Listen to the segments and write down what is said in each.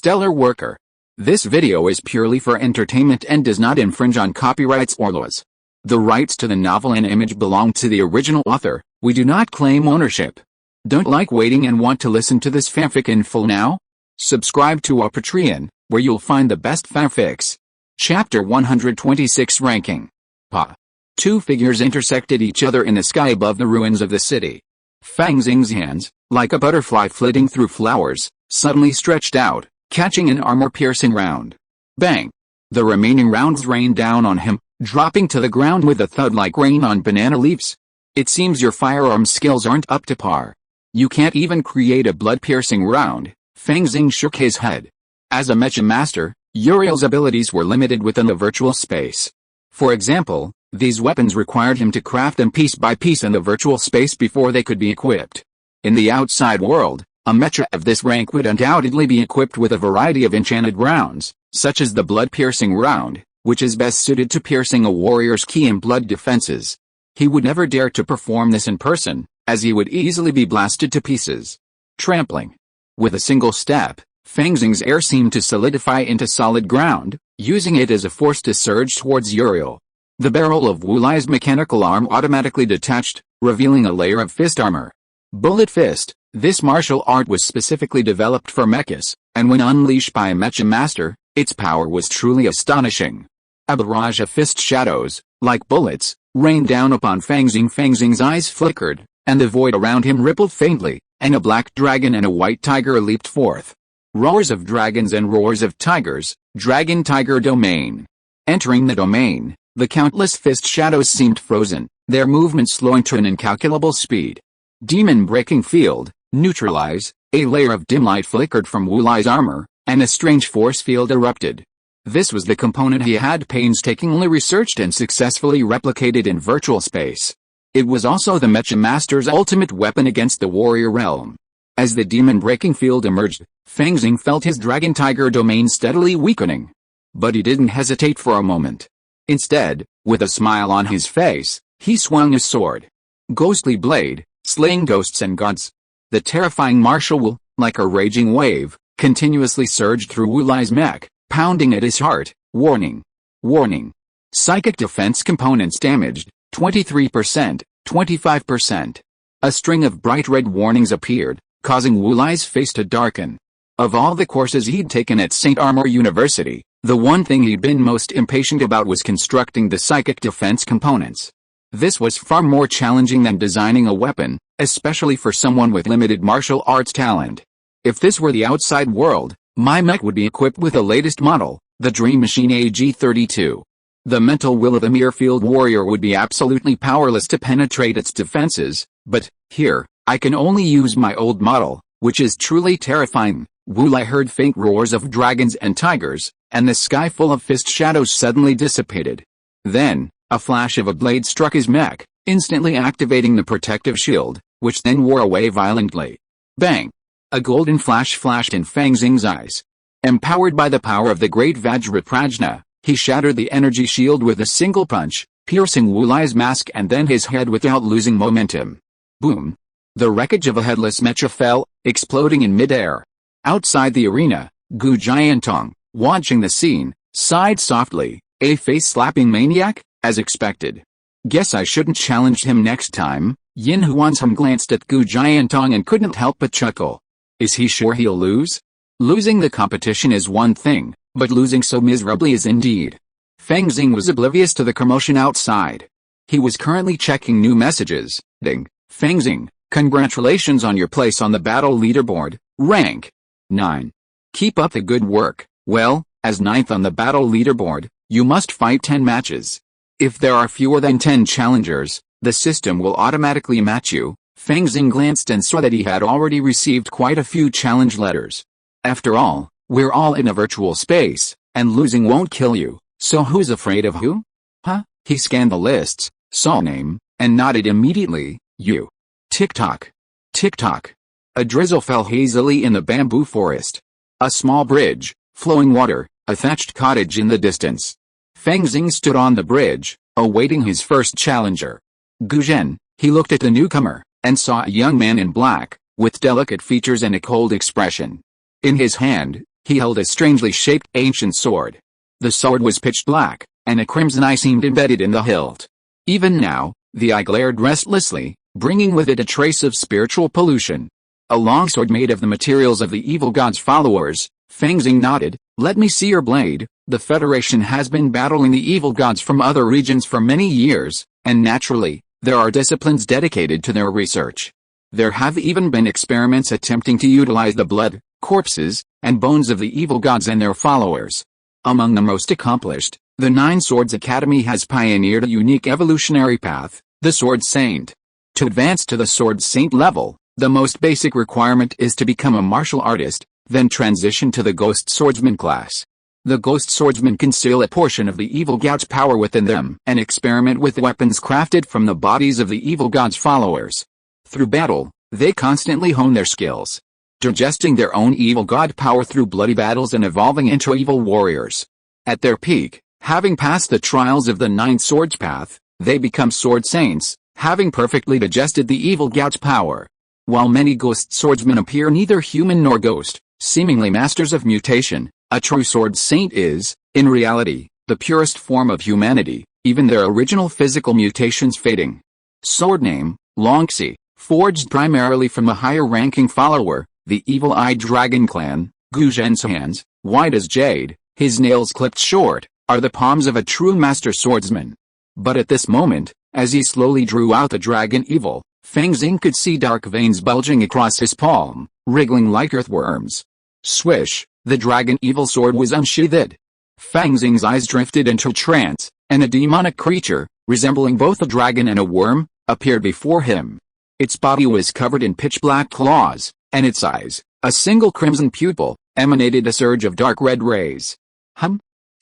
stellar worker. This video is purely for entertainment and does not infringe on copyrights or laws. The rights to the novel and image belong to the original author. We do not claim ownership. Don't like waiting and want to listen to this fanfic in full now? Subscribe to our Patreon, where you'll find the best fanfics. Chapter 126 Ranking. Pa. Two figures intersected each other in the sky above the ruins of the city. Fang Xing's hands, like a butterfly flitting through flowers, suddenly stretched out, catching an armor-piercing round. Bang! The remaining rounds rained down on him, dropping to the ground with a thud like rain on banana leaves. It seems your firearm skills aren't up to par. You can't even create a blood-piercing round. Fang Xing shook his head. As a mecha master, Uriel's abilities were limited within the virtual space. For example, these weapons required him to craft them piece by piece in the virtual space before they could be equipped. In the outside world, a mecha of this rank would undoubtedly be equipped with a variety of enchanted rounds, such as the blood-piercing round, which is best suited to piercing a warrior's ki and blood defenses. He would never dare to perform this in person, as he would easily be blasted to pieces. Trampling. With a single step, Fang Xing's air seemed to solidify into solid ground, using it as a force to surge towards Uriel. The barrel of Wulai's mechanical arm automatically detached, revealing a layer of fist armor. Bullet Fist. This martial art was specifically developed for mechas, and when unleashed by a mecha master, its power was truly astonishing. A barrage of fist shadows, like bullets, rained down upon Fang Xing. Fang Xing's eyes flickered, and the void around him rippled faintly, and a black dragon and a white tiger leaped forth. Roars of dragons and roars of tigers, dragon-tiger domain. Entering the domain, the countless fist shadows seemed frozen, their movement slowing to an incalculable speed. Demon-breaking field, neutralize. A layer of dim light flickered from Wulai's armor, and a strange force field erupted. This was the component he had painstakingly researched and successfully replicated in virtual space. It was also the mecha master's ultimate weapon against the warrior realm. As the demon-breaking field emerged, Fang Xing felt his dragon-tiger domain steadily weakening. But he didn't hesitate for a moment. Instead, with a smile on his face, he swung his sword. Ghostly blade, slaying ghosts and gods. The terrifying martial will, like a raging wave, continuously surged through Wulai's mech, pounding at his heart. Warning. Warning. Psychic defense components damaged, 23%, 25%. A string of bright red warnings appeared, causing Wulai's face to darken. Of all the courses he'd taken at St. Armor University, the one thing he'd been most impatient about was constructing the psychic defense components. This was far more challenging than designing a weapon, especially for someone with limited martial arts talent. If this were the outside world, my mech would be equipped with the latest model, the Dream Machine AG-32. The mental will of a mere field warrior would be absolutely powerless to penetrate its defenses, but, here, I can only use my old model, which is truly terrifying. Wulai heard faint roars of dragons and tigers, and the sky full of fist shadows suddenly dissipated. Then, a flash of a blade struck his mech, instantly activating the protective shield, which then wore away violently. Bang! A golden flash flashed in Fang Xing's eyes. Empowered by the power of the great Vajraprajna, he shattered the energy shield with a single punch, piercing Wulai's mask and then his head without losing momentum. Boom! The wreckage of a headless mecha fell, exploding in midair. Outside the arena, Gu Jiantong, watching the scene, sighed softly. A face-slapping maniac? As expected. Guess I shouldn't challenge him next time. Yin Huansum glanced at Gu Jiantong and couldn't help but chuckle. Is he sure he'll lose? Losing the competition is one thing, but losing so miserably is indeed. Fang Xing was oblivious to the commotion outside. He was currently checking new messages. Ding. Fang Xing, congratulations on your place on the battle leaderboard, rank 9. Keep up the good work. Well, as 9th on the battle leaderboard, you must fight 10 matches. If there are fewer than 10 challengers, the system will automatically match you. Fang Xing glanced and saw that he had already received quite a few challenge letters. After all, we're all in a virtual space, and losing won't kill you, so who's afraid of who? Huh? He scanned the lists, saw name, and nodded immediately. You. Tick-tock. Tick-tock. A drizzle fell hazily in the bamboo forest. A small bridge, flowing water, a thatched cottage in the distance. Fang Xing stood on the bridge, awaiting his first challenger. Gu Zhen. He looked at the newcomer, and saw a young man in black, with delicate features and a cold expression. In his hand, He held a strangely shaped ancient sword. The sword was pitch black, and a crimson eye seemed embedded in the hilt. Even now, the eye glared restlessly, bringing with it a trace of spiritual pollution. A longsword made of the materials of the evil god's followers. Fang Xing nodded. Let me see your blade. The Federation has been battling the evil gods from other regions for many years, and naturally, there are disciplines dedicated to their research. There have even been experiments attempting to utilize the blood, corpses, and bones of the evil gods and their followers. Among the most accomplished, the Nine Swords Academy has pioneered a unique evolutionary path, the Sword Saint. To advance to the Sword Saint level, the most basic requirement is to become a martial artist, then transition to the Ghost Swordsman class. The Ghost Swordsmen conceal a portion of the evil god's power within them and experiment with weapons crafted from the bodies of the evil god's followers. Through battle, they constantly hone their skills, digesting their own evil god power through bloody battles and evolving into evil warriors. At their peak, having passed the trials of the Nine Swords path, they become Sword Saints, having perfectly digested the evil god's power. While many Ghost Swordsmen appear neither human nor ghost, seemingly masters of mutation, a true Sword Saint is, in reality, the purest form of humanity, even their original physical mutations fading. Sword name, Longxi, forged primarily from a higher-ranking follower, the evil-eyed dragon clan. Guzhen's hands, white as jade, his nails clipped short, are the palms of a true master swordsman. But at this moment, as he slowly drew out the dragon evil, Fang Xing could see dark veins bulging across his palm, wriggling like earthworms. Swish, the dragon evil sword was unsheathed. Fang Xing's eyes drifted into trance, and a demonic creature, resembling both a dragon and a worm, appeared before him. Its body was covered in pitch-black claws, and its eyes, a single crimson pupil, emanated a surge of dark red rays.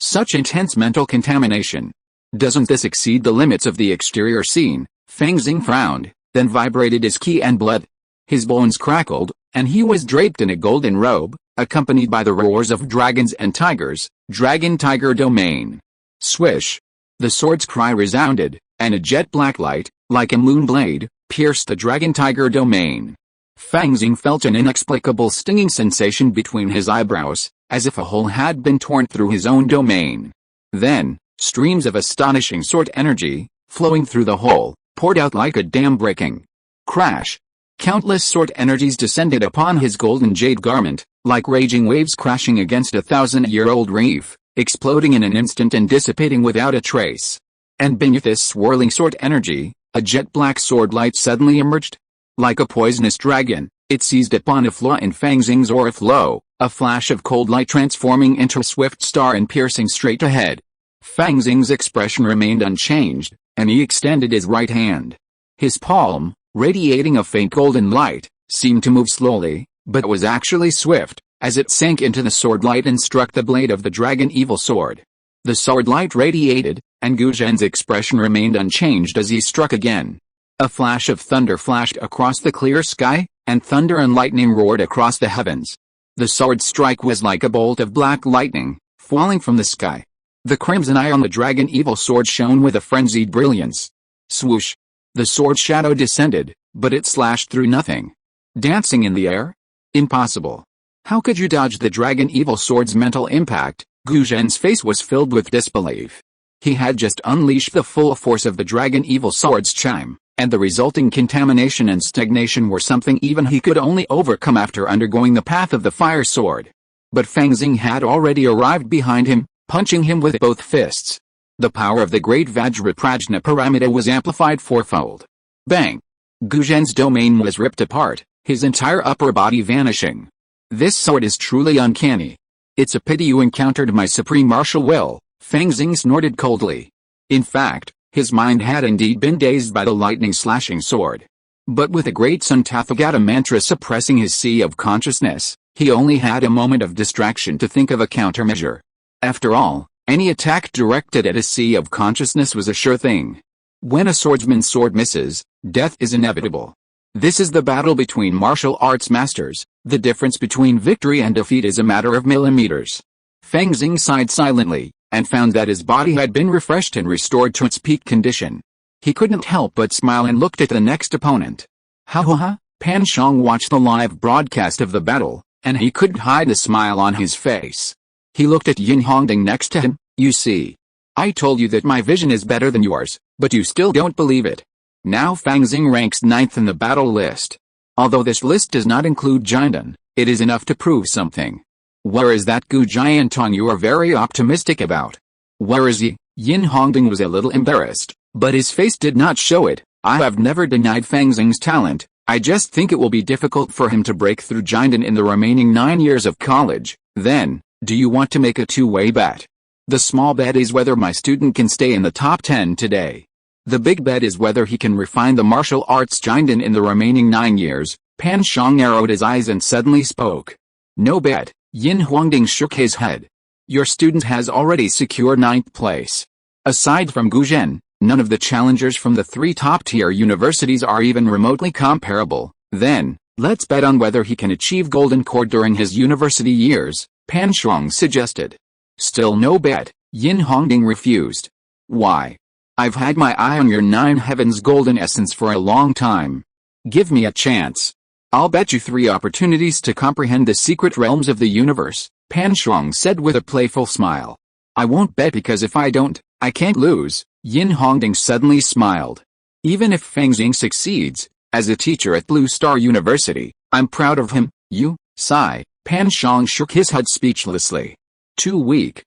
Such intense mental contamination. Doesn't this exceed the limits of the exterior scene? Fang Xing frowned, then vibrated his ki and blood. His bones crackled, and he was draped in a golden robe, accompanied by the roars of dragons and tigers. Dragon Tiger Domain. Swish. The sword's cry resounded, and a jet-black light, like a moon blade, pierced the Dragon Tiger Domain. Fang Xing felt an inexplicable stinging sensation between his eyebrows, as if a hole had been torn through his own domain. Then, streams of astonishing sword energy, flowing through the hole, poured out like a dam breaking. Crash! Countless sword energies descended upon his golden jade garment, like raging waves crashing against a 1,000-year-old reef, exploding in an instant and dissipating without a trace. And beneath this swirling sword energy, a jet-black sword light suddenly emerged. Like a poisonous dragon, it seized upon a flaw in Fang Xing's aura flow, a flash of cold light transforming into a swift star and piercing straight ahead. Fang Xing's expression remained unchanged, and he extended his right hand. His palm, radiating a faint golden light, seemed to move slowly, but was actually swift, as it sank into the sword light and struck the blade of the dragon evil sword. The sword light radiated, and Guzhen's expression remained unchanged as he struck again. A flash of thunder flashed across the clear sky, and thunder and lightning roared across the heavens. The sword strike was like a bolt of black lightning, falling from the sky. The crimson eye on the dragon evil sword shone with a frenzied brilliance. Swoosh! The sword shadow descended, but it slashed through nothing. Dancing in the air? Impossible. How could you dodge the dragon evil sword's mental impact? Guzhen's face was filled with disbelief. He had just unleashed the full force of the dragon evil sword's chime, and the resulting contamination and stagnation were something even he could only overcome after undergoing the path of the fire sword. But Fang Xing had already arrived behind him, punching him with both fists. The power of the great Vajraprajna Paramita was amplified fourfold. Bang! Guzhen's domain was ripped apart, his entire upper body vanishing. This sword is truly uncanny. It's a pity you encountered my supreme martial will, Fang Xing snorted coldly. In fact, his mind had indeed been dazed by the lightning-slashing sword. But with a great Sun Tathagata mantra suppressing his sea of consciousness, he only had a moment of distraction to think of a countermeasure. After all, any attack directed at a sea of consciousness was a sure thing. When a swordsman's sword misses, death is inevitable. This is the battle between martial arts masters. The difference between victory and defeat is a matter of millimeters. Fang Xing sighed silently, and found that his body had been refreshed and restored to its peak condition. He couldn't help but smile and looked at the next opponent. Ha ha ha! Pan Shang watched the live broadcast of the battle, and he couldn't hide the smile on his face. He looked at Yin Hongding next to him. You see, I told you that my vision is better than yours, but you still don't believe it. Now Fang Xing ranks 9th in the battle list. Although this list does not include Jiandan, it is enough to prove something. Where is that Gu Jiantong you are very optimistic about? Where is he? Yin Hongding was a little embarrassed, but his face did not show it. I have never denied Fang Xing's talent. I just think it will be difficult for him to break through Jiandan in the remaining 9 years of college. Then, do you want to make a two-way bet? The small bet is whether my student can stay in the top 10 today. The big bet is whether he can refine the martial arts Jiandan in the remaining 9 years. Pan Shang narrowed his eyes and suddenly spoke. No bet. Yin Hongding shook his head. Your student has already secured 9th place. Aside from Gu Zhen, none of the challengers from the 3 top-tier universities are even remotely comparable. Then, let's bet on whether he can achieve Golden Core during his university years, Pan Shang suggested. Still no bet. Yin Hongding refused. Why? I've had my eye on your 9 Heavens Golden Essence for a long time. Give me a chance. I'll bet you 3 opportunities to comprehend the secret realms of the universe, Pan Shang said with a playful smile. I won't bet because if I don't, I can't lose. Yin Hongding suddenly smiled. Even if Fang Xing succeeds, as a teacher at Blue Star University, I'm proud of him. You, sigh. Pan Shang shook his head speechlessly. Too weak.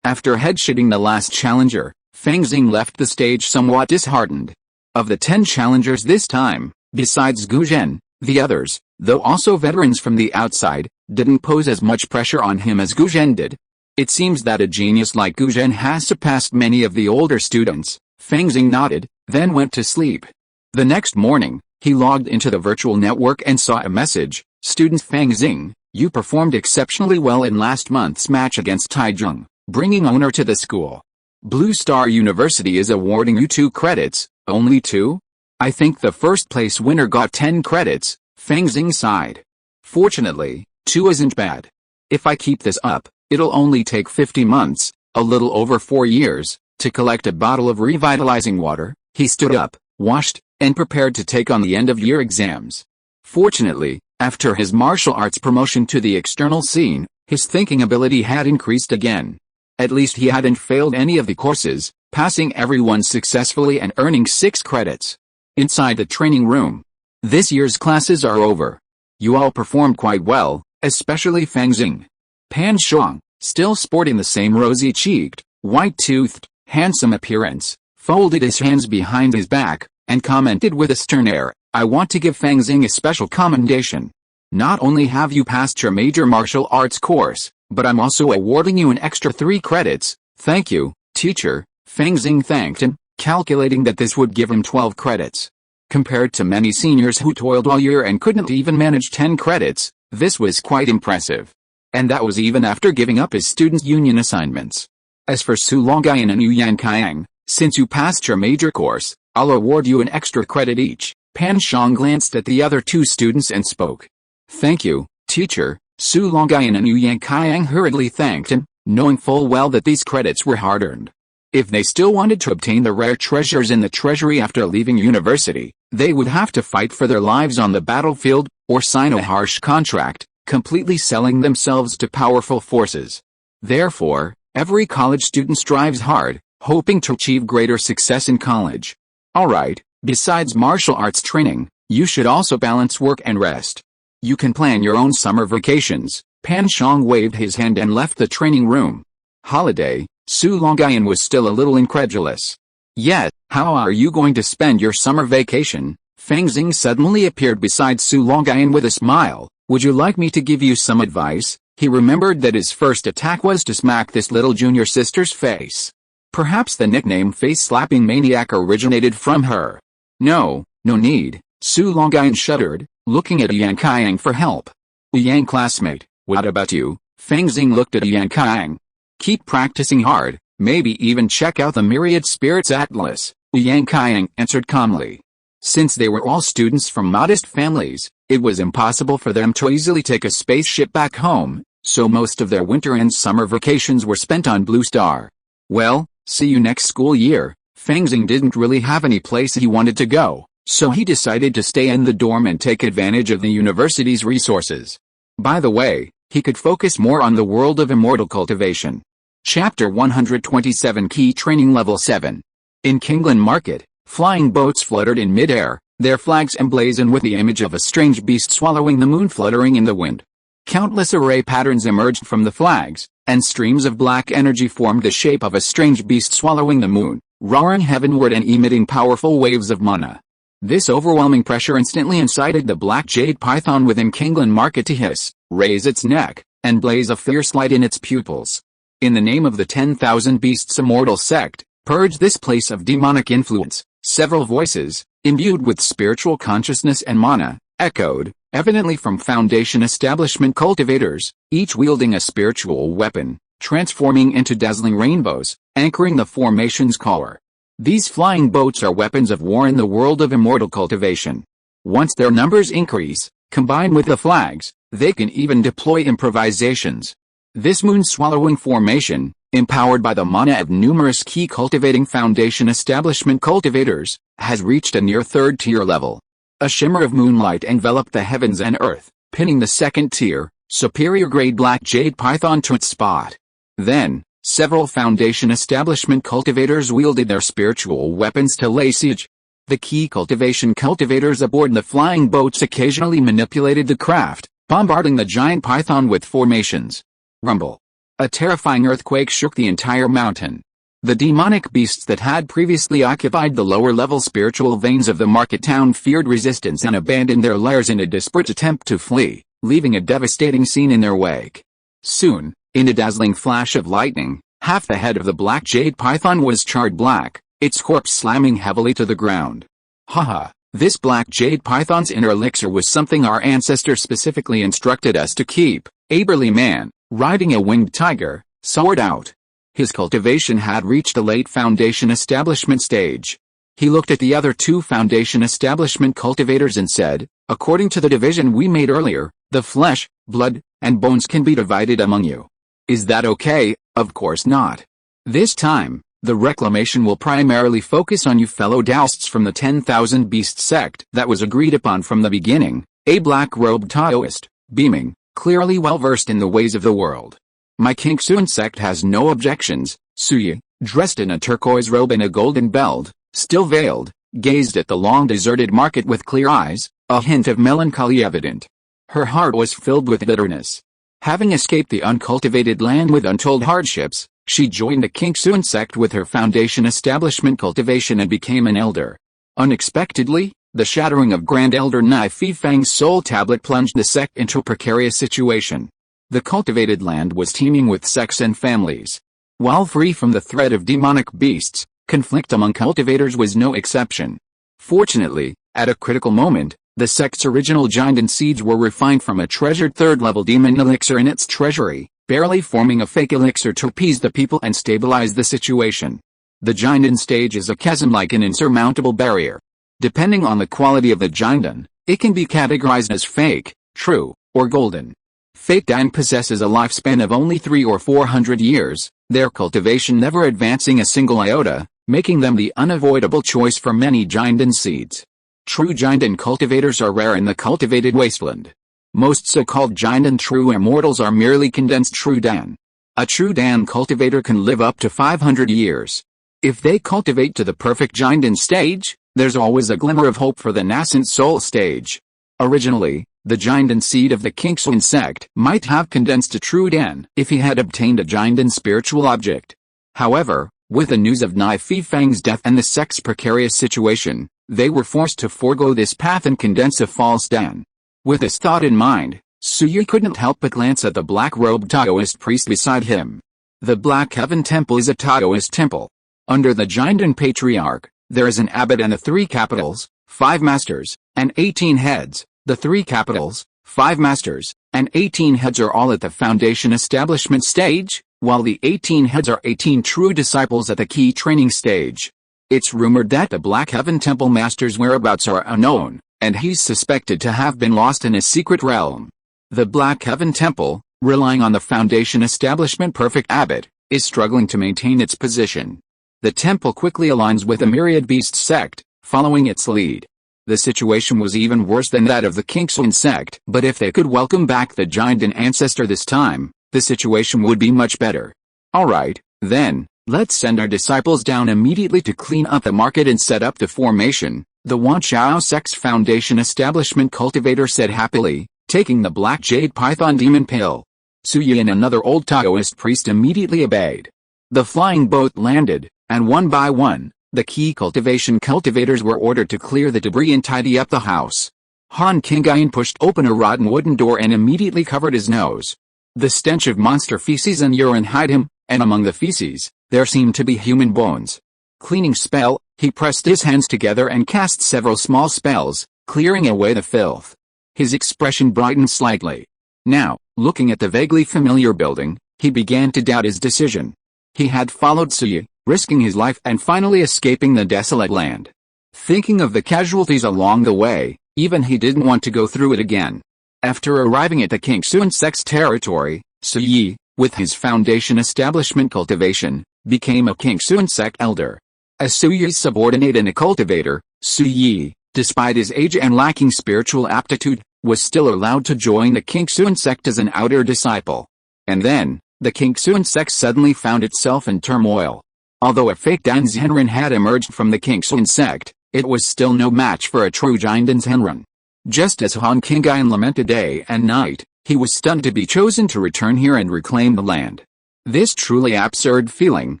After headshooting the last challenger, Fang Xing left the stage somewhat disheartened. Of the 10 challengers this time, besides Gu Zhen, the others, though also veterans from the outside, didn't pose as much pressure on him as Gu Zhen did. It seems that a genius like Gu Zhen has surpassed many of the older students. Fang Xing nodded, then went to sleep. The next morning, he logged into the virtual network and saw a message. Student Fang Xing, you performed exceptionally well in last month's match against Taizheng, bringing honor to the school. Blue Star University is awarding you 2 credits. Only 2? I think the first place winner got 10 credits, Fang Xing sighed. Fortunately, 2 isn't bad. If I keep this up, it'll only take 50 months, a little over 4 years, to collect a bottle of revitalizing water. He stood up, washed, and prepared to take on the end-of-year exams. Fortunately, after his martial arts promotion to the external scene, his thinking ability had increased again. At least he hadn't failed any of the courses, passing everyone successfully and earning 6 credits. Inside the training room. This year's classes are over. You all performed quite well, especially Fang Xing. Pan Shang, still sporting the same rosy-cheeked, white-toothed, handsome appearance, folded his hands behind his back, and commented with a stern air, I want to give Fang Xing a special commendation. Not only have you passed your major martial arts course, but I'm also awarding you an extra 3 credits. Thank you, teacher. Fang Xing thanked him, calculating that this would give him 12 credits. Compared to many seniors who toiled all year and couldn't even manage 10 credits, this was quite impressive. And that was even after giving up his student union assignments. As for Su Longyan and Yu Yanqiang, since you passed your major course, I'll award you an extra credit each. Pan Shang glanced at the other 2 students and spoke. Thank you, teacher. Su Longyan and Yu Yanqiang hurriedly thanked him, knowing full well that these credits were hard-earned. If they still wanted to obtain the rare treasures in the treasury after leaving university, they would have to fight for their lives on the battlefield, or sign a harsh contract, completely selling themselves to powerful forces. Therefore, every college student strives hard, hoping to achieve greater success in college. Alright, besides martial arts training, you should also balance work and rest. You can plan your own summer vacations. Pan Shang waved his hand and left the training room. Holiday? Su Longyan was still a little incredulous. Yet, how are you going to spend your summer vacation? Fang Xing suddenly appeared beside Su Longyan with a smile. Would you like me to give you some advice? He remembered that his first attack was to smack this little junior sister's face. Perhaps the nickname face-slapping maniac originated from her. No need. Su Longyan shuddered, looking at Yang Qiang for help. Yang classmate, what about you? Fang Xing looked at Yang Qiang. Keep practicing hard, maybe even check out the Myriad Spirits Atlas, Yang Qiang answered calmly. Since they were all students from modest families, it was impossible for them to easily take a spaceship back home, so most of their winter and summer vacations were spent on Blue Star. Well, see you next school year. Fang Xing didn't really have any place he wanted to go, so he decided to stay in the dorm and take advantage of the university's resources. By the way, he could focus more on the world of immortal cultivation. Chapter 127 Key Training Level 7. In Kingland Market, flying boats fluttered in mid-air, their flags emblazoned with the image of a strange beast swallowing the moon fluttering in the wind. Countless array patterns emerged from the flags, and streams of black energy formed the shape of a strange beast swallowing the moon, roaring heavenward and emitting powerful waves of mana. This overwhelming pressure instantly incited the black jade python within Kingland Market to hiss, raise its neck, and blaze a fierce light in its pupils. In the name of the 10,000 Beasts Immortal Sect, purge this place of demonic influence. Several voices, imbued with spiritual consciousness and mana, echoed, evidently from Foundation establishment cultivators, each wielding a spiritual weapon, transforming into dazzling rainbows, anchoring the formation's core. These flying boats are weapons of war in the world of immortal cultivation. Once their numbers increase, combined with the flags, they can even deploy improvisations. This moon-swallowing formation, empowered by the mana of numerous key cultivating Foundation establishment cultivators, has reached a near third-tier level. A shimmer of moonlight enveloped the heavens and earth, pinning the second-tier, superior-grade black jade python to its spot. Then, several Foundation establishment cultivators wielded their spiritual weapons to lay siege. The key cultivation cultivators aboard the flying boats occasionally manipulated the craft, bombarding the giant python with formations. Rumble. A terrifying earthquake shook the entire mountain. The demonic beasts that had previously occupied the lower-level spiritual veins of the market town feared resistance and abandoned their lairs in a desperate attempt to flee, leaving a devastating scene in their wake. Soon, in a dazzling flash of lightning, half the head of the black jade python was charred black, its corpse slamming heavily to the ground. Haha, this black jade python's inner elixir was something our ancestors specifically instructed us to keep. A burly man, riding a winged tiger, soared out. His cultivation had reached the late Foundation establishment stage. He looked at the other two Foundation establishment cultivators and said, according to the division we made earlier, the flesh, blood, and bones can be divided among you. Is that okay? Of course not. This time, the reclamation will primarily focus on you fellow Taoists from the 10,000 Beast sect that was agreed upon from the beginning. A black-robed Taoist, beaming, clearly well-versed in the ways of the world. My King Sun sect has no objections. Suyi, dressed in a turquoise robe and a golden belt, still veiled, gazed at the long-deserted market with clear eyes, a hint of melancholy evident. Her heart was filled with bitterness. Having escaped the uncultivated land with untold hardships, she joined the King Sun sect with her Foundation establishment cultivation and became an elder. Unexpectedly, the shattering of Grand Elder Nai Fi Fang's soul tablet plunged the sect into a precarious situation. The cultivated land was teeming with sects and families. While free from the threat of demonic beasts, conflict among cultivators was no exception. Fortunately, at a critical moment, the sect's original giant seeds were refined from a treasured third-level demon elixir in its treasury, barely forming a fake elixir to appease the people and stabilize the situation. The giant stage is a chasm like an insurmountable barrier. Depending on the quality of the giant, it can be categorized as fake, true, or golden. Fake giant possesses a lifespan of only 300 or 400 years, their cultivation never advancing a single iota, making them the unavoidable choice for many giant seeds. True giant cultivators are rare in the cultivated wasteland. Most so-called giant true immortals are merely condensed true Dan. A true Dan cultivator can live up to 500 years. If they cultivate to the perfect giant stage, there's always a glimmer of hope for the nascent soul stage. Originally, the giant seed of the King Sun sect might have condensed to true Dan if he had obtained a giant spiritual object. However, with the news of Nai Fi Fang's death and the sect's precarious situation, they were forced to forego this path and condense a false Dan. With this thought in mind, Suyi couldn't help but glance at the black-robed Taoist priest beside him. The Black Heaven Temple is a Taoist temple. Under the giant patriarch, there is an abbot and the 3 capitals, 5 masters, and 18 heads. The 3 capitals, 5 masters, and 18 heads are all at the Foundation establishment stage, while the 18 heads are 18 true disciples at the key training stage. It's rumored that the Black Heaven Temple master's whereabouts are unknown, and he's suspected to have been lost in a secret realm. The Black Heaven Temple, relying on the Foundation establishment perfect abbot, is struggling to maintain its position. The temple quickly aligns with the Myriad Beast sect, following its lead. The situation was even worse than that of the Kingston sect, but if they could welcome back the giant ancestor this time, the situation would be much better. Alright, then, let's send our disciples down immediately to clean up the market and set up the formation, the Wanchao Sect's Foundation Establishment Cultivator said happily, taking the black jade python demon pill. Suyi and another old Taoist priest immediately obeyed. The flying boat landed, and one by one, the key cultivation cultivators were ordered to clear the debris and tidy up the house. Han Qingyan pushed open a rotten wooden door and immediately covered his nose. The stench of monster feces and urine hid him, and among the feces, there seemed to be human bones. Cleaning spell, he pressed his hands together and cast several small spells, clearing away the filth. His expression brightened slightly. Now, looking at the vaguely familiar building, he began to doubt his decision. He had followed Suyi, risking his life and finally escaping the desolate land. Thinking of the casualties along the way, even he didn't want to go through it again. After arriving at the Kingston sect's territory, Suyi, with his foundation establishment cultivation, became a Kingston sect elder. As Suyi's subordinate and a cultivator, Suyi, despite his age and lacking spiritual aptitude, was still allowed to join the Kingston sect as an outer disciple. And then, the Kingston sect suddenly found itself in turmoil. Although a fake Danzhenren had emerged from the Kingston sect, it was still no match for a true giant Danzhenren. Just as Han Qingyan lamented day and night, he was stunned to be chosen to return here and reclaim the land. This truly absurd feeling,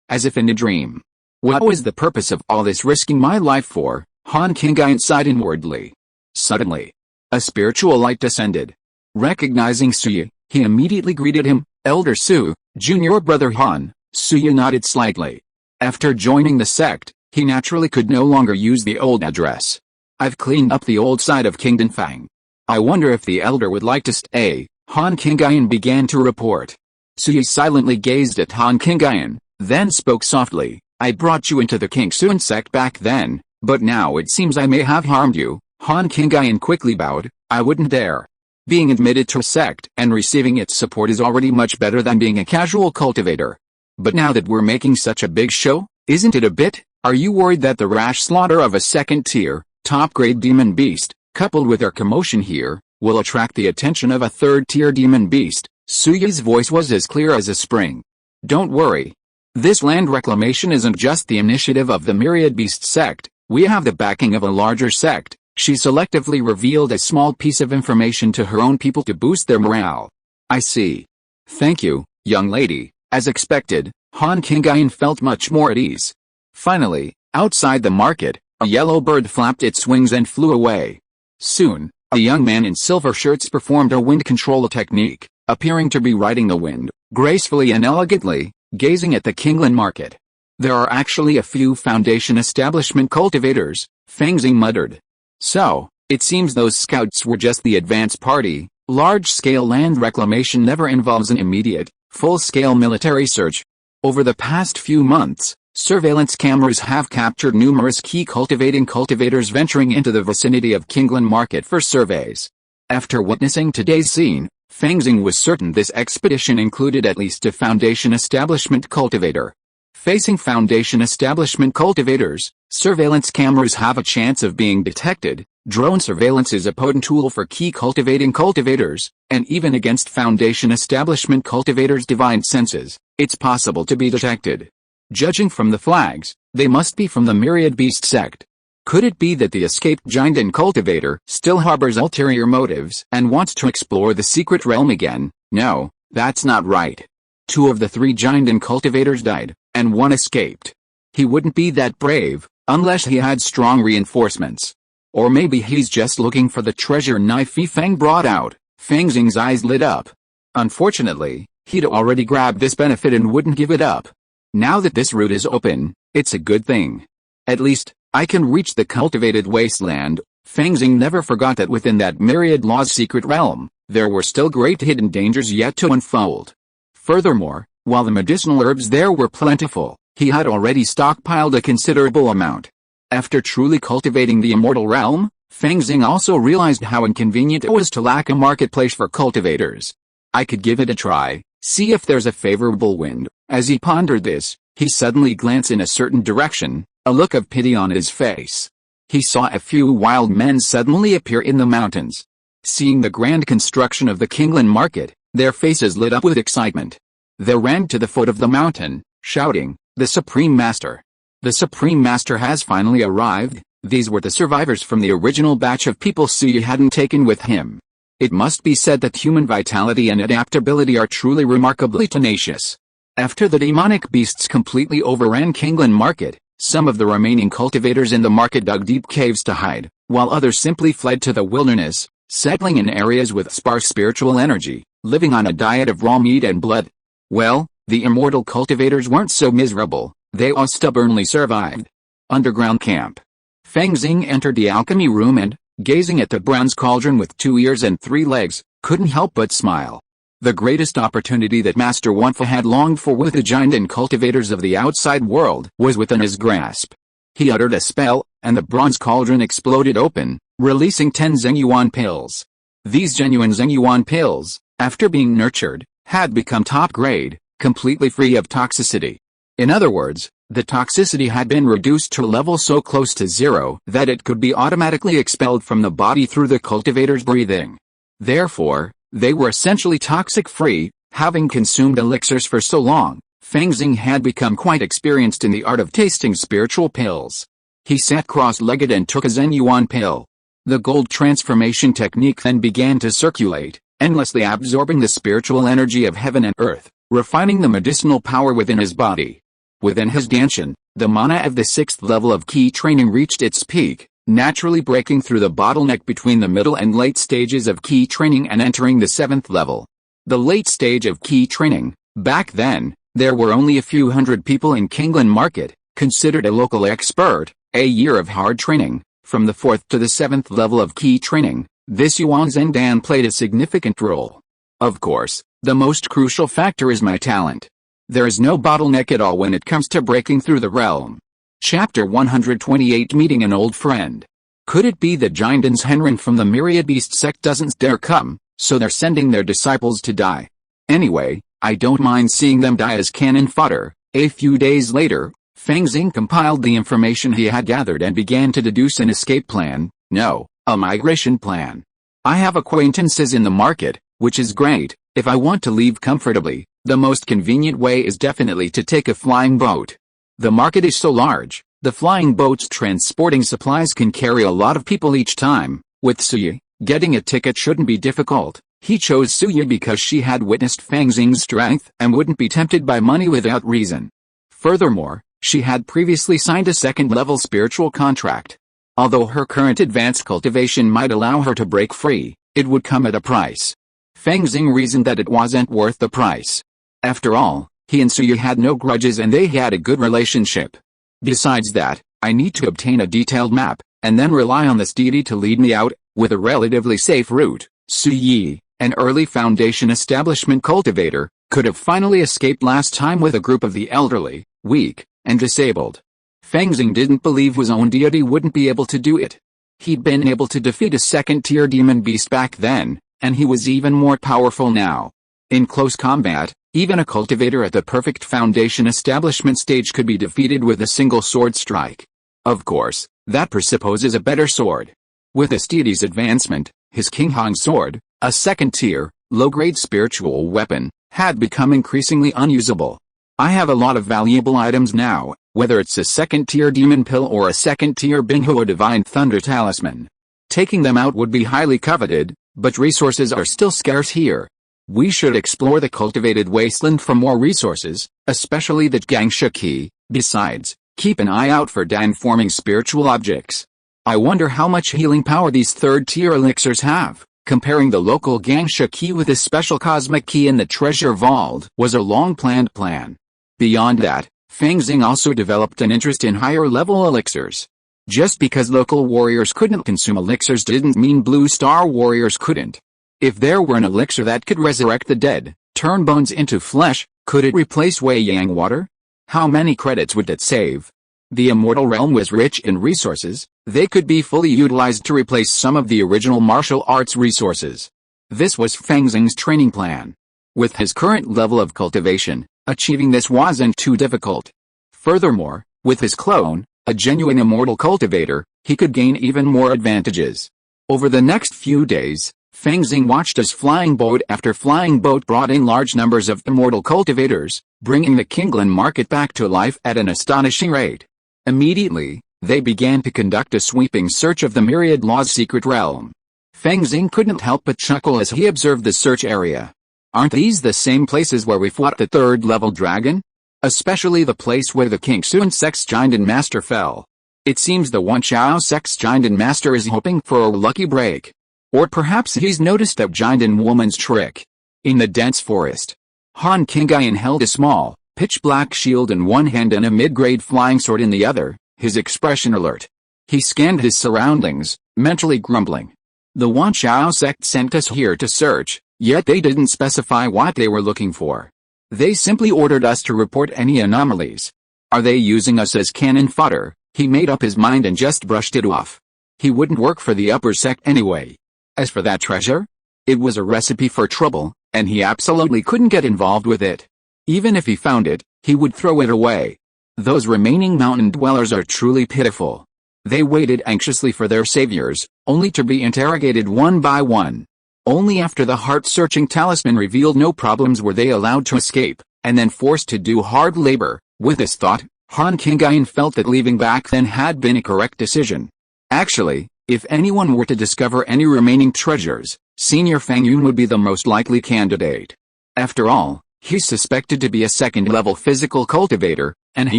as if in a dream. What was the purpose of all this risking my life for? Han Qingyan sighed inwardly. Suddenly, a spiritual light descended. Recognizing Suyi, he immediately greeted him, Elder Su, junior brother Han. Suyi nodded slightly. After joining the sect, he naturally could no longer use the old address. I've cleaned up the old side of Kingdom Fang. I wonder if the elder would like to stay, Han Qingyan began to report. Suyi silently gazed at Han Qingyan, then spoke softly, I brought you into the Kingston sect back then, but now it seems I may have harmed you. Han Qingyan quickly bowed, I wouldn't dare. Being admitted to a sect and receiving its support is already much better than being a casual cultivator. But now that we're making such a big show, isn't it a bit? Are you worried that the rash slaughter of a second-tier, top-grade demon beast, coupled with our commotion here, will attract the attention of a third-tier demon beast? Suyi's voice was as clear as a spring. Don't worry. This land reclamation isn't just the initiative of the Myriad Beast sect, we have the backing of a larger sect. She selectively revealed a small piece of information to her own people to boost their morale. I see. Thank you, young lady. As expected, Han Qingyan felt much more at ease. Finally, outside the market, a yellow bird flapped its wings and flew away. Soon, a young man in silver shirts performed a wind control technique, appearing to be riding the wind, gracefully and elegantly, gazing at the Kingland market. There are actually a few foundation establishment cultivators, Fang Xing muttered. So, it seems those scouts were just the advance party. Large-scale land reclamation never involves an immediate, full-scale military search. Over the past few months, surveillance cameras have captured numerous key cultivators venturing into the vicinity of Kingland Market for surveys. After witnessing today's scene, Fang Xing was certain this expedition included at least a foundation establishment cultivator. Facing foundation establishment cultivators, surveillance cameras have a chance of being detected. Drone surveillance is a potent tool for key cultivators, and even against foundation establishment cultivators' divine senses, it's possible to be detected. Judging from the flags, they must be from the Myriad Beast sect. Could it be that the escaped giant and cultivator still harbors ulterior motives and wants to explore the secret realm again? No, that's not right. 2 of the 3 giant and cultivators died, and 1 escaped. He wouldn't be that brave, unless he had strong reinforcements. Or maybe he's just looking for the treasure knife Fang brought out. Fang Xing's eyes lit up. Unfortunately, he'd already grabbed this benefit and wouldn't give it up. Now that this route is open, it's a good thing. At least, I can reach the cultivated wasteland. Fang Xing never forgot that within that Myriad Law's secret realm, there were still great hidden dangers yet to unfold. Furthermore, while the medicinal herbs there were plentiful, he had already stockpiled a considerable amount. After truly cultivating the immortal realm, Fang Xing also realized how inconvenient it was to lack a marketplace for cultivators. I could give it a try, see if there's a favorable wind. As he pondered this, he suddenly glanced in a certain direction, a look of pity on his face. He saw a few wild men suddenly appear in the mountains. Seeing the grand construction of the Kingland market, their faces lit up with excitement. They ran to the foot of the mountain, shouting, "The Supreme Master! The Supreme Master has finally arrived." These were the survivors from the original batch of people Suyi hadn't taken with him. It must be said that human vitality and adaptability are truly remarkably tenacious. After the demonic beasts completely overran Kingland market, some of the remaining cultivators in the market dug deep caves to hide, while others simply fled to the wilderness, settling in areas with sparse spiritual energy, living on a diet of raw meat and blood. Well, the immortal cultivators weren't so miserable, they all stubbornly survived. Underground camp. Fang Xing entered the alchemy room and, gazing at the bronze cauldron with 2 ears and 3 legs, couldn't help but smile. The greatest opportunity that Master Wanfa had longed for with the giant and cultivators of the outside world was within his grasp. He uttered a spell, and the bronze cauldron exploded open, releasing 10 Zhengyuan pills. These genuine Zhengyuan pills, after being nurtured, had become top grade, completely free of toxicity. In other words, the toxicity had been reduced to a level so close to zero that it could be automatically expelled from the body through the cultivator's breathing. Therefore, they were essentially toxic-free. Having consumed elixirs for so long, Fang Xing had become quite experienced in the art of tasting spiritual pills. He sat cross-legged and took a Zhenyuan pill. The gold transformation technique then began to circulate, endlessly absorbing the spiritual energy of heaven and earth, refining the medicinal power within his body. Within his Danshan, the mana of the 6th level of Qi training reached its peak, naturally breaking through the bottleneck between the middle and late stages of Qi training and entering the 7th level. The late stage of Qi training, back then, there were only a few hundred people in Kingland Market, considered a local expert. A year of hard training, from the 4th to the 7th level of Qi training, this Yuan Zhendan played a significant role. Of course, the most crucial factor is my talent. There is no bottleneck at all when it comes to breaking through the realm. Chapter 128 Meeting an Old Friend. Could it be that Jinden's Henrin from the Myriad Beast sect doesn't dare come, so they're sending their disciples to die? Anyway, I don't mind seeing them die as cannon fodder. A few days later, Fang Xing compiled the information he had gathered and began to deduce an escape plan, no, a migration plan. I have acquaintances in the market, which is great. If I want to leave comfortably, the most convenient way is definitely to take a flying boat. The market is so large, the flying boats transporting supplies can carry a lot of people each time. With Suyi, getting a ticket shouldn't be difficult. He chose Suyi because she had witnessed Fang Xing's strength and wouldn't be tempted by money without reason. Furthermore, she had previously signed a 2nd-level spiritual contract. Although her current advanced cultivation might allow her to break free, it would come at a price. Fang Xing reasoned that it wasn't worth the price. After all, he and Suyi had no grudges and they had a good relationship. Besides that, I need to obtain a detailed map, and then rely on this deity to lead me out, with a relatively safe route. Suyi, an early Foundation establishment cultivator, could have finally escaped last time with a group of the elderly, weak, and disabled. Fang Xing didn't believe his own deity wouldn't be able to do it. He'd been able to defeat a 2nd-tier demon beast back then, and he was even more powerful now. In close combat, even a cultivator at the perfect Foundation establishment stage could be defeated with a single sword strike. Of course, that presupposes a better sword. With this deity's advancement, his King Hong sword, a 2nd-tier, low-grade spiritual weapon, had become increasingly unusable. I have a lot of valuable items now, whether it's a 2nd-tier demon pill or a 2nd-tier Binghuo divine thunder talisman. Taking them out would be highly coveted, but resources are still scarce here. We should explore the cultivated wasteland for more resources, especially the Gangsha key. Besides, keep an eye out for Dan-forming spiritual objects. I wonder how much healing power these 3rd-tier elixirs have. Comparing the local Gangsha key with a special cosmic key in the treasure vault was a long-planned plan. Beyond that, Fang Xing also developed an interest in higher-level elixirs. Just because local warriors couldn't consume elixirs didn't mean Blue Star warriors couldn't. If there were an elixir that could resurrect the dead, turn bones into flesh, could it replace Wei Yang water? How many credits would that save? The immortal realm was rich in resources. They could be fully utilized to replace some of the original martial arts resources. This was Fang Xing's training plan. With his current level of cultivation, achieving this wasn't too difficult. Furthermore, with his clone, a genuine immortal cultivator, he could gain even more advantages. Over the next few days, Fang Xing watched as flying boat after flying boat brought in large numbers of immortal cultivators, bringing the Kingland market back to life at an astonishing rate. Immediately, they began to conduct a sweeping search of the myriad law's secret realm. Fang Xing couldn't help but chuckle as he observed the search area. Aren't these the same places where we fought the third-level dragon? Especially the place where the King Sun Sex Giant and Master fell. It seems the Wan Chao Sex Giant and Master is hoping for a lucky break. Or perhaps he's noticed that giant and woman's trick. In the dense forest, Han Qingyan held a small, pitch-black shield in one hand and a mid-grade flying sword in the other, his expression alert. He scanned his surroundings, mentally grumbling. The Wan Chao sect sent us here to search, yet they didn't specify what they were looking for. They simply ordered us to report any anomalies. Are they using us as cannon fodder? He made up his mind and just brushed it off. He wouldn't work for the upper sect anyway. As for that treasure, it was a recipe for trouble, and he absolutely couldn't get involved with it. Even if he found it, he would throw it away. Those remaining mountain dwellers are truly pitiful. They waited anxiously for their saviors, only to be interrogated one by one. Only after the heart-searching talisman revealed no problems were they allowed to escape, and then forced to do hard labor. With this thought, Han Qingyan felt that leaving back then had been a correct decision. Actually, if anyone were to discover any remaining treasures, Senior Fang Yun would be the most likely candidate. After all, he's suspected to be a second-level physical cultivator, and he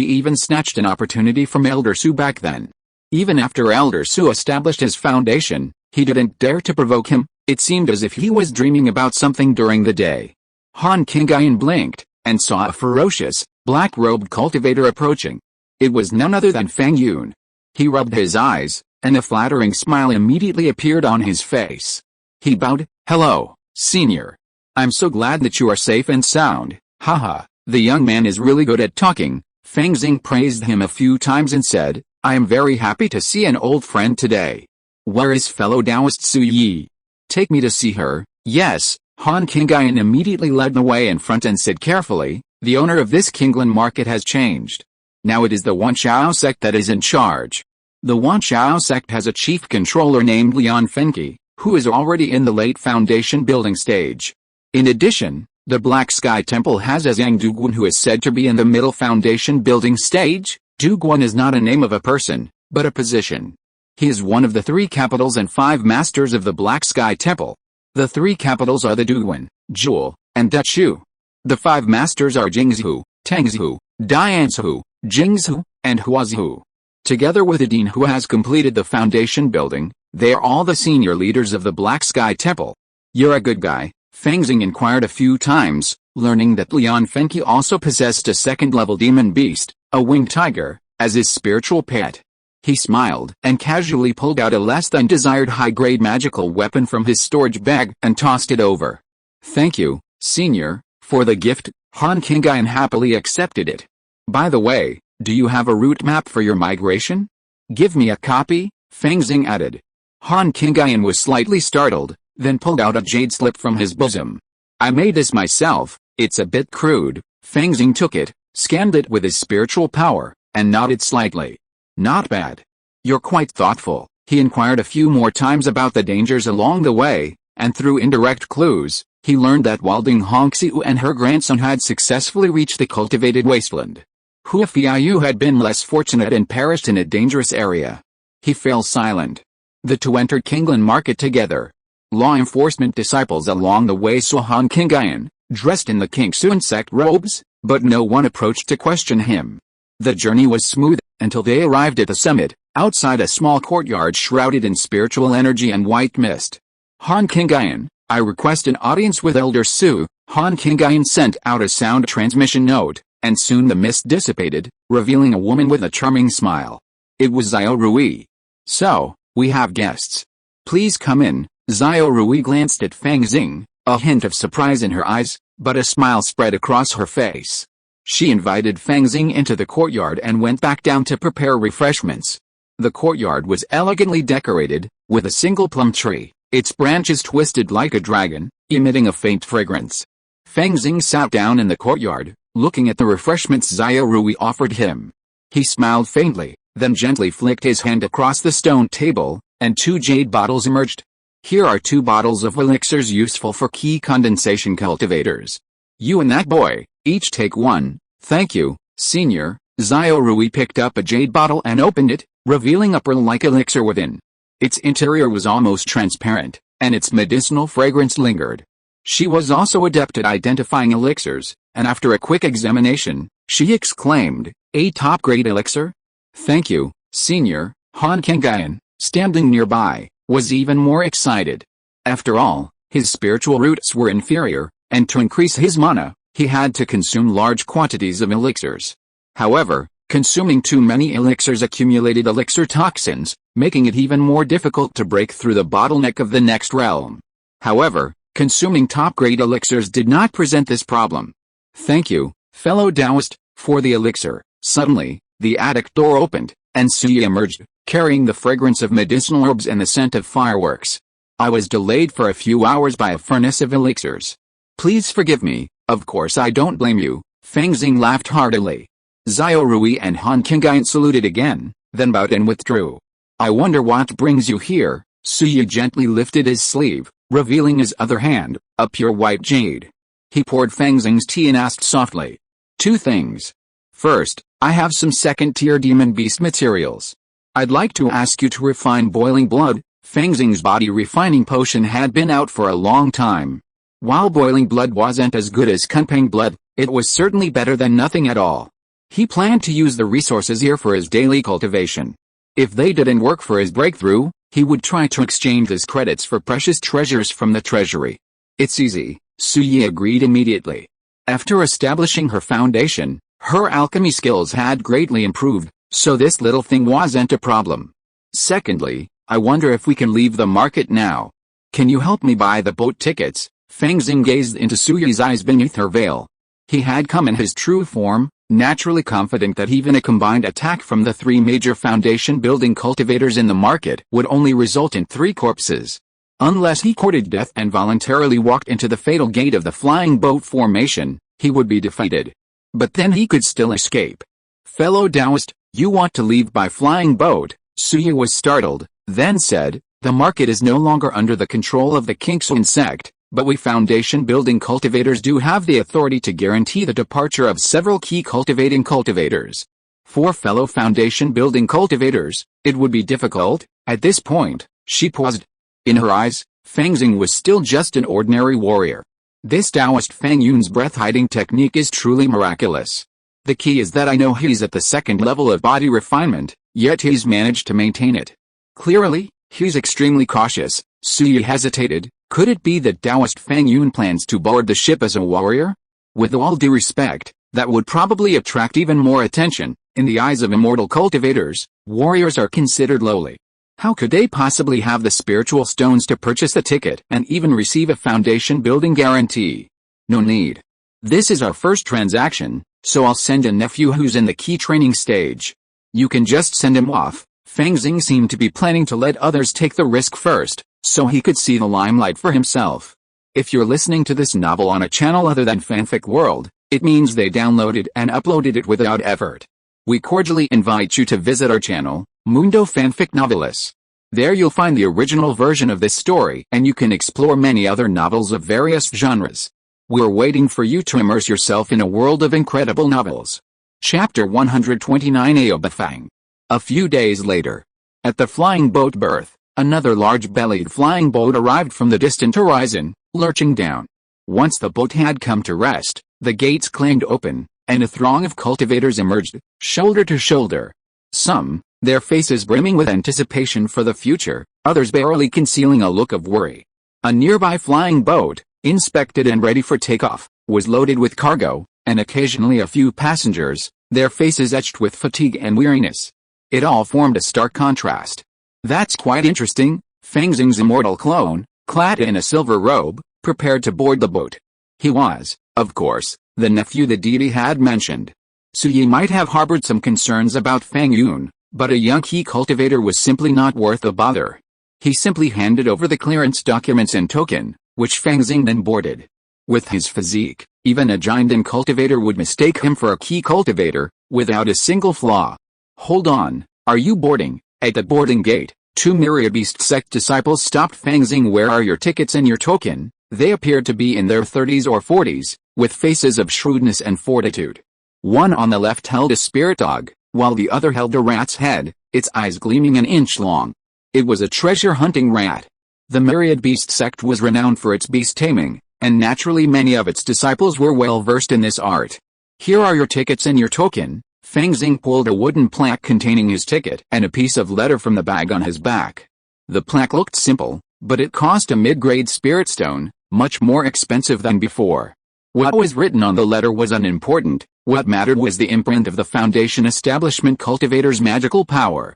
even snatched an opportunity from Elder Su back then. Even after Elder Su established his foundation, he didn't dare to provoke him. It seemed as if he was dreaming about something during the day. Han Qingyan blinked, and saw a ferocious, black-robed cultivator approaching. It was none other than Fang Yun. He rubbed his eyes, and a flattering smile immediately appeared on his face. He bowed. "Hello, Senior. I'm so glad that you are safe and sound." Haha, the young man is really good at talking. Fang Xing praised him a few times and said, "I am very happy to see an old friend today. Where is fellow Taoist Su Yi? Take me to see her." "Yes." Han Qingyan immediately led the way in front and said carefully, "The owner of this Kingland market has changed. Now it is the Wan Chao sect that is in charge. The Wan Chao sect has a chief controller named Lian Fenqi, who is already in the late foundation building stage. In addition, the Black Sky Temple has a Zhang Duguan who is said to be in the middle foundation building stage." Duguan is not a name of a person, but a position. He is one of the 3 capitals and 5 masters of the Black Sky Temple. The 3 capitals are the Duguan, Jewel, and Dachu. The 5 masters are Jingzhu, Tangzhu, Dianzhu, Jingzhu, and Huazhu. Together with the dean who has completed the foundation building, they are all the senior leaders of the Black Sky Temple. "You're a good guy?" Fang Xing inquired a few times, learning that Lian Fenqi also possessed a second-level demon beast, a winged tiger, as his spiritual pet. He smiled and casually pulled out a less-than-desired high-grade magical weapon from his storage bag and tossed it over. "Thank you, Senior, for the gift." Han Qingyan happily accepted it. "By the way, do you have a route map for your migration? Give me a copy," Fang Xing added. Han Qingyan was slightly startled, then pulled out a jade slip from his bosom. "I made this myself. It's a bit crude." Fang Xing took it, scanned it with his spiritual power, and nodded slightly. "Not bad. You're quite thoughtful." He inquired a few more times about the dangers along the way, and through indirect clues, he learned that Walding Hongxiu and her grandson had successfully reached the cultivated wasteland. Hua Fiayu had been less fortunate and perished in a dangerous area. He fell silent. The two entered Kingland Market together. Law enforcement disciples along the way saw Han Qingyan, dressed in the King Sun sect robes, but no one approached to question him. The journey was smooth, until they arrived at the summit, outside a small courtyard shrouded in spiritual energy and white mist. "Han Qingyan, I request an audience with Elder Su." Han Qingyan sent out a sound transmission note, and soon the mist dissipated, revealing a woman with a charming smile. It was Xiao Rui. "So, we have guests. Please come in." Xiao Rui glanced at Fang Xing, a hint of surprise in her eyes, but a smile spread across her face. She invited Fang Xing into the courtyard and went back down to prepare refreshments. The courtyard was elegantly decorated, with a single plum tree, its branches twisted like a dragon, emitting a faint fragrance. Fang Xing sat down in the courtyard, looking at the refreshments Xiao Rui offered him. He smiled faintly, then gently flicked his hand across the stone table, and 2 jade bottles emerged. Here are 2 bottles of elixirs useful for key condensation cultivators. You and that boy, each take 1, thank you, senior. Xiao Rui picked up a jade bottle and opened it, revealing a pearl-like elixir within. Its interior was almost transparent, and its medicinal fragrance lingered. She was also adept at identifying elixirs, and after a quick examination, she exclaimed, "A top-grade elixir? Thank you, senior." Han Kengayan, standing nearby, was even more excited. After all, his spiritual roots were inferior, and to increase his mana, he had to consume large quantities of elixirs. However, consuming too many elixirs accumulated elixir toxins, making it even more difficult to break through the bottleneck of the next realm. However, consuming top-grade elixirs did not present this problem. Thank you, fellow Taoist, for the elixir. Suddenly, the attic door opened, and Suyi emerged, carrying the fragrance of medicinal herbs and the scent of fireworks. I was delayed for a few hours by a furnace of elixirs. Please forgive me, of course I don't blame you. Fang Xing laughed heartily. Xiao Rui and Han Kengayan saluted again, then bowed and withdrew. I wonder what brings you here. Suyi gently lifted his sleeve, revealing his other hand, a pure white jade. He poured Fang Xing's tea and asked softly. 2 things. First, I have some second-tier demon beast materials. I'd like to ask you to refine boiling blood. Fang Xing's body refining potion had been out for a long time. While boiling blood wasn't as good as Kunpeng blood, it was certainly better than nothing at all. He planned to use the resources here for his daily cultivation. If they didn't work for his breakthrough, he would try to exchange his credits for precious treasures from the treasury. It's easy, Suyi agreed immediately. After establishing her foundation, her alchemy skills had greatly improved, so this little thing wasn't a problem. Secondly, I wonder if we can leave the market now. Can you help me buy the boat tickets? Fang Xing gazed into Suyi's eyes beneath her veil. He had come in his true form, naturally confident that even a combined attack from the 3 major foundation-building cultivators in the market would only result in 3 corpses. Unless he courted death and voluntarily walked into the fatal gate of the flying boat formation, he would be defeated. But then he could still escape. Fellow Taoist, you want to leave by flying boat? Suyi was startled, then said, the market is no longer under the control of the Kingshan sect, but we foundation-building cultivators do have the authority to guarantee the departure of several key cultivating cultivators. For fellow foundation-building cultivators, it would be difficult. At this point, she paused. In her eyes, Fang Xing was still just an ordinary warrior. This Taoist Fang Yun's breath-hiding technique is truly miraculous. The key is that I know he's at the 2nd level of body refinement, yet he's managed to maintain it. Clearly, he's extremely cautious. Suyi hesitated. Could it be that Taoist Fang Yun plans to board the ship as a warrior? With all due respect, that would probably attract even more attention. In the eyes of immortal cultivators, warriors are considered lowly. How could they possibly have the spiritual stones to purchase the ticket and even receive a foundation-building guarantee? No need. This is our first transaction, so I'll send a nephew who's in the key training stage. You can just send him off. Fang Xing seemed to be planning to let others take the risk first, so he could see the limelight for himself. If you're listening to this novel on a channel other than Fanfic World, it means they downloaded and uploaded it without effort. We cordially invite you to visit our channel, Mundo Fanfic Novelis. There you'll find the original version of this story and you can explore many other novels of various genres. We're waiting for you to immerse yourself in a world of incredible novels. Chapter 129 Aobafang. A few days later, at the flying boat berth, another large-bellied flying boat arrived from the distant horizon, lurching down. Once the boat had come to rest, the gates clanged open, and a throng of cultivators emerged, shoulder to shoulder. Some, their faces brimming with anticipation for the future, others barely concealing a look of worry. A nearby flying boat, inspected and ready for takeoff, was loaded with cargo, and occasionally a few passengers, their faces etched with fatigue and weariness. It all formed a stark contrast. That's quite interesting. Fang Xing's immortal clone, clad in a silver robe, prepared to board the boat. He was, of course, the nephew the deity had mentioned. Suyi might have harbored some concerns about Fang Yun, but a young key cultivator was simply not worth the bother. He simply handed over the clearance documents and token, which Fang Xing then boarded. With his physique, even a giant cultivator would mistake him for a key cultivator, without a single flaw. Hold on, Are you boarding? At the boarding gate, two myriad beast sect disciples stopped Fang Xing. Where are your tickets and your token? They appeared to be in their 30s or 40s, with faces of shrewdness and fortitude. One on the left held a spirit dog, while the other held a rat's head, its eyes gleaming an inch long. It was a treasure-hunting rat. The myriad beast sect was renowned for its beast taming, and naturally many of its disciples were well versed in this art. Here are your tickets and your token. Fang Xing pulled a wooden plaque containing his ticket and a piece of letter from the bag on his back. The plaque looked simple, but it cost a mid-grade spirit stone, much more expensive than before. What was written on the letter was unimportant. What mattered was the imprint of the Foundation Establishment cultivator's magical power.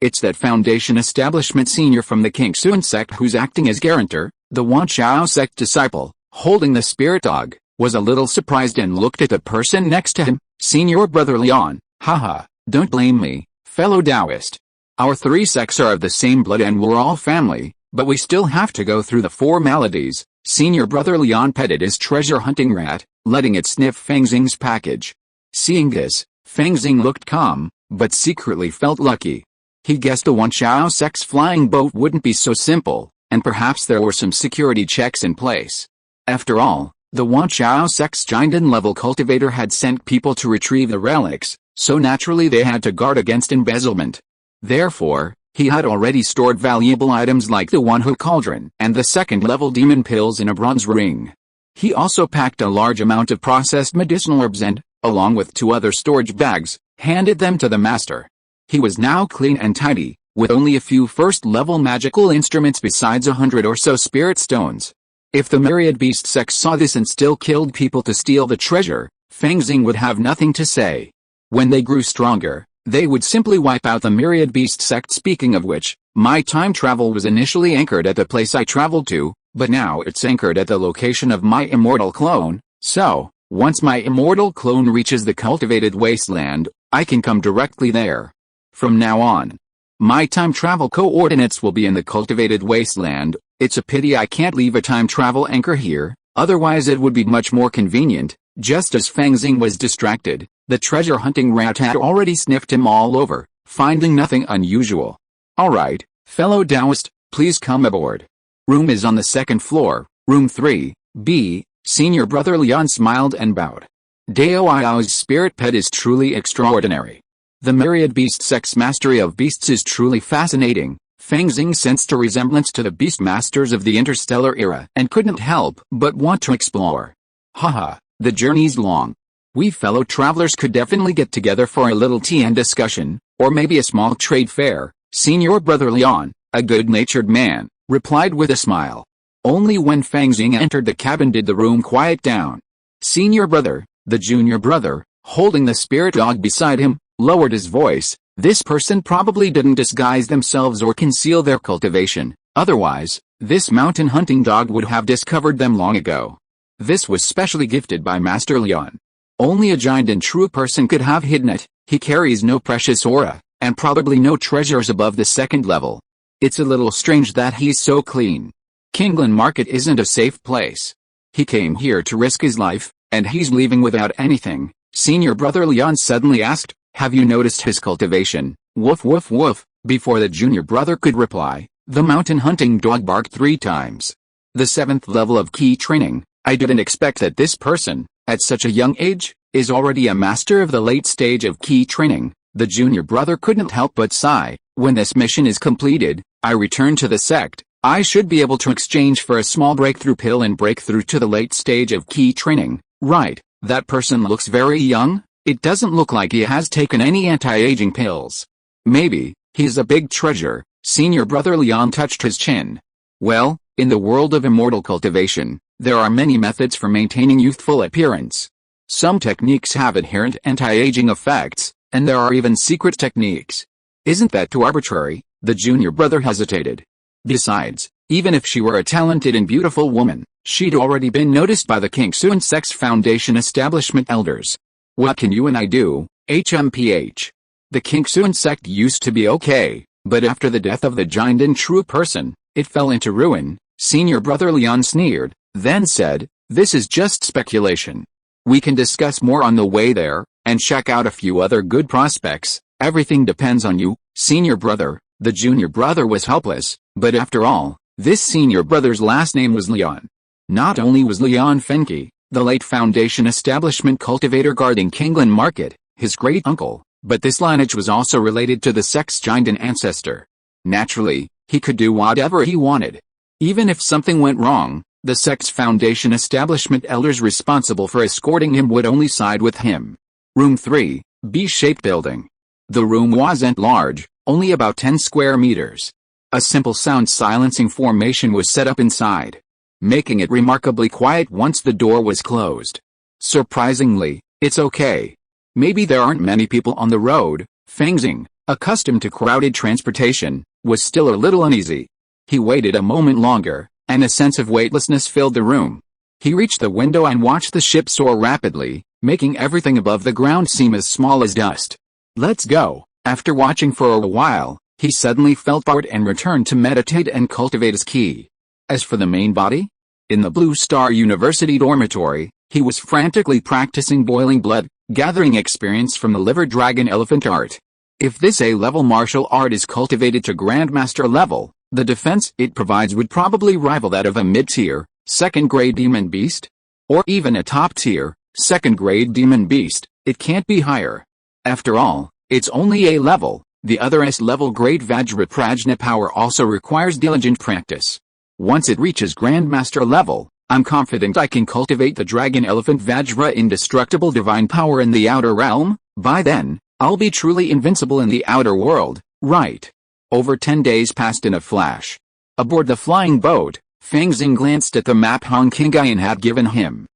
It's that Foundation Establishment senior from the King Sun sect who's acting as guarantor. The Wan Chao sect disciple, holding the spirit dog, was a little surprised and looked at the person next to him. Senior Brother Leon, haha, don't blame me, fellow Taoist. Our three sects are of the same blood and we're all family, but we still have to go through the formalities. Senior Brother Leon petted his treasure-hunting rat, letting it sniff Fang Xing's package. Seeing this, Fang Xing looked calm, but secretly felt lucky. He guessed the Wan Chao sect's flying boat wouldn't be so simple, and perhaps there were some security checks in place. After all, the Wan Chao sect's Jinden-level cultivator had sent people to retrieve the relics, so naturally they had to guard against embezzlement. Therefore, he had already stored valuable items like the One-Hook Cauldron and the second-level demon pills in a bronze ring. He also packed a large amount of processed medicinal herbs and, along with 2 other storage bags, handed them to the master. He was now clean and tidy, with only a few first-level magical instruments besides 100 or so spirit stones. If the myriad beast sect saw this and still killed people to steal the treasure, Fang Xing would have nothing to say. When they grew stronger, they would simply wipe out the myriad beast sect. Speaking of which, my time travel was initially anchored at the place I traveled to, but now it's anchored at the location of my immortal clone, so, once my immortal clone reaches the cultivated wasteland, I can come directly there. From now on, my time travel coordinates will be in the cultivated wasteland. It's a pity I can't leave a time travel anchor here, otherwise it would be much more convenient. Just as Fang Xing was distracted, the treasure-hunting rat had already sniffed him all over, finding nothing unusual. Alright, fellow Taoist, please come aboard. Room is on the 2nd floor, room 3B. Senior Brother Leon smiled and bowed. Dao Iao's spirit pet is truly extraordinary. The myriad beast sect's mastery of beasts is truly fascinating. Fang Xing sensed a resemblance to the beast masters of the interstellar era and couldn't help but want to explore. Haha, the journey's long. We fellow travelers could definitely get together for a little tea and discussion, or maybe a small trade fair. Senior Brother Leon, a good-natured man, replied with a smile. Only when Fang Xing entered the cabin did the room quiet down. Senior Brother, the junior brother, holding the spirit dog beside him, lowered his voice. This person probably didn't disguise themselves or conceal their cultivation, otherwise, this mountain hunting dog would have discovered them long ago. This was specially gifted by Master Leon. Only a giant and true person could have hidden it. He carries no precious aura, and probably no treasures above the 2nd level. It's a little strange that he's so clean. Kingland Market isn't a safe place. He came here to risk his life, and he's leaving without anything. Senior Brother Leon suddenly asked, have you noticed his cultivation? Woof woof woof. Before the junior brother could reply, the mountain hunting dog barked 3 times. The 7th level of key training. I didn't expect that this person, at such a young age, is already a master of the late stage of key training. The junior brother couldn't help but sigh. When this mission is completed, I return to the sect. I should be able to exchange for a small breakthrough pill and break through to the late stage of key training. Right, that person looks very young. It doesn't look like he has taken any anti-aging pills. Maybe, he's a big treasure. Senior Brother Leon touched his chin. Well, in the world of immortal cultivation, there are many methods for maintaining youthful appearance. Some techniques have inherent anti-aging effects, and there are even secret techniques. Isn't that too arbitrary? The junior brother hesitated. Besides, even if she were a talented and beautiful woman, she'd already been noticed by the King Sun Sex Foundation establishment elders. What can you and I do, HMPH? The King Sun sect used to be okay, but after the death of the giant and true person, it fell into ruin. Senior Brother Leon sneered, then said, this is just speculation. We can discuss more on the way there, and check out a few other good prospects. Everything depends on you, senior brother. The junior brother was helpless, but after all, this senior brother's last name was Leon. Not only was Leon Fenke, the late Foundation establishment cultivator guarding Kingland Market, his great-uncle, but this lineage was also related to the sect's giant ancestor. Naturally, he could do whatever he wanted. Even if something went wrong, the sect's Foundation establishment elders responsible for escorting him would only side with him. Room 3, B-shaped building. The room wasn't large, only about 10 square meters. A simple sound silencing formation was set up inside, making it remarkably quiet once the door was closed. Surprisingly, it's okay. Maybe there aren't many people on the road. Fang Xing, accustomed to crowded transportation, was still a little uneasy. He waited a moment longer, and a sense of weightlessness filled the room. He reached the window and watched the ship soar rapidly, making everything above the ground seem as small as dust. Let's go. After watching for a while, he suddenly felt bored and returned to meditate and cultivate his ki. As for the main body? In the Blue Star University dormitory, he was frantically practicing boiling blood, gathering experience from the liver dragon elephant art. If this A-level martial art is cultivated to Grandmaster level, the defense it provides would probably rival that of a mid-tier, second-grade demon beast? Or even a top-tier, second-grade demon beast. It can't be higher. After all, it's only A-level. The other S-level grade Vajra Prajna power also requires diligent practice. Once it reaches Grandmaster level, I'm confident I can cultivate the Dragon Elephant Vajra indestructible divine power in the outer realm. By then, I'll be truly invincible in the outer world, right? Over 10 days passed in a flash. Aboard the flying boat, Fang Xing glanced at the map Hong Kingayan had given him.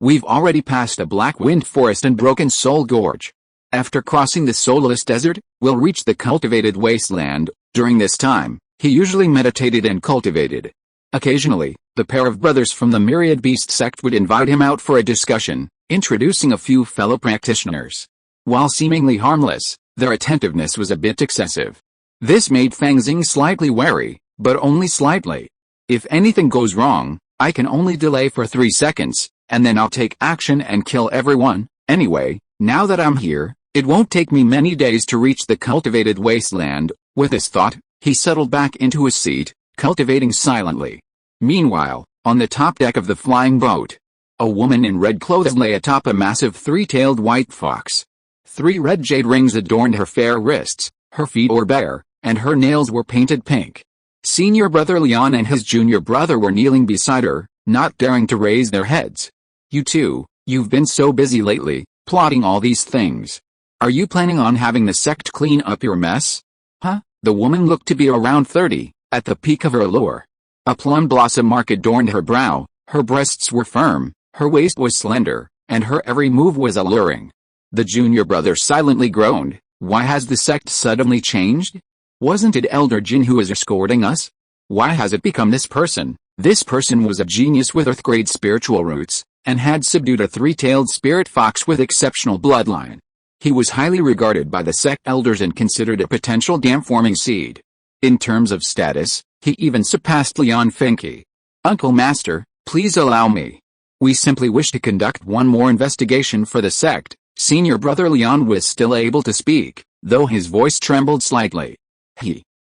We've already passed the Black Wind Forest and Broken Soul Gorge. After crossing the Soulless Desert, we'll reach the cultivated wasteland. During this time, he usually meditated and cultivated. Occasionally, the pair of brothers from the Myriad Beast sect would invite him out for a discussion, introducing a few fellow practitioners. While seemingly harmless, their attentiveness was a bit excessive. This made Fang Xing slightly wary, but only slightly. If anything goes wrong, I can only delay for 3 seconds, and then I'll take action and kill everyone. Anyway, now that I'm here, it won't take me many days to reach the cultivated wasteland. With this thought, he settled back into his seat, cultivating silently. Meanwhile, on the top deck of the flying boat, a woman in red clothes lay atop a massive 3-tailed white fox. 3 red jade rings adorned her fair wrists, her feet were bare, and her nails were painted pink. Senior brother Leon and his junior brother were kneeling beside her, not daring to raise their heads. You two, you've been so busy lately, plotting all these things. Are you planning on having the sect clean up your mess? Huh? The woman looked to be around 30, at the peak of her allure. A plum blossom mark adorned her brow, her breasts were firm, her waist was slender, and her every move was alluring. The junior brother silently groaned. Why has the sect suddenly changed? Wasn't it Elder Jin who was escorting us? Why has it become this person? This person was a genius with Earth-grade spiritual roots, and had subdued a 3-tailed spirit fox with exceptional bloodline. He was highly regarded by the sect elders and considered a potential dam-forming seed. In terms of status, he even surpassed Leon Fenke. Uncle Master, please allow me. We simply wish to conduct one more investigation for the sect. Senior brother Leon was still able to speak, though his voice trembled slightly.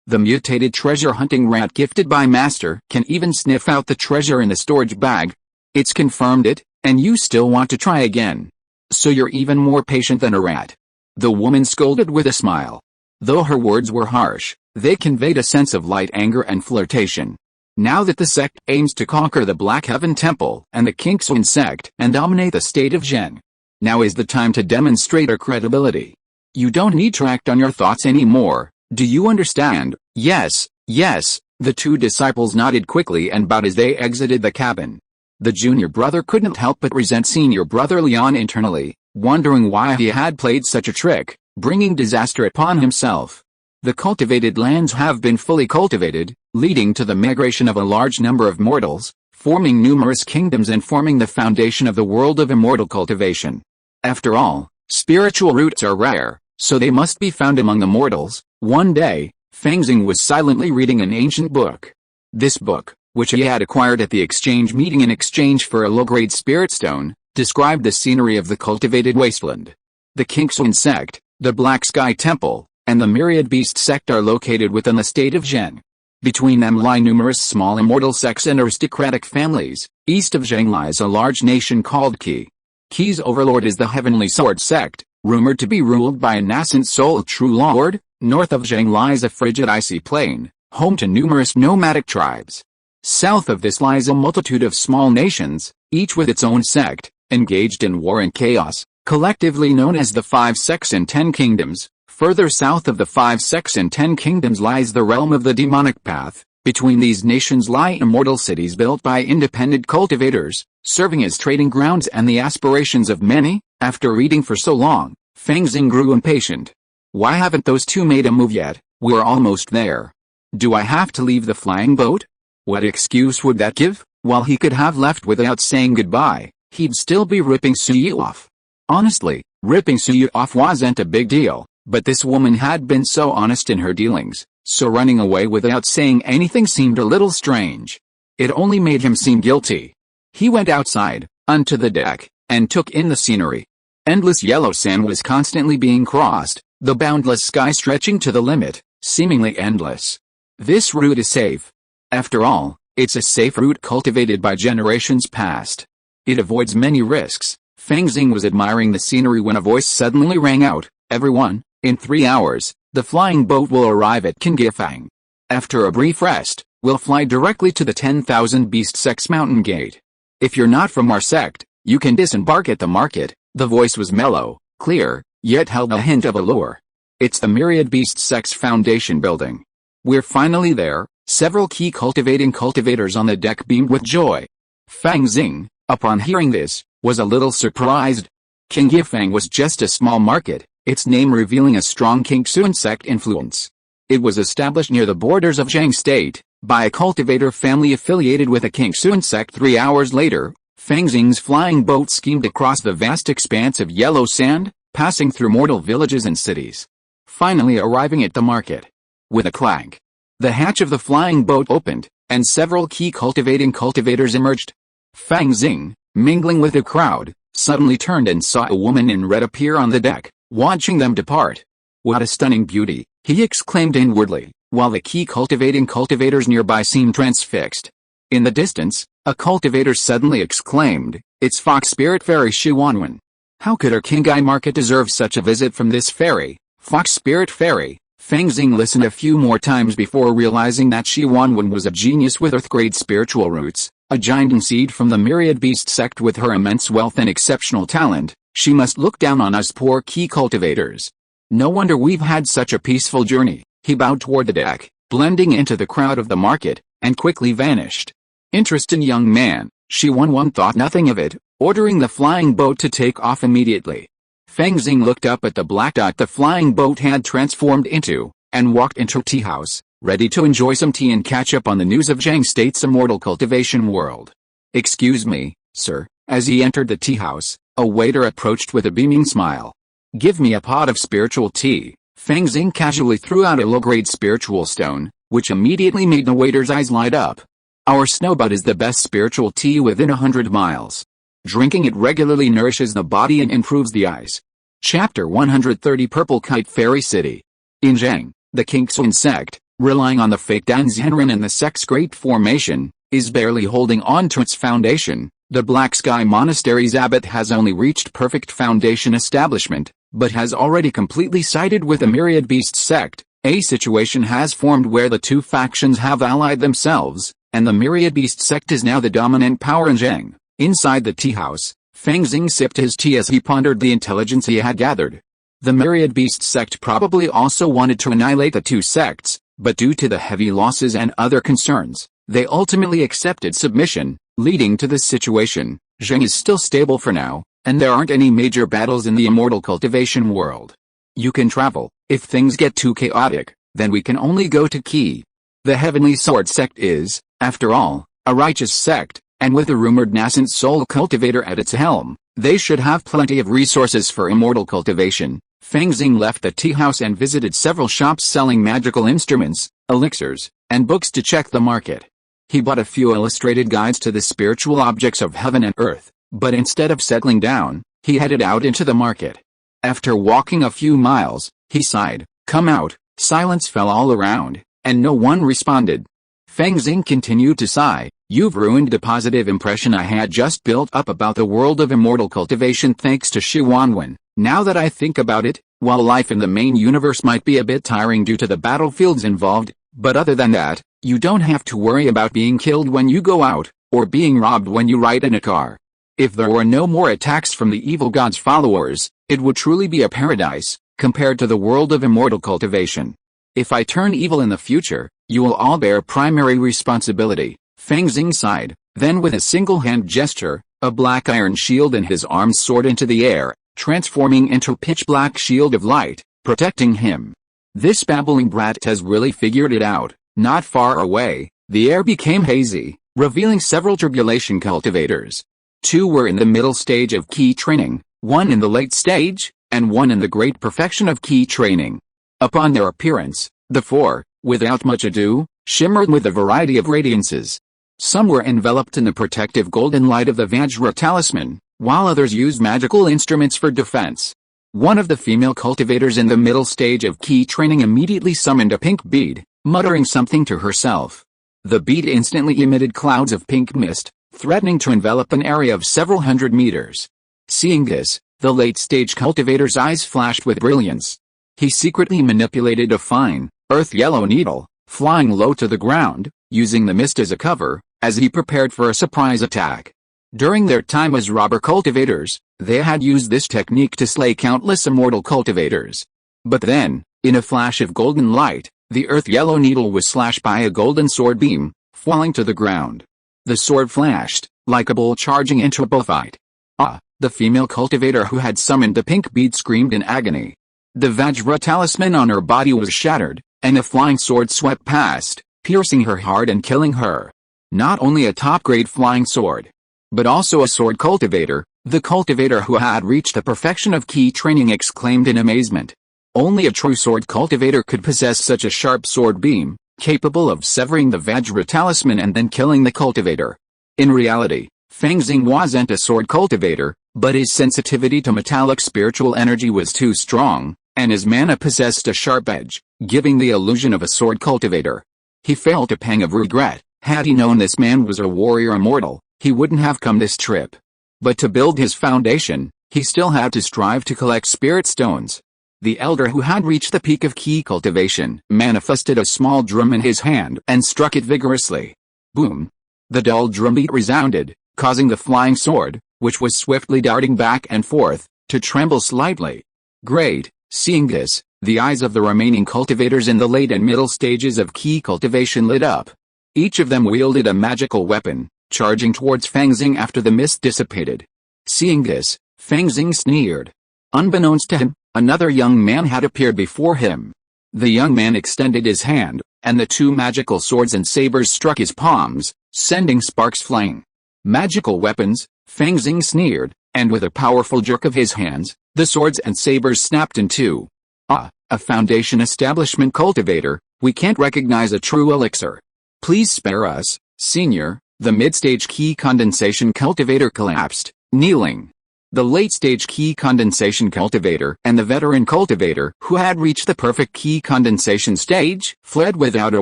The mutated treasure hunting rat gifted by Master can even sniff out the treasure in the storage bag. It's confirmed it, and you still want to try again. So you're even more patient than a rat. The woman scolded with a smile. Though her words were harsh, they conveyed a sense of light anger and flirtation. Now that the sect aims to conquer the Black Heaven Temple and the Kingswan sect and dominate the state of Zhen, now is the time to demonstrate our credibility. You don't need to act on your thoughts anymore. Do you understand? Yes, yes. The 2 disciples nodded quickly and bowed as they exited the cabin. The junior brother couldn't help but resent senior brother Leon internally, wondering why he had played such a trick, bringing disaster upon himself. The cultivated lands have been fully cultivated, leading to the migration of a large number of mortals, forming numerous kingdoms and forming the foundation of the world of immortal cultivation. After all, spiritual roots are rare, so they must be found among the mortals. One day, Fang Xing was silently reading an ancient book. This book, which he had acquired at the exchange meeting in exchange for a low-grade spirit stone, described the scenery of the cultivated wasteland. The Kingswan sect, the Black Sky Temple, and the Myriad Beast sect are located within the state of Zheng. Between them lie numerous small immortal sects and aristocratic families. East of Zheng lies a large nation called Qi. Qi's overlord is the Heavenly Sword sect, rumored to be ruled by a nascent soul true lord. North of Zheng lies a frigid icy plain, home to numerous nomadic tribes. South of this lies a multitude of small nations, each with its own sect, engaged in war and chaos, collectively known as the Five Sects and 10 Kingdoms. Further south of the Five Sects and 10 Kingdoms lies the realm of the demonic path. Between these nations lie immortal cities built by independent cultivators, serving as trading grounds and the aspirations of many. After reading for so long, Fang Xing grew impatient. Why haven't those two made a move yet? We're almost there. Do I have to leave the flying boat? What excuse would that give? While he could have left without saying goodbye, he'd still be ripping Suyu off. Honestly, ripping Suyu off wasn't a big deal, but this woman had been so honest in her dealings, so running away without saying anything seemed a little strange. It only made him seem guilty. He went outside, onto the deck, and took in the scenery. Endless yellow sand was constantly being crossed, the boundless sky stretching to the limit, seemingly endless. This route is safe. After all, it's a safe route cultivated by generations past. It avoids many risks. Fang Xing was admiring the scenery when a voice suddenly rang out. Everyone, in 3 hours, the flying boat will arrive at Qinghefang. After a brief rest, we'll fly directly to the 10,000 Beast Sect's mountain gate. If you're not from our sect, you can disembark at the market. The voice was mellow, clear, yet held a hint of allure. It's the Myriad Beast Sect's foundation building. We're finally there. Several key cultivators on the deck beamed with joy. Fang Xing, upon hearing this, was a little surprised. Qinghefang was just a small market, its name revealing a strong Qingxuan sect influence. It was established near the borders of Zheng State, by a cultivator family affiliated with a Qingxuan sect. 3 hours later, Fang Xing's flying boat steamed across the vast expanse of yellow sand, passing through mortal villages and cities. Finally arriving at the market. With a clank, the hatch of the flying boat opened, and several key cultivators emerged. Fang Xing, mingling with the crowd, suddenly turned and saw a woman in red appear on the deck, watching them depart. What a stunning beauty, he exclaimed inwardly, while the key cultivators nearby seemed transfixed. In the distance, a cultivator suddenly exclaimed, "It's Fox Spirit Fairy Shiwanwen. How could our Qinghai market deserve such a visit from this fairy, Fox Spirit Fairy?" Fang Xing listened a few more times before realizing that Shiwanwen was a genius with earth-grade spiritual roots, a giant seed from the Myriad Beast sect. With her immense wealth and exceptional talent, she must look down on us poor key cultivators. No wonder we've had such a peaceful journey. He bowed toward the deck, blending into the crowd of the market, and quickly vanished. Interesting young man, Shiwanwen thought nothing of it, ordering the flying boat to take off immediately. Fang Xing looked up at the black dot the flying boat had transformed into, and walked into a tea house, ready to enjoy some tea and catch up on the news of Zheng State's immortal cultivation world. "Excuse me, sir." As he entered the tea house, a waiter approached with a beaming smile. "Give me a pot of spiritual tea." Fang Xing casually threw out a low-grade spiritual stone, which immediately made the waiter's eyes light up. "Our snowbud is the best spiritual tea within 100 miles. Drinking it regularly nourishes the body and improves the eyes." Chapter 130 Purple Kite Fairy City. In Zheng, the Qingxuan sect, relying on the fake Danzhenren and the sect's great formation, is barely holding on to its foundation. The Black Sky Monastery's abbot has only reached perfect foundation establishment, but has already completely sided with the Myriad Beast sect. A situation has formed where the two factions have allied themselves, and the Myriad Beast sect is now the dominant power in Zheng. Inside the tea house, Fang Xing sipped his tea as he pondered the intelligence he had gathered. The Myriad Beast sect probably also wanted to annihilate the two sects, but due to the heavy losses and other concerns, they ultimately accepted submission, leading to this situation. Zheng is still stable for now, and there aren't any major battles in the immortal cultivation world. You can travel. If things get too chaotic, then we can only go to Qi. The Heavenly Sword sect is, after all, a righteous sect, and with a rumored nascent soul cultivator at its helm, they should have plenty of resources for immortal cultivation. Fang Xing left the tea house and visited several shops selling magical instruments, elixirs, and books to check the market. He bought a few illustrated guides to the spiritual objects of heaven and earth, but instead of settling down, he headed out into the market. After walking a few miles, he sighed, "Come out." Silence fell all around, and no one responded. Fang Xing continued to sigh, "You've ruined the positive impression I had just built up about the world of immortal cultivation thanks to Shi Wanwen. Now that I think about it, while life in the main universe might be a bit tiring due to the battlefields involved, but other than that, you don't have to worry about being killed when you go out, or being robbed when you ride in a car. If there were no more attacks from the evil god's followers, it would truly be a paradise, compared to the world of immortal cultivation. If I turn evil in the future, you will all bear primary responsibility." Fang Xing sighed, then with a single hand gesture, a black iron shield in his arms soared into the air, transforming into a pitch-black shield of light, protecting him. This babbling brat has really figured it out. Not far away, the air became hazy, revealing several tribulation cultivators. 2 were in the middle stage of key training, 1 in the late stage, and 1 in the great perfection of key training. Upon their appearance, the 4, without much ado, shimmered with a variety of radiances. Some were enveloped in the protective golden light of the Vajra talisman, while others used magical instruments for defense. One of the female cultivators in the middle stage of key training immediately summoned a pink bead, muttering something to herself. The bead instantly emitted clouds of pink mist, threatening to envelop an area of several hundred meters. Seeing this, the late-stage cultivator's eyes flashed with brilliance. He secretly manipulated a fine, earth-yellow needle, flying low to the ground, using the mist as a cover, as he prepared for a surprise attack. During their time as robber cultivators, they had used this technique to slay countless immortal cultivators. But then, in a flash of golden light, the earth-yellow needle was slashed by a golden sword beam, falling to the ground. The sword flashed, like a bull charging into a bullfight. "Ah!" The female cultivator who had summoned the pink bead screamed in agony. The Vajra talisman on her body was shattered, and a flying sword swept past, piercing her heart and killing her. Not only a top-grade flying sword, but also a sword cultivator, the cultivator who had reached the perfection of key training exclaimed in amazement. Only a true sword cultivator could possess such a sharp sword beam, capable of severing the Vajra talisman and then killing the cultivator. In reality, Fang Xing wasn't a sword cultivator, but his sensitivity to metallic spiritual energy was too strong, and his mana possessed a sharp edge, giving the illusion of a sword cultivator. He felt a pang of regret. Had he known this man was a warrior immortal, he wouldn't have come this trip. But to build his foundation, he still had to strive to collect spirit stones. The elder who had reached the peak of key cultivation manifested a small drum in his hand and struck it vigorously. Boom! The dull drumbeat resounded, causing the flying sword, which was swiftly darting back and forth, to tremble slightly. Great! Seeing this, the eyes of the remaining cultivators in the late and middle stages of key cultivation lit up. Each of them wielded a magical weapon, charging towards Fang Xing after the mist dissipated. Seeing this, Fang Xing sneered. Unbeknownst to him, another young man had appeared before him. The young man extended his hand, and the 2 magical swords and sabers struck his palms, sending sparks flying. Magical weapons, Fang Xing sneered, and with a powerful jerk of his hands, the swords and sabers snapped in 2. "Ah, a Foundation Establishment cultivator, we can't recognize a true elixir. Please spare us, Senior." The mid-stage key condensation cultivator collapsed, kneeling. The late-stage key condensation cultivator and the veteran cultivator who had reached the perfect key condensation stage fled without a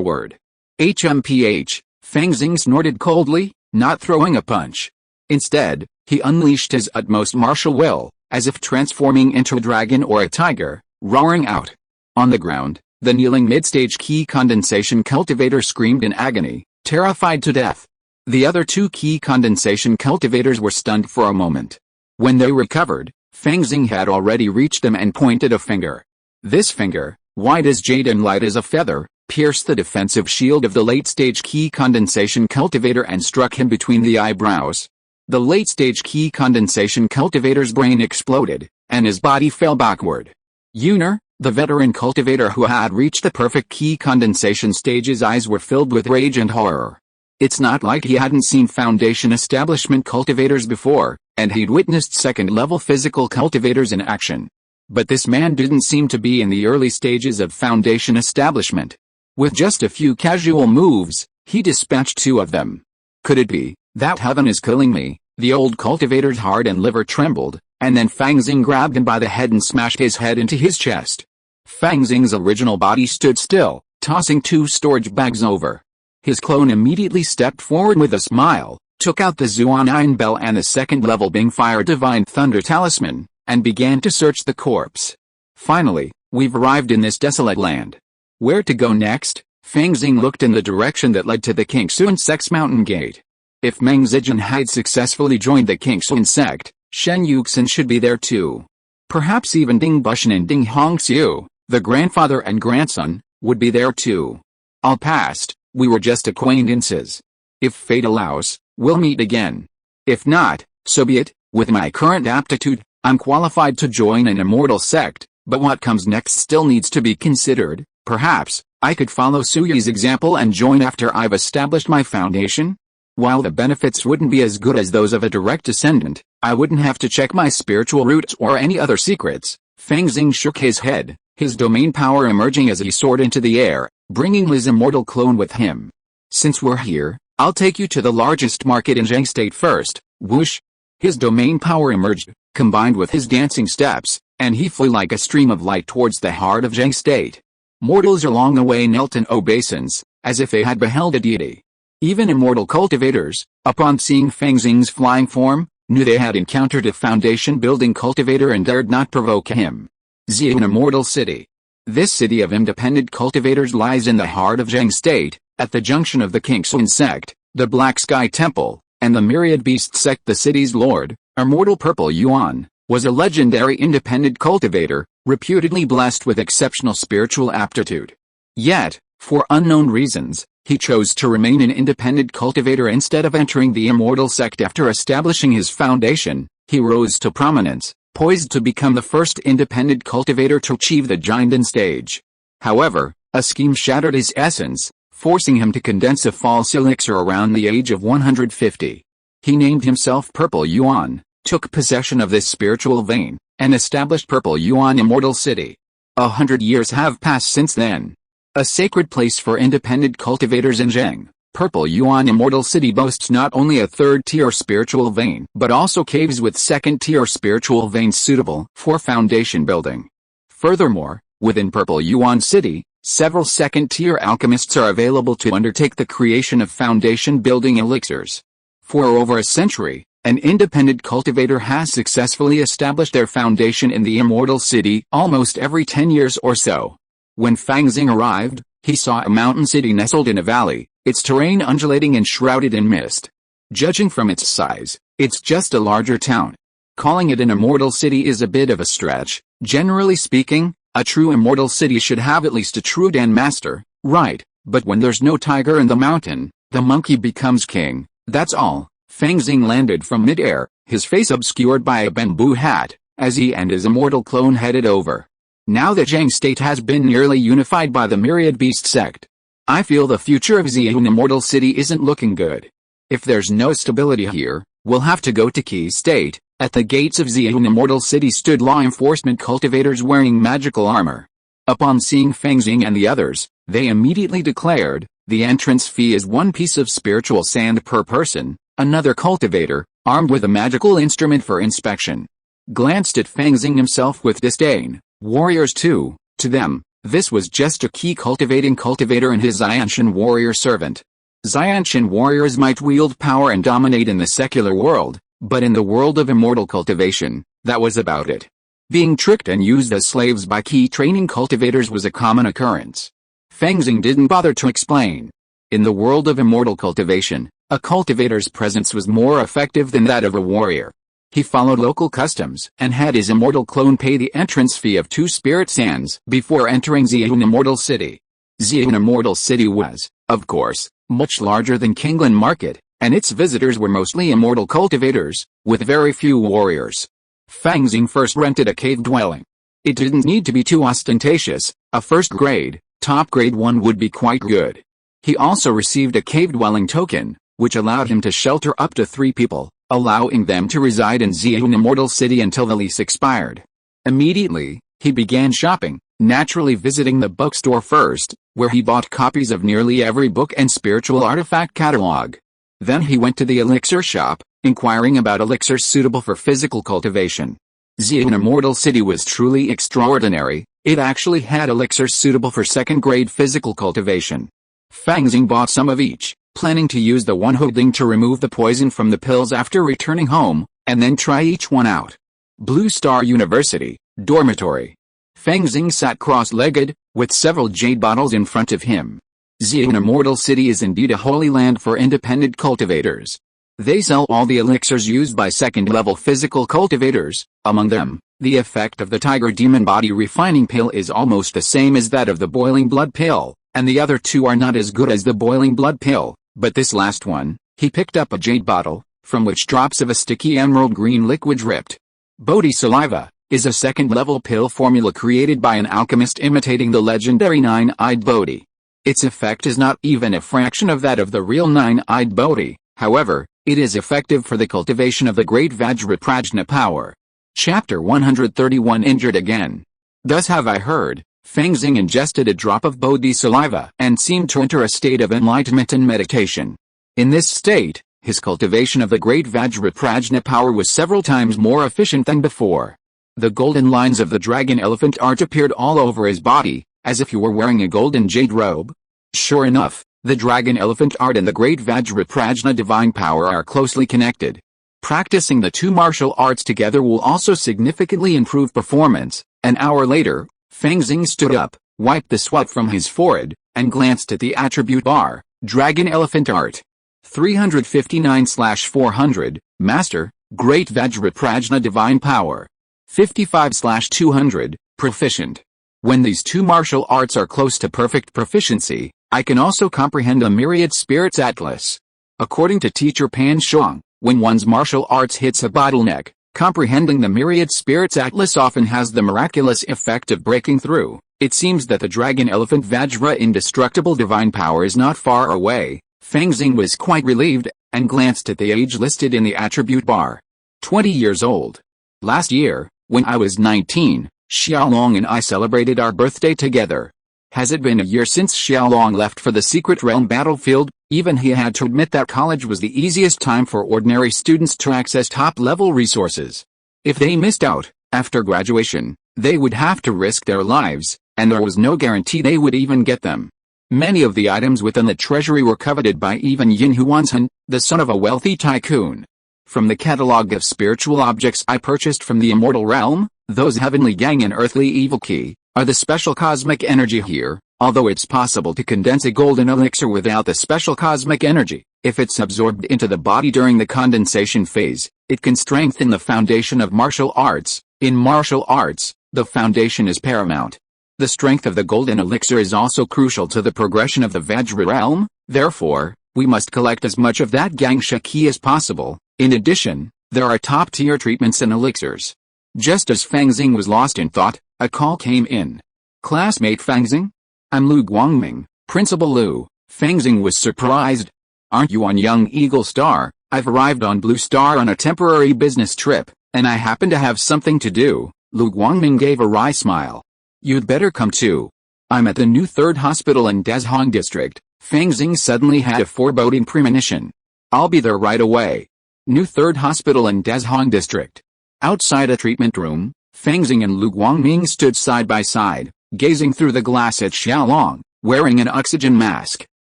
word. HMPH, Fang Xing snorted coldly, not throwing a punch. Instead, he unleashed his utmost martial will, as if transforming into a dragon or a tiger, roaring out. On the ground, the kneeling mid-stage key condensation cultivator screamed in agony, terrified to death. The other 2 key condensation cultivators were stunned for a moment. When they recovered, Fang Xing had already reached them and pointed a finger. This finger, white as jade and light as a feather, pierced the defensive shield of the late-stage key condensation cultivator and struck him between the eyebrows. The late-stage key condensation cultivator's brain exploded, and his body fell backward. Yuner, the veteran cultivator who had reached the perfect key condensation stage's eyes were filled with rage and horror. It's not like he hadn't seen Foundation Establishment cultivators before, and he'd witnessed second-level physical cultivators in action. But this man didn't seem to be in the early stages of Foundation Establishment. With just a few casual moves, he dispatched 2 of them. Could it be that heaven is killing me? The old cultivator's heart and liver trembled, and then Fang Xing grabbed him by the head and smashed his head into his chest. Fang Xing's original body stood still, tossing 2 storage bags over. His clone immediately stepped forward with a smile, took out the Zuan Iron Bell and the second-level Bing Fire Divine Thunder Talisman, and began to search the corpse. Finally, we've arrived in this desolate land. Where to go next? Fang Xing looked in the direction that led to the Qingxuan sect's mountain gate. If Meng Zijin had successfully joined the Qingxuan sect, Shen Yuxin should be there too. Perhaps even Ding Bushan and Ding Hongxiu, the grandfather and grandson, would be there too. All passed, we were just acquaintances. If fate allows, we'll meet again. If not, so be it. With my current aptitude, I'm qualified to join an immortal sect, but what comes next still needs to be considered. Perhaps, I could follow Suyi's example and join after I've established my foundation? While the benefits wouldn't be as good as those of a direct descendant, I wouldn't have to check my spiritual roots or any other secrets. Fang Xing shook his head, his domain power emerging as he soared into the air, bringing his immortal clone with him. Since we're here, I'll take you to the largest market in Zheng State first. Whoosh! His domain power emerged, combined with his dancing steps, and he flew like a stream of light towards the heart of Zheng State. Mortals along the way knelt in obeisance, as if they had beheld a deity. Even immortal cultivators, upon seeing Fang Xing's flying form, knew they had encountered a foundation-building cultivator and dared not provoke him. Xian Immortal City. This city of independent cultivators lies in the heart of Zheng State, at the junction of the Qingxuan sect, the Black Sky Temple, and the Myriad Beast sect. The city's lord, Immortal Purple Yuan, was a legendary independent cultivator, reputedly blessed with exceptional spiritual aptitude. Yet, for unknown reasons, he chose to remain an independent cultivator instead of entering the immortal sect. After establishing his foundation, he rose to prominence, poised to become the first independent cultivator to achieve the Jinden stage. However, a scheme shattered his essence, forcing him to condense a false elixir around the age of 150. He named himself Purple Yuan, took possession of this spiritual vein, and established Purple Yuan Immortal City. 100 years have passed since then. A sacred place for independent cultivators in Zheng, Purple Yuan Immortal City boasts not only a third-tier spiritual vein but also caves with second-tier spiritual veins suitable for foundation building. Furthermore, within Purple Yuan City, several second-tier alchemists are available to undertake the creation of foundation-building elixirs. For over a century, an independent cultivator has successfully established their foundation in the Immortal City almost every 10 years or so. When Fang Xing arrived, he saw a mountain city nestled in a valley, its terrain undulating and shrouded in mist. Judging from its size, it's just a larger town. Calling it an immortal city is a bit of a stretch. Generally speaking, a true immortal city should have at least a true Dan master, right? But when there's no tiger in the mountain, the monkey becomes king, that's all. Fang Xing landed from mid-air, his face obscured by a bamboo hat, as he and his immortal clone headed over. Now that Zheng State has been nearly unified by the Myriad Beast sect, I feel the future of Xian Immortal City isn't looking good. If there's no stability here, we'll have to go to Qi State. At the gates of Xian Immortal City stood law enforcement cultivators wearing magical armor. Upon seeing Fang Xing and the others, they immediately declared, the entrance fee is 1 piece of spiritual sand per person. Another cultivator, armed with a magical instrument for inspection, glanced at Fang Xing himself with disdain. Warriors too, to them, this was just a key cultivating cultivator and his Xianshan warrior servant. Xianshan warriors might wield power and dominate in the secular world, but in the world of immortal cultivation, that was about it. Being tricked and used as slaves by key training cultivators was a common occurrence. Fang Xing didn't bother to explain. In the world of immortal cultivation, a cultivator's presence was more effective than that of a warrior. He followed local customs and had his immortal clone pay the entrance fee of 2 spirit sands before entering Xian Immortal City. Xian Immortal City was, of course, much larger than Kinglan Market, and its visitors were mostly immortal cultivators, with very few warriors. Fang Xing first rented a cave dwelling. It didn't need to be too ostentatious, a first-grade, top-grade one would be quite good. He also received a cave dwelling token, which allowed him to shelter up to 3 people, allowing them to reside in Xian Immortal City until the lease expired. Immediately, he began shopping, naturally visiting the bookstore first, where he bought copies of nearly every book and spiritual artifact catalog. Then he went to the elixir shop, inquiring about elixirs suitable for physical cultivation. Xian Immortal City was truly extraordinary. It actually had elixirs suitable for second-grade physical cultivation. Fang Xing bought some of each, planning to use the one holding to remove the poison from the pills after returning home, and then try each one out. Blue Star University, dormitory. Fang Xing sat cross-legged, with several jade bottles in front of him. Xian Immortal City is indeed a holy land for independent cultivators. They sell all the elixirs used by second-level physical cultivators. Among them, the effect of the Tiger Demon Body Refining Pill is almost the same as that of the Boiling Blood Pill, and the other two are not as good as the Boiling Blood Pill, but this last one, he picked up a jade bottle, from which drops of a sticky emerald green liquid dripped. Bodhi Saliva is a second-level pill formula created by an alchemist imitating the legendary nine-eyed Bodhi. Its effect is not even a fraction of that of the real nine-eyed Bodhi, however, it is effective for the cultivation of the great Vajraprajna power. Chapter 131 Injured Again. Thus have I heard, Fang Xing ingested a drop of Bodhi saliva and seemed to enter a state of enlightenment and meditation. In this state, his cultivation of the great Vajraprajna power was several times more efficient than before. The golden lines of the dragon elephant art appeared all over his body, as if he were wearing a golden jade robe. Sure enough, the dragon elephant art and the great Vajraprajna divine power are closely connected. Practicing the two martial arts together will also significantly improve performance. An hour later, Fang Xing stood up, wiped the sweat from his forehead, and glanced at the attribute bar. Dragon elephant art. 359/400, Master, Great Vajraprajna divine power. 55/200, Proficient. When these two martial arts are close to perfect proficiency, I can also comprehend a myriad spirits atlas. According to teacher Pan Shuang, when one's martial arts hits a bottleneck, comprehending the myriad spirits atlas often has the miraculous effect of breaking through. It seems that the dragon elephant Vajra indestructible divine power is not far away. Fang Xing was quite relieved, and glanced at the age listed in the attribute bar. 20 years old. Last year, when I was 19, Xiaolong and I celebrated our birthday together. Has it been a year since Xiaolong left for the secret realm battlefield? Even he had to admit that college was the easiest time for ordinary students to access top-level resources. If they missed out, after graduation, they would have to risk their lives, and there was no guarantee they would even get them. Many of the items within the treasury were coveted by even Yin Huanzhen, the son of a wealthy tycoon. From the catalog of spiritual objects I purchased from the immortal realm, those heavenly yang and earthly evil key, are the special cosmic energy here. Although it's possible to condense a golden elixir without the special cosmic energy, if it's absorbed into the body during the condensation phase, it can strengthen the foundation of martial arts. In martial arts, the foundation is paramount. The strength of the golden elixir is also crucial to the progression of the Vajra realm, therefore, we must collect as much of that Gangsha key as possible. In addition, there are top-tier treatments and elixirs. Just as Fang Xing was lost in thought, a call came in. Classmate Fang Xing? I'm Lu Guangming, Principal Lu. Fang Xing was surprised. Aren't you on Young Eagle Star? I've arrived on Blue Star on a temporary business trip, and I happen to have something to do. Lu Guangming gave a wry smile. You'd better come too. I'm at the new 3rd hospital in Dezhong district. Fang Xing suddenly had a foreboding premonition. I'll be there right away. New 3rd hospital in Dezhong district. Outside a treatment room, Fang Xing and Lu Guangming stood side by side, gazing through the glass at Xiaolong, wearing an oxygen mask.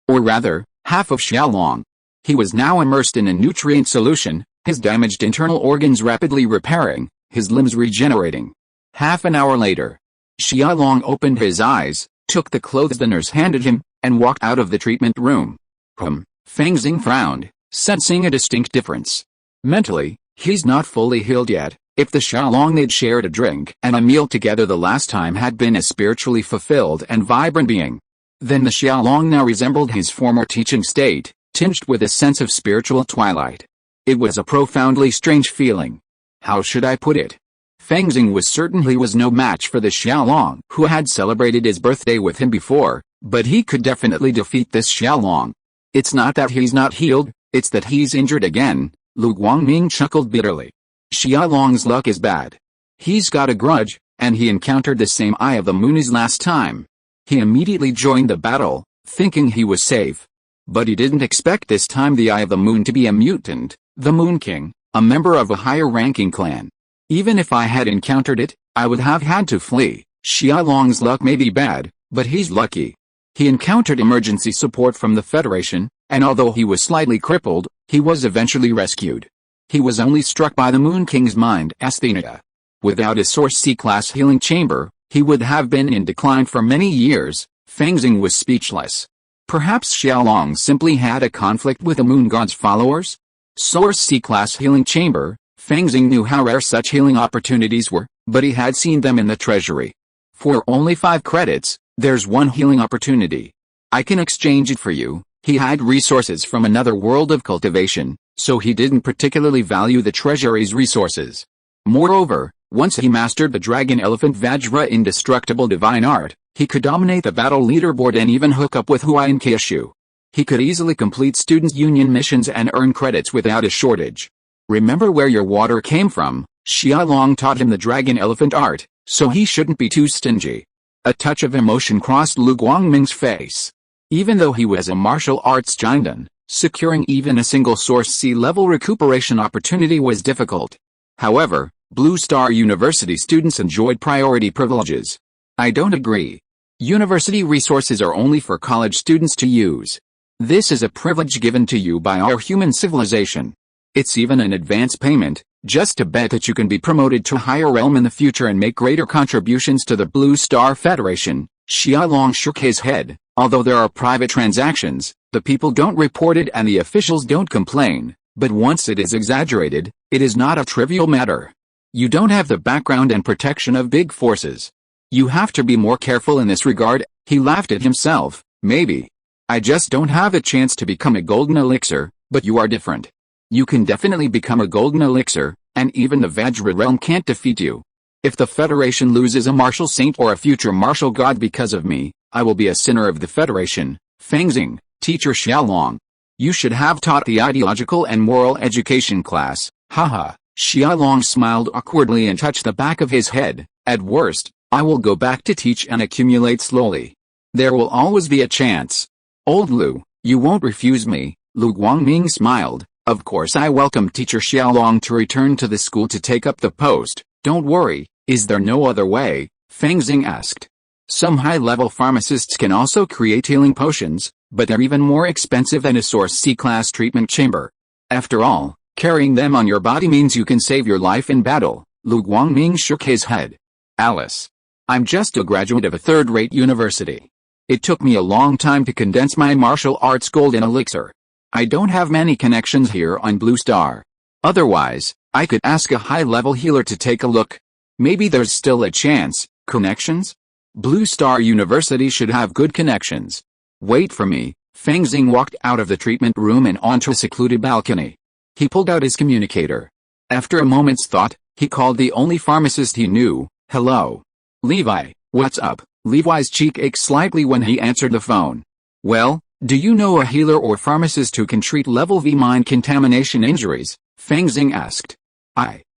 Or rather, half of Xiaolong. He was now immersed in a nutrient solution, his damaged internal organs rapidly repairing, his limbs regenerating. Half an hour later, Xiaolong opened his eyes, took the clothes the nurse handed him, and walked out of the treatment room. Fang Xing frowned, sensing a distinct difference. Mentally, he's not fully healed yet. If the Xiaolong they'd shared a drink and a meal together the last time had been a spiritually fulfilled and vibrant being, then the Xiaolong now resembled his former teaching state, tinged with a sense of spiritual twilight. It was a profoundly strange feeling. How should I put it? Fang Xing was certain he was no match for the Xiaolong who had celebrated his birthday with him before, but he could definitely defeat this Xiaolong. It's not that he's not healed, it's that he's injured again. Lu Guangming chuckled bitterly. Xiaolong's luck is bad. He's got a grudge, and he encountered the same Eye of the Moon as last time. He immediately joined the battle, thinking he was safe. But he didn't expect this time the Eye of the Moon to be a mutant, the Moon King, a member of a higher-ranking clan. Even if I had encountered it, I would have had to flee. Xiaolong's luck may be bad, but he's lucky. He encountered emergency support from the Federation, and although he was slightly crippled, he was eventually rescued. He was only struck by the Moon King's mind asthenia. Without a Source C-class healing chamber, he would have been in decline for many years. Fang Xing was speechless. Perhaps Xiaolong simply had a conflict with the Moon God's followers? Source C-class healing chamber. Fang Xing knew how rare such healing opportunities were, but he had seen them in the treasury. For only 5 credits, there's one healing opportunity. I can exchange it for you. He had resources from another world of cultivation, so he didn't particularly value the treasury's resources. Moreover, once he mastered the Dragon Elephant Vajra indestructible divine art, he could dominate the battle leaderboard and even hook up with Huayan Keishu. He could easily complete Students' Union missions and earn credits without a shortage. Remember where your water came from. Xiaolong taught him the Dragon Elephant art, so he shouldn't be too stingy. A touch of emotion crossed Lu Guangming's face. Even though he was a martial arts giant, securing even a single Source C-level recuperation opportunity was difficult. However, Blue Star University students enjoyed priority privileges. I don't agree. University resources are only for college students to use. This is a privilege given to you by our human civilization. It's even an advance payment, just to bet that you can be promoted to a higher realm in the future and make greater contributions to the Blue Star Federation. Xiaolong shook his head. Although there are private transactions, the people don't report it and the officials don't complain, but once it is exaggerated, it is not a trivial matter. You don't have the background and protection of big forces. You have to be more careful in this regard. He laughed at himself. Maybe. I just don't have a chance to become a golden elixir, but you are different. You can definitely become a golden elixir, and even the Vajra realm can't defeat you. If the Federation loses a martial saint or a future martial god because of me, I will be a sinner of the Federation. Fang Xing, Teacher Xiaolong. You should have taught the ideological and moral education class. Haha. Xiaolong smiled awkwardly and touched the back of his head. At worst, I will go back to teach and accumulate slowly. There will always be a chance. Old Lu, you won't refuse me. Lu Guangming smiled. Of course I welcome Teacher Xiaolong to return to the school to take up the post. Don't worry, is there no other way? Fang Xing asked. Some high-level pharmacists can also create healing potions, but they're even more expensive than a Source C-class treatment chamber. After all, carrying them on your body means you can save your life in battle. Lu Guangming shook his head. Alice. I'm just a graduate of a third-rate university. It took me a long time to condense my martial arts golden elixir. I don't have many connections here on Blue Star. Otherwise, I could ask a high-level healer to take a look. Maybe there's still a chance. Connections? Blue Star University should have good connections. Wait for me. Fang Xing walked out of the treatment room and onto a secluded balcony. He pulled out his communicator. After a moment's thought, he called the only pharmacist he knew. Hello. Levi, what's up? Levi's cheek ached slightly when he answered the phone. Well, do you know a healer or pharmacist who can treat level V mind contamination injuries? Fang Xing asked.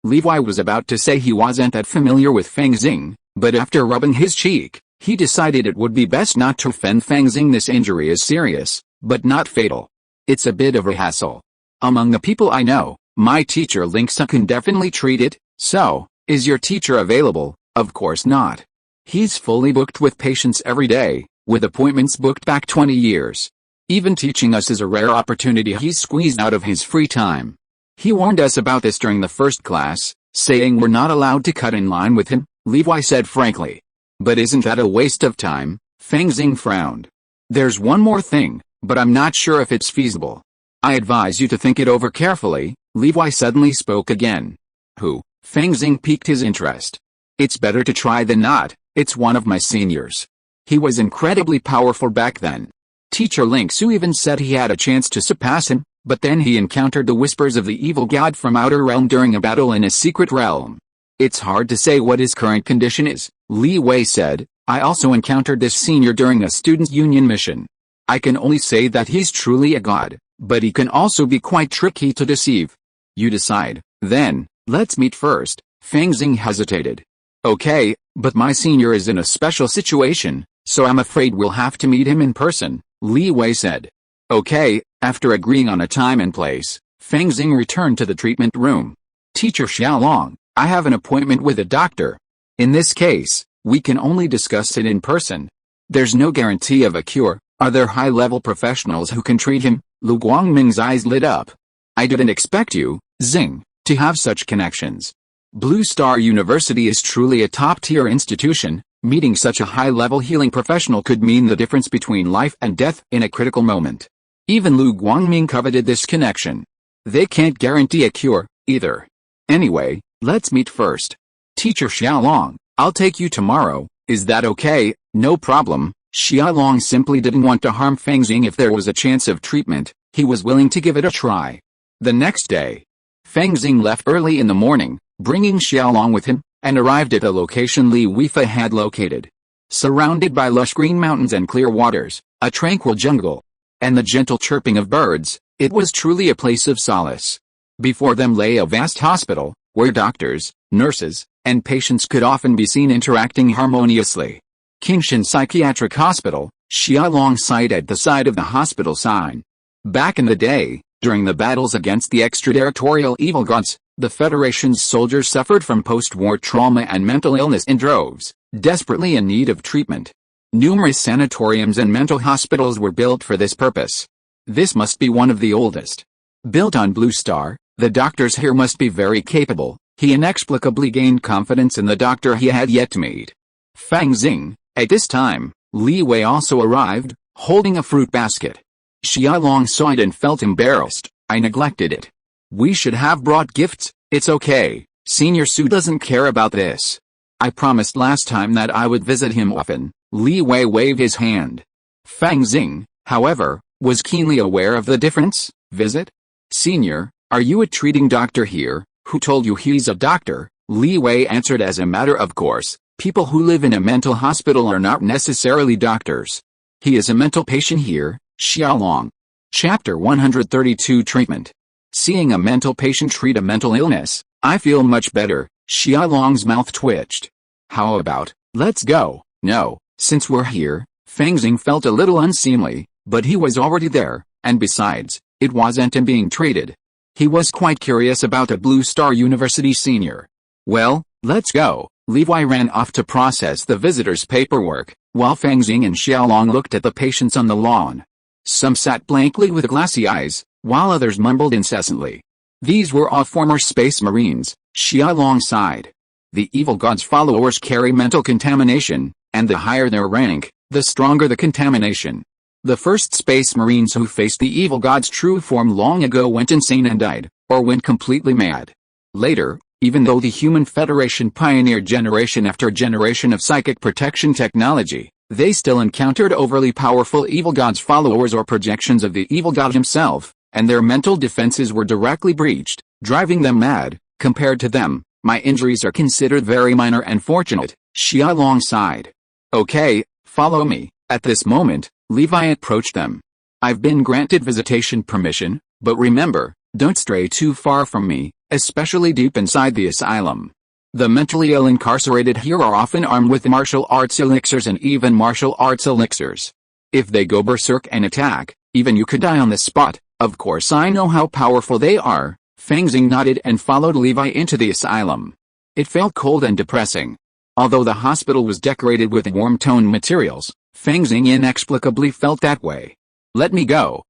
Levi was about to say he wasn't that familiar with Fang Xing, but after rubbing his cheek, he decided it would be best not to offend Fang Xing. This injury is serious, but not fatal. It's a bit of a hassle. Among the people I know, my teacher Linksa can definitely treat it. So, is your teacher available? Of course not. He's fully booked with patients every day, with appointments booked back 20 years. Even teaching us is a rare opportunity he's squeezed out of his free time. He warned us about this during the first class, saying we're not allowed to cut in line with him, Levi said frankly. But isn't that a waste of time? Fang Xing frowned. There's one more thing, but I'm not sure if it's feasible. I advise you to think it over carefully. Levi suddenly spoke again. Who? Fang Xing piqued his interest. It's better to try than not. It's one of my seniors. He was incredibly powerful back then. Teacher Linksu even said he had a chance to surpass him, but then he encountered the whispers of the evil god from Outer Realm during a battle in a secret realm. It's hard to say what his current condition is, Li Wei said. I also encountered this senior during a Students' Union mission. I can only say that he's truly a god, but he can also be quite tricky to deceive. You decide, then. Let's meet first. Fang Xing hesitated. Okay, but my senior is in a special situation, so I'm afraid we'll have to meet him in person, Li Wei said. Okay. After agreeing on a time and place, Fang Xing returned to the treatment room. Teacher Xiaolong, I have an appointment with a doctor. In this case, we can only discuss it in person. There's no guarantee of a cure. Are there high-level professionals who can treat him? Lu Guangming's eyes lit up. I didn't expect you, Xing, to have such connections. Blue Star University is truly a top-tier institution. Meeting such a high-level healing professional could mean the difference between life and death in a critical moment. Even Lu Guangming coveted this connection. They can't guarantee a cure, either. Anyway, let's meet first. Teacher Xiaolong, I'll take you tomorrow, is that okay? No problem. Xiaolong simply didn't want to harm Fang Xing if there was a chance of treatment. He was willing to give it a try. The next day, Fang Xing left early in the morning, bringing Xiaolong with him, and arrived at the location Li Weifei had located. Surrounded by lush green mountains and clear waters, a tranquil jungle, and the gentle chirping of birds, it was truly a place of solace. Before them lay a vast hospital, where doctors, nurses, and patients could often be seen interacting harmoniously. Qingshan Psychiatric Hospital, Xiaolong sighed at the side of the hospital sign. Back in the day, during the battles against the extraterritorial evil gods, the Federation's soldiers suffered from post-war trauma and mental illness in droves, desperately in need of treatment. Numerous sanatoriums and mental hospitals were built for this purpose. This must be one of the oldest. Built on Blue Star, the doctors here must be very capable. He inexplicably gained confidence in the doctor he had yet to meet. Fang Xing. At this time, Li Wei also arrived, holding a fruit basket. Xiaolong saw it and felt embarrassed. I neglected it. We should have brought gifts. It's okay. Senior Su doesn't care about this. I promised last time that I would visit him often. Li Wei waved his hand. Fang Xing, however, was keenly aware of the difference. Visit? Senior, are you a treating doctor here? Who told you he's a doctor? Li Wei answered as a matter of course. People who live in a mental hospital are not necessarily doctors. He is a mental patient here, Xiaolong. Chapter 132 Treatment. Seeing a mental patient treat a mental illness, I feel much better. Xiaolong's mouth twitched. How about, let's go? No, since we're here. Fang Xing felt a little unseemly, but he was already there, and besides, it wasn't him being treated. He was quite curious about a Blue Star University senior. Well, let's go. Levi ran off to process the visitors' paperwork, while Fang Xing and Xiaolong looked at the patients on the lawn. Some sat blankly with glassy eyes, while others mumbled incessantly. These were all former space marines. Xiaolong sighed. The evil god's followers carry mental contamination, and the higher their rank, the stronger the contamination. The first space marines who faced the evil god's true form long ago went insane and died, or went completely mad. Later, even though the Human Federation pioneered generation after generation of psychic protection technology, they still encountered overly powerful evil god's followers or projections of the evil god himself, and their mental defenses were directly breached, driving them mad. Compared to them, my injuries are considered very minor and fortunate. Xiaolong sighed. Okay, follow me. At this moment, Levi approached them. I've been granted visitation permission, but remember, don't stray too far from me, especially deep inside the asylum. The mentally ill incarcerated here are often armed with martial arts elixirs and even martial arts elixirs. If they go berserk and attack, even you could die on the spot. Of course I know how powerful they are. Fang Xing nodded and followed Levi into the asylum. It felt cold and depressing. Although the hospital was decorated with warm-toned materials, Fang Xing inexplicably felt that way. Let me go,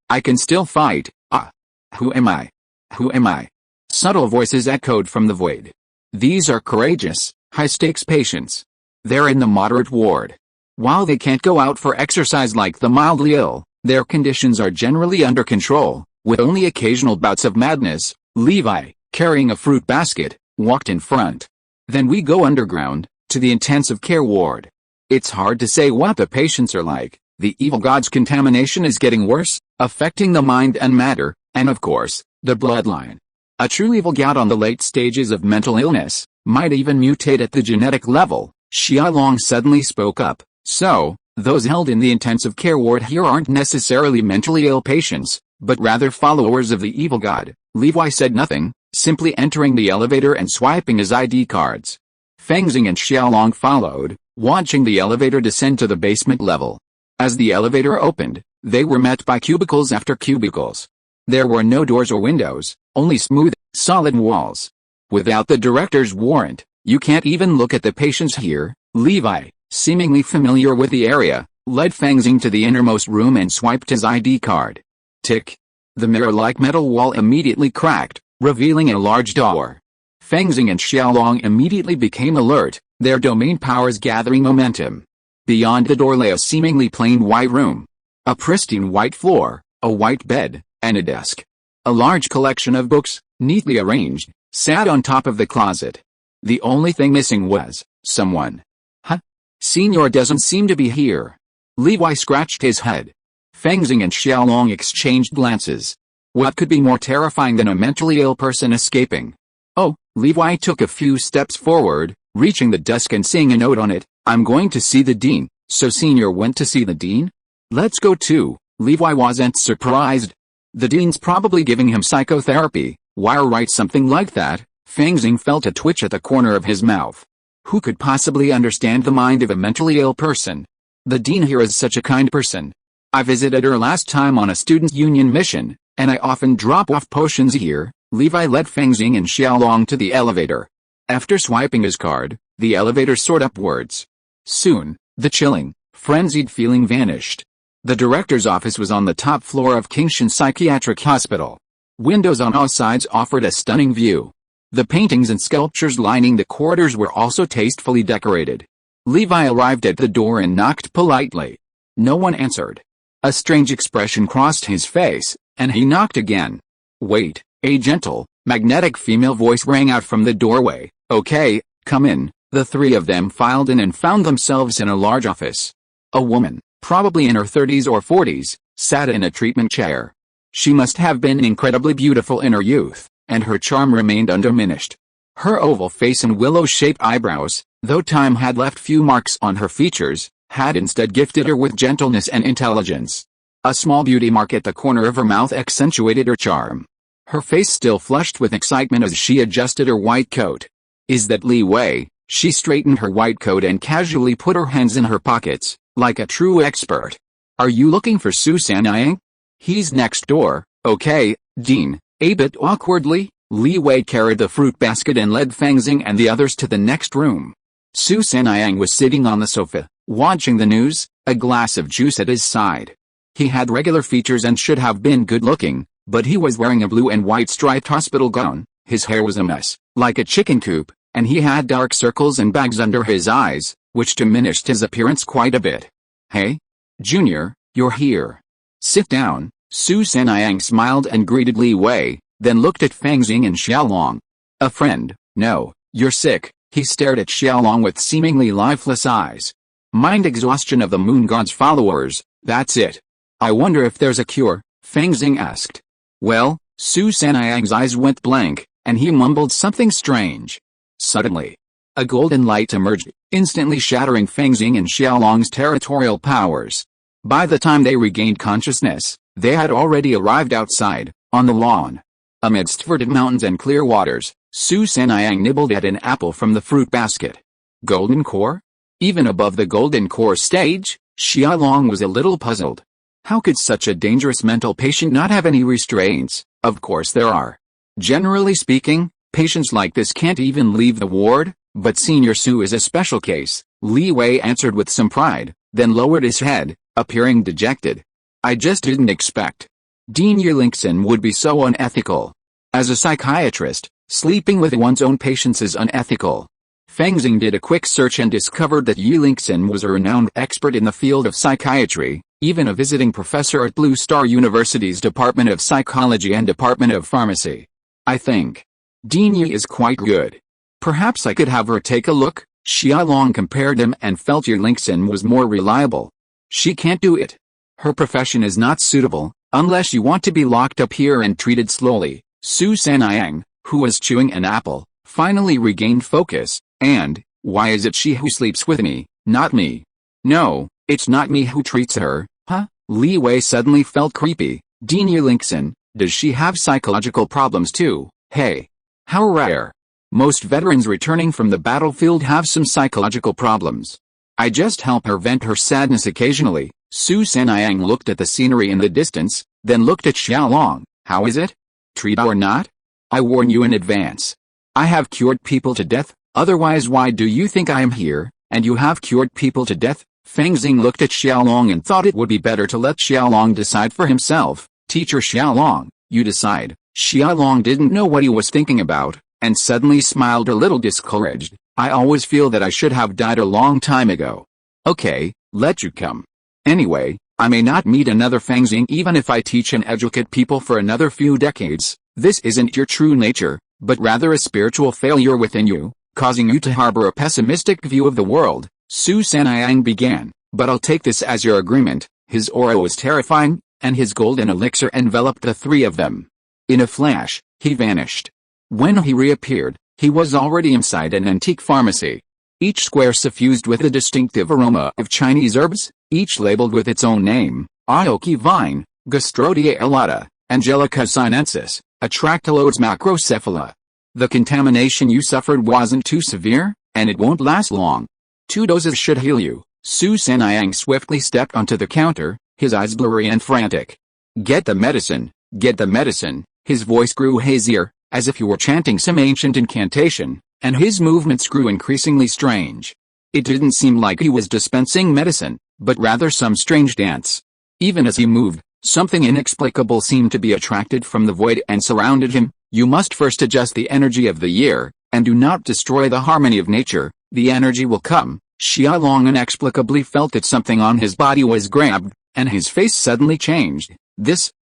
I can still fight. Ah. Who am I? Who am I? Subtle voices echoed from the void. These are courageous, high-stakes patients. They're in the moderate ward. While they can't go out for exercise like the mildly ill, their conditions are generally under control, with only occasional bouts of madness. Levi, carrying a fruit basket, walked in front. Then we go underground, to the intensive care ward. It's hard to say what the patients are like. The evil god's contamination is getting worse, affecting the mind and matter, and of course, the bloodline. A true evil god on the late stages of mental illness might even mutate at the genetic level. Xiaolong suddenly spoke up. So, those held in the intensive care ward here aren't necessarily mentally ill patients, but rather followers of the evil god. Levi said nothing, simply entering the elevator and swiping his ID cards. Fang Xing and Xiaolong followed, watching the elevator descend to the basement level. As the elevator opened, they were met by cubicles after cubicles. There were no doors or windows, only smooth, solid walls. Without the director's warrant, you can't even look at the patients here. Levi, seemingly familiar with the area, led Fang Xing to the innermost room and swiped his ID card. Tick. The mirror-like metal wall immediately cracked, revealing a large door. Fang Xing and Xiaolong immediately became alert, their domain powers gathering momentum. Beyond the door lay a seemingly plain white room. A pristine white floor, a white bed, and a desk. A large collection of books, neatly arranged, sat on top of the closet. The only thing missing was someone. Huh? Senior doesn't seem to be here. Levi scratched his head. Fang Xing and Xiaolong exchanged glances. What could be more terrifying than a mentally ill person escaping? Oh, Levi took a few steps forward, reaching the desk and seeing a note on it. I'm going to see the dean. So Senior went to see the dean? Let's go too. Levi wasn't surprised. The dean's probably giving him psychotherapy. Why write something like that? Fang Xing felt a twitch at the corner of his mouth. Who could possibly understand the mind of a mentally ill person? The dean here is such a kind person. I visited her last time on a student union mission, and I often drop off potions here. Levi led Fang Xing and Xiaolong to the elevator. After swiping his card, the elevator soared upwards. Soon, the chilling, frenzied feeling vanished. The director's office was on the top floor of Kingshan Psychiatric Hospital. Windows on all sides offered a stunning view. The paintings and sculptures lining the corridors were also tastefully decorated. Levi arrived at the door and knocked politely. No one answered. A strange expression crossed his face, and he knocked again. Wait, a gentle, magnetic female voice rang out from the doorway. Okay, come in. The three of them filed in and found themselves in a large office. A woman, probably in her 30s or 40s, sat in a treatment chair. She must have been incredibly beautiful in her youth, and her charm remained undiminished. Her oval face and willow-shaped eyebrows, though time had left few marks on her features, had instead gifted her with gentleness and intelligence. A small beauty mark at the corner of her mouth accentuated her charm. Her face still flushed with excitement as she adjusted her white coat. Is that Li Wei? She straightened her white coat and casually put her hands in her pockets, like a true expert. Are you looking for Su Sanayang? He's next door. Okay, Dean. A bit awkwardly, Li Wei carried the fruit basket and led Fang Xing and the others to the next room. Su Sanayang was sitting on the sofa, watching the news, a glass of juice at his side. He had regular features and should have been good-looking, but he was wearing a blue and white striped hospital gown, his hair was a mess, like a chicken coop, and he had dark circles and bags under his eyes, which diminished his appearance quite a bit. Hey? Junior, you're here. Sit down. Su Sanayang smiled and greeted Li Wei, then looked at Fang Xing and Xiaolong. A friend? No, you're sick. He stared at Xiaolong with seemingly lifeless eyes. Mind exhaustion of the moon god's followers, that's it. I wonder if there's a cure, Fang Xing asked. Well, Su Sanayang's eyes went blank, and he mumbled something strange. Suddenly, a golden light emerged, instantly shattering Fang Xing and Xiaolong's territorial powers. By the time they regained consciousness, they had already arrived outside, on the lawn. Amidst verdant mountains and clear waters, Su Sanayang nibbled at an apple from the fruit basket. Golden core? Even above the golden core stage, Xiaolong was a little puzzled. How could such a dangerous mental patient not have any restraints? Of course there are. Generally speaking, patients like this can't even leave the ward, but Senior Su is a special case, Li Wei answered with some pride, then lowered his head, appearing dejected. I just didn't expect Dean Yulingson would be so unethical. As a psychiatrist, sleeping with one's own patients is unethical. Fang Xing did a quick search and discovered that Yulingson was a renowned expert in the field of psychiatry, even a visiting professor at Blue Star University's Department of Psychology and Department of Pharmacy. I think Dean Yi is quite good. Perhaps I could have her take a look. Xiaolong compared them and felt Yulingson was more reliable. She can't do it. Her profession is not suitable, unless you want to be locked up here and treated slowly. Su Sanayang, who was chewing an apple, finally regained focus, and, why is it she who sleeps with me, not me? No, it's not me who treats her, huh? Li Wei suddenly felt creepy. Dean Yulingson, does she have psychological problems too? Hey. How rare. Most veterans returning from the battlefield have some psychological problems. I just help her vent her sadness occasionally. Su Sanayang looked at the scenery in the distance, then looked at Xiaolong. How is it? Treat or not? I warn you in advance. I have cured people to death, otherwise why do you think I am here, and you have cured people to death? Fang Xing looked at Xiaolong and thought it would be better to let Xiaolong decide for himself. Teacher Xiaolong, you decide. Xiaolong didn't know what he was thinking about, and suddenly smiled a little discouraged. I always feel that I should have died a long time ago. Okay, let you come. Anyway, I may not meet another Fang Xing even if I teach and educate people for another few decades. This isn't your true nature, but rather a spiritual failure within you, causing you to harbor a pessimistic view of the world. Su Sanayang began, but I'll take this as your agreement. His aura was terrifying, and his golden elixir enveloped the three of them. In a flash, he vanished. When he reappeared, he was already inside an antique pharmacy. Each square suffused with the distinctive aroma of Chinese herbs, each labeled with its own name: Aoki vine, Gastrodia elata, Angelica sinensis, Atractylodes macrocephala. The contamination you suffered wasn't too severe, and it won't last long. 2 doses should heal you. Su Sanayang swiftly stepped onto the counter, his eyes blurry and frantic. Get the medicine, get the medicine. His voice grew hazier, as if he were chanting some ancient incantation, and his movements grew increasingly strange. It didn't seem like he was dispensing medicine, but rather some strange dance. Even as he moved, something inexplicable seemed to be attracted from the void and surrounded him. You must first adjust the energy of the year, and do not destroy the harmony of nature. The energy will come. Xiaolong inexplicably felt that something on his body was grabbed, and his face suddenly changed.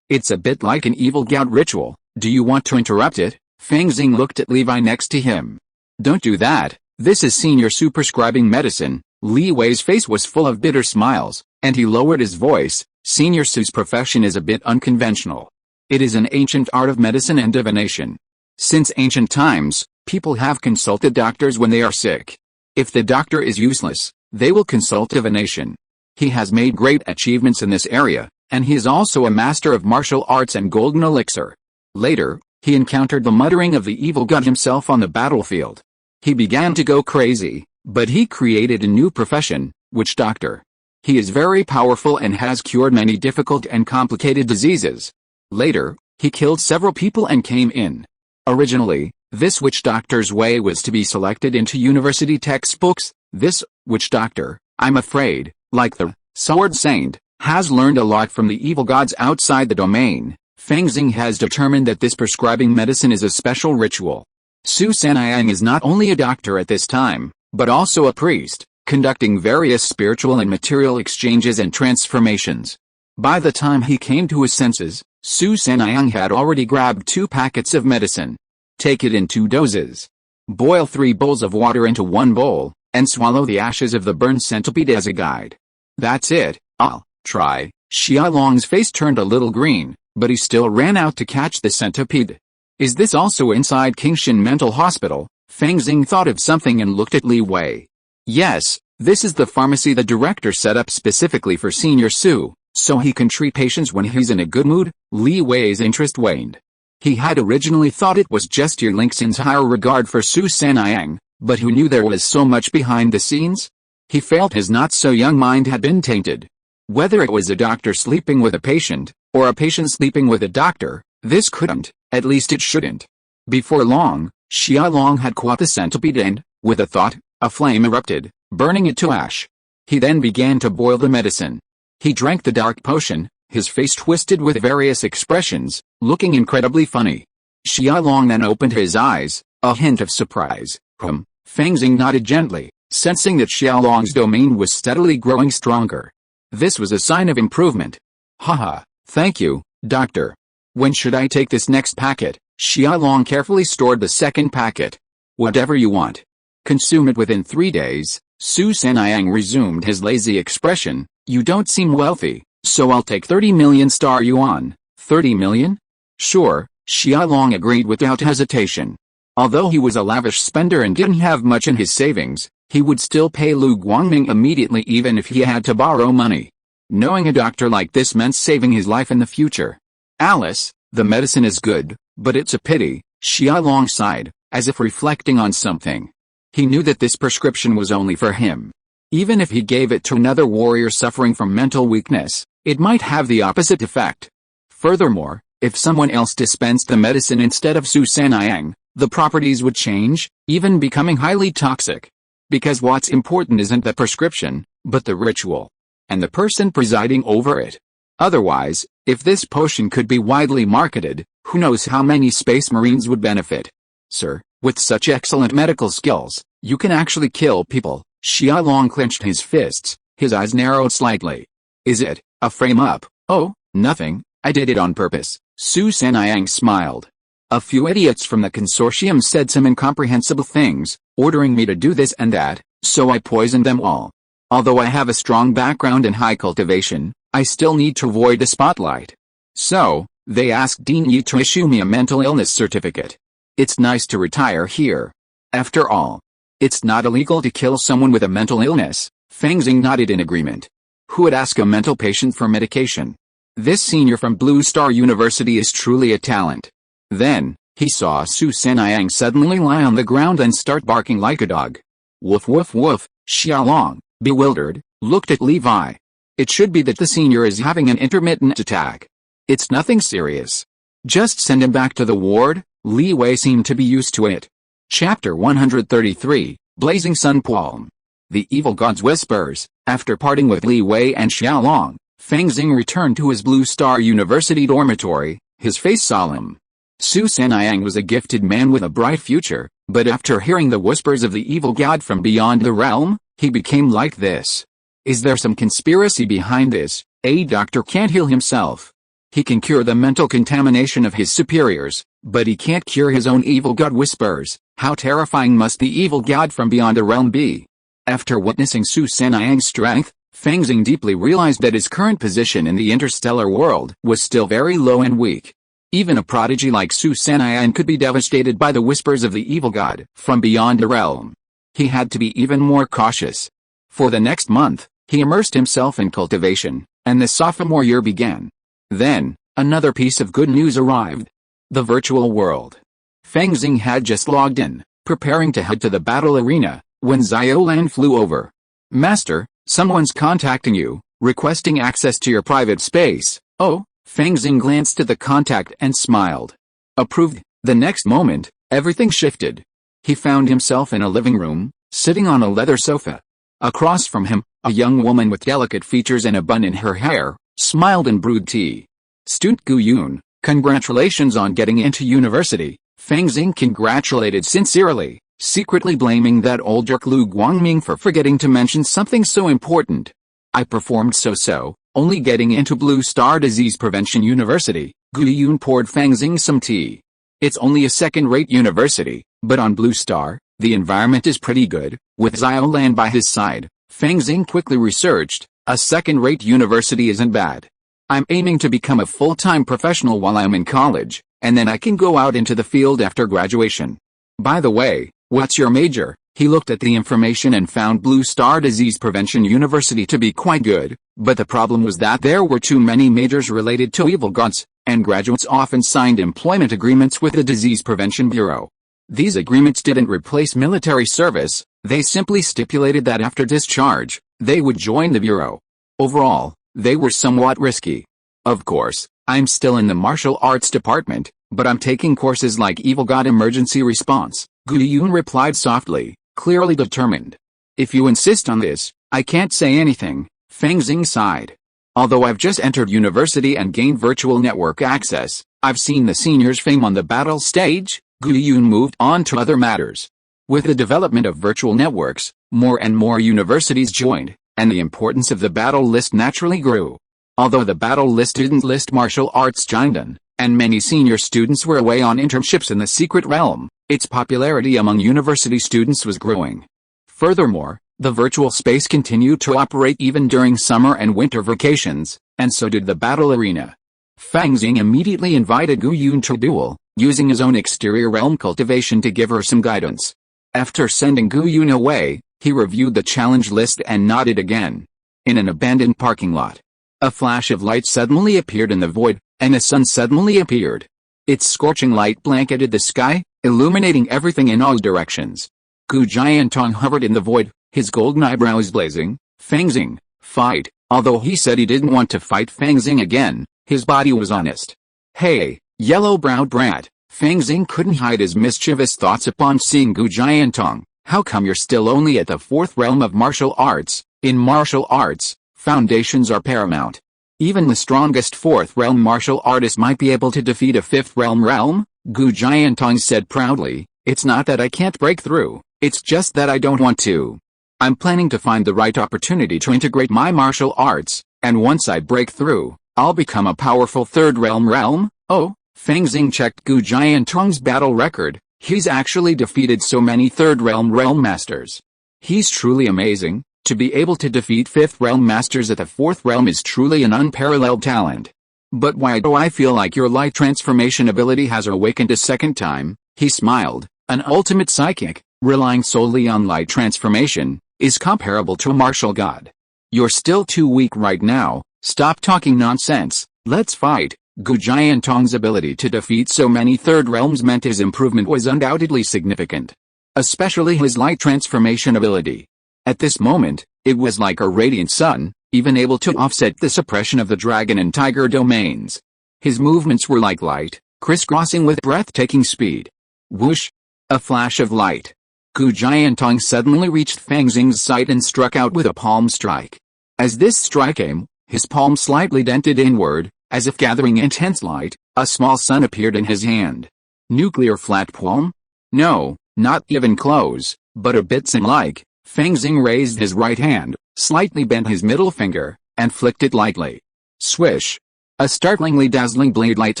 It's a bit like an evil gout ritual. Do you want to interrupt it? Fang Xing looked at Levi next to him. Don't do that. This is Senior Su prescribing medicine. Li Wei's face was full of bitter smiles, and he lowered his voice. Senior Su's profession is a bit unconventional. It is an ancient art of medicine and divination. Since ancient times, people have consulted doctors when they are sick. If the doctor is useless, they will consult divination. He has made great achievements in this area, and he is also a master of martial arts and golden elixir. Later, he encountered the muttering of the evil god himself on the battlefield. He began to go crazy, but he created a new profession, witch doctor. He is very powerful and has cured many difficult and complicated diseases. Later, he killed several people and came in. Originally, this witch doctor's way was to be selected into university textbooks. This witch doctor, I'm afraid, like the sword saint, has learned a lot from the evil gods outside the domain. Fang Xing has determined that this prescribing medicine is a special ritual. Su Sanayang is not only a doctor at this time, but also a priest, conducting various spiritual and material exchanges and transformations. By the time he came to his senses, Su Sanayang had already grabbed 2 packets of medicine. Take it in 2 doses. Boil 3 bowls of water into 1 bowl, and swallow the ashes of the burned centipede as a guide. That's it. I'll try. Xiaolong's face turned a little green, but he still ran out to catch the centipede. Is this also inside Qingshan Mental Hospital? Fang Xing thought of something and looked at Li Wei. Yes, this is the pharmacy the director set up specifically for Senior Su, so he can treat patients when he's in a good mood. Li Wei's interest waned. He had originally thought it was just Ye Lingxin's higher regard for Su Sanayang, but who knew there was so much behind the scenes? He felt his not-so-young mind had been tainted. Whether it was a doctor sleeping with a patient, or a patient sleeping with a doctor, this couldn't, at least it shouldn't. Before long, Xiaolong had caught the centipede and, with a thought, a flame erupted, burning it to ash. He then began to boil the medicine. He drank the dark potion, his face twisted with various expressions, looking incredibly funny. Xiaolong then opened his eyes, a hint of surprise. Fang Xing nodded gently, sensing that Xiaolong's domain was steadily growing stronger. This was a sign of improvement. Haha, thank you, doctor. When should I take this next packet? Xiaolong carefully stored the second packet. Whatever you want. Consume it within 3 days. Su Sanayang resumed his lazy expression. You don't seem wealthy, so I'll take 30 million star yuan. 30 million? Sure, Xiaolong agreed without hesitation. Although he was a lavish spender and didn't have much in his savings, he would still pay Lu Guangming immediately even if he had to borrow money. Knowing a doctor like this meant saving his life in the future. Alice, the medicine is good, but it's a pity, Xiaolong sighed, as if reflecting on something. He knew that this prescription was only for him. Even if he gave it to another warrior suffering from mental weakness, it might have the opposite effect. Furthermore, if someone else dispensed the medicine instead of Su Sanayang, The properties would change, even becoming highly toxic. Because what's important isn't the prescription, but the ritual. And the person presiding over it. Otherwise, if this potion could be widely marketed, who knows how many space marines would benefit. Sir, with such excellent medical skills, you can actually kill people. Xia Long clenched his fists, his eyes narrowed slightly. Is it a frame-up? Oh, nothing, I did it on purpose. Su Sanniang smiled. A few idiots from the consortium said some incomprehensible things, ordering me to do this and that, so I poisoned them all. Although I have a strong background in high cultivation, I still need to avoid the spotlight. So, they asked Dean Yi to issue me a mental illness certificate. It's nice to retire here. After all, it's not illegal to kill someone with a mental illness. Fang Xing nodded in agreement. Who would ask a mental patient for medication? This senior from Blue Star University is truly a talent. Then, he saw Su Sanniang suddenly lie on the ground and start barking like a dog. Woof woof woof. Xiaolong, bewildered, looked at Levi. It should be that the senior is having an intermittent attack. It's nothing serious. Just send him back to the ward. Li Wei seemed to be used to it. Chapter 133, Blazing Sun Palm. The Evil God's Whispers. After parting with Li Wei and Xiaolong, Fang Xing returned to his Blue Star University dormitory, his face solemn. Su Sanniang was a gifted man with a bright future, but after hearing the whispers of the evil god from beyond the realm, he became like this. Is there some conspiracy behind this? A doctor can't heal himself. He can cure the mental contamination of his superiors, but he can't cure his own evil god whispers. How terrifying must the evil god from beyond the realm be? After witnessing Su Sanniang's strength, Fang Xing deeply realized that his current position in the interstellar world was still very low and weak. Even a prodigy like Su Sanniang could be devastated by the whispers of the evil god from beyond the realm. He had to be even more cautious. For the next month, he immersed himself in cultivation, and the sophomore year began. Then, another piece of good news arrived. The virtual world. Fang Xing had just logged in, preparing to head to the battle arena, when Xiaolan flew over. Master, someone's contacting you, requesting access to your private space. Oh, Fang Xing glanced at the contact and smiled. Approved. The next moment, everything shifted. He found himself in a living room, sitting on a leather sofa. Across from him, a young woman with delicate features and a bun in her hair, smiled and brewed tea. Student Gu Yun, congratulations on getting into university. Fang Xing congratulated sincerely, secretly blaming that old jerk Lu Guangming for forgetting to mention something so important. I performed so-so, only getting into Blue Star Disease Prevention University. Gu Yun poured Fang Xing some tea. It's only a second-rate university, but on Blue Star, the environment is pretty good. With Xiaolan by his side, Fang Xing quickly researched, a second-rate university isn't bad. I'm aiming to become a full-time professional while I'm in college, and then I can go out into the field after graduation. By the way, what's your major? He looked at the information and found Blue Star Disease Prevention University to be quite good, but the problem was that there were too many majors related to evil gods, and graduates often signed employment agreements with the Disease Prevention Bureau. These agreements didn't replace military service, they simply stipulated that after discharge, they would join the Bureau. Overall, they were somewhat risky. Of course, I'm still in the martial arts department, but I'm taking courses like Evil God Emergency Response. Gu Yun replied softly, clearly determined. If you insist on this, I can't say anything. Fang Xing sighed. Although I've just entered university and gained virtual network access, I've seen the seniors' fame on the battle stage. Gu Yun moved on to other matters. With the development of virtual networks, more and more universities joined, and the importance of the battle list naturally grew. Although the battle list didn't list martial arts Jiangdan, and many senior students were away on internships in the secret realm, its popularity among university students was growing. Furthermore, the virtual space continued to operate even during summer and winter vacations, and so did the battle arena. Fang Xing immediately invited Gu Yun to duel, using his own exterior realm cultivation to give her some guidance. After sending Gu Yun away, he reviewed the challenge list and nodded again. In an abandoned parking lot, a flash of light suddenly appeared in the void, and a sun suddenly appeared. Its scorching light blanketed the sky, illuminating everything in all directions. Gu Jiantong hovered in the void, his golden eyebrows blazing. Fang Xing, fight. Although he said he didn't want to fight Fang Xing again, his body was honest. Hey, yellow-browed brat, Fang Xing couldn't hide his mischievous thoughts upon seeing Gu Jiantong. How come you're still only at the 4th realm of martial arts? In martial arts, foundations are paramount. Even the strongest 4th realm martial artist might be able to defeat a 5th realm? Gu Jiantong said proudly. It's not that I can't break through, it's just that I don't want to. I'm planning to find the right opportunity to integrate my martial arts, and once I break through, I'll become a powerful 3rd realm? Oh, Fang Xing checked Gu Jiantong's battle record. He's actually defeated so many 3rd realm masters. He's truly amazing. To be able to defeat 5th realm masters at the 4th realm is truly an unparalleled talent. But why do I feel like your light transformation ability has awakened a second time? He smiled. An ultimate psychic, relying solely on light transformation, is comparable to a martial god. You're still too weak right now. Stop talking nonsense. Let's fight. Gu Jiantong's ability to defeat so many 3rd realms meant his improvement was undoubtedly significant. Especially his light transformation ability. At this moment, it was like a radiant sun, even able to offset the suppression of the dragon and tiger domains. His movements were like light, crisscrossing with breathtaking speed. Whoosh! A flash of light. Gu Jiantong suddenly reached Fang Xing's sight and struck out with a palm strike. As this strike came, his palm slightly dented inward. As if gathering intense light, a small sun appeared in his hand. Nuclear flat palm? No, not even close, but a bit sun-like. Fang Xing raised his right hand, slightly bent his middle finger, and flicked it lightly. Swish! A startlingly dazzling blade light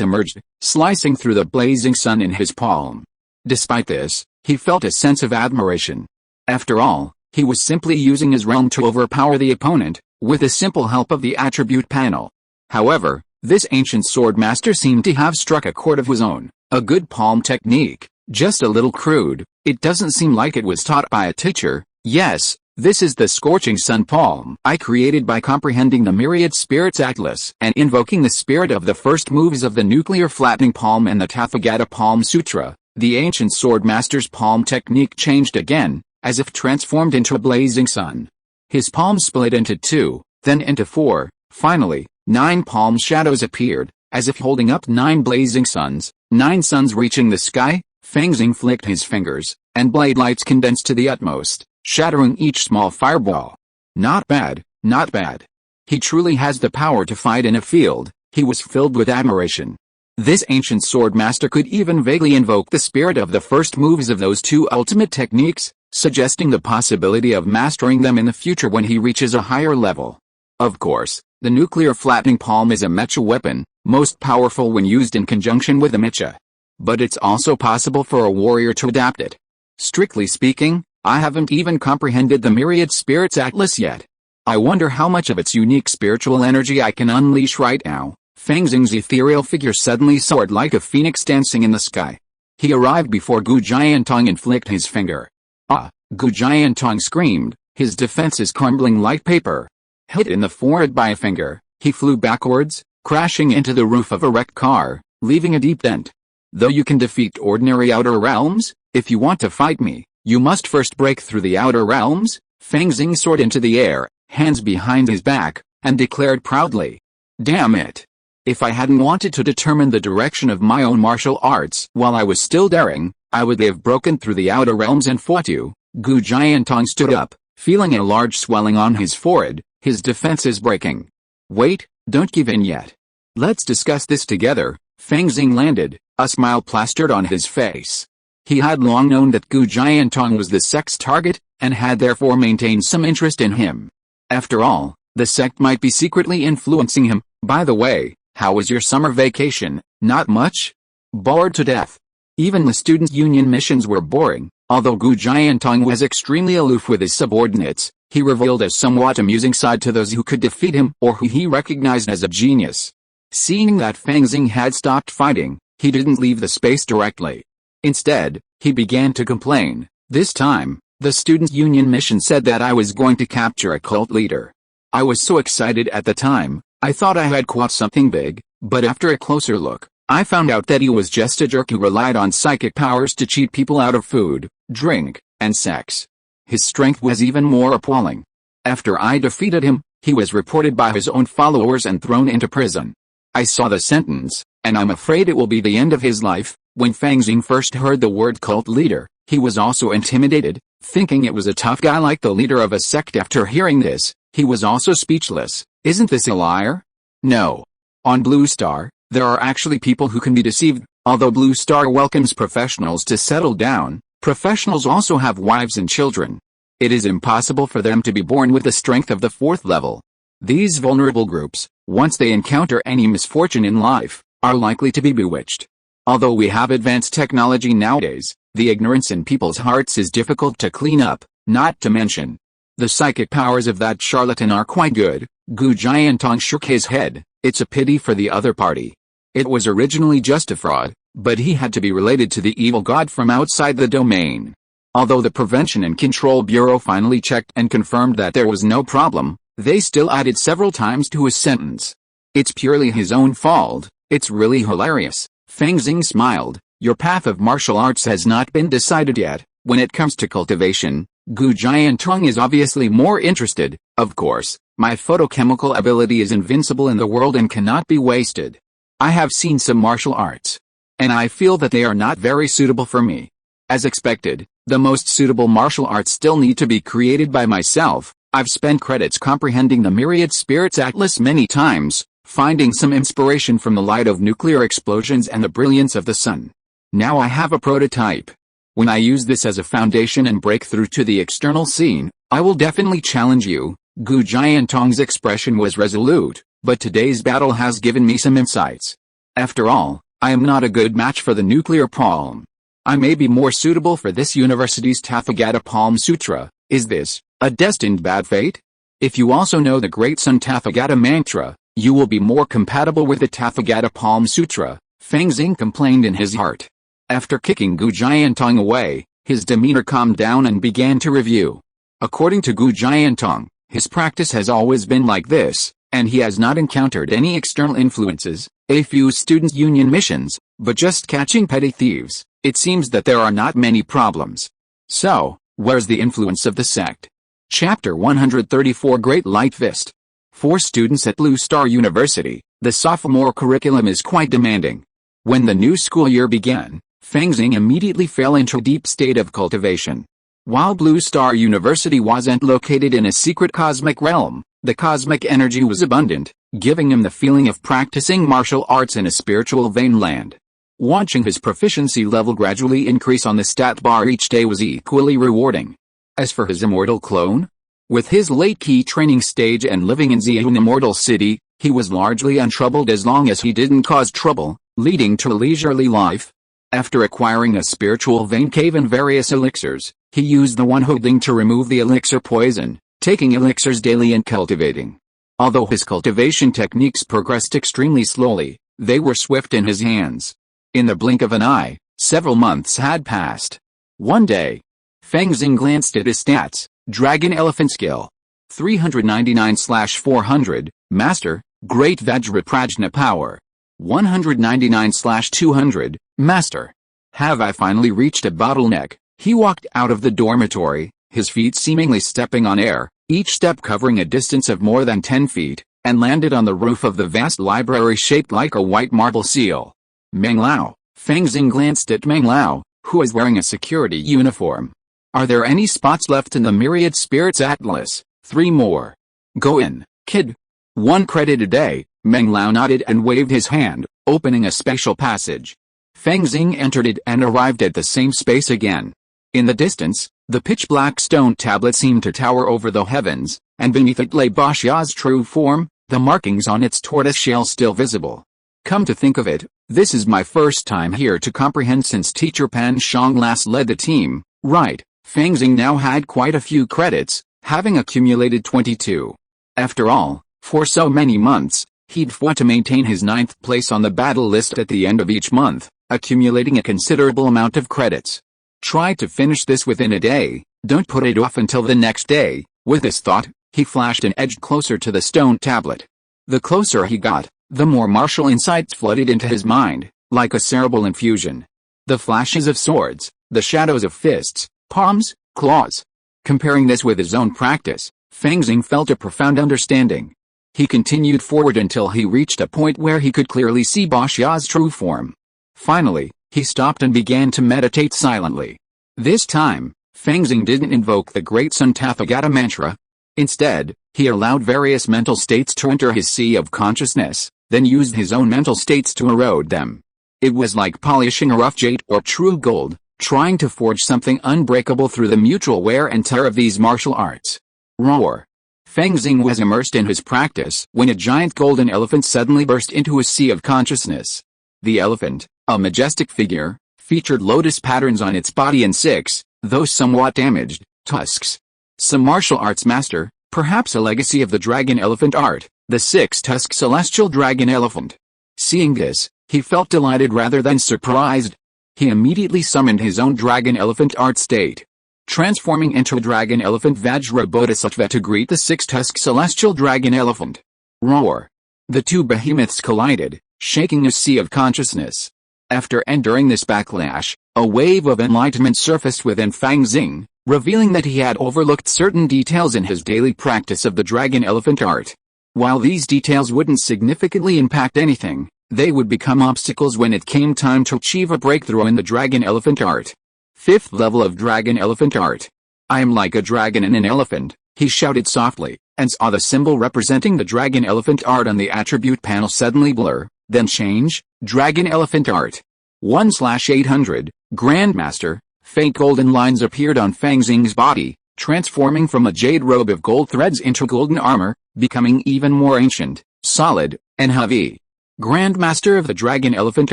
emerged, slicing through the blazing sun in his palm. Despite this, he felt a sense of admiration. After all, he was simply using his realm to overpower the opponent, with the simple help of the attribute panel. However, this ancient sword master seemed to have struck a chord of his own, a good palm technique, just a little crude. It doesn't seem like it was taught by a teacher. Yes, this is the scorching sun palm I created by comprehending the myriad spirits atlas and invoking the spirit of the first moves of the nuclear flattening palm and the Tathagata palm sutra. The ancient sword master's palm technique changed again, as if transformed into a blazing sun. His palm split into 2, then into 4, finally. 9 palm shadows appeared, as if holding up 9 blazing suns, 9 suns reaching the sky. Fang Xing flicked his fingers, and blade lights condensed to the utmost, shattering each small fireball. Not bad, not bad. He truly has the power to fight in a field. He was filled with admiration. This ancient sword master could even vaguely invoke the spirit of the first moves of those 2 ultimate techniques, suggesting the possibility of mastering them in the future when he reaches a higher level. Of course, the nuclear flattening palm is a mecha weapon, most powerful when used in conjunction with a mecha. But it's also possible for a warrior to adapt it. Strictly speaking, I haven't even comprehended the myriad spirits atlas yet. I wonder how much of its unique spiritual energy I can unleash right now. Fang Xing's ethereal figure suddenly soared like a phoenix dancing in the sky. He arrived before Gu Jiantong and flicked his finger. Ah! Gu Jiantong screamed, his defenses crumbling like paper. Hit in the forehead by a finger, he flew backwards, crashing into the roof of a wrecked car, leaving a deep dent. Though you can defeat ordinary outer realms, if you want to fight me, you must first break through the outer realms. Fang Xing soared into the air, hands behind his back, and declared proudly. Damn it! If I hadn't wanted to determine the direction of my own martial arts while I was still daring, I would have broken through the outer realms and fought you. Gu Jiantong stood up, feeling a large swelling on his forehead, his defenses breaking. Wait, don't give in yet. Let's discuss this together. Fang Xing landed, a smile plastered on his face. He had long known that Gu Jiantong was the sect's target, and had therefore maintained some interest in him. After all, the sect might be secretly influencing him. By the way, how was your summer vacation? Not much? Bored to death. Even the students' union missions were boring. Although Gu Jiantong was extremely aloof with his subordinates, he revealed a somewhat amusing side to those who could defeat him or who he recognized as a genius. Seeing that Fang Xing had stopped fighting, he didn't leave the space directly. Instead, he began to complain. This time, the students' union mission said that I was going to capture a cult leader. I was so excited at the time, I thought I had caught something big, but after a closer look, I found out that he was just a jerk who relied on psychic powers to cheat people out of food, drink, and sex. His strength was even more appalling. After I defeated him, he was reported by his own followers and thrown into prison. I saw the sentence, and I'm afraid it will be the end of his life. When Fang Xing first heard the word cult leader, he was also intimidated, thinking it was a tough guy like the leader of a sect. After hearing this, he was also speechless. Isn't this a liar? No. On Blue Star, there are actually people who can be deceived. Although Blue Star welcomes professionals to settle down, professionals also have wives and children. It is impossible for them to be born with the strength of the 4th level. These vulnerable groups, once they encounter any misfortune in life, are likely to be bewitched. Although we have advanced technology nowadays, the ignorance in people's hearts is difficult to clean up, not to mention. The psychic powers of that charlatan are quite good. Gu Jiantong shook his head. It's a pity for the other party. It was originally just a fraud, but he had to be related to the evil god from outside the domain. Although the Prevention and Control Bureau finally checked and confirmed that there was no problem, they still added several times to his sentence. It's purely his own fault. It's really hilarious. Fang Xing smiled. Your path of martial arts has not been decided yet. When it comes to cultivation, Gu Jiantong is obviously more interested. Of course, my photochemical ability is invincible in the world and cannot be wasted. I have seen some martial arts, and I feel that they are not very suitable for me. As expected, the most suitable martial arts still need to be created by myself. I've spent credits comprehending the Myriad Spirits Atlas many times, finding some inspiration from the light of nuclear explosions and the brilliance of the sun. Now I have a prototype. When I use this as a foundation and break through to the external scene, I will definitely challenge you. Gu Jiantong's expression was resolute, but today's battle has given me some insights. After all, I am not a good match for the nuclear palm. I may be more suitable for this university's Tathagata Palm Sutra. Is this a destined bad fate? If you also know the great Sun Tathagata mantra, you will be more compatible with the Tathagata Palm Sutra, Fang Xing complained in his heart. After kicking Gu Jiantong away, his demeanor calmed down and began to review. According to Gu Jiantong, his practice has always been like this, and he has not encountered any external influences, a few students' union missions, but just catching petty thieves. It seems that there are not many problems. So, where's the influence of the sect? Chapter 134 Great Light Fist. For students at Blue Star University, the sophomore curriculum is quite demanding. When the new school year began, Fang Xing immediately fell into a deep state of cultivation. While Blue Star University wasn't located in a secret cosmic realm, the cosmic energy was abundant, giving him the feeling of practicing martial arts in a spiritual vein land. Watching his proficiency level gradually increase on the stat bar each day was equally rewarding. As for his immortal clone, with his late key training stage and living in Xi'an Immortal City, he was largely untroubled as long as he didn't cause trouble, leading to a leisurely life. After acquiring a spiritual vein cave and various elixirs, he used the one holding to remove the elixir poison, taking elixirs daily and cultivating. Although his cultivation techniques progressed extremely slowly, they were swift in his hands. In the blink of an eye, several months had passed. One day, Fang Xing glanced at his stats. Dragon Elephant Skill 399/400, Master, Great Vajraprajna Power 199/200, Master. Have I finally reached a bottleneck? He walked out of the dormitory, his feet seemingly stepping on air, each step covering a distance of more than 10 feet, and landed on the roof of the vast library shaped like a white marble seal. Meng Lao. Fang Xing glanced at Meng Lao, who was wearing a security uniform. Are there any spots left in the Myriad Spirits Atlas? 3 more. Go in, kid. 1 credit a day. Meng Lao nodded and waved his hand, opening a special passage. Fang Xing entered it and arrived at the same space again. In the distance, the pitch-black stone tablet seemed to tower over the heavens, and beneath it lay Bashia's true form, the markings on its tortoise shell still visible. Come to think of it, this is my first time here to comprehend since teacher Pan Shang last led the team, right? Fang Xing now had quite a few credits, having accumulated 22. After all, for so many months, he'd fought to maintain his 9th place on the battle list at the end of each month, accumulating a considerable amount of credits. Try to finish this within a day, don't put it off until the next day. With this thought, he flashed and edged closer to the stone tablet. The closer he got, the more martial insights flooded into his mind, like a cerebral infusion. The flashes of swords, the shadows of fists, palms, claws. Comparing this with his own practice, Fang Xing felt a profound understanding. He continued forward until he reached a point where he could clearly see Bashia's true form. Finally, He stopped and began to meditate silently. This time, Fang Xing didn't invoke the Great Sun Tathagata mantra. Instead, he allowed various mental states to enter his sea of consciousness, then used his own mental states to erode them. It was like polishing a rough jade or true gold, trying to forge something unbreakable through the mutual wear and tear of these martial arts. Roar. Fang Xing was immersed in his practice when a giant golden elephant suddenly burst into his sea of consciousness. The elephant, a majestic figure, featured lotus patterns on its body and six, though somewhat damaged, tusks. Some martial arts master, perhaps a legacy of the dragon elephant art, the six-tusked celestial dragon elephant. Seeing this, he felt delighted rather than surprised. He immediately summoned his own dragon elephant art state, transforming into a dragon elephant Vajra Bodhisattva to greet the six-tusked celestial dragon elephant. Roar. The two behemoths collided, shaking a sea of consciousness. After enduring this backlash, a wave of enlightenment surfaced within Fang Xing, revealing that he had overlooked certain details in his daily practice of the dragon elephant art. While these details wouldn't significantly impact anything, they would become obstacles when it came time to achieve a breakthrough in the dragon elephant art. 5th level of dragon elephant art. I am like a dragon and an elephant, he shouted softly, and saw the symbol representing the dragon elephant art on the attribute panel suddenly blur, then change. Dragon elephant art. 1/800, Grandmaster. Faint golden lines appeared on Fang Xing's body, transforming from a jade robe of gold threads into golden armor, becoming even more ancient, solid, and heavy. Grandmaster of the dragon elephant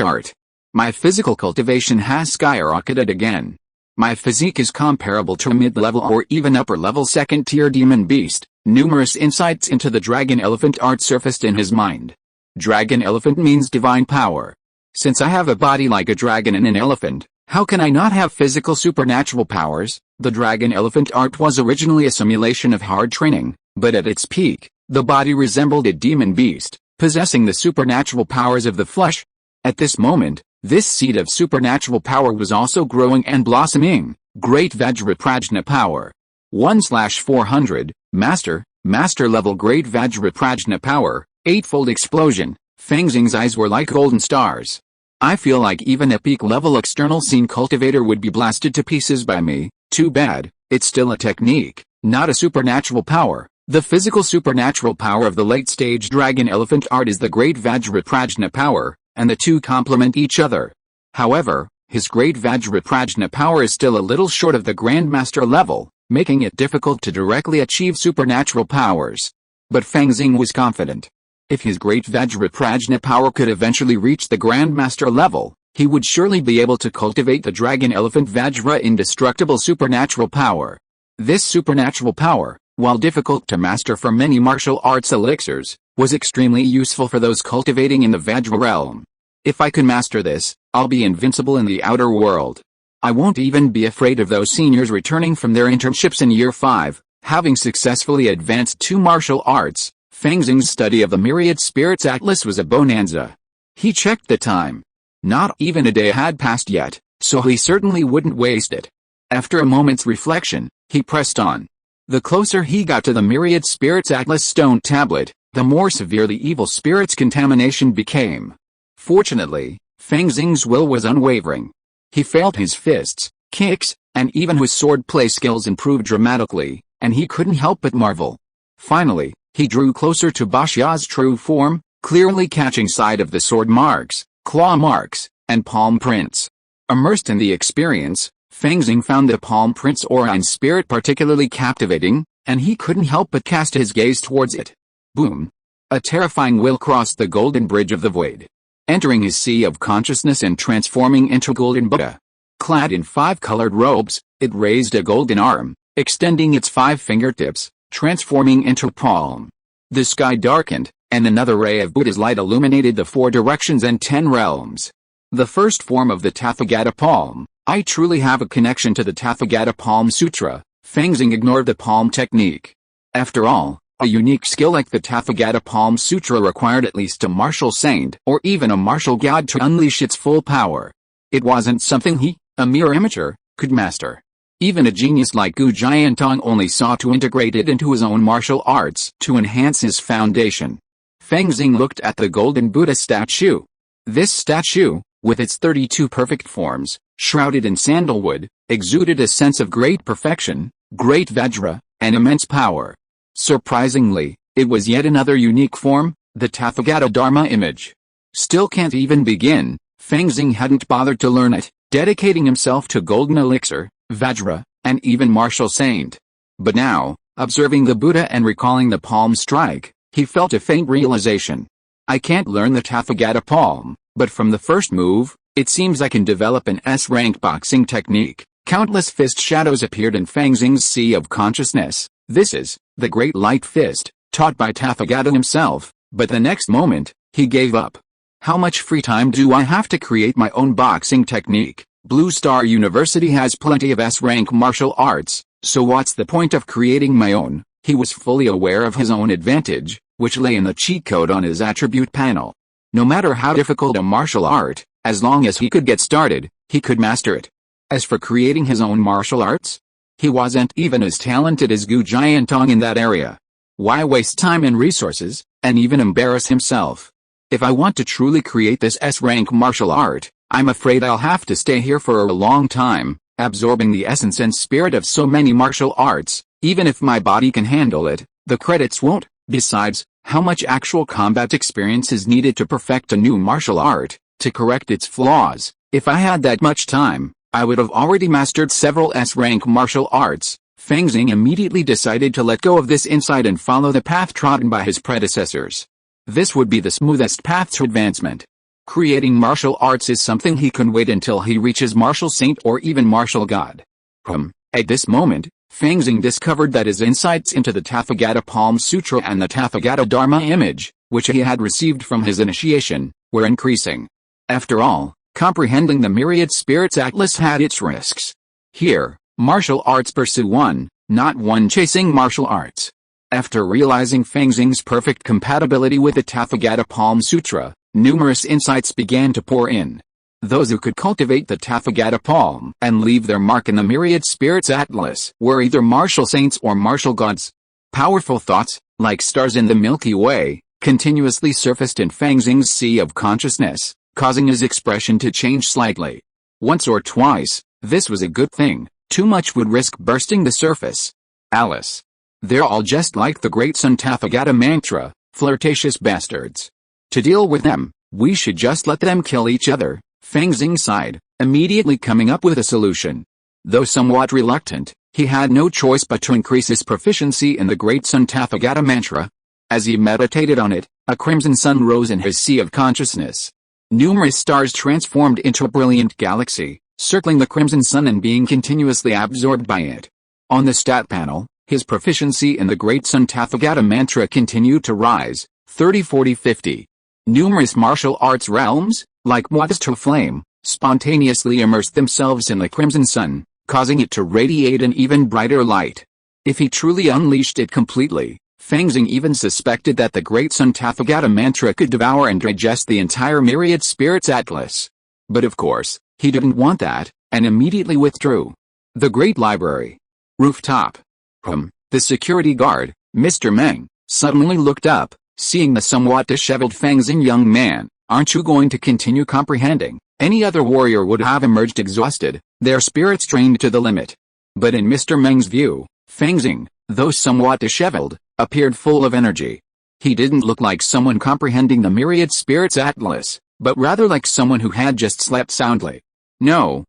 art. My physical cultivation has skyrocketed again. My physique is comparable to a mid-level or even upper-level second-tier demon beast. Numerous insights into the dragon elephant art surfaced in his mind. Dragon elephant means divine power. Since I have a body like a dragon and an elephant, how can I not have physical supernatural powers? The dragon elephant art was originally a simulation of hard training, but at its peak, the body resembled a demon beast, possessing the supernatural powers of the flesh. At this moment, this seed of supernatural power was also growing and blossoming. Great Vajraprajna power. 1/400, Master level Great Vajraprajna power, 8-fold explosion. Fang Xing's eyes were like golden stars. I feel like even a peak level external scene cultivator would be blasted to pieces by me. Too bad, it's still a technique, not a supernatural power. The physical supernatural power of the late stage dragon elephant art is the Great Vajraprajna power, and the two complement each other. However, his Great Vajraprajna power is still a little short of the Grandmaster level, making it difficult to directly achieve supernatural powers. But Fang Xing was confident. If his Great Vajraprajna power could eventually reach the Grandmaster level, he would surely be able to cultivate the dragon elephant Vajra indestructible supernatural power. This supernatural power, while difficult to master for many martial arts elixirs, was extremely useful for those cultivating in the Vajra realm. If I can master this, I'll be invincible in the outer world. I won't even be afraid of those seniors returning from their internships in year 5, having successfully advanced 2 martial arts. Fang Xing's study of the Myriad Spirits Atlas was a bonanza. He checked the time. Not even a day had passed yet, so he certainly wouldn't waste it. After a moment's reflection, he pressed on. The closer he got to the Myriad Spirits Atlas stone tablet, the more severe the evil spirit's contamination became. Fortunately, Fang Xing's will was unwavering. He felt his fists, kicks, and even his swordplay skills improve dramatically, and he couldn't help but marvel. Finally, he drew closer to Bashia's true form, clearly catching sight of the sword marks, claw marks, and palm prints. Immersed in the experience, Fang Xing found the palm print's aura and spirit particularly captivating, and he couldn't help but cast his gaze towards it. Boom! A terrifying will crossed the golden bridge of the void, entering his sea of consciousness and transforming into golden Buddha. Clad in 5 colored robes, it raised a golden arm, extending its 5 fingertips, transforming into a palm. The sky darkened, and another ray of Buddha's light illuminated the 4 directions and 10 realms. The first form of the Tathagata palm. I truly have a connection to the Tathagata palm sutra. Fang Xing ignored the palm technique. After all, a unique skill like the Tathagata palm sutra required at least a martial saint or even a martial god to unleash its full power. It wasn't something he, a mere amateur, could master. Even a genius like Gu Jiantong only sought to integrate it into his own martial arts to enhance his foundation. Fang Xing looked at the golden Buddha statue. This statue, with its 32 perfect forms, shrouded in sandalwood, exuded a sense of great perfection, great Vajra, and immense power. Surprisingly, it was yet another unique form, the Tathagata Dharma image. Still can't even begin, Fang Xing hadn't bothered to learn it, dedicating himself to golden elixir, Vajra, and even martial saint. But now, observing the Buddha and recalling the palm strike, he felt a faint realization. I can't learn the Tathagata palm, but from the first move, it seems I can develop an S-rank boxing technique. Countless fist shadows appeared in Fang Xing's sea of consciousness. This is the great light fist, taught by Tathagata himself, but the next moment, he gave up. How much free time do I have to create my own boxing technique? Blue Star University has plenty of S-rank martial arts, so what's the point of creating my own? He was fully aware of his own advantage, which lay in the cheat code on his attribute panel. No matter how difficult a martial art, as long as he could get started, he could master it. As for creating his own martial arts, he wasn't even as talented as Gu Jiantong in that area. Why waste time and resources, and even embarrass himself? If I want to truly create this S-rank martial art, I'm afraid I'll have to stay here for a long time, absorbing the essence and spirit of so many martial arts. Even if my body can handle it, the credits won't. Besides, how much actual combat experience is needed to perfect a new martial art, to correct its flaws? If I had that much time, I would have already mastered several S-rank martial arts. Fang Xing immediately decided to let go of this insight and follow the path trodden by his predecessors. This would be the smoothest path to advancement. Creating martial arts is something he can wait until he reaches martial saint or even martial god. At this moment, Fang Xing discovered that his insights into the Tathagata Palm Sutra and the Tathagata Dharma image, which he had received from his initiation, were increasing. After all, comprehending the myriad spirits atlas had its risks. Here, martial arts pursue one, not one chasing martial arts. After realizing Fang Xing's perfect compatibility with the Tathagata Palm Sutra, numerous insights began to pour in. Those who could cultivate the Tathagata palm and leave their mark in the myriad spirits atlas were either martial saints or martial gods. Powerful thoughts, like stars in the Milky Way, continuously surfaced in Fang Xing's sea of consciousness, causing his expression to change slightly. Once or twice, this was a good thing. Too much would risk bursting the surface. Alice. They're all just like the great Sun Tathagata mantra, flirtatious bastards. To deal with them, we should just let them kill each other. Fang Xing sighed, immediately coming up with a solution. Though somewhat reluctant, he had no choice but to increase his proficiency in the great Sun Tathagata mantra. As he meditated on it, a crimson sun rose in his sea of consciousness. Numerous stars transformed into a brilliant galaxy, circling the crimson sun and being continuously absorbed by it. On the stat panel, his proficiency in the great Sun Tathagata mantra continued to rise, 30, 40, 50. Numerous martial arts realms, like moths to flame, spontaneously immersed themselves in the crimson sun, causing it to radiate an even brighter light. If he truly unleashed it completely, Fang Xing even suspected that the great Sun Tathagata mantra could devour and digest the entire myriad spirits atlas. But of course, he didn't want that, and immediately withdrew. The Great Library. Rooftop. The security guard, Mr. Meng, suddenly looked up, seeing the somewhat disheveled Fang Xing young man. Aren't you going to continue comprehending? Any other warrior would have emerged exhausted, their spirits drained to the limit. But in Mr. Meng's view, Fang Xing, though somewhat disheveled, appeared full of energy. He didn't look like someone comprehending the myriad spirits atlas, but rather like someone who had just slept soundly. No,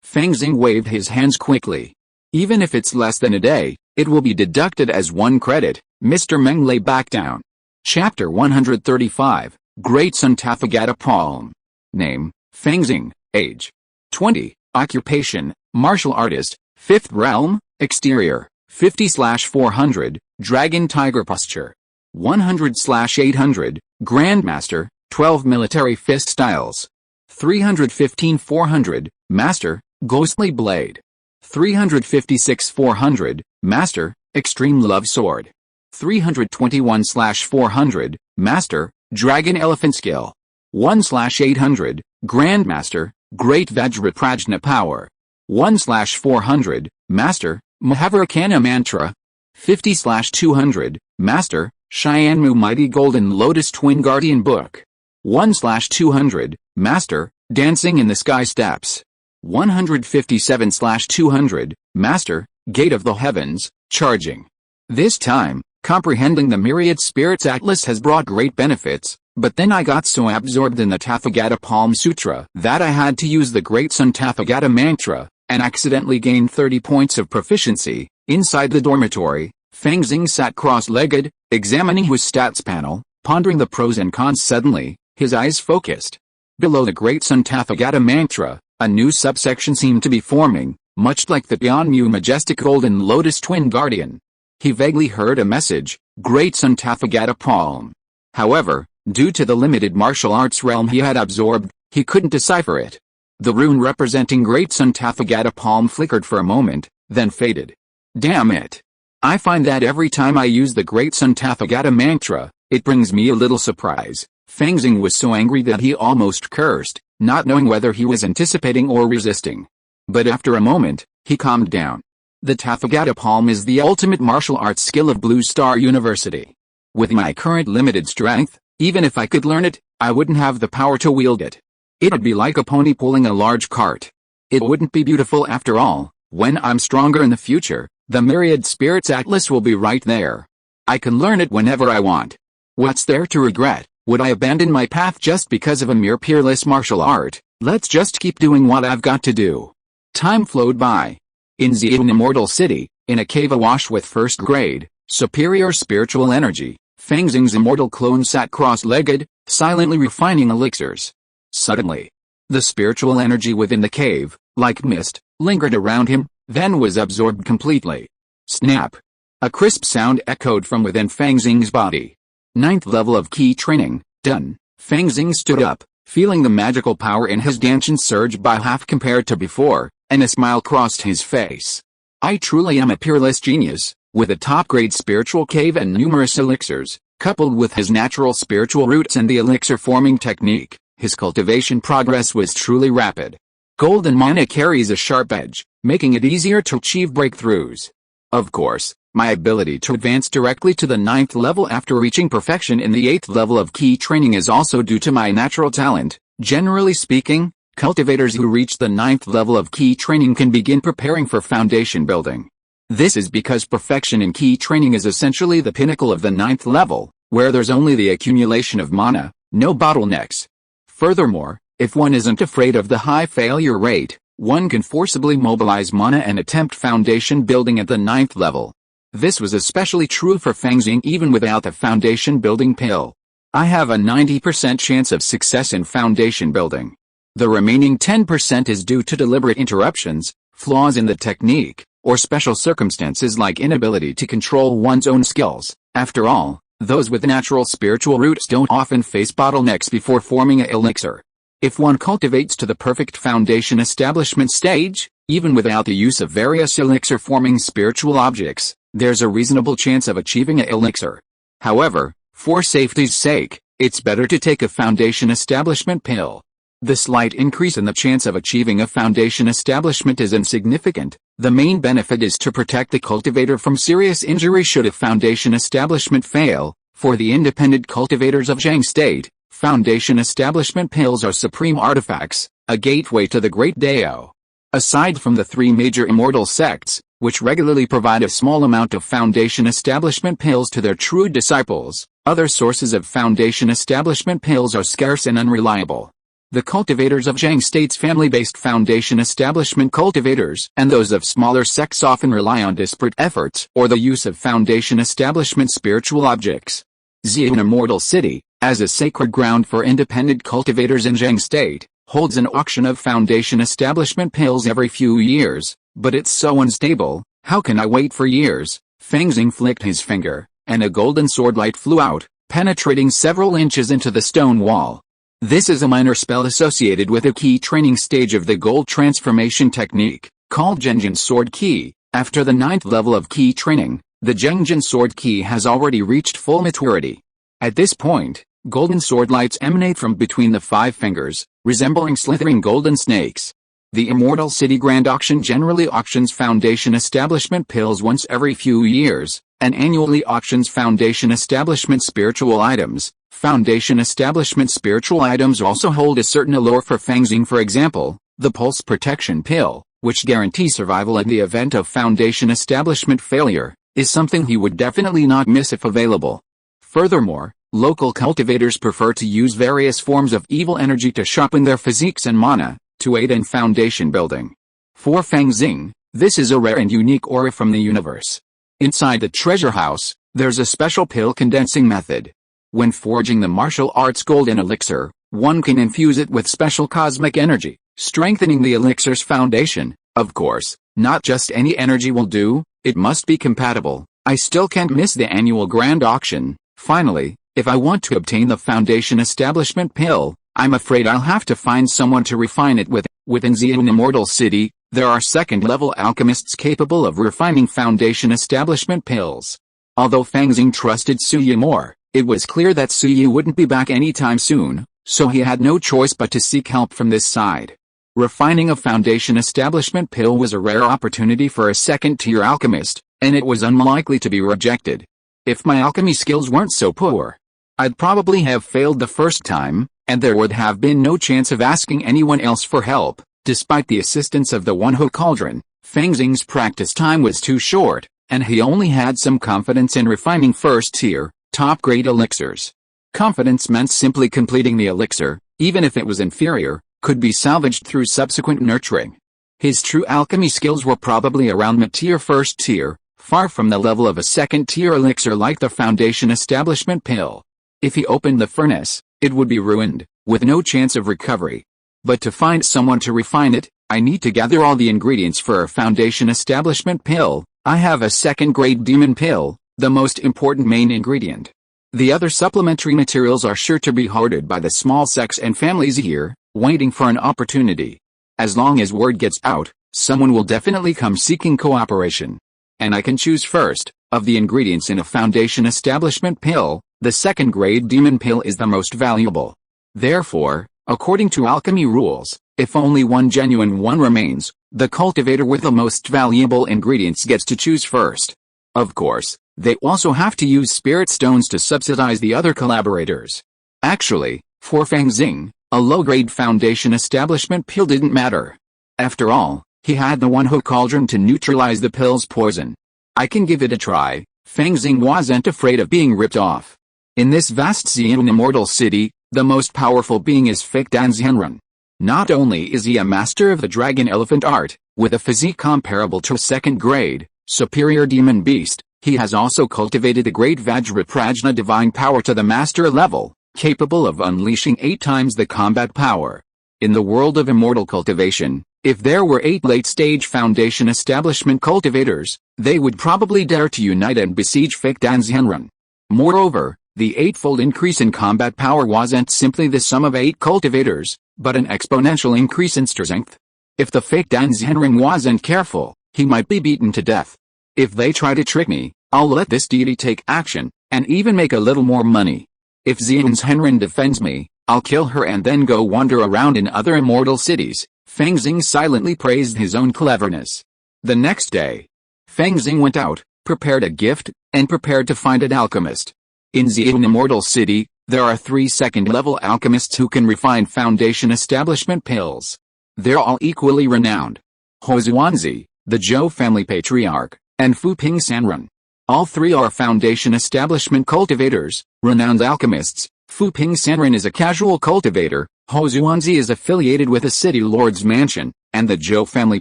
Fang Xing waved his hands quickly. Even if it's less than a day, it will be deducted as 1 credit. Mr. Meng lay back down. Chapter 135, Great Sun Tathagata Palm. Name, Fang Xing. Age, 20. Occupation, martial artist. 5th realm, exterior, 50/400, dragon tiger posture. 100/800, grandmaster, 12 military fist styles. 315/400, master, ghostly blade. 356/400, master, extreme love sword. 321/400, master, dragon elephant skill. 1/800, grandmaster, great Vajraprajna power. 1/400, master, Mahavakana mantra. 50/200, master, Cheyenne Mighty golden lotus twin guardian book. 1/200, master, Dancing in the Sky Steps. 157/200, Master, Gate of the Heavens, Charging. This time, comprehending the myriad spirits atlas has brought great benefits, but then I got so absorbed in the Tathagata Palm Sutra that I had to use the Great Sun Tathagata mantra, and accidentally gained 30 points of proficiency. Inside the dormitory, Fang Xing sat cross-legged, examining his stats panel, pondering the pros and cons. Suddenly, his eyes focused. Below the Great Sun Tathagata mantra, a new subsection seemed to be forming, much like the Beyond Mu Majestic Golden Lotus Twin Guardian. He vaguely heard a message, Great Sun Tathagata Palm. However, due to the limited martial arts realm he had absorbed, he couldn't decipher it. The rune representing Great Sun Tathagata Palm flickered for a moment, then faded. Damn it. I find that every time I use the Great Sun Tathagata mantra, it brings me a little surprise. Fang Xing was so angry that he almost cursed, not knowing whether he was anticipating or resisting. But after a moment, he calmed down. The Tathagata Palm is the ultimate martial arts skill of Blue Star University. With my current limited strength, even if I could learn it, I wouldn't have the power to wield it. It'd be like a pony pulling a large cart. It wouldn't be beautiful after all. When I'm stronger in the future, the Myriad Spirits Atlas will be right there. I can learn it whenever I want. What's there to regret? Would I abandon my path just because of a mere peerless martial art? Let's just keep doing what I've got to do. Time flowed by. In Xian Immortal City, in a cave awash with first-grade, superior spiritual energy, Fang Xing's immortal clone sat cross-legged, silently refining elixirs. Suddenly, the spiritual energy within the cave, like mist, lingered around him, then was absorbed completely. Snap! A crisp sound echoed from within Fang Xing's body. 9th level of key training, done. Fang Xing stood up, feeling the magical power in his Danshin surge by half compared to before, and a smile crossed his face. I truly am a peerless genius, with a top-grade spiritual cave and numerous elixirs, coupled with his natural spiritual roots and the elixir-forming technique. His cultivation progress was truly rapid. Golden mana carries a sharp edge, making it easier to achieve breakthroughs. Of course, my ability to advance directly to the 9th level after reaching perfection in the 8th level of key training is also due to my natural talent. Generally speaking, cultivators who reach the 9th level of key training can begin preparing for foundation building. This is because perfection in key training is essentially the pinnacle of the 9th level, where there's only the accumulation of mana, no bottlenecks. Furthermore, if one isn't afraid of the high failure rate, one can forcibly mobilize mana and attempt foundation building at the 9th level. This was especially true for Fang Xing even without the foundation building pill. I have a 90% chance of success in foundation building. The remaining 10% is due to deliberate interruptions, flaws in the technique, or special circumstances like inability to control one's own skills. After all, those with natural spiritual roots don't often face bottlenecks before forming an elixir. If one cultivates to the perfect foundation establishment stage, even without the use of various elixir-forming spiritual objects, there's a reasonable chance of achieving an elixir. However, for safety's sake, it's better to take a foundation establishment pill. The slight increase in the chance of achieving a foundation establishment is insignificant. The main benefit is to protect the cultivator from serious injury should a foundation establishment fail. For the independent cultivators of Zhang State, foundation establishment pills are supreme artifacts, a gateway to the Great Dao. Aside from the 3 major immortal sects, which regularly provide a small amount of foundation establishment pills to their true disciples, other sources of foundation establishment pills are scarce and unreliable. The cultivators of Zhang State's family-based foundation establishment cultivators and those of smaller sects often rely on disparate efforts or the use of foundation establishment spiritual objects. Xian Immortal City, as a sacred ground for independent cultivators in Zhang State, holds an auction of foundation establishment pills every few years, but it's so unstable, how can I wait for years? Fang Xing flicked his finger, and a golden sword light flew out, penetrating several inches into the stone wall. This is a minor spell associated with a key training stage of the gold transformation technique, called Zhengjin Sword Key. After the 9th level of key training, the Zhengjin Sword Key has already reached full maturity. At this point, golden sword lights emanate from between the 5 fingers, resembling slithering golden snakes. The Immortal City Grand Auction generally auctions foundation establishment pills once every few years, and annually auctions foundation establishment spiritual items. Foundation establishment spiritual items also hold a certain allure for Fang Xing. For example, the Pulse Protection Pill, which guarantees survival in the event of Foundation establishment failure, is something he would definitely not miss if available. Furthermore, local cultivators prefer to use various forms of evil energy to sharpen their physiques and mana, to aid in foundation building. For Fang Xing, this is a rare and unique aura from the universe. Inside the treasure house, there's a special pill condensing method. When forging the martial arts golden elixir, one can infuse it with special cosmic energy, strengthening the elixir's foundation. Of course, not just any energy will do, it must be compatible. I still can't miss the annual grand auction. Finally, if I want to obtain the Foundation establishment pill, I'm afraid I'll have to find someone to refine it with. Within Xian Immortal City, there are second-level alchemists capable of refining Foundation establishment pills. Although Fang Xing trusted Suyi more, it was clear that Suyi wouldn't be back anytime soon, so he had no choice but to seek help from this side. Refining a Foundation establishment pill was a rare opportunity for a second-tier alchemist, and it was unlikely to be rejected. If my alchemy skills weren't so poor, I'd probably have failed the first time, and there would have been no chance of asking anyone else for help. Despite the assistance of the One-Hook Cauldron, Fang Xing's practice time was too short, and he only had some confidence in refining first-tier, top-grade elixirs. Confidence meant simply completing the elixir, even if it was inferior, could be salvaged through subsequent nurturing. His true alchemy skills were probably around mid-tier first-tier, far from the level of a second-tier elixir like the Foundation establishment pill. If he opened the furnace, it would be ruined, with no chance of recovery. But to find someone to refine it, I need to gather all the ingredients for a Foundation establishment pill. I have a second-grade demon pill, the most important main ingredient. The other supplementary materials are sure to be hoarded by the small sects and families here, waiting for an opportunity. As long as word gets out, someone will definitely come seeking cooperation. And I can choose first. Of the ingredients in a Foundation establishment pill, the second-grade demon pill is the most valuable. Therefore, according to alchemy rules, if only one genuine one remains, the cultivator with the most valuable ingredients gets to choose first. Of course, they also have to use spirit stones to subsidize the other collaborators. Actually, for Fang Xing, a low-grade Foundation establishment pill didn't matter. After all, he had the One-Hook Cauldron to neutralize the pill's poison. I can give it a try. Fang Xing wasn't afraid of being ripped off. In this vast Xian Immortal City, the most powerful being is Fikdan Xianren. Not only is he a master of the dragon elephant art, with a physique comparable to a second-grade, superior demon beast, he has also cultivated the great Vajraprajna divine power to the master level, capable of unleashing 8 times the combat power. In the world of immortal cultivation, if there were 8 late-stage Foundation establishment cultivators, they would probably dare to unite and besiege Fikdan Xianren. Moreover, the 8-fold increase in combat power wasn't simply the sum of 8 cultivators, but an exponential increase in strength. If the Fikdan Xianren wasn't careful, he might be beaten to death. If they try to trick me, I'll let this deity take action, and even make a little more money. If Xian Xianren defends me, I'll kill her and then go wander around in other immortal cities. Fang Xing silently praised his own cleverness. The next day, Fang Xing went out, prepared a gift, and prepared to find an alchemist. In Xian Immortal City, there are 3 second-level alchemists who can refine Foundation establishment pills. They're all equally renowned. Hou Xuanzi, the Zhou family patriarch, and Fu Ping Sanren. All 3 are Foundation establishment cultivators, renowned alchemists. Fu Ping Sanren is a casual cultivator, Hou Xuanzi is affiliated with a city lord's mansion, and the Zhou family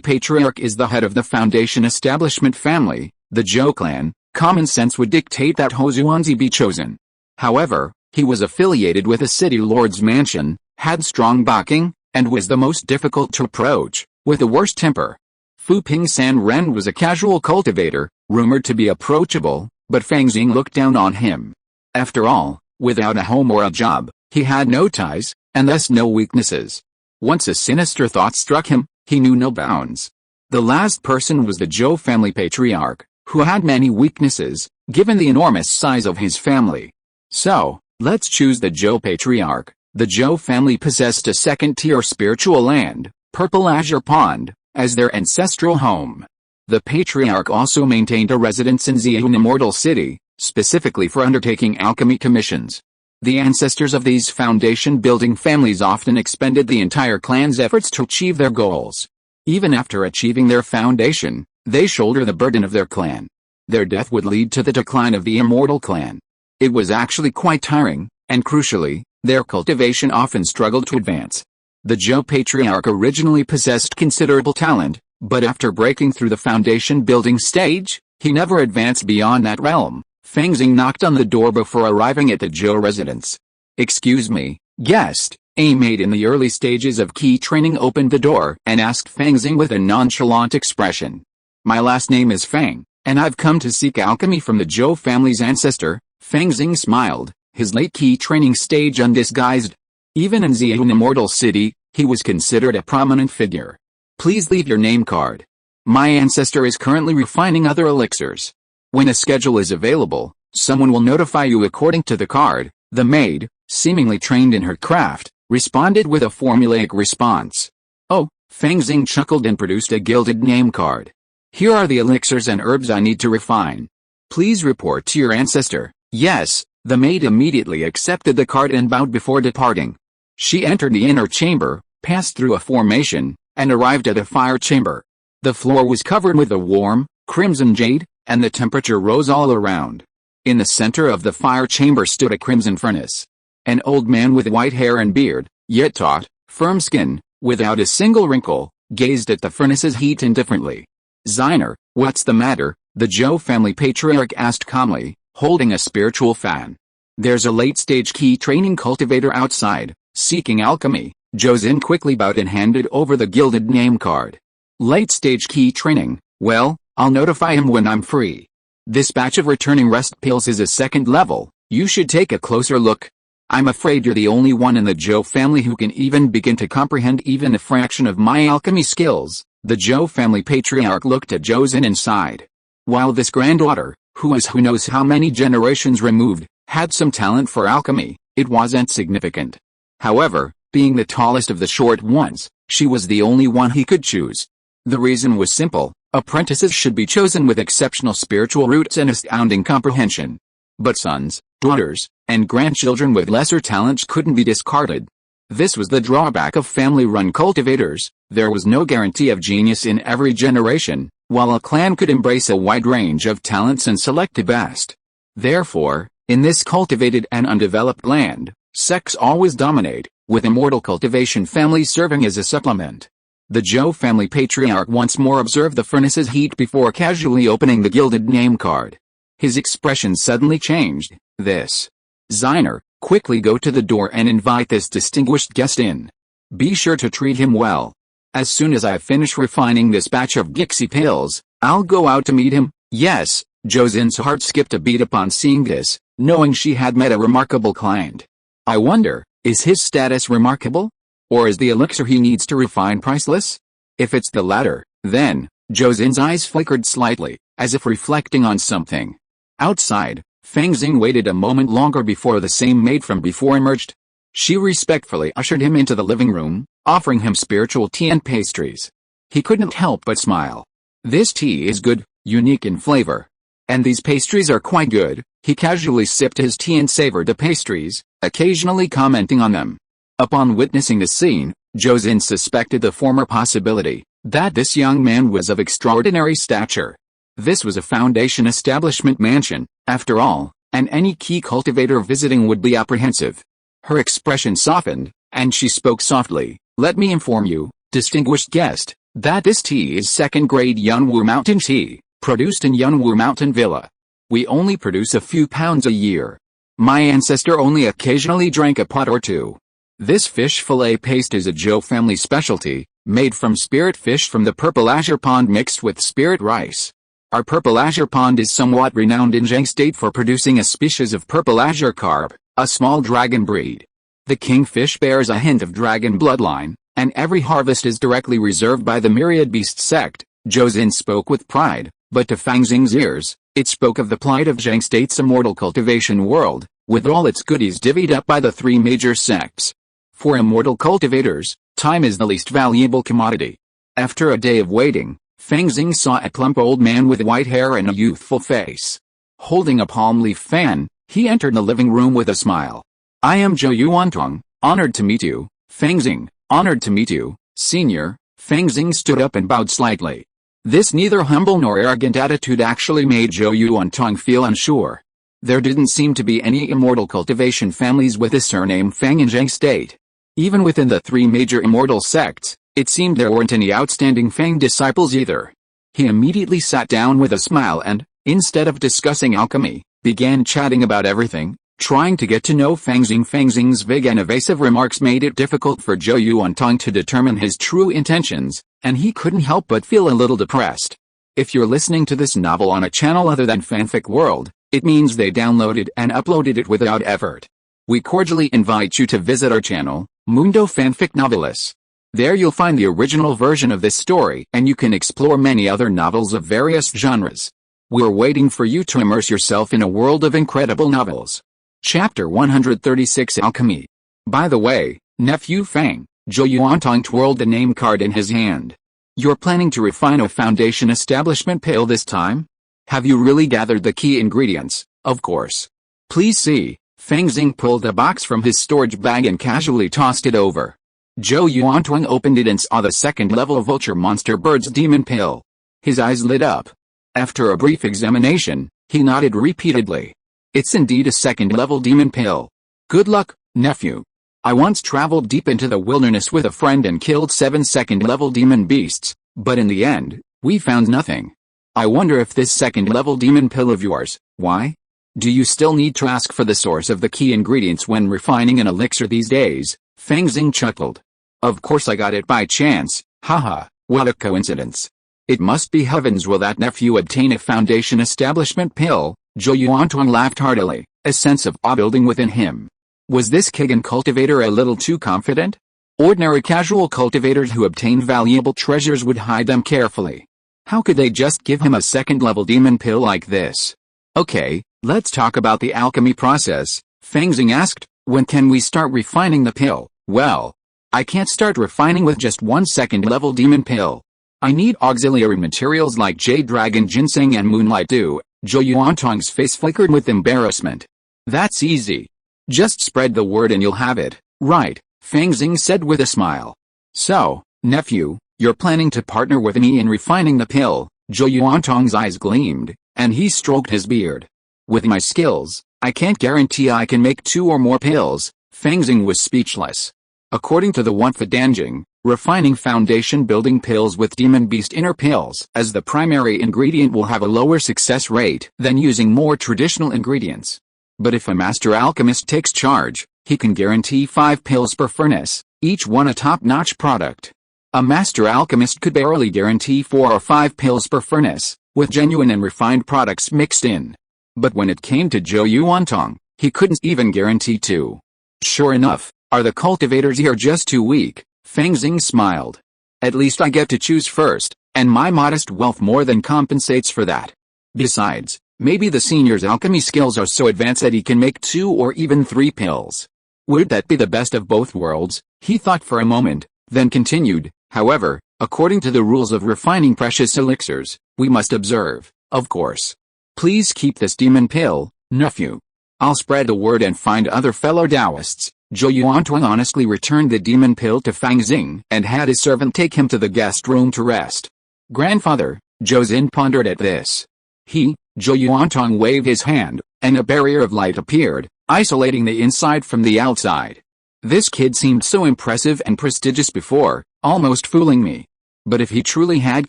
patriarch is the head of the Foundation establishment family, the Zhou clan. Common sense would dictate that Hou Xuanzi be chosen. However, he was affiliated with a city lord's mansion, had strong backing, and was the most difficult to approach, with the worst temper. Fu Ping Sanren was a casual cultivator, rumored to be approachable, but Fang Xing looked down on him. After all, without a home or a job, he had no ties, and thus no weaknesses. Once a sinister thought struck him, he knew no bounds. The last person was the Zhou family patriarch, who had many weaknesses, given the enormous size of his family. So, let's choose the Zhou patriarch. The Zhou family possessed a second-tier spiritual land, Purple Azure Pond, as their ancestral home. The patriarch also maintained a residence in Xian Immortal City, specifically for undertaking alchemy commissions. The ancestors of these foundation-building families often expended the entire clan's efforts to achieve their goals. Even after achieving their foundation, they shoulder the burden of their clan. Their death would lead to the decline of the immortal clan. It was actually quite tiring, and crucially, their cultivation often struggled to advance. The Zhou patriarch originally possessed considerable talent, but after breaking through the foundation-building stage, he never advanced beyond that realm. Fang Xing knocked on the door before arriving at the Zhou residence. "Excuse me, guest." A maid in the early stages of key training opened the door and asked Fang Xing with a nonchalant expression. "My last name is Fang, and I've come to seek alchemy from the Zhou family's ancestor." Fang Xing smiled, his late key training stage undisguised. Even in Xi'an Immortal City, he was considered a prominent figure. "Please leave your name card. My ancestor is currently refining other elixirs. When a schedule is available, someone will notify you according to the card." The maid, seemingly trained in her craft, responded with a formulaic response. "Oh," Fang Xing chuckled and produced a gilded name card. "Here are the elixirs and herbs I need to refine. Please report to your ancestor." "Yes." The maid immediately accepted the card and bowed before departing. She entered the inner chamber, passed through a formation, and arrived at a fire chamber. The floor was covered with a warm, crimson jade, and the temperature rose all around. In the center of the fire chamber stood a crimson furnace. An old man with white hair and beard, yet taut, firm skin, without a single wrinkle, gazed at the furnace's heat indifferently. "Ziner, what's the matter?" the Zhou family patriarch asked calmly, holding a spiritual fan. "There's a late-stage key training cultivator outside, seeking alchemy." Zhou Xin quickly bowed and handed over the gilded name card. "Late-stage key training, well, I'll notify him when I'm free. This batch of returning rest pills is a second level, you should take a closer look. I'm afraid you're the only one in the Zhou family who can even begin to comprehend even a fraction of my alchemy skills." The Zhou family patriarch looked at Zhou Xin and sighed. While this granddaughter, who is who knows how many generations removed, had some talent for alchemy, it wasn't significant. However, being the tallest of the short ones, she was the only one he could choose. The reason was simple: apprentices should be chosen with exceptional spiritual roots and astounding comprehension. But sons, daughters, and grandchildren with lesser talents couldn't be discarded. This was the drawback of family-run cultivators: there was no guarantee of genius in every generation, while a clan could embrace a wide range of talents and select the best. Therefore, in this cultivated and undeveloped land, sects always dominate, with immortal cultivation families serving as a supplement. The Zhou family patriarch once more observed the furnace's heat before casually opening the gilded name card. His expression suddenly changed. "This. Ziner, quickly go to the door and invite this distinguished guest in. Be sure to treat him well. As soon as I finish refining this batch of Gixi pills, I'll go out to meet him." "Yes." Zhou Xin's heart skipped a beat upon seeing this, knowing she had met a remarkable client. "I wonder, is his status remarkable? Or is the elixir he needs to refine priceless? If it's the latter, then..." Zhou Xin's eyes flickered slightly, as if reflecting on something. Outside, Fang Xing waited a moment longer before the same maid from before emerged. She respectfully ushered him into the living room, offering him spiritual tea and pastries. He couldn't help but smile. "This tea is good, unique in flavor. And these pastries are quite good." He casually sipped his tea and savored the pastries, occasionally commenting on them. Upon witnessing the scene, Zhou Xin suspected the former possibility, that this young man was of extraordinary stature. This was a foundation establishment mansion, after all, and any key cultivator visiting would be apprehensive. Her expression softened, and she spoke softly. "Let me inform you, distinguished guest, that this tea is second-grade Yunwu Mountain tea, produced in Yunwu Mountain Villa. We only produce a few pounds a year. My ancestor only occasionally drank a pot or two. This fish fillet paste is a Zhou family specialty, made from spirit fish from the Purple Azure Pond mixed with spirit rice. Our Purple Azure Pond is somewhat renowned in Zhang State for producing a species of Purple Azure carp, a small dragon breed. The kingfish bears a hint of dragon bloodline, and every harvest is directly reserved by the Myriad Beast sect." Zhou Xin spoke with pride, but to Fang Xing's ears, it spoke of the plight of Zhang State's immortal cultivation world, with all its goodies divvied up by the three major sects. For immortal cultivators, time is the least valuable commodity. After a day of waiting, Fang Xing saw a plump old man with white hair and a youthful face. Holding a palm leaf fan, he entered the living room with a smile. I am Zhou Yuantong, honored to meet you. Fang Xing, honored to meet you, senior. Fang Xing stood up and bowed slightly. This neither humble nor arrogant attitude actually made Zhou Yuantong feel unsure. There didn't seem to be any immortal cultivation families with the surname Fang in Zhang State. Even within the three major immortal sects, it seemed there weren't any outstanding Fang disciples either. He immediately sat down with a smile and, instead of discussing alchemy, began chatting about everything, trying to get to know Fang Xing. Fang Xing's vague and evasive remarks made it difficult for Zhou Yuantong to determine his true intentions, and he couldn't help but feel a little depressed. If you're listening to this novel on a channel other than Fanfic World, it means they downloaded and uploaded it without effort. We cordially invite you to visit our channel, Mundo Fanfic Novelis. There you'll find the original version of this story and you can explore many other novels of various genres. We're waiting for you to immerse yourself in a world of incredible novels. Chapter 136 Alchemy. By the way, Nephew Fang, Zhou Yuantong twirled the name card in his hand. You're planning to refine a foundation establishment pill this time? Have you really gathered the key ingredients? Of course. Please see. Fang Xing pulled a box from his storage bag and casually tossed it over. Zhou Yuantong opened it and saw the second-level vulture monster bird's demon pill. His eyes lit up. After a brief examination, he nodded repeatedly. It's indeed a second-level demon pill. Good luck, nephew. I once traveled deep into the wilderness with a friend and killed 7 second-level demon beasts, but in the end, we found nothing. I wonder if this second-level demon pill of yours, why? Do you still need to ask for the source of the key ingredients when refining an elixir these days? Fang Xing chuckled. Of course I got it by chance, haha, what a coincidence. It must be heavens will that nephew obtain a foundation establishment pill. Zhou Yuantong laughed heartily, a sense of awe building within him. Was this Kigan cultivator a little too confident? Ordinary casual cultivators who obtain valuable treasures would hide them carefully. How could they just give him a second-level demon pill like this? Okay, let's talk about the alchemy process, Fang Xing asked. When can we start refining the pill? Well, I can't start refining with just one second-level demon pill. I need auxiliary materials like Jade Dragon Ginseng and Moonlight Dew. Zhou Yuantong's face flickered with embarrassment. That's easy. Just spread the word and you'll have it, right? Fang Xing said with a smile. So, nephew, you're planning to partner with me in refining the pill? Zhou Yuantong's eyes gleamed, and he stroked his beard. With my skills, I can't guarantee I can make 2 or more pills. Fang Xing was speechless. According to the Wanfadanjing, refining foundation building pills with demon beast inner pills as the primary ingredient will have a lower success rate than using more traditional ingredients. But if a master alchemist takes charge, he can guarantee 5 pills per furnace, each one a top-notch product. A master alchemist could barely guarantee 4 or 5 pills per furnace, with genuine and refined products mixed in. But when it came to Zhou Yuantong, he couldn't even guarantee 2. Sure enough, are the cultivators here just too weak? Fang Xing smiled. At least I get to choose first, and my modest wealth more than compensates for that. Besides, maybe the senior's alchemy skills are so advanced that he can make 2 or even 3 pills. Would that be the best of both worlds? He thought for a moment, then continued. However, according to the rules of refining precious elixirs, we must observe, of course. Please keep this demon pill, nephew. I'll spread the word and find other fellow Taoists. Zhou Yuantong honestly returned the demon pill to Fang Xing and had his servant take him to the guest room to rest. Grandfather, Zhou Xin pondered at this. Zhou Yuantong waved his hand, and a barrier of light appeared, isolating the inside from the outside. This kid seemed so impressive and prestigious before, almost fooling me. But if he truly had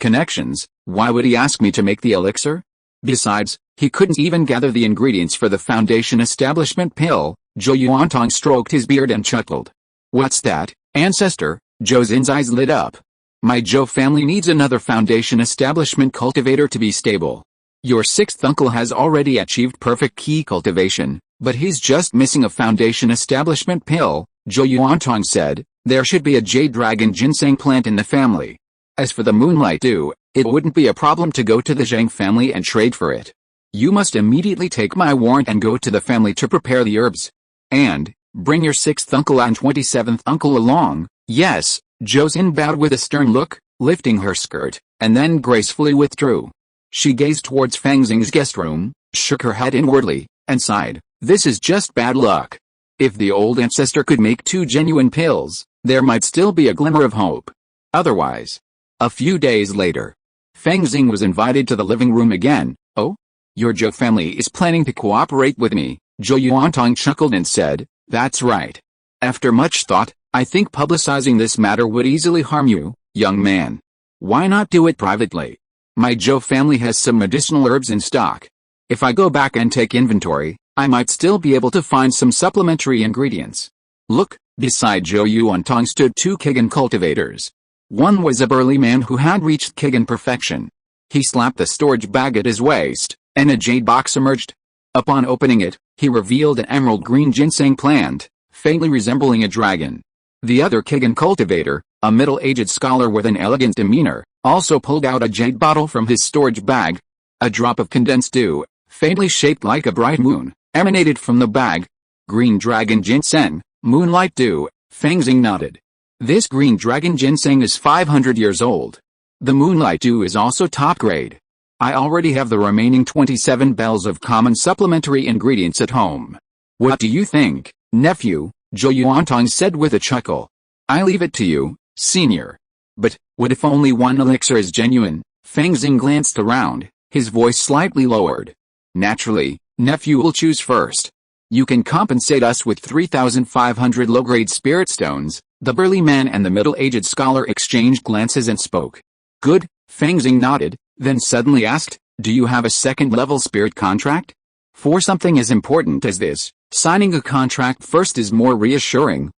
connections, why would he ask me to make the elixir? Besides, he couldn't even gather the ingredients for the foundation establishment pill. Zhou Yuantong stroked his beard and chuckled. What's that, ancestor? Zhou Xin's eyes lit up. My Zhou family needs another foundation establishment cultivator to be stable. Your 6th uncle has already achieved perfect key cultivation, but he's just missing a foundation establishment pill, Zhou Yuantong said. There should be a Jade Dragon Ginseng plant in the family. As for the Moonlight Dew, it wouldn't be a problem to go to the Zhang family and trade for it. You must immediately take my warrant and go to the family to prepare the herbs. And, bring your 6th uncle and 27th uncle along. Yes, Zhou Xin bowed with a stern look, lifting her skirt, and then gracefully withdrew. She gazed towards Fang Xing's guest room, shook her head inwardly, and sighed. This is just bad luck. If the old ancestor could make 2 genuine pills, there might still be a glimmer of hope. Otherwise. A few days later, Fang Xing was invited to the living room again. "Oh? Your Zhou family is planning to cooperate with me," Zhou Yuantong chuckled and said. "That's right. After much thought, I think publicizing this matter would easily harm you, young man. Why not do it privately? My Zhou family has some medicinal herbs in stock. If I go back and take inventory, I might still be able to find some supplementary ingredients." Look, beside Zhou Yuantong stood 2 Kigen cultivators. One was a burly man who had reached Kigen perfection. He slapped the storage bag at his waist, and a jade box emerged. Upon opening it, he revealed an emerald green ginseng plant, faintly resembling a dragon. The other Kigen cultivator, a middle-aged scholar with an elegant demeanor, also pulled out a jade bottle from his storage bag. A drop of condensed dew, faintly shaped like a bright moon, emanated from the bag. "Green dragon ginseng, moonlight dew," Fang Xing nodded. "This green dragon ginseng is 500 years old. The moonlight dew is also top grade. I already have the remaining 27 bells of common supplementary ingredients at home. What do you think, nephew?" Zhou Yuantong said with a chuckle. "I leave it to you, senior." "But, what if only one elixir is genuine?" Fang Xing glanced around, his voice slightly lowered. "Naturally, nephew will choose first. You can compensate us with 3,500 low-grade spirit stones." The burly man and the middle-aged scholar exchanged glances and spoke. "Good," Fang Xing nodded, then suddenly asked, "Do you have a second-level spirit contract? For something as important as this, signing a contract first is more reassuring."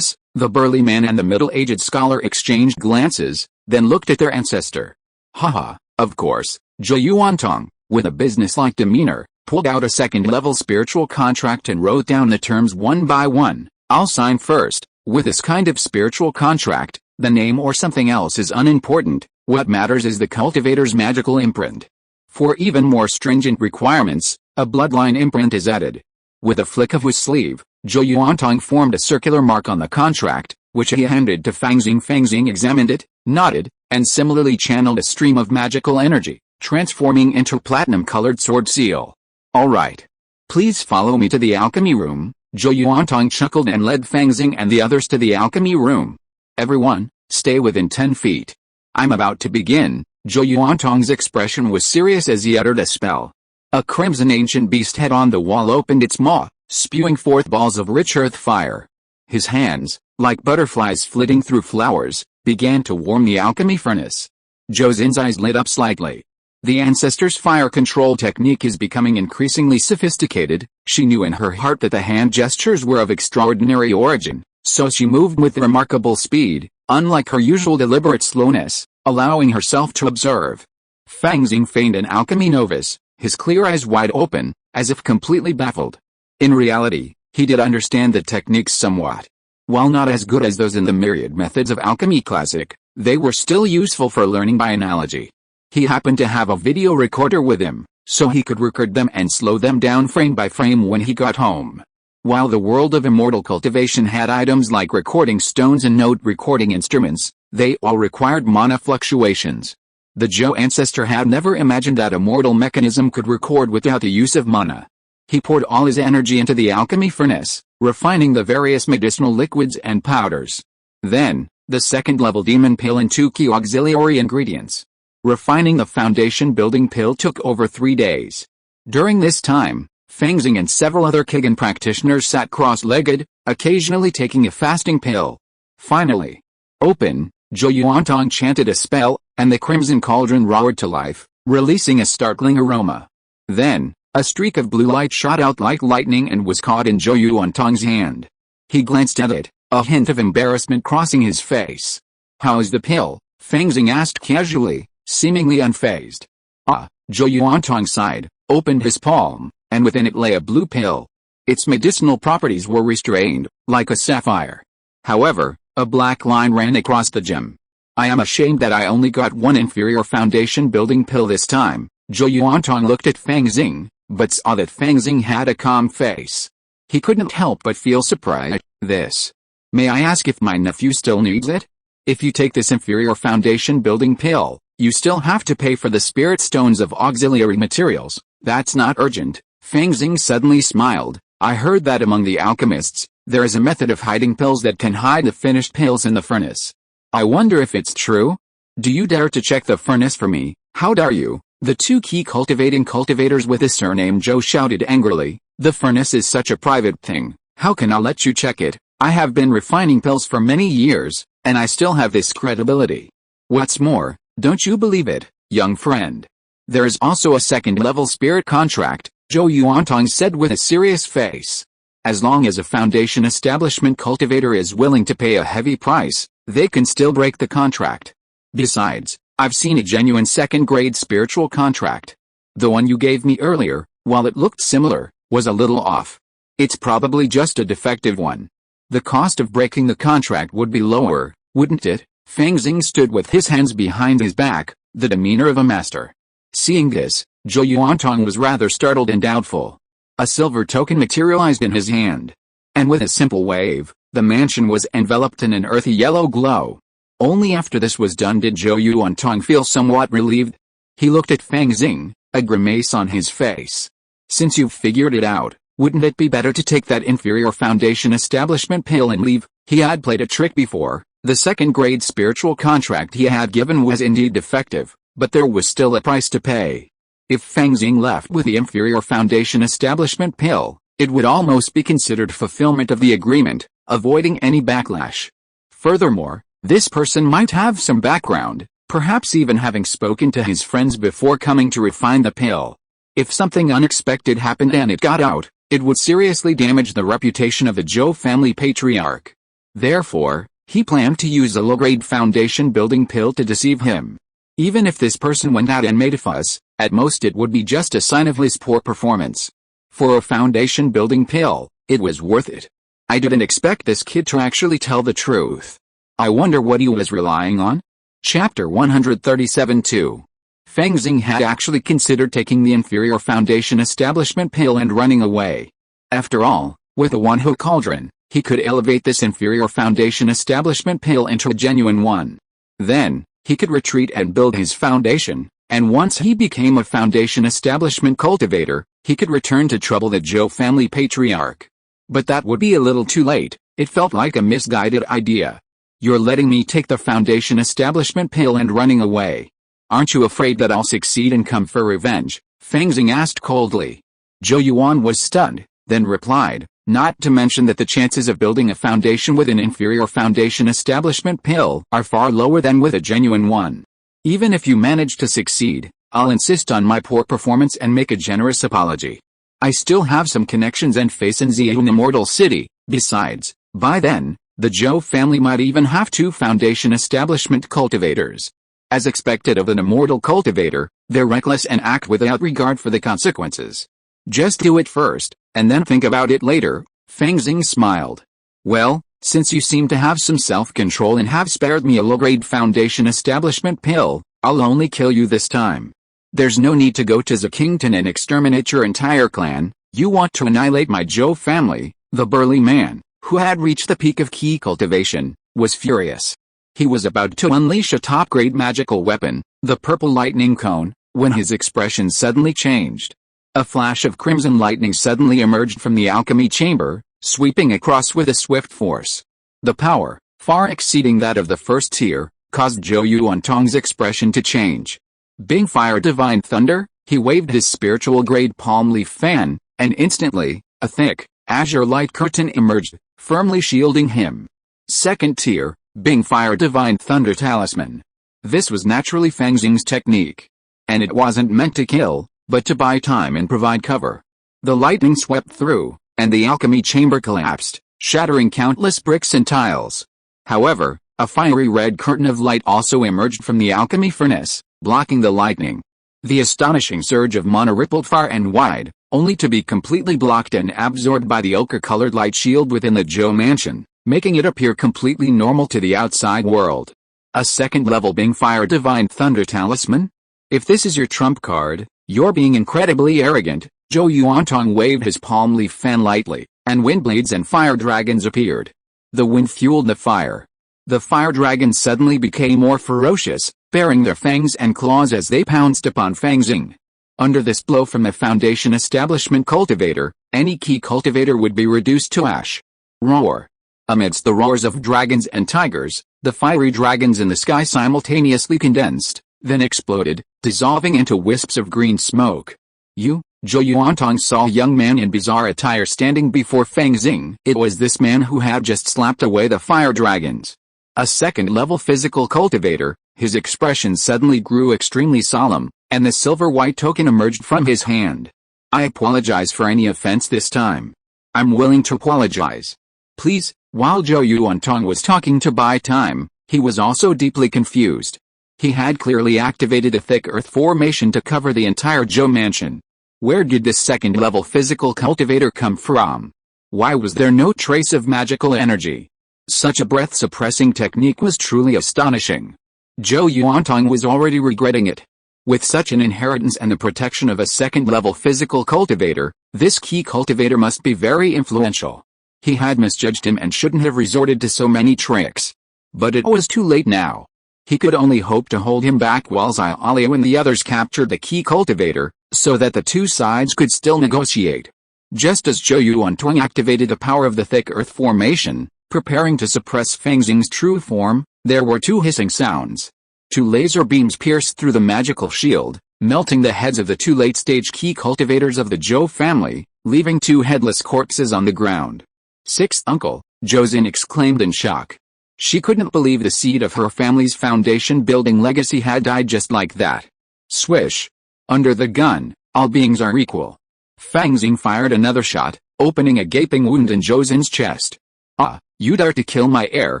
The burly man and the middle-aged scholar exchanged glances, then looked at their ancestor. "Haha, of course." Zhou Yuantong, with a businesslike demeanor, pulled out a second-level spiritual contract and wrote down the terms one by one. "I'll sign first. With this kind of spiritual contract, the name or something else is unimportant. What matters is the cultivator's magical imprint. For even more stringent requirements, a bloodline imprint is added." With a flick of his sleeve, Zhou Yuantong formed a circular mark on the contract, which he handed to Fang Xing. Fang Xing examined it, nodded, and similarly channeled a stream of magical energy, transforming into a platinum-colored sword seal. "All right. Please follow me to the alchemy room." Zhou Yuantong chuckled and led Fang Xing and the others to the alchemy room. "Everyone, stay within 10 feet. I'm about to begin." Zhou Yuantong's expression was serious as he uttered a spell. A crimson ancient beast head on the wall opened its maw, spewing forth balls of rich earth fire. His hands, like butterflies flitting through flowers, began to warm the alchemy furnace. Zhou Xin's eyes lit up slightly. The ancestor's fire control technique is becoming increasingly sophisticated. She knew in her heart that the hand gestures were of extraordinary origin, so she moved with remarkable speed, unlike her usual deliberate slowness, allowing herself to observe. Fang Xing feigned an alchemy novice, his clear eyes wide open, as if completely baffled. In reality, he did understand the techniques somewhat. While not as good as those in the myriad methods of alchemy classic, they were still useful for learning by analogy. He happened to have a video recorder with him, so he could record them and slow them down frame by frame when he got home. While the world of immortal cultivation had items like recording stones and note recording instruments, they all required mana fluctuations. The Zhou ancestor had never imagined that a mortal mechanism could record without the use of mana. He poured all his energy into the alchemy furnace, refining the various medicinal liquids and powders. Then, the second-level demon pill and 2 key auxiliary ingredients. Refining the foundation building pill took over 3 days. During this time, Fang Xing and several other Kigen practitioners sat cross-legged, occasionally taking a fasting pill. Finally, "Open," Zhou Yuantong chanted a spell, and the crimson cauldron roared to life, releasing a startling aroma. Then, a streak of blue light shot out like lightning and was caught in Zhou Yuantong's hand. He glanced at it, a hint of embarrassment crossing his face. "How's the pill?" Fang Xing asked casually, seemingly unfazed. "Ah," Zhou Yuantong sighed, opened his palm, and within it lay a blue pill. Its medicinal properties were restrained, like a sapphire. However, a black line ran across the gem. "I am ashamed that I only got one inferior foundation building pill this time." Zhou Yuantong looked at Fang Xing, but saw that Fang Xing had a calm face. He couldn't help but feel surprised. "This. May I ask if my nephew still needs it? If you take this inferior foundation building pill, you still have to pay for the spirit stones of auxiliary materials. That's not urgent." Fang Xing suddenly smiled, I heard that among the alchemists, there is a method of hiding pills that can hide the finished pills in the furnace. I wonder if it's true? Do you dare to check the furnace for me? How dare you? The two key cultivating cultivators with the surname Joe shouted angrily. The furnace is such a private thing. How can I let you check it? I have been refining pills for many years, and I still have this credibility. What's more, don't you believe it, young friend? There is also a second-level spirit contract, Zhou Yuantong said with a serious face. As long as a foundation establishment cultivator is willing to pay a heavy price, they can still break the contract. Besides, I've seen a genuine second-grade spiritual contract. The one you gave me earlier, while it looked similar, was a little off. It's probably just a defective one. The cost of breaking the contract would be lower, wouldn't it? Fang Xing stood with his hands behind his back, the demeanor of a master. Seeing this, Zhou Yuantong was rather startled and doubtful. A silver token materialized in his hand. And with a simple wave, the mansion was enveloped in an earthy yellow glow. Only after this was done did Zhou Yuantong feel somewhat relieved. He looked at Fang Xing, a grimace on his face. Since you've figured it out, wouldn't it be better to take that inferior foundation establishment pill and leave? He had played a trick before. The second-grade spiritual contract he had given was indeed defective, but there was still a price to pay. If Fang Xing left with the inferior foundation establishment pill, it would almost be considered fulfillment of the agreement, avoiding any backlash. Furthermore, this person might have some background, perhaps even having spoken to his friends before coming to refine the pill. If something unexpected happened and it got out, it would seriously damage the reputation of the Zhou family patriarch. Therefore, he planned to use a low-grade foundation-building pill to deceive him. Even if this person went out and made a fuss, at most it would be just a sign of his poor performance. For a foundation-building pill, it was worth it. I didn't expect this kid to actually tell the truth. I wonder what he was relying on? Chapter 137-2. Fang Xing had actually considered taking the inferior foundation establishment pill and running away. After all, with a one-hook cauldron, he could elevate this inferior foundation establishment pill into a genuine one. Then, he could retreat and build his foundation, and once he became a foundation establishment cultivator, he could return to trouble the Zhou family patriarch. But that would be a little too late. It felt like a misguided idea. You're letting me take the foundation establishment pill and running away. Aren't you afraid that I'll succeed and come for revenge? Fang Xing asked coldly. Zhou Yuan was stunned, then replied, not to mention that the chances of building a foundation with an inferior foundation establishment pill are far lower than with a genuine one. Even if you manage to succeed, I'll insist on my poor performance and make a generous apology. I still have some connections and face in the immortal city. Besides, by then, the Zhou family might even have 2 foundation establishment cultivators. As expected of an immortal cultivator, they're reckless and act without regard for the consequences. Just do it first, and then think about it later. Fang Xing smiled. Well, since you seem to have some self-control and have spared me a low-grade foundation establishment pill, I'll only kill you this time. There's no need to go to Zakington and exterminate your entire clan. You want to annihilate my Zhou family. The burly man, who had reached the peak of key cultivation, was furious. He was about to unleash a top-grade magical weapon, the purple lightning cone, when his expression suddenly changed. A flash of crimson lightning suddenly emerged from the alchemy chamber, sweeping across with a swift force. The power, far exceeding that of the first tier, caused Zhou Yuantong's expression to change. Being fire divine thunder, he waved his spiritual grade palm leaf fan, and instantly, a thick, azure light curtain emerged, firmly shielding him. Second tier, Bing fire divine thunder talisman. This was naturally Fang Xing's technique. And it wasn't meant to kill, but to buy time and provide cover. The lightning swept through, and the alchemy chamber collapsed, shattering countless bricks and tiles. However, a fiery red curtain of light also emerged from the alchemy furnace, blocking the lightning. The astonishing surge of mana rippled far and wide, only to be completely blocked and absorbed by the ochre-colored light shield within the Zhou mansion, making it appear completely normal to the outside world. A second-level Bing fire divine thunder talisman? If this is your trump card, you're being incredibly arrogant. Zhou Yuantong waved his palm leaf fan lightly, and wind blades and fire dragons appeared. The wind fueled the fire. The fire dragons suddenly became more ferocious, baring their fangs and claws as they pounced upon Fang Xing. Under this blow from the foundation establishment cultivator, any key cultivator would be reduced to ash. Roar. Amidst the roars of dragons and tigers, the fiery dragons in the sky simultaneously condensed, then exploded, dissolving into wisps of green smoke. Zhou Yuantong saw a young man in bizarre attire standing before Fang Xing. It was this man who had just slapped away the fire dragons. A second-level physical cultivator, his expression suddenly grew extremely solemn, and the silver-white token emerged from his hand. I apologize for any offense this time. I'm willing to apologize. Please. While Zhou Yuantong was talking to buy time, he was also deeply confused. He had clearly activated a thick earth formation to cover the entire Zhou mansion. Where did this second-level physical cultivator come from? Why was there no trace of magical energy? Such a breath-suppressing technique was truly astonishing. Zhou Yuantong was already regretting it. With such an inheritance and the protection of a second-level physical cultivator, this key cultivator must be very influential. He had misjudged him and shouldn't have resorted to so many tricks. But it was too late now. He could only hope to hold him back while Zhao Liu and the others captured the key cultivator, so that the two sides could still negotiate. Just as Zhou Yuantong activated the power of the thick earth formation, preparing to suppress Fang Xing's true form, there were two hissing sounds. Two laser beams pierced through the magical shield, melting the heads of the two late-stage key cultivators of the Zhou family, leaving two headless corpses on the ground. Sixth uncle, Zhou Xin exclaimed in shock. She couldn't believe the seed of her family's foundation-building legacy had died just like that. Swish. Under the gun, all beings are equal. Fang Xing fired another shot, opening a gaping wound in Zhou Xin's chest. Ah, you dare to kill my heir?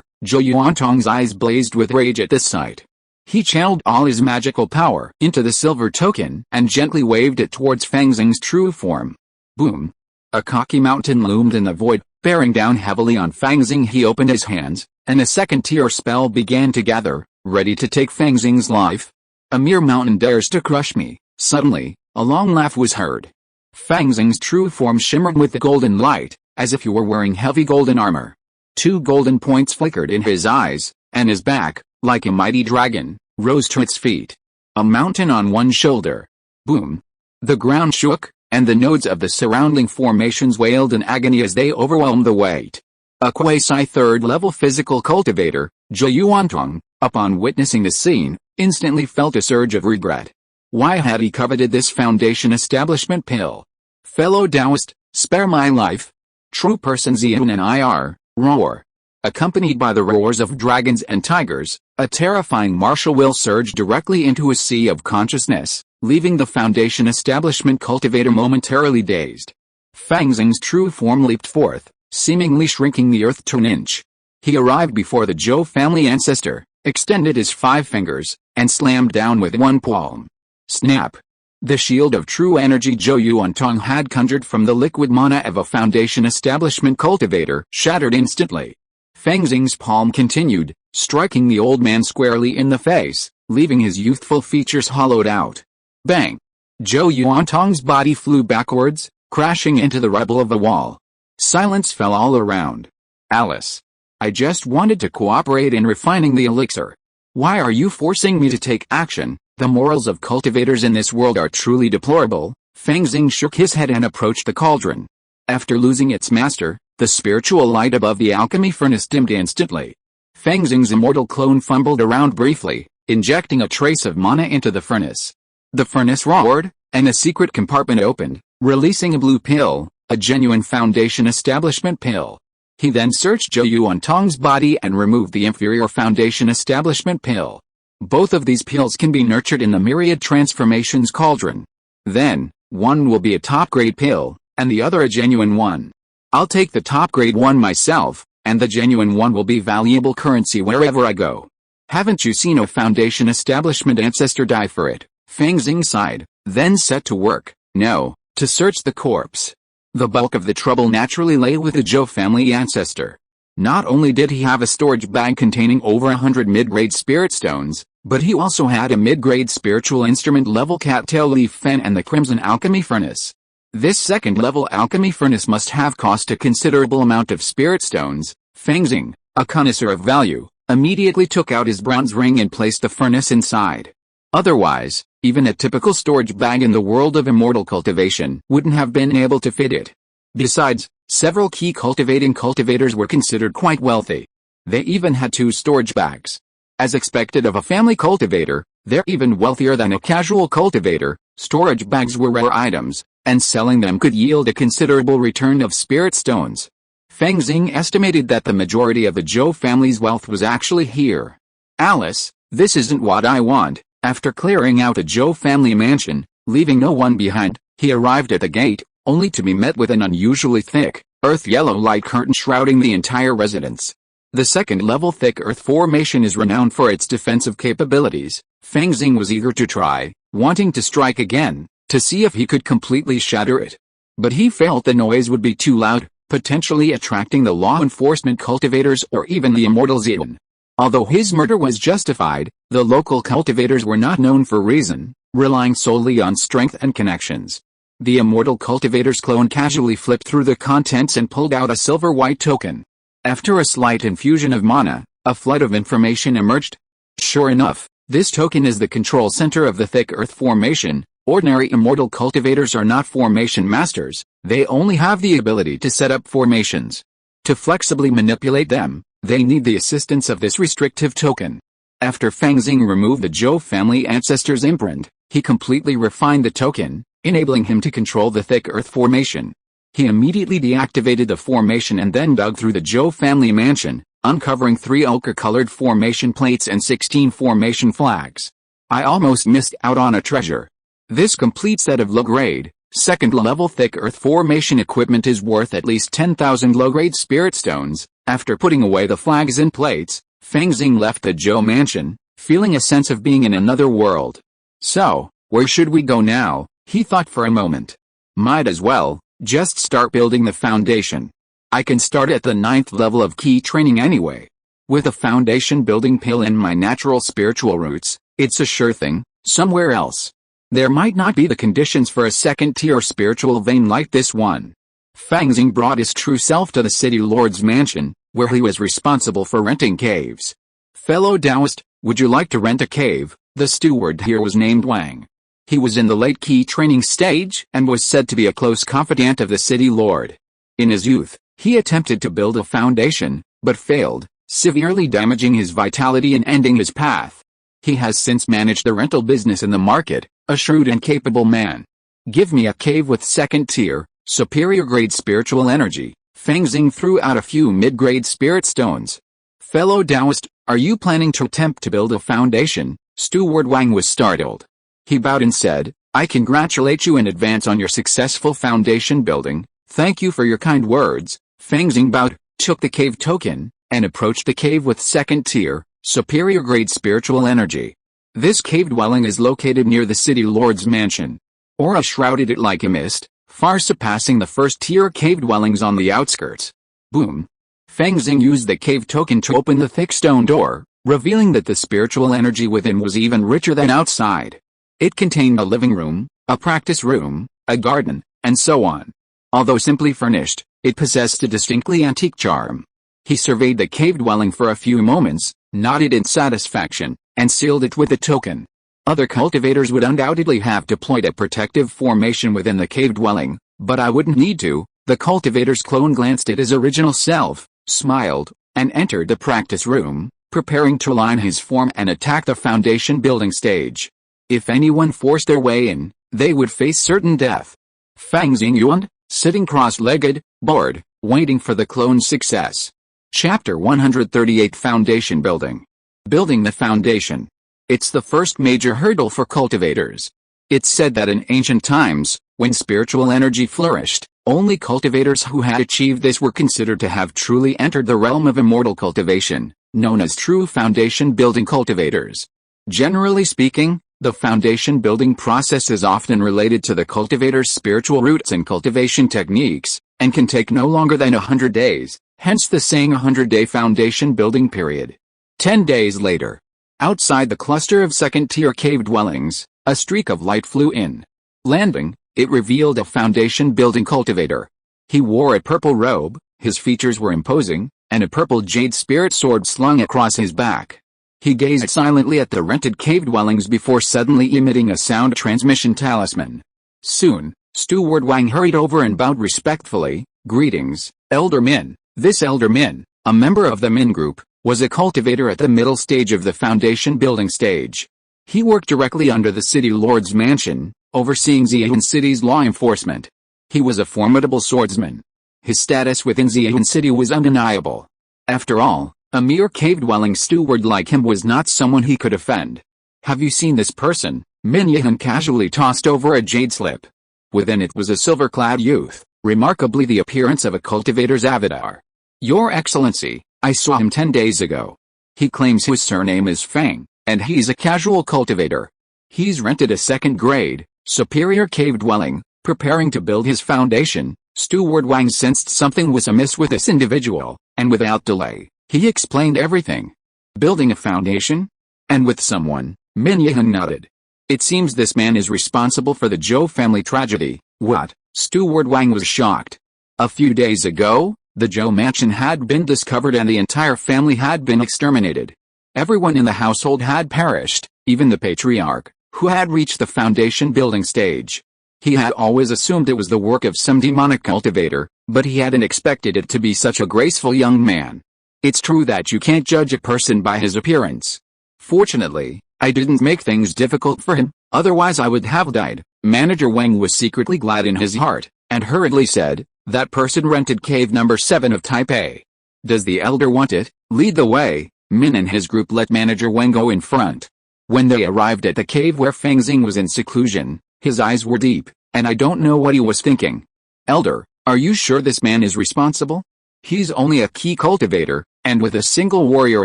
Zhou Yuantong's eyes blazed with rage at this sight. He channeled all his magical power into the silver token and gently waved it towards Fang Xing's true form. Boom. A cocky mountain loomed in the void, bearing down heavily on Fang Xing. He opened his hands, and a second-tier spell began to gather, ready to take Fang Xing's life. A mere mountain dares to crush me. Suddenly, a long laugh was heard. Fang Xing's true form shimmered with the golden light, as if he were wearing heavy golden armor. Two golden points flickered in his eyes, and his back, like a mighty dragon, rose to its feet. A mountain on one shoulder. Boom. The ground shook, and the nodes of the surrounding formations wailed in agony as they overwhelmed the weight. A quasi-third-level physical cultivator, Zhou Yuantong, upon witnessing the scene, instantly felt a surge of regret. Why had he coveted this foundation establishment pill? Fellow Taoist, spare my life. True person Xian and IR, roar. Accompanied by the roars of dragons and tigers, a terrifying martial will surged directly into a sea of consciousness, leaving the foundation establishment cultivator momentarily dazed. Fang Xing's true form leaped forth, seemingly shrinking the earth to an inch. He arrived before the Zhou family ancestor, extended his 5 fingers, and slammed down with one palm. Snap! The shield of true energy Zhou Yuantong had conjured from the liquid mana of a foundation establishment cultivator shattered instantly. Fang Xing's palm continued, striking the old man squarely in the face, leaving his youthful features hollowed out. Bang! Zhou Yuantong's body flew backwards, crashing into the rubble of the wall. Silence fell all around. Alice. I just wanted to cooperate in refining the elixir. Why are you forcing me to take action? The morals of cultivators in this world are truly deplorable. Fang Xing shook his head and approached the cauldron. After losing its master, the spiritual light above the alchemy furnace dimmed instantly. Fang Xing's immortal clone fumbled around briefly, injecting a trace of mana into the furnace. The furnace roared, and a secret compartment opened, releasing a blue pill, a genuine foundation establishment pill. He then searched Zhou Yuantong's body and removed the inferior foundation establishment pill. Both of these pills can be nurtured in the myriad transformations cauldron. Then, one will be a top-grade pill, and the other a genuine one. I'll take the top-grade one myself, and the genuine one will be valuable currency wherever I go. Haven't you seen a foundation establishment ancestor die for it? Fang Xing sighed, then set to work, to search the corpse. The bulk of the trouble naturally lay with the Zhou family ancestor. Not only did he have a storage bag containing over 100 mid-grade spirit stones, but he also had a mid-grade spiritual instrument level cattail leaf fen and the crimson alchemy furnace. This second-level alchemy furnace must have cost a considerable amount of spirit stones. Fang Xing, a connoisseur of value, immediately took out his bronze ring and placed the furnace inside. Otherwise, even a typical storage bag in the world of immortal cultivation wouldn't have been able to fit it. Besides, several key cultivating cultivators were considered quite wealthy. They even had 2 storage bags. As expected of a family cultivator, they're even wealthier than a casual cultivator. Storage bags were rare items, and selling them could yield a considerable return of spirit stones. Fang Xing estimated that the majority of the Zhou family's wealth was actually here. Alice, this isn't what I want. After clearing out the Zhou family mansion, leaving no one behind, he arrived at the gate, only to be met with an unusually thick, earth-yellow light curtain shrouding the entire residence. The second-level thick earth formation is renowned for its defensive capabilities. Fang Xing was eager to try, wanting to strike again, to see if he could completely shatter it. But he felt the noise would be too loud, potentially attracting the law enforcement cultivators or even the immortal Xian. Although his murder was justified, the local cultivators were not known for reason, relying solely on strength and connections. The immortal cultivator's clone casually flipped through the contents and pulled out a silver-white token. After a slight infusion of mana, a flood of information emerged. Sure enough, this token is the control center of the thick earth formation. Ordinary immortal cultivators are not formation masters, they only have the ability to set up formations. To flexibly manipulate them, they need the assistance of this restrictive token. After Fang Xing removed the Zhou family ancestor's imprint, he completely refined the token, enabling him to control the thick earth formation. He immediately deactivated the formation and then dug through the Zhou family mansion, uncovering 3 ochre-colored formation plates and 16 formation flags. I almost missed out on a treasure. This complete set of low-grade, second-level thick earth formation equipment is worth at least 10,000 low-grade spirit stones. After putting away the flags and plates, Fang Xing left the Zhou mansion, feeling a sense of being in another world. So, where should we go now? He thought for a moment. Might as well, just start building the foundation. I can start at the 9th level of key training anyway. With a foundation building pill in my natural spiritual roots, it's a sure thing. Somewhere else, there might not be the conditions for a second-tier spiritual vein like this one. Fang Xing brought his true self to the city lord's mansion, where he was responsible for renting caves. Fellow Taoist, would you like to rent a cave? The steward here was named Wang. He was in the late key training stage and was said to be a close confidant of the city lord. In his youth, he attempted to build a foundation, but failed, severely damaging his vitality and ending his path. He has since managed the rental business in the market, a shrewd and capable man. Give me a cave with second-tier, superior-grade spiritual energy. Fang Xing threw out a few mid-grade spirit stones. Fellow Taoist, are you planning to attempt to build a foundation? Steward Wang was startled. He bowed and said, I congratulate you in advance on your successful foundation building. Thank you for your kind words. Fang Xing bowed, took the cave token, and approached the cave with second-tier, superior-grade spiritual energy. This cave dwelling is located near the city lord's mansion. Aura shrouded it like a mist, far surpassing the first-tier cave dwellings on the outskirts. Boom. Fang Xing used the cave token to open the thick stone door, revealing that the spiritual energy within was even richer than outside. It contained a living room, a practice room, a garden, and so on. Although simply furnished, it possessed a distinctly antique charm. He surveyed the cave dwelling for a few moments, nodded in satisfaction, and sealed it with a token. Other cultivators would undoubtedly have deployed a protective formation within the cave dwelling, but I wouldn't need to. The cultivator's clone glanced at his original self, smiled, and entered the practice room, preparing to align his form and attack the foundation building stage. If anyone forced their way in, they would face certain death. Fang Xing yawned, sitting cross-legged, bored, waiting for the clone's success. Chapter 138 Foundation Building. Building the foundation. It's the first major hurdle for cultivators. It's said that in ancient times, when spiritual energy flourished, only cultivators who had achieved this were considered to have truly entered the realm of immortal cultivation, known as true foundation building cultivators. Generally speaking, the foundation building process is often related to the cultivator's spiritual roots and cultivation techniques, and can take no longer than 100 days, hence the saying 100-day foundation building period. 10 days later, outside the cluster of second-tier cave dwellings, a streak of light flew in. Landing, it revealed a foundation building cultivator. He wore a purple robe, his features were imposing, and a purple jade spirit sword slung across his back. He gazed silently at the rented cave dwellings before suddenly emitting a sound transmission talisman. Soon, Steward Wang hurried over and bowed respectfully. "Greetings, Elder Min." This Elder Min, a member of the Min group, was a cultivator at the middle stage of the foundation building stage. He worked directly under the city lord's mansion, overseeing Xi'an City's law enforcement. He was a formidable swordsman. His status within Xi'an City was undeniable. After all, a mere cave-dwelling steward like him was not someone he could offend. "Have you seen this person?" Min Yihan casually tossed over a jade slip. Within it was a silver-clad youth, remarkably the appearance of a cultivator's avatar. "Your Excellency, I saw him 10 days ago. He claims his surname is Fang, and he's a casual cultivator. He's rented a second-grade, superior cave dwelling, preparing to build his foundation." Steward Wang sensed something was amiss with this individual, and without delay, he explained everything. "Building a foundation? And with someone?" Min Yihan nodded. "It seems this man is responsible for the Zhou family tragedy." "What?" Steward Wang was shocked. "A few days ago, the Zhou mansion had been discovered and the entire family had been exterminated. Everyone in the household had perished, even the patriarch, who had reached the foundation building stage. He had always assumed it was the work of some demonic cultivator, but he hadn't expected it to be such a graceful young man. It's true that you can't judge a person by his appearance. Fortunately, I didn't make things difficult for him, otherwise I would have died." Manager Wang was secretly glad in his heart, and hurriedly said, "That person rented cave number 7 of Taipei. Does the elder want it? Lead the way." Min and his group let Manager Wang go in front. When they arrived at the cave where Fang Xing was in seclusion, his eyes were deep, and I don't know what he was thinking. "Elder, are you sure this man is responsible? He's only a key cultivator, and with a single warrior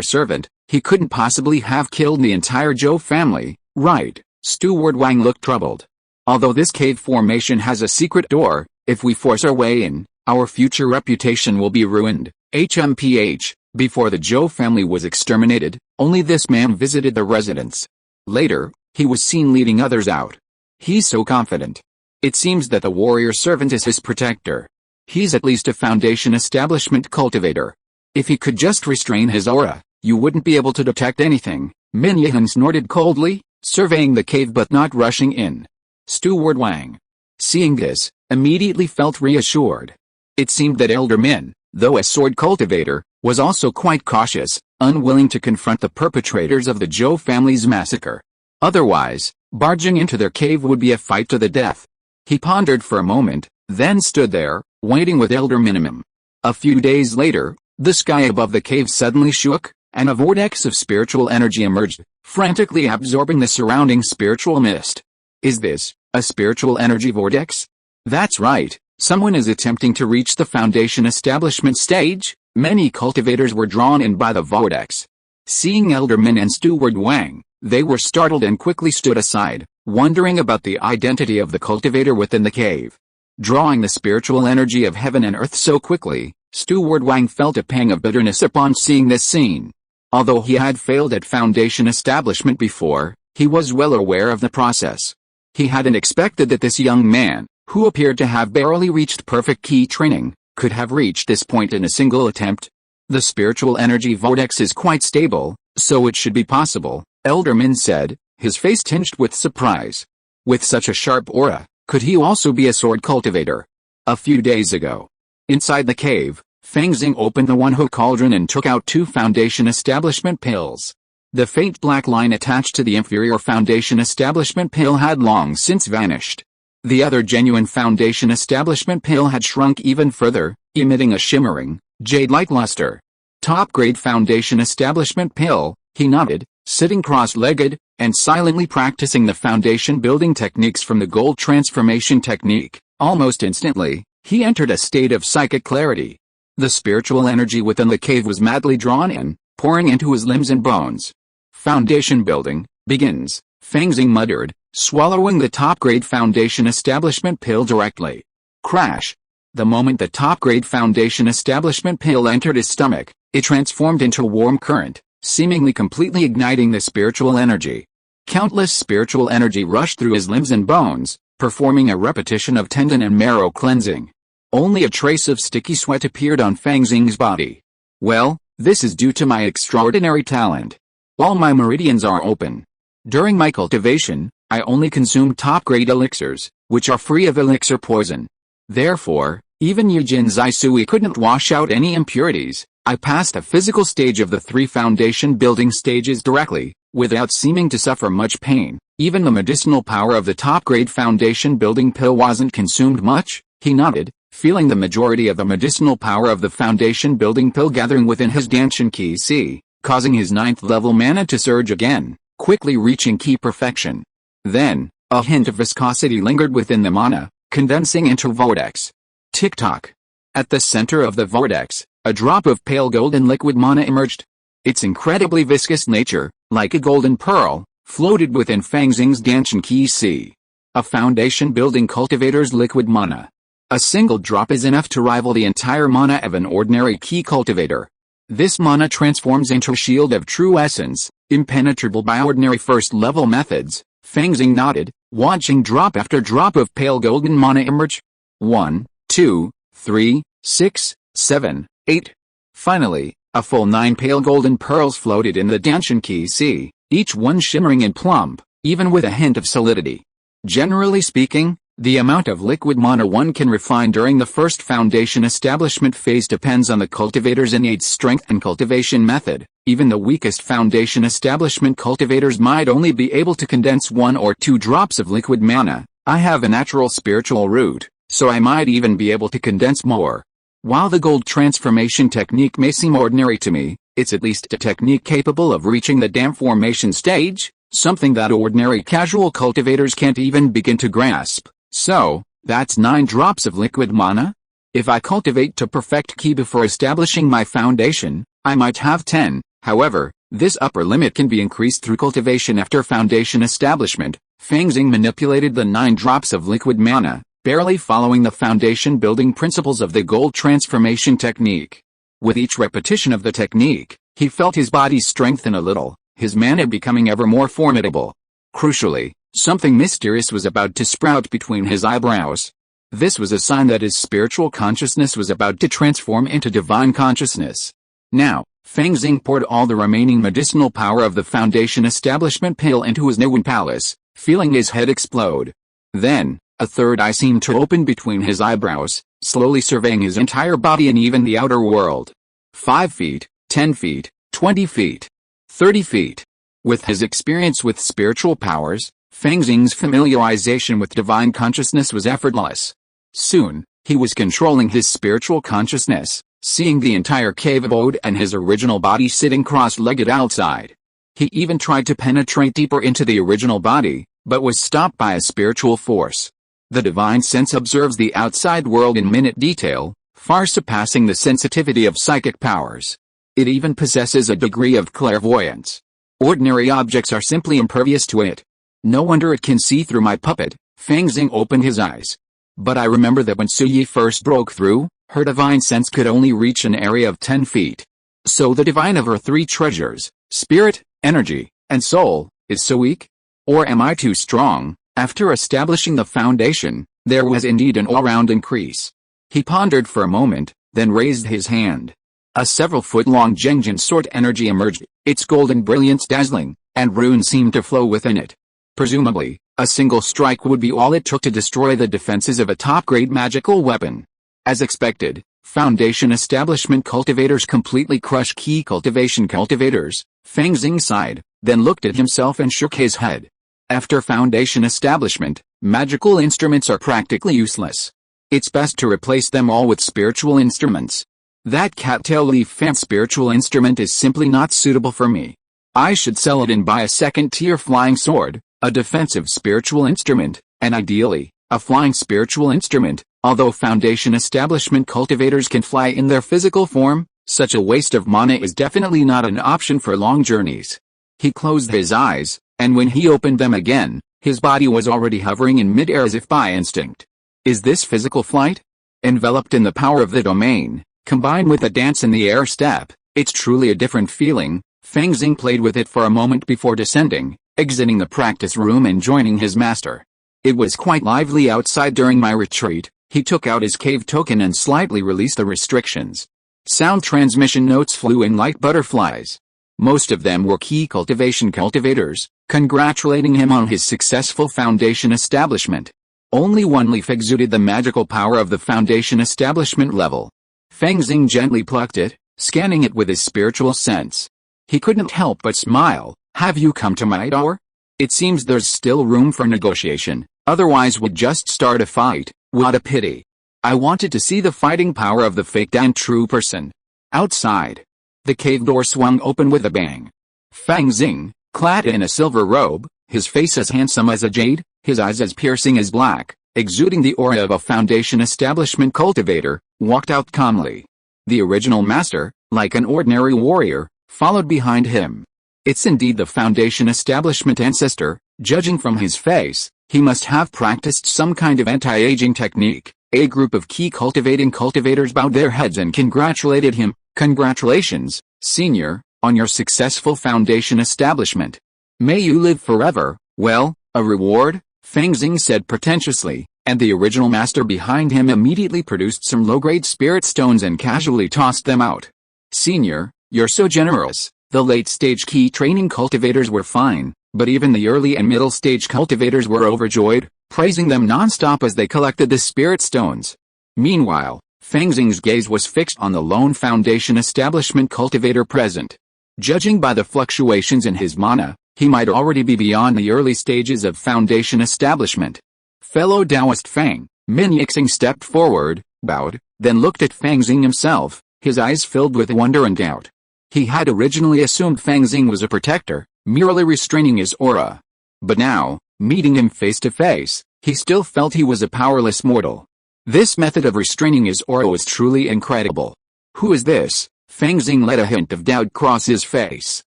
servant, he couldn't possibly have killed the entire Zhou family, right?" Steward Wang looked troubled. "Although this cave formation has a secret door, if we force our way in, our future reputation will be ruined." HMPH, before the Zhou family was exterminated, only this man visited the residence. Later, he was seen leading others out. He's so confident. It seems that the warrior servant is his protector. He's at least a foundation establishment cultivator. If he could just restrain his aura, you wouldn't be able to detect anything." Min Yihan snorted coldly, surveying the cave but not rushing in. Steward Wang, seeing this, immediately felt reassured. It seemed that Elder Min, though a sword cultivator, was also quite cautious, unwilling to confront the perpetrators of the Zhou family's massacre. Otherwise, barging into their cave would be a fight to the death. He pondered for a moment, then stood there, waiting with Elder Minimum. A few days later, the sky above the cave suddenly shook, and a vortex of spiritual energy emerged, frantically absorbing the surrounding spiritual mist. "Is this a spiritual energy vortex?" "That's right, someone is attempting to reach the foundation establishment stage." Many cultivators were drawn in by the vortex. Seeing Elder Min and Steward Wang, they were startled and quickly stood aside, wondering about the identity of the cultivator within the cave. Drawing the spiritual energy of heaven and earth so quickly, Steward Wang felt a pang of bitterness upon seeing this scene. Although he had failed at foundation establishment before, he was well aware of the process. He hadn't expected that this young man, who appeared to have barely reached perfect key training, could have reached this point in a single attempt. "The spiritual energy vortex is quite stable, so it should be possible," Elder Min said, his face tinged with surprise. With such a sharp aura, could he also be a sword cultivator? A few days ago, inside the cave, Fang Xing opened the one-hook cauldron and took out 2 foundation establishment pills. The faint black line attached to the inferior foundation establishment pill had long since vanished. The other genuine foundation establishment pill had shrunk even further, emitting a shimmering, jade-like luster. "Top-grade foundation establishment pill," he nodded, sitting cross-legged, and silently practicing the foundation building techniques from the gold transformation technique. Almost instantly, he entered a state of psychic clarity. The spiritual energy within the cave was madly drawn in, pouring into his limbs and bones. "Foundation building begins," Fang Xing muttered, swallowing the top-grade foundation establishment pill directly. Crash! The moment the top-grade foundation establishment pill entered his stomach, it transformed into a warm current, seemingly completely igniting the spiritual energy. Countless spiritual energy rushed through his limbs and bones, performing a repetition of tendon and marrow cleansing. Only a trace of sticky sweat appeared on Fang Xing's body. "Well, this is due to my extraordinary talent. All my meridians are open. During my cultivation, I only consume top-grade elixirs, which are free of elixir poison. Therefore, even Yujin Zai Sui couldn't wash out any impurities. I passed the physical stage of the 3 foundation building stages directly, without seeming to suffer much pain. Even the medicinal power of the top-grade foundation building pill wasn't consumed much. He nodded, feeling the majority of the medicinal power of the foundation building pill gathering within his Danshin Ki Si, causing his 9th level mana to surge again, quickly reaching key perfection. Then, a hint of viscosity lingered within the mana, condensing into vortex. Tick-tock. At the center of the vortex, a drop of pale golden liquid mana emerged. Its incredibly viscous nature, like a golden pearl, floated within Fang Xing's Danshin Ki Si. A foundation building cultivator's liquid mana. A single drop is enough to rival the entire mana of an ordinary key cultivator. This mana transforms into a shield of true essence, impenetrable by ordinary first-level methods. Fang Xing nodded, watching drop after drop of pale golden mana emerge. 1, 2, 3, 6, 7, 8. Finally, a full 9 pale golden pearls floated in the Danshin Ki Si, each one shimmering and plump, even with a hint of solidity. Generally speaking, the amount of liquid mana one can refine during the first foundation establishment phase depends on the cultivator's innate strength and cultivation method. Even the weakest foundation establishment cultivators might only be able to condense 1 or 2 drops of liquid mana. I have a natural spiritual root, so I might even be able to condense more. While the gold transformation technique may seem ordinary to me, it's at least a technique capable of reaching the dam formation stage, something that ordinary casual cultivators can't even begin to grasp. So, that's 9 drops of liquid mana? If I cultivate to perfect Ki before establishing my foundation, I might have 10. However, this upper limit can be increased through cultivation after foundation establishment. Fang Xing manipulated the 9 drops of liquid mana, barely following the foundation building principles of the gold transformation technique. With each repetition of the technique, he felt his body strengthen a little, his mana becoming ever more formidable. Crucially, something mysterious was about to sprout between his eyebrows. This was a sign that his spiritual consciousness was about to transform into divine consciousness. Now, Fang Xing poured all the remaining medicinal power of the foundation establishment pill into his new palace, feeling his head explode. Then, a third eye seemed to open between his eyebrows, slowly surveying his entire body and even the outer world. 5 feet, 10 feet, 20 feet, 30 feet. With his experience with spiritual powers, Fang Xing's familiarization with divine consciousness was effortless. Soon, he was controlling his spiritual consciousness, seeing the entire cave abode and his original body sitting cross-legged outside. He even tried to penetrate deeper into the original body, but was stopped by a spiritual force. The divine sense observes the outside world in minute detail, far surpassing the sensitivity of psychic powers. It even possesses a degree of clairvoyance. Ordinary objects are simply impervious to it. No wonder it can see through my puppet. Fang Xing opened his eyes. But I remember that when Suyi first broke through, her divine sense could only reach an area of 10 feet. So the divine of her 3 treasures, spirit, energy, and soul, is so weak? Or am I too strong? After establishing the foundation, there was indeed an all-round increase. He pondered for a moment, then raised his hand. A several-foot-long Zhengjin sword energy emerged, its golden brilliance dazzling, and runes seemed to flow within it. Presumably, a single strike would be all it took to destroy the defenses of a top-grade magical weapon. As expected, foundation establishment cultivators completely crush key cultivation cultivators. Fang Xing sighed, then looked at himself and shook his head. After foundation establishment, magical instruments are practically useless. It's best to replace them all with spiritual instruments. That cattail leaf fan spiritual instrument is simply not suitable for me. I should sell it and buy a second-tier flying sword, a defensive spiritual instrument, and ideally, a flying spiritual instrument. Although foundation establishment cultivators can fly in their physical form, such a waste of mana is definitely not an option for long journeys. He closed his eyes, and when he opened them again, his body was already hovering in mid-air as if by instinct. Is this physical flight? Enveloped in the power of the domain, combined with a dance in the air step, it's truly a different feeling. Fang Xing played with it for a moment before descending, exiting the practice room and joining his master. It was quite lively outside during my retreat. He took out his cave token and slightly released the restrictions. Sound transmission notes flew in like butterflies. Most of them were key cultivation cultivators, congratulating him on his successful foundation establishment. Only one leaf exuded the magical power of the foundation establishment level. Fang Xing gently plucked it, scanning it with his spiritual sense. He couldn't help but smile. Have you come to my door? It seems there's still room for negotiation, otherwise we'd just start a fight. What a pity. I wanted to see the fighting power of the fake and true person. Outside, the cave door swung open with a bang. Fang Xing, clad in a silver robe, his face as handsome as a jade, his eyes as piercing as black, exuding the aura of a foundation establishment cultivator, walked out calmly. The original master, like an ordinary warrior, followed behind him. It's indeed the foundation establishment ancestor. Judging from his face, he must have practiced some kind of anti-aging technique. A group of key cultivating cultivators bowed their heads and congratulated him. Congratulations, senior, on your successful foundation establishment. May you live forever. Well, a reward? Fang Xing said pretentiously, and the original master behind him immediately produced some low-grade spirit stones and casually tossed them out. Senior, you're so generous. The late-stage key training cultivators were fine, but even the early and middle-stage cultivators were overjoyed, praising them non-stop as they collected the spirit stones. Meanwhile, Fang Xing's gaze was fixed on the lone foundation establishment cultivator present. Judging by the fluctuations in his mana, he might already be beyond the early stages of foundation establishment. Fellow Taoist Fang, Xing stepped forward, bowed, then looked at Fang Xing himself, his eyes filled with wonder and doubt. He had originally assumed Fang Xing was a protector, merely restraining his aura. But now, meeting him face to face, he still felt he was a powerless mortal. This method of restraining his aura was truly incredible. Who is this? Fang Xing let a hint of doubt cross his face.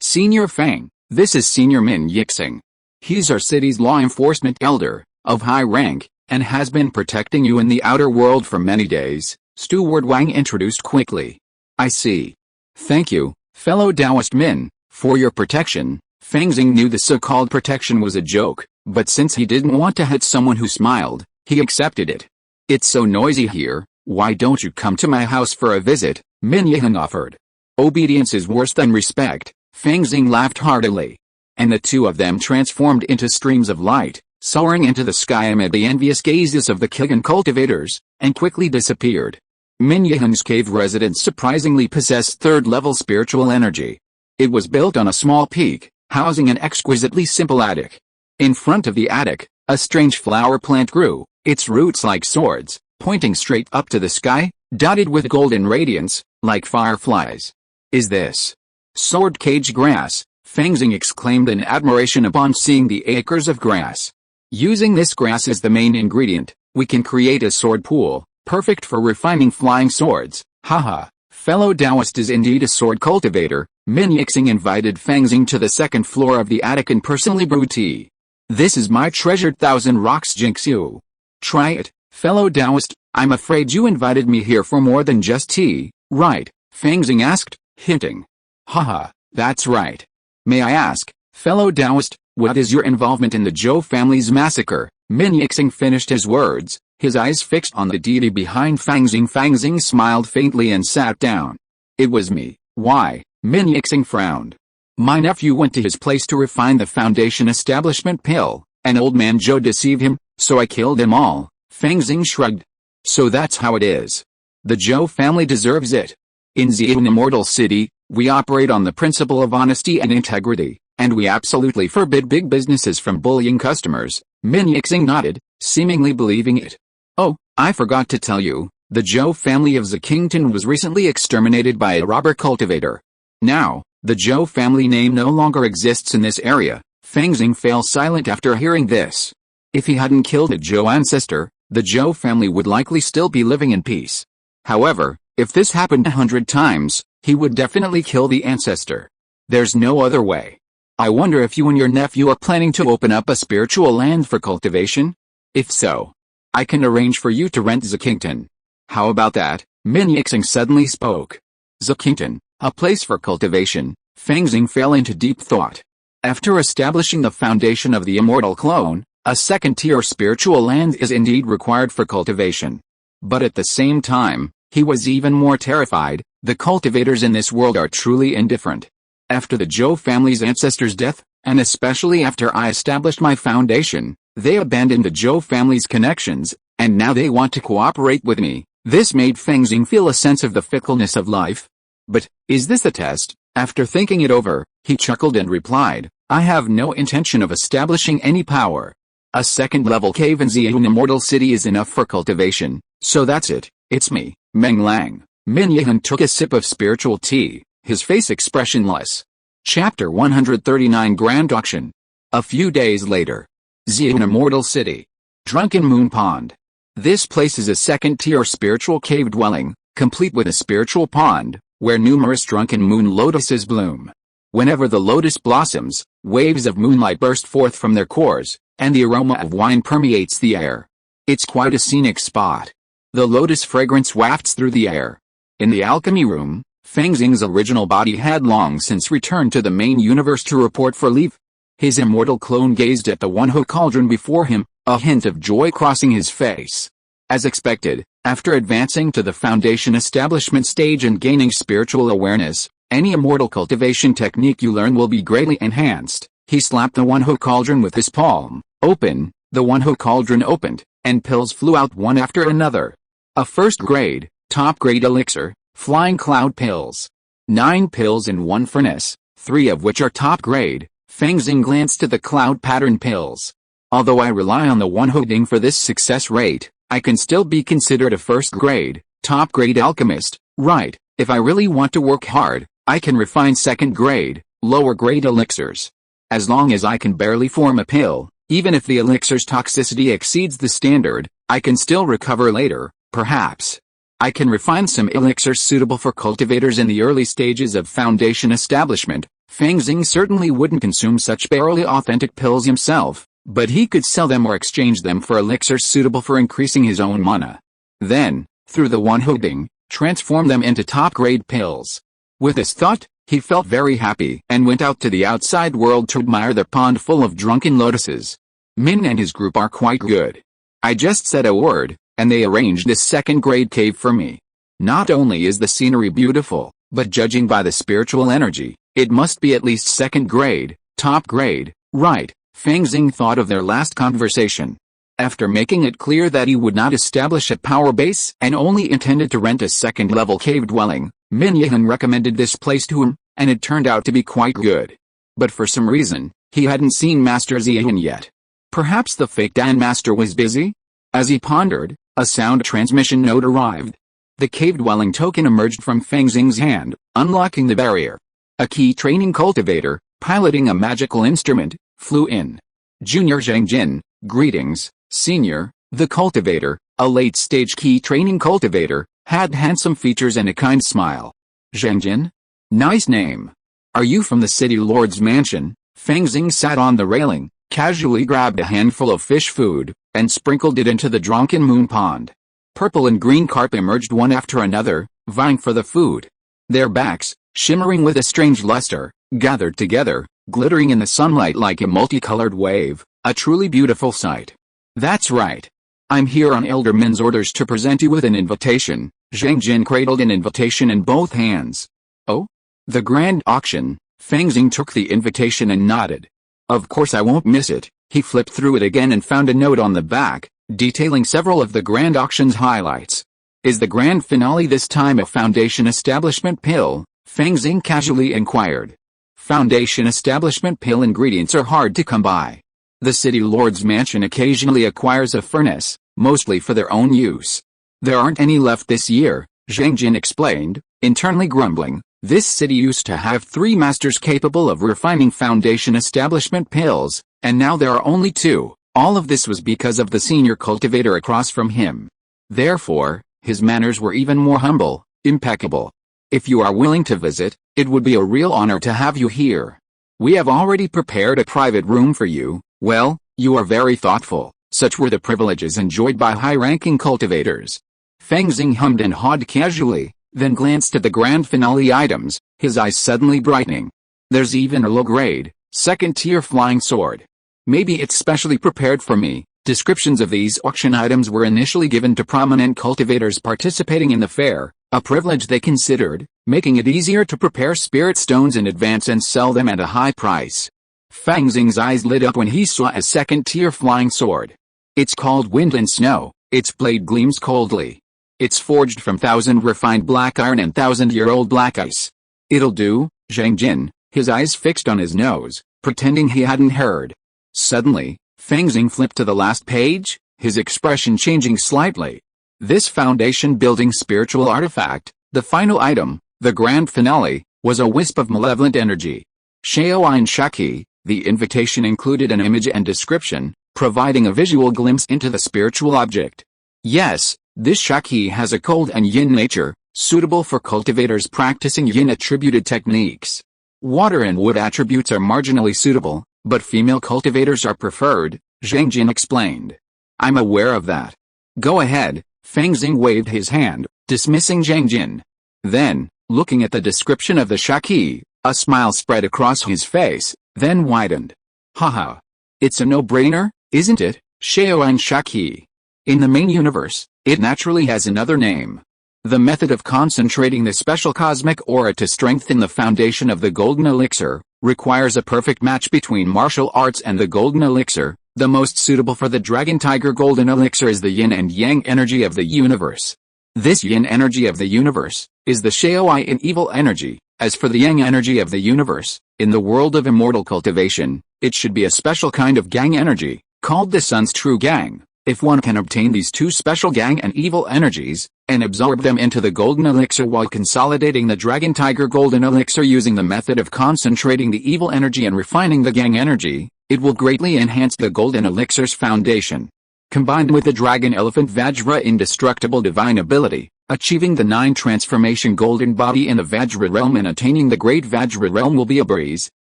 Senior Fang, this is Senior Xing. He's our city's law enforcement elder, of high rank, and has been protecting you in the outer world for many days, Steward Wang introduced quickly. I see. Thank you, fellow Taoist Min, for your protection. Fang Xing knew the so-called protection was a joke, but since he didn't want to hit someone who smiled, he accepted it. It's so noisy here, why don't you come to my house for a visit? Xing offered. Obedience is worse than respect. Fang Xing laughed heartily. And the two of them transformed into streams of light, soaring into the sky amid the envious gazes of the Kigan cultivators, and quickly disappeared. Xing's cave residence surprisingly possessed third-level spiritual energy. It was built on a small peak, housing an exquisitely simple attic. In front of the attic, a strange flower plant grew, its roots like swords, pointing straight up to the sky, dotted with golden radiance, like fireflies. Is this sword cage grass? Fang Xing exclaimed in admiration upon seeing the acres of grass. Using this grass as the main ingredient, we can create a sword pool, perfect for refining flying swords. Haha, fellow Taoist is indeed a sword cultivator. Xing invited Fang Xing to the second floor of the attic and personally brewed tea. This is my treasured thousand rocks Jinxiu. Try it, fellow Taoist. I'm afraid you invited me here for more than just tea, right? Fang Xing asked, hinting. Haha, that's right. May I ask, fellow Taoist, what is your involvement in the Zhou family's massacre? Xing finished his words, his eyes fixed on the deity behind Fang Xing. Fang Xing smiled faintly and sat down. It was me. Why? Xing frowned. My nephew went to his place to refine the foundation establishment pill. An old man Zhou deceived him, so I killed them all. Fang Xing shrugged. So that's how it is. The Zhou family deserves it. In the Immortal City, we operate on the principle of honesty and integrity, and we absolutely forbid big businesses from bullying customers. Xing nodded, seemingly believing it. Oh, I forgot to tell you, the Zhou family of Zakington was recently exterminated by a robber cultivator. Now, the Zhou family name no longer exists in this area. Fang Xing fell silent after hearing this. If he hadn't killed a Zhou ancestor, the Zhou family would likely still be living in peace. However, if this happened 100 times, he would definitely kill the ancestor. There's no other way. I wonder if you and your nephew are planning to open up a spiritual land for cultivation? If so, I can arrange for you to rent Zakington. How about that? Xing suddenly spoke. Zakington, a place for cultivation. Fang Xing fell into deep thought. After establishing the foundation of the immortal clone, a second-tier spiritual land is indeed required for cultivation. But at the same time, he was even more terrified. The cultivators in this world are truly indifferent. After the Zhou family's ancestors' death, and especially after I established my foundation, They abandoned the Zhou family's connections, and now they want to cooperate with me. This made Fang Xing feel a sense of the fickleness of life. But, is this a test? After thinking it over, he chuckled and replied, I have no intention of establishing any power. A second-level cave in Xian Immortal City is enough for cultivation, so that's it. It's me, Meng Lang. Min Yihan took a sip of spiritual tea, his face expressionless. Chapter 139 Grand Auction. A few days later. Xian Immortal City. Drunken Moon Pond. This place is a second-tier spiritual cave dwelling, complete with a spiritual pond, where numerous drunken moon lotuses bloom. Whenever the lotus blossoms, waves of moonlight burst forth from their cores, and the aroma of wine permeates the air. It's quite a scenic spot. The lotus fragrance wafts through the air. In the alchemy room, Fang Xing's original body had long since returned to the main universe to report for leave. His immortal clone gazed at the one-ho cauldron before him, a hint of joy crossing his face. As expected, after advancing to the foundation establishment stage and gaining spiritual awareness, any immortal cultivation technique you learn will be greatly enhanced. He slapped the one-ho cauldron with his palm. Open. The one-ho cauldron opened, and pills flew out one after another. A first-grade, top-grade elixir, flying cloud pills. 9 pills in one furnace, 3 of which are top-grade. Fang Xing glanced at the cloud pattern pills. Although I rely on the one-ho ding for this success rate, I can still be considered a first-grade, top-grade alchemist, right? If I really want to work hard, I can refine second-grade, lower-grade elixirs. As long as I can barely form a pill, even if the elixir's toxicity exceeds the standard, I can still recover later, perhaps. I can refine some elixirs suitable for cultivators in the early stages of foundation establishment. Fang Xing certainly wouldn't consume such barely authentic pills himself, but he could sell them or exchange them for elixirs suitable for increasing his own mana. Then, through the one-ho ding, transform them into top-grade pills. With this thought, he felt very happy and went out to the outside world to admire the pond full of drunken lotuses. Min and his group are quite good. I just said a word, and they arranged this second-grade cave for me. Not only is the scenery beautiful, but judging by the spiritual energy, it must be at least second-grade, top-grade, right? Fang Xing thought of their last conversation. After making it clear that he would not establish a power base and only intended to rent a second-level cave dwelling, Min Yihan recommended this place to him, and it turned out to be quite good. But for some reason, he hadn't seen Master Zihan yet. Perhaps the fake Dan Master was busy? As he pondered, a sound transmission node arrived. The cave-dwelling token emerged from Fang Xing's hand, unlocking the barrier. A key training cultivator, piloting a magical instrument, flew in. Junior Zhangjin, greetings, Senior. The cultivator, a late-stage key training cultivator, had handsome features and a kind smile. Zhangjin? Nice name. Are you from the city lord's mansion? Fang Xing sat on the railing, casually grabbed a handful of fish food, and sprinkled it into the drunken moon pond. Purple and green carp emerged one after another, vying for the food. Their backs, shimmering with a strange luster, gathered together, glittering in the sunlight like a multicolored wave, a truly beautiful sight. That's right. I'm here on Elder Min's orders to present you with an invitation. Zhang Jin cradled an invitation in both hands. Oh? The grand auction. Fang Xing took the invitation and nodded. Of course I won't miss it. He flipped through it again and found a note on the back, detailing several of the grand auction's highlights. Is the grand finale this time a foundation establishment pill? Fang Xing casually inquired. Foundation establishment pill ingredients are hard to come by. The city lord's mansion occasionally acquires a furnace, mostly for their own use. There aren't any left this year, Zhang Jin explained, internally grumbling. This city used to have 3 masters capable of refining foundation establishment pills, and now there are only 2. All of this was because of the senior cultivator across from him. Therefore, his manners were even more humble, impeccable. If you are willing to visit, it would be a real honor to have you here. We have already prepared a private room for you. Well, you are very thoughtful. Such were the privileges enjoyed by high-ranking cultivators. Fang Xing hummed and hawed casually, then glanced at the grand finale items, his eyes suddenly brightening. There's even a low-grade, second-tier flying sword. Maybe it's specially prepared for me. Descriptions of these auction items were initially given to prominent cultivators participating in the fair, a privilege they considered, making it easier to prepare spirit stones in advance and sell them at a high price. Fang Xing's eyes lit up when he saw a second-tier flying sword. It's called Wind and Snow, its blade gleams coldly. It's forged from 1,000 refined black iron and 1,000-year-old black ice. It'll do, Zhang Jin, his eyes fixed on his nose, pretending he hadn't heard. Suddenly, Fang Xing flipped to the last page, his expression changing slightly. This foundation-building spiritual artifact, the final item, the grand finale, was a wisp of malevolent energy. Shaoyin Shaki, the invitation included an image and description, providing a visual glimpse into the spiritual object. Yes, this Shaki has a cold and yin nature, suitable for cultivators practicing yin-attributed techniques. Water and wood attributes are marginally suitable, but female cultivators are preferred, Zhang Jin explained. I'm aware of that. Go ahead, Fang Xing waved his hand, dismissing Zhang Jin. Then, looking at the description of the Shaki, a smile spread across his face, then widened. Haha. It's a no-brainer, isn't it, Shaoyin Shaki? In the main universe, it naturally has another name. The method of concentrating the special cosmic aura to strengthen the foundation of the golden elixir requires a perfect match between martial arts and the golden elixir. The most suitable for the dragon tiger golden elixir is the yin and yang energy of the universe. This yin energy of the universe is the Shaoyin evil energy. As for the yang energy of the universe, in the world of immortal cultivation, it should be a special kind of gang energy, called the sun's true gang. If one can obtain these two special gang and evil energies, and absorb them into the golden elixir while consolidating the dragon tiger golden elixir using the method of concentrating the evil energy and refining the gang energy, it will greatly enhance the golden elixir's foundation. Combined with the dragon elephant Vajra indestructible divine ability, achieving the 9 transformation golden body in the Vajra realm and attaining the great Vajra realm will be a breeze.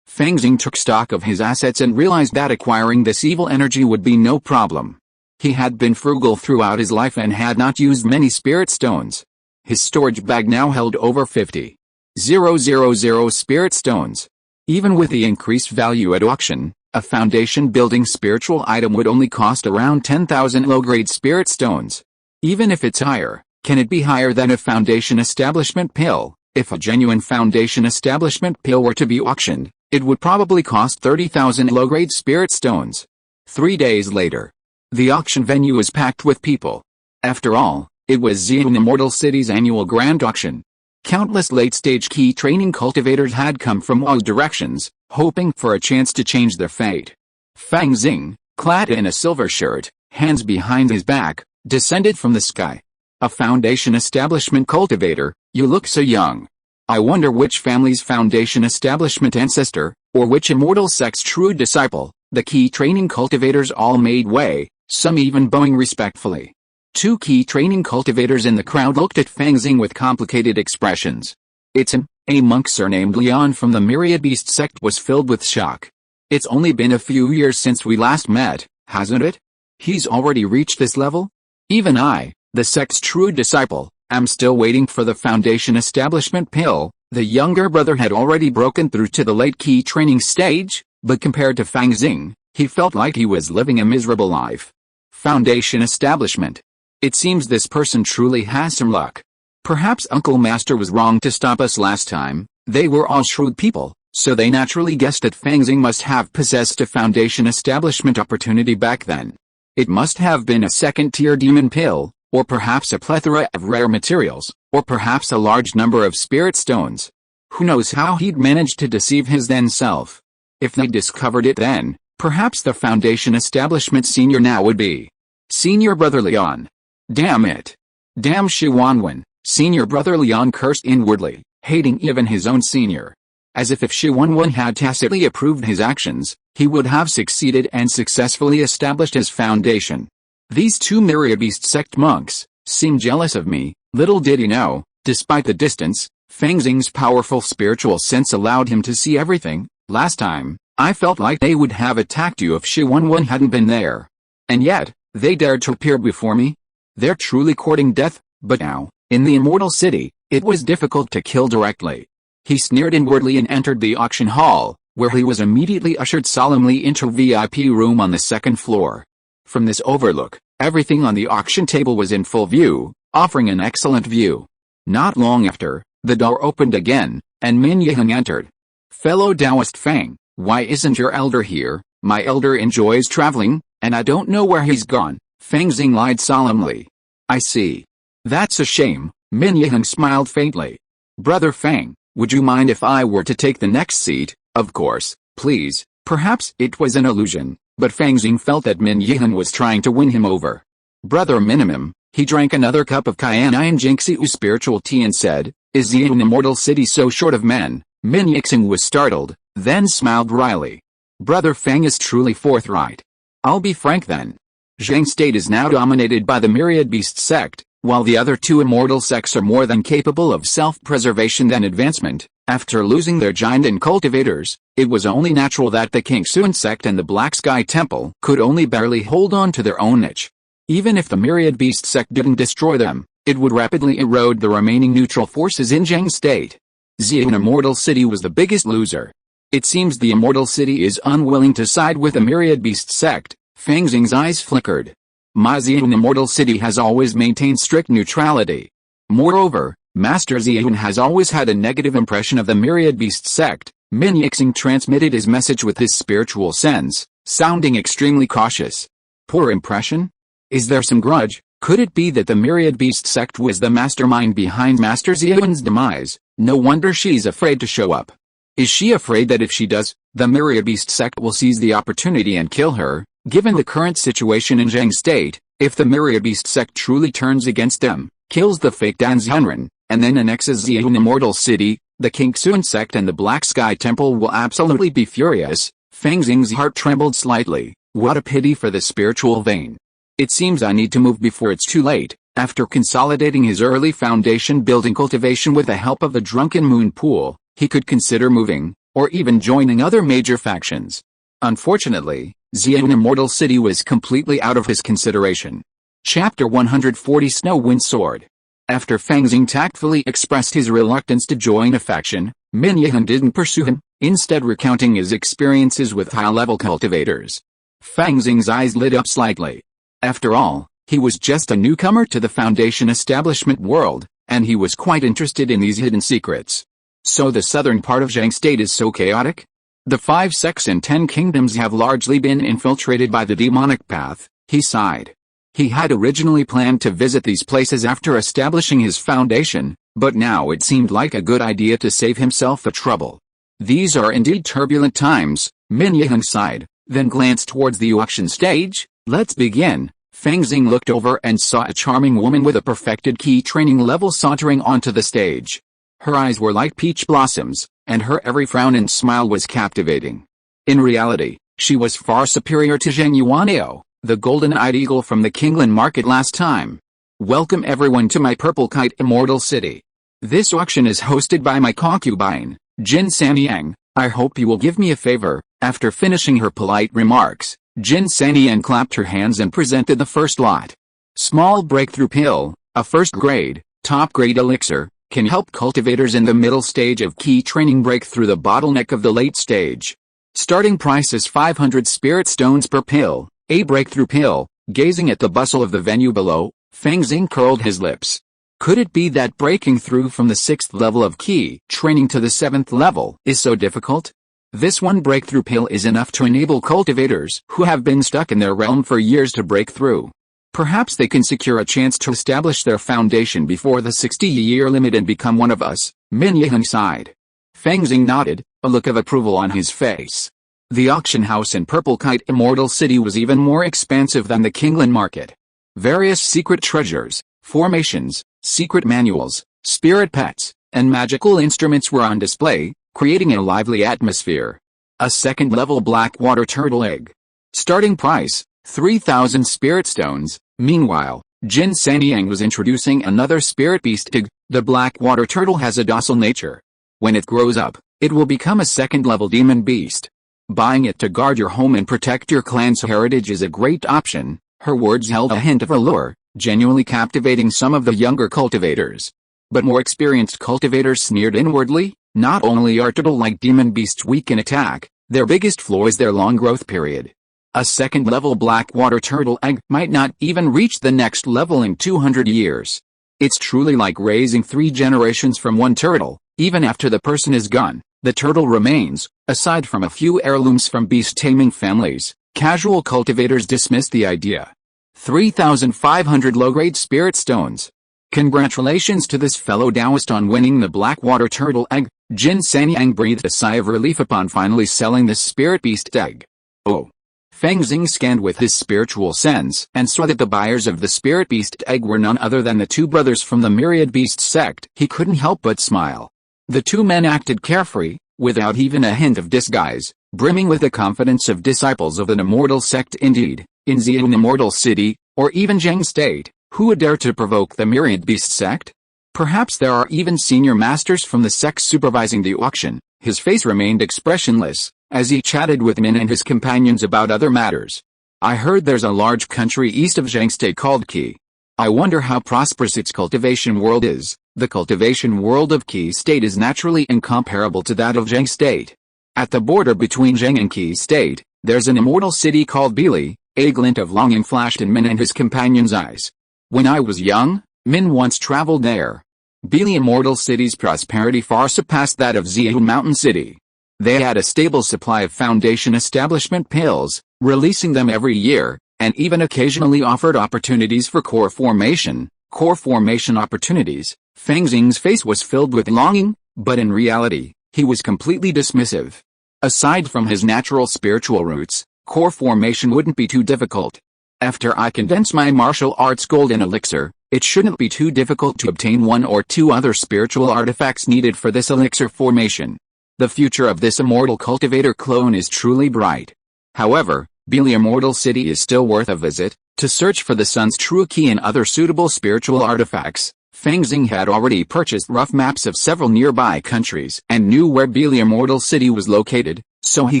Fang Xing took stock of his assets and realized that acquiring this evil energy would be no problem. He had been frugal throughout his life and had not used many spirit stones. His storage bag now held over 50,000 spirit stones. Even with the increased value at auction, a foundation-building spiritual item would only cost around 10,000 low-grade spirit stones. Even if it's higher, can it be higher than a foundation establishment pill? If a genuine foundation establishment pill were to be auctioned, it would probably cost 30,000 low-grade spirit stones. 3 days later, the auction venue was packed with people. After all, it was Xian Immortal City's annual grand auction. Countless late-stage key training cultivators had come from all directions, hoping for a chance to change their fate. Fang Xing, clad in a silver shirt, hands behind his back, descended from the sky. A foundation establishment cultivator, you look so young. I wonder which family's foundation establishment ancestor, or which immortal sect's true disciple. The key training cultivators all made way, some even bowing respectfully. 2 key training cultivators in the crowd looked at Fang Xing with complicated expressions. It's him, a monk surnamed Leon from the Myriad Beast sect was filled with shock. It's only been a few years since we last met, hasn't it? He's already reached this level? Even I, the sect's true disciple, am still waiting for the foundation establishment pill. The younger brother had already broken through to the late key training stage, but compared to Fang Xing, he felt like he was living a miserable life. Foundation establishment. It seems this person truly has some luck. Perhaps Uncle Master was wrong to stop us last time. They were all shrewd people, so they naturally guessed that Fang Xing must have possessed a foundation establishment opportunity back then. It must have been a second-tier demon pill, or perhaps a plethora of rare materials, or perhaps a large number of spirit stones. Who knows how he'd managed to deceive his then self? If they discovered it then, perhaps the foundation establishment senior now would be Senior Brother Leon. Damn it. Damn Shi Wanwen. Senior Brother Leon cursed inwardly, hating even his own senior. As if Shi Wanwen had tacitly approved his actions, he would have succeeded and successfully established his foundation. These 2 Myriad Beast sect monks seemed jealous of me. Little did he know, despite the distance, Fang Xing's powerful spiritual sense allowed him to see everything. Last time, I felt like they would have attacked you if Shi Wanwen hadn't been there. And yet, they dared to appear before me? They're truly courting death, but now, in the Immortal City, it was difficult to kill directly. He sneered inwardly and entered the auction hall, where he was immediately ushered solemnly into a VIP room on the 2nd floor. From this overlook, everything on the auction table was in full view, offering an excellent view. Not long after, the door opened again, and Min Yiheng entered. Fellow Taoist Fang, Why isn't your elder here? My elder enjoys traveling, and I don't know where he's gone, Fang Xing lied solemnly. I see. That's a shame, Min Yiheng smiled faintly. Brother Fang, would you mind if I were to take the next seat? Of course, please. Perhaps it was an illusion, but Fang Xing felt that Min Yiheng was trying to win him over. Brother Minimum, he drank another cup of Cayenne Jinxiu spiritual tea and said, is the immortal city so short of men? Min Yixing was startled, then smiled wryly. Brother Fang is truly forthright. I'll be frank then. Zhang State is now dominated by the myriad beast sect, while the other two immortal sects are more than capable of self-preservation and advancement. After losing their giant and cultivators, it was only natural that the Qingxuan sect and the Black Sky Temple could only barely hold on to their own niche. Even if the myriad beast sect didn't destroy them, it would rapidly erode the remaining neutral forces in Zhang State. Xian Immortal City was the biggest loser. It seems the Immortal City is unwilling to side with the myriad beast sect. Fang Xing's eyes flickered. My Xian Immortal City has always maintained strict neutrality. Moreover, Master Xian has always had a negative impression of the myriad beast sect. Min Yixing transmitted his message with his spiritual sense, sounding extremely cautious. Poor impression? Is there some grudge? Could it be that the myriad beast sect was the mastermind behind Master Xian's demise? No wonder she's afraid to show up. Is she afraid that if she does, the myriad beast sect will seize the opportunity and kill her? Given the current situation in Zhang State, if the myriad beast sect truly turns against them, kills the fake Dan Xianren, and then annexes Xian Immortal City, the Qingxuan sect and the Black Sky Temple will absolutely be furious. Fang Xing's heart trembled slightly. What a pity for the spiritual vein. It seems I need to move before it's too late. After consolidating his early foundation building cultivation with the help of the Drunken Moon Pool, he could consider moving, or even joining other major factions. Unfortunately, Xian Immortal City was completely out of his consideration. Chapter 140 Snow Wind Sword. After Fang Xing tactfully expressed his reluctance to join a faction, Min Yiheng didn't pursue him, instead recounting his experiences with high-level cultivators. Fang Xing's eyes lit up slightly. After all, he was just a newcomer to the Foundation establishment world, and he was quite interested in these hidden secrets. So the southern part of Zhang State is so chaotic? The 5 sects and 10 kingdoms have largely been infiltrated by the demonic path, he sighed. He had originally planned to visit these places after establishing his foundation, but now it seemed like a good idea to save himself the trouble. These are indeed turbulent times, Min Yiheng sighed, then glanced towards the auction stage. Let's begin. Fang Xing looked over and saw a charming woman with a perfected key training level sauntering onto the stage. Her eyes were like peach blossoms, and her every frown and smile was captivating. In reality, she was far superior to Zheng Yuanao, the golden-eyed eagle from the Kingland market last time. Welcome everyone to my Purple Kite Immortal City. This auction is hosted by my concubine, Jin Sanyang. I hope you will give me a favor. After finishing her polite remarks, Jin Sanyang clapped her hands and presented the first lot. Small breakthrough pill, a first-grade, top-grade elixir, can help cultivators in the middle stage of key training break through the bottleneck of the late stage. Starting price is 500 spirit stones per pill, a breakthrough pill. Gazing at the bustle of the venue below, Fang Xing curled his lips. Could it be that breaking through from the 6th level of key training to the 7th level is so difficult? This one breakthrough pill is enough to enable cultivators who have been stuck in their realm for years to break through. Perhaps they can secure a chance to establish their foundation before the 60-year limit and become one of us. Min Yiheng sighed. Fang Xing nodded, a look of approval on his face. The auction house in Purple Kite Immortal City was even more expansive than the Kingland market. Various secret treasures, formations, secret manuals, spirit pets, and magical instruments were on display, creating a lively atmosphere. A 2nd-level black water turtle egg. Starting price, 3,000 spirit stones. Meanwhile, Jin Sanyang was introducing another spirit beast egg. The black water turtle has a docile nature. When it grows up, it will become a 2nd-level demon beast. Buying it to guard your home and protect your clan's heritage is a great option. Her words held a hint of allure, genuinely captivating some of the younger cultivators. But more experienced cultivators sneered inwardly. Not only are turtle-like demon beasts weak in attack, their biggest flaw is their long growth period. A 2nd-level black water turtle egg might not even reach the next level in 200 years. It's truly like raising 3 generations from one turtle. Even after the person is gone, the turtle remains, Aside from a few heirlooms from beast-taming families, casual cultivators dismissed the idea. 3,500 low-grade spirit stones. Congratulations to this fellow Taoist on winning the Blackwater Turtle Egg. Jin Sanyang breathed a sigh of relief upon finally selling this spirit beast egg. Oh. Fang Xing scanned with his spiritual sense and saw that the buyers of the spirit beast egg were none other than the two brothers from the Myriad Beast sect. He couldn't help but smile. The two men acted carefree, without even a hint of disguise, brimming with the confidence of disciples of an immortal sect indeed. In Xian Immortal City, or even Zheng State, who would dare to provoke the Myriad Beast sect? Perhaps there are even senior masters from the sect supervising the auction. His face remained expressionless, as he chatted with Min and his companions about other matters. I heard there's a large country east of Zheng State called Qi. I wonder how prosperous its cultivation world is. The cultivation world of Qi State is naturally incomparable to that of Zheng State. At the border between Zheng and Qi State, there's an immortal city called Bili. A glint of longing flashed in Min and his companions' eyes. When I was young, Min once traveled there. Bili Immortal City's prosperity far surpassed that of Xian Mountain City. They had a stable supply of Foundation Establishment pills, releasing them every year, and even occasionally offered opportunities for core formation. Core formation opportunities. Fang Xing's face was filled with longing, but in reality, he was completely dismissive. Aside from his natural spiritual roots, core formation wouldn't be too difficult. After I condense my martial arts golden elixir, it shouldn't be too difficult to obtain one or two other spiritual artifacts needed for this elixir formation. The future of this immortal cultivator clone is truly bright. However, Bili Immortal City is still worth a visit. To search for the sun's true key and other suitable spiritual artifacts, Fang Xing had already purchased rough maps of several nearby countries and knew where Bili Immortal City was located, so he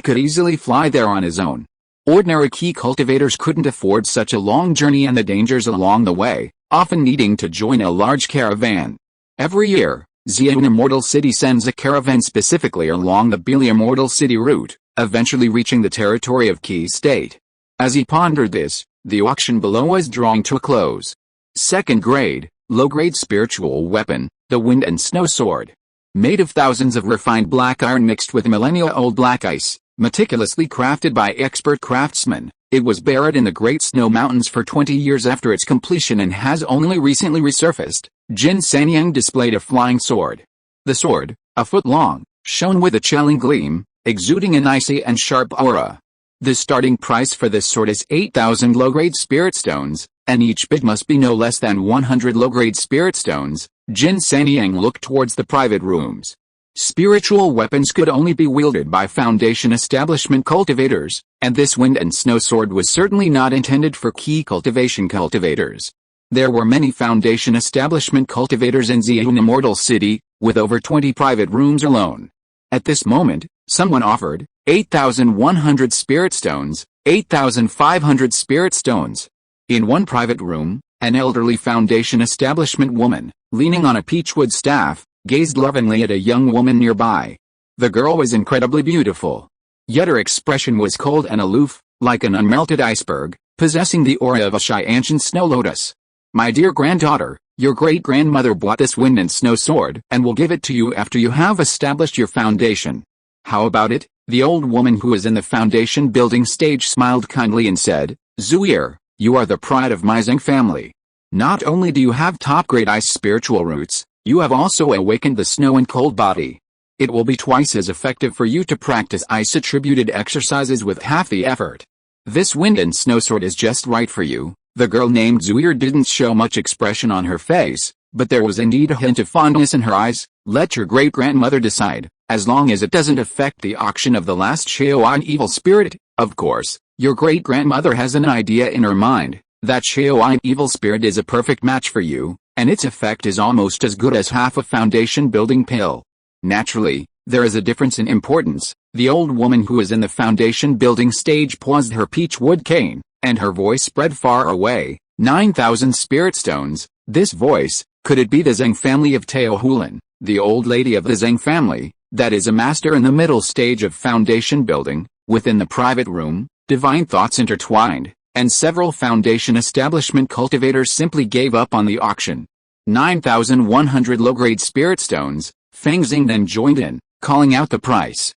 could easily fly there on his own. Ordinary key cultivators couldn't afford such a long journey and the dangers along the way, often needing to join a large caravan. Every year, Xian Immortal City sends a caravan specifically along the Bili Immortal City route, eventually reaching the territory of Qi State. As he pondered this, the auction below was drawing to a close. Second grade, low-grade spiritual weapon, the Wind and Snow Sword. Made of thousands of refined black iron mixed with millennia-old black ice, meticulously crafted by expert craftsmen, it was buried in the Great Snow Mountains for 20 years after its completion and has only recently resurfaced. Jin Sanyang displayed a flying sword. The sword, a foot long, shone with a chilling gleam, exuding an icy and sharp aura. The starting price for this sword is 8,000 low-grade spirit stones, and each bid must be no less than 100 low-grade spirit stones. Jin Sanyang looked towards the private rooms. Spiritual weapons could only be wielded by Foundation Establishment cultivators, and this Wind and Snow Sword was certainly not intended for key cultivation cultivators. There were many Foundation Establishment cultivators in Xian Immortal City, with over 20 private rooms alone. At this moment, someone offered 8,100 spirit stones, 8,500 spirit stones. In one private room, an elderly Foundation Establishment woman, leaning on a peachwood staff, gazed lovingly at a young woman nearby. The girl was incredibly beautiful. Yet her expression was cold and aloof, like an unmelted iceberg, possessing the aura of a shy ancient snow lotus. My dear granddaughter, your great-grandmother bought this Wind and Snow Sword and will give it to you after you have established your foundation. How about it? The old woman who was in the foundation building stage smiled kindly and said, Zuir, you are the pride of my Zheng family. Not only do you have top-grade ice spiritual roots, you have also awakened the snow and cold body. It will be twice as effective for you to practice ice-attributed exercises with half the effort. This Wind and Snow Sword is just right for you. The girl named Zuir didn't show much expression on her face, but there was indeed a hint of fondness in her eyes. Let your great-grandmother decide, as long as it doesn't affect the auction of the last Shaoan evil spirit. Of course, your great-grandmother has an idea in her mind. That Shaoan evil spirit is a perfect match for you, and its effect is almost as good as half a foundation building pill. Naturally, there is a difference in importance. The old woman who is in the foundation building stage paused her peachwood cane, and her voice spread far away. 9,000 spirit stones. This voice, could it be the Zheng family of Tao Hulan, the old lady of the Zheng family, that is a master in the middle stage of foundation building? Within the private room, divine thoughts intertwined, and several Foundation Establishment cultivators simply gave up on the auction. 9,100 low-grade spirit stones. Fang Xing then joined in, calling out the price.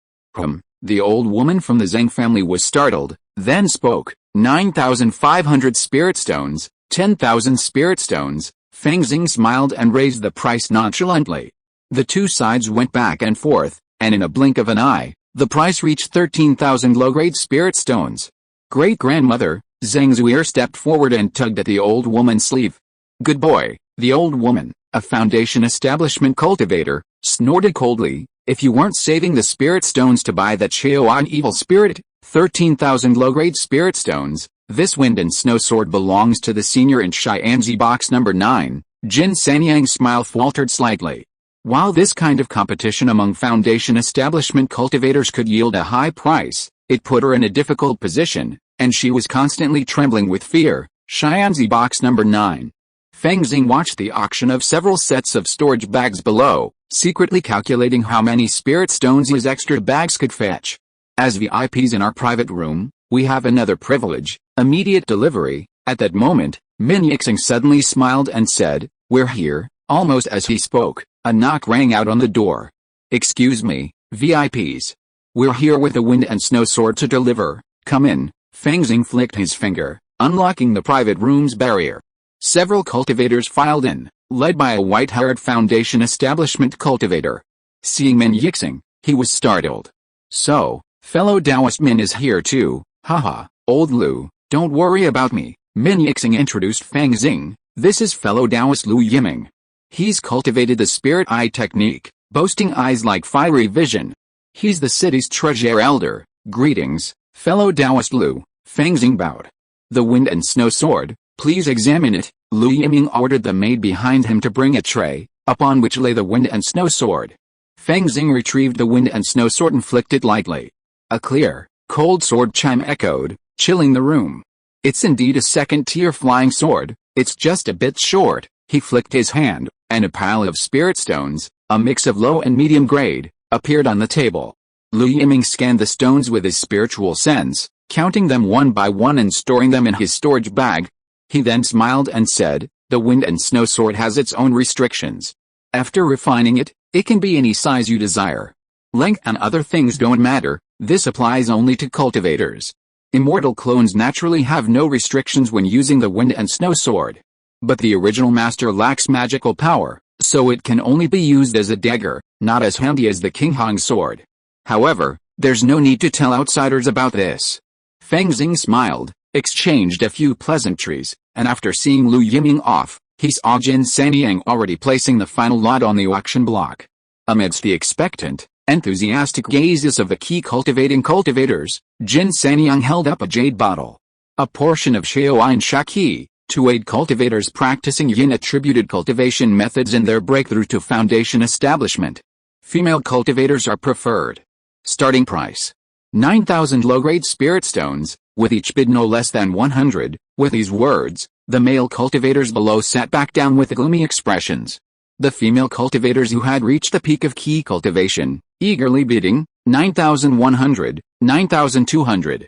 The old woman from the Zheng family was startled, then spoke. 9,500 spirit stones, 10,000 spirit stones. Fang Xing smiled and raised the price nonchalantly. The two sides went back and forth, and in a blink of an eye, the price reached 13,000 low-grade spirit stones. Great-grandmother, Zhang Zuier stepped forward and tugged at the old woman's sleeve. Good boy, the old woman, a Foundation establishment cultivator, snorted coldly. If you weren't saving the spirit stones to buy that Chaoan evil spirit, 13,000 low-grade spirit stones, this wind and snow sword belongs to the senior in Xianzi box number 9. Jin Sanyang's smile faltered slightly. While this kind of competition among Foundation establishment cultivators could yield a high price, it put her in a difficult position, and she was constantly trembling with fear. Xianzi box number 9. Fang Xing watched the auction of several sets of storage bags below, secretly calculating how many spirit stones his extra bags could fetch. As VIPs in our private room, we have another privilege, immediate delivery. At that moment, Min Yixing suddenly smiled and said, "We're here." Almost as he spoke, a knock rang out on the door. "Excuse me, VIPs. We're here with the wind and snow sword to deliver. Come in." Fang Xing flicked his finger, unlocking the private room's barrier. Several cultivators filed in, led by a white-haired Foundation establishment cultivator. Seeing Min Yixing, he was startled. "So, fellow Taoist Min is here too, haha, old Lu, don't worry about me." Min Yixing introduced Fang Xing. "This is fellow Taoist Lu Yiming. He's cultivated the spirit eye technique, boasting eyes like fiery vision. He's the city's treasure elder. Greetings, fellow Taoist Lu." Fang Xing bowed. "The wind and snow sword, please examine it." Lu Yiming ordered the maid behind him to bring a tray, upon which lay the wind and snow sword. Fang Xing retrieved the wind and snow sword and flicked it lightly. A clear, cold sword chime echoed, chilling the room. "It's indeed a second-tier flying sword, it's just a bit short." He flicked his hand, and a pile of spirit stones, a mix of low and medium grade, appeared on the table. Lu Yiming scanned the stones with his spiritual sense, counting them one by one and storing them in his storage bag. He then smiled and said, "The wind and snow sword has its own restrictions. After refining it, it can be any size you desire. Length and other things don't matter, this applies only to cultivators. Immortal clones naturally have no restrictions when using the wind and snow sword. But the original master lacks magical power, so it can only be used as a dagger, not as handy as the King Hong sword. However, there's no need to tell outsiders about this." Fang Xing smiled, exchanged a few pleasantries, and after seeing Lu Yiming off, he saw Jin Sanyang already placing the final lot on the auction block. Amidst the expectant, enthusiastic gazes of the key cultivating cultivators, Jin Sanyang held up a jade bottle. A portion of Shaoan Shaki, to aid cultivators practicing yin-attributed cultivation methods in their breakthrough to Foundation establishment. Female cultivators are preferred. Starting price: 9,000 low-grade spirit stones, with each bid no less than 100. With these words, the male cultivators below sat back down with gloomy expressions. The female cultivators who had reached the peak of key cultivation, eagerly bidding, 9,100, 9,200.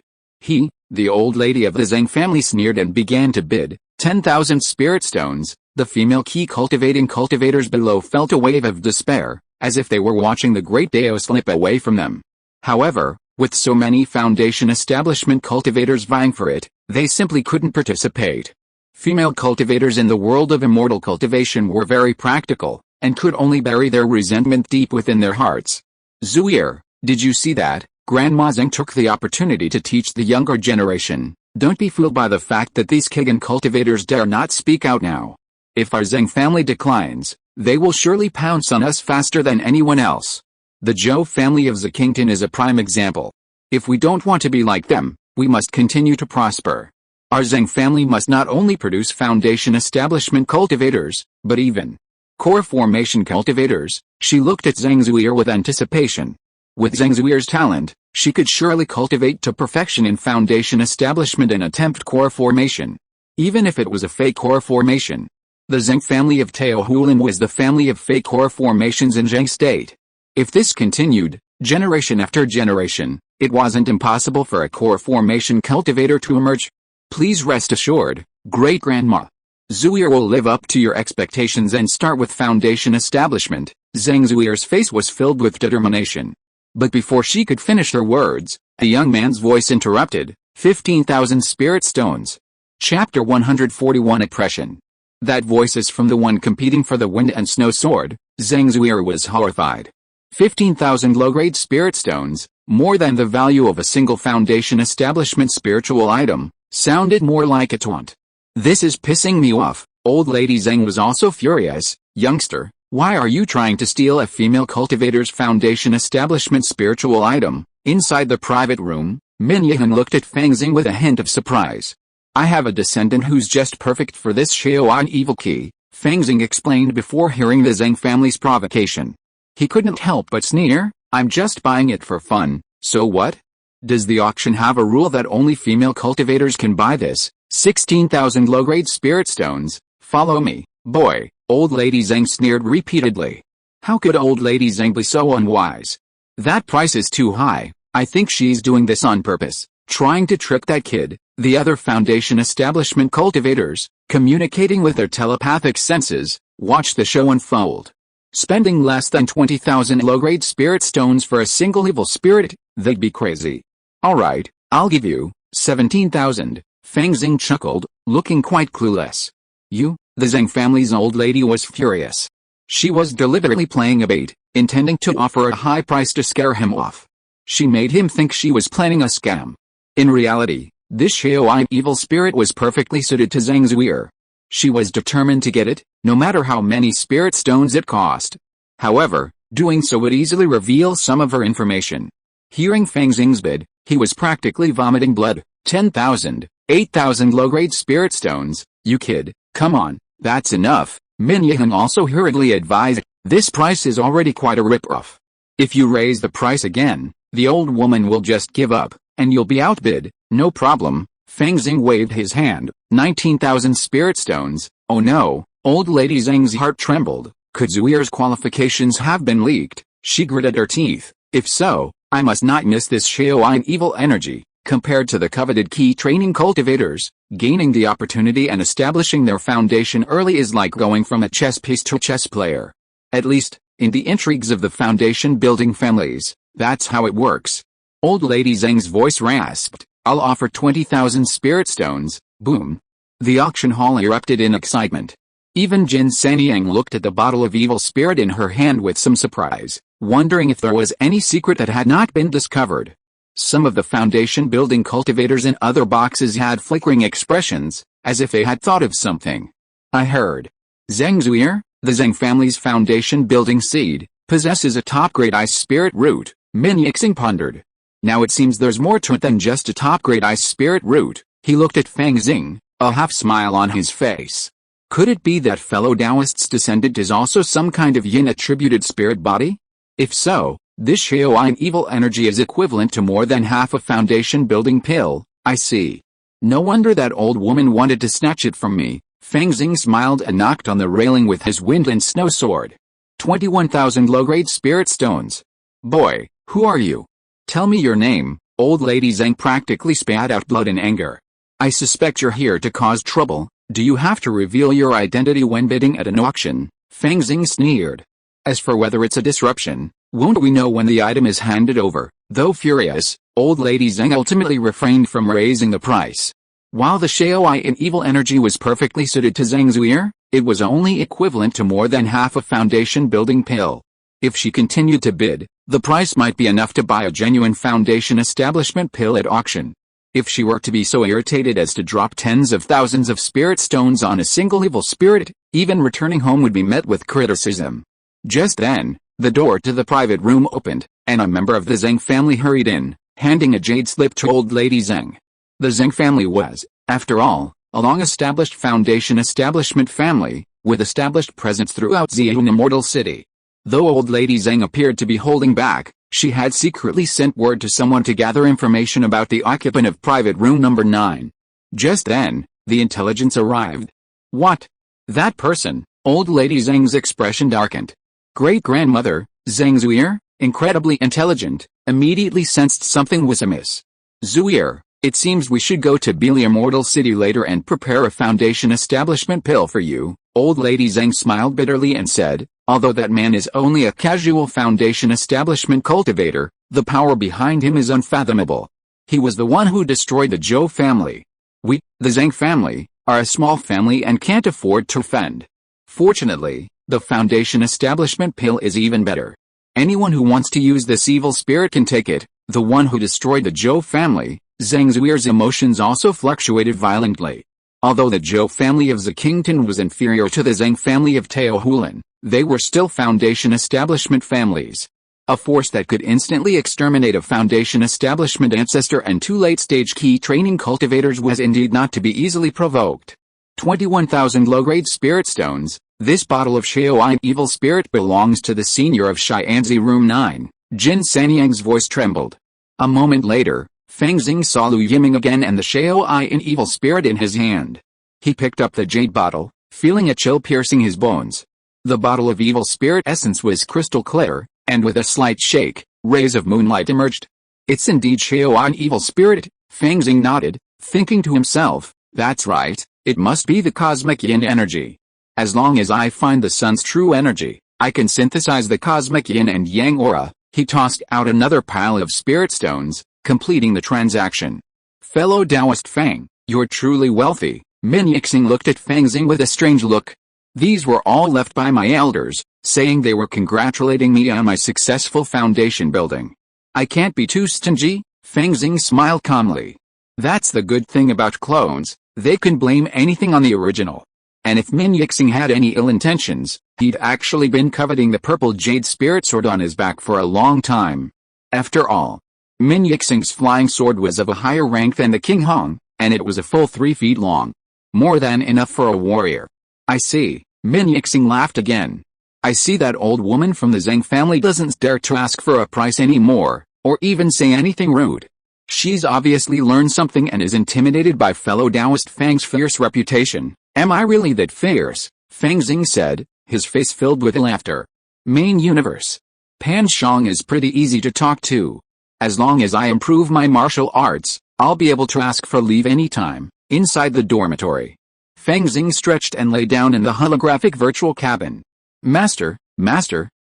The old lady of the Zheng family sneered and began to bid, 10,000 spirit stones. The female key cultivating cultivators below felt a wave of despair, as if they were watching the great Dao slip away from them. However, with so many Foundation establishment cultivators vying for it, they simply couldn't participate. Female cultivators in the world of immortal cultivation were very practical, and could only bury their resentment deep within their hearts. "Zuier, did you see that?" Grandma Zheng took the opportunity to teach the younger generation. "Don't be fooled by the fact that these Kagan cultivators dare not speak out now. If our Zheng family declines, they will surely pounce on us faster than anyone else. The Zhou family of Zhengqington is a prime example. If we don't want to be like them, we must continue to prosper. Our Zheng family must not only produce Foundation establishment cultivators, but even core formation cultivators." She looked at Zhang Zuier with anticipation. With Zhang Zuier's talent, she could surely cultivate to perfection in Foundation establishment and attempt core formation. Even if it was a fake core formation. The Zheng family of Tao Hulin was the family of fake core formations in Zheng state. If this continued, generation after generation, it wasn't impossible for a core formation cultivator to emerge. Please rest assured, Great-Grandma. Zuier will live up to your expectations and start with Foundation establishment. Zhang Zuier's face was filled with determination. But before she could finish her words, a young man's voice interrupted. 15,000 spirit stones. Chapter 141 Oppression. That voice is from the one competing for the wind and snow sword. Zhang Zuier was horrified. 15,000 low-grade spirit stones, more than the value of a single foundation establishment spiritual item, sounded more like a taunt. This is pissing me off. Old Lady Zhang was also furious. Youngster, why are you trying to steal a female cultivator's foundation establishment spiritual item? Inside the private room, Min Yihan looked at Fang Xing with a hint of surprise. I have a descendant who's just perfect for this Shaoan evil key, Fang Xing explained before hearing the Zhang family's provocation. He couldn't help but sneer. I'm just buying it for fun, so what? Does the auction have a rule that only female cultivators can buy this? 16,000 low-grade spirit stones. Follow me, boy, Old Lady Zhang sneered repeatedly. How could Old Lady Zhang be so unwise? That price is too high. I think she's doing this on purpose, trying to trick that kid. The other foundation establishment cultivators, communicating with their telepathic senses, watch the show unfold. Spending less than 20,000 low-grade spirit stones for a single evil spirit, they'd be crazy. Alright, I'll give you 17,000, Fang Xing chuckled, looking quite clueless. You? The Zhang family's old lady was furious. She was deliberately playing a bait, intending to offer a high price to scare him off. She made him think she was planning a scam. In reality, this Shaoan evil spirit was perfectly suited to Zhang Zuier. She was determined to get it, no matter how many spirit stones it cost. However, doing so would easily reveal some of her information. Hearing Fang Xing's bid, he was practically vomiting blood. 10,000, 8,000 low-grade spirit stones, you kid, come on, that's enough. Min Yihan also hurriedly advised, this price is already quite a rip-off. If you raise the price again, the old woman will just give up, and you'll be outbid. No problem. Fang Xing waved his hand. 19,000 spirit stones. Oh no. Old Lady Zhang's heart trembled. Could Zuier's qualifications have been leaked? She gritted her teeth. If so, I must not miss this Shaoan evil energy. Compared to the coveted key training cultivators, gaining the opportunity and establishing their foundation early is like going from a chess piece to a chess player. At least, in the intrigues of the foundation building families, that's how it works. Old Lady Zhang's voice rasped. I'll offer 20,000 spirit stones. Boom. The auction hall erupted in excitement. Even Jin Sanyang looked at the bottle of evil spirit in her hand with some surprise, wondering if there was any secret that had not been discovered. Some of the foundation building cultivators in other boxes had flickering expressions, as if they had thought of something. I heard. Zhang Zuier, the Zhang family's foundation building seed, possesses a top-grade ice spirit root, Min Yixing pondered. Now it seems there's more to it than just a top-grade ice spirit root. He looked at Fang Xing, a half-smile on his face. Could it be that fellow Taoist's descendant is also some kind of yin-attributed spirit body? If so, this Shaoan evil energy is equivalent to more than half a foundation-building pill. I see. No wonder that old woman wanted to snatch it from me. Fang Xing smiled and knocked on the railing with his wind and snow sword. 21,000 low-grade spirit stones. Boy, who are you? Tell me your name. Old Lady Zhang practically spat out blood in anger. I suspect you're here to cause trouble. Do you have to reveal your identity when bidding at an auction? Fang Xing sneered. As for whether it's a disruption, won't we know when the item is handed over? Though furious, Old Lady Zhang ultimately refrained from raising the price. While the Shaoan evil energy was perfectly suited to Zhang Zuier, it was only equivalent to more than half a foundation-building pill. If she continued to bid, the price might be enough to buy a genuine foundation establishment pill at auction. If she were to be so irritated as to drop tens of thousands of spirit stones on a single evil spirit, even returning home would be met with criticism. Just then, the door to the private room opened, and a member of the Zhang family hurried in, handing a jade slip to Old Lady Zhang. The Zhang family was, after all, a long-established foundation establishment family, with established presence throughout Ziyun Immortal City. Though Old Lady Zhang appeared to be holding back, she had secretly sent word to someone to gather information about the occupant of private room number 9. Just then, the intelligence arrived. What? That person? Old Lady Zhang's expression darkened. Great-grandmother, Zhang Zuier, incredibly intelligent, immediately sensed something was amiss. Zuier, it seems we should go to Bili Immortal City later and prepare a foundation establishment pill for you. Old Lady Zhang smiled bitterly and said, Although that man is only a casual Foundation establishment cultivator, the power behind him is unfathomable. He was the one who destroyed the Zhou family. We, the Zhang family, are a small family and can't afford to offend. Fortunately, the Foundation establishment pill is even better. Anyone who wants to use this evil spirit can take it. The one who destroyed the Zhou family, Zhang Zui's emotions also fluctuated violently. Although the Zhou family of Zhikington was inferior to the Zhang family of Taohulan, they were still Foundation establishment families. A force that could instantly exterminate a Foundation establishment ancestor and 2 late-stage key training cultivators was indeed not to be easily provoked. 21,000 low-grade spirit stones. This bottle of Shaoai evil spirit belongs to the senior of Xianzi Room 9. Jin Sanyang's voice trembled. A moment later, Fang Xing saw Lu Yiming again and the Shaoai evil spirit in his hand. He picked up the jade bottle, feeling a chill piercing his bones. The bottle of evil spirit essence was crystal clear, and with a slight shake, rays of moonlight emerged. It's indeed Shaoai evil spirit, Fang Xing nodded, thinking to himself, that's right, it must be the cosmic yin energy. As long as I find the sun's true energy, I can synthesize the cosmic yin and yang aura. He tossed out another pile of spirit stones, completing the transaction. Fellow Taoist Fang, you're truly wealthy. Min Yixing looked at Fang Xing with a strange look. These were all left by my elders, saying they were congratulating me on my successful foundation building. I can't be too stingy, Fang Xing smiled calmly. That's the good thing about clones, they can blame anything on the original. And if Min Yixing had any ill intentions, he'd actually been coveting the purple jade spirit sword on his back for a long time. After all, Min Yixing's flying sword was of a higher rank than the King Hong, and it was a full 3 feet long. More than enough for a warrior. I see, Min Yixing laughed again. I see that old woman from the Zhang family doesn't dare to ask for a price anymore, or even say anything rude. She's obviously learned something and is intimidated by fellow Taoist Fang's fierce reputation. Am I really that fierce? Fang Xing said, his face filled with laughter. Main universe. Pan Shang is pretty easy to talk to. As long as I improve my martial arts, I'll be able to ask for leave anytime. Inside the dormitory, Fang Xing stretched and lay down in the holographic virtual cabin. Master,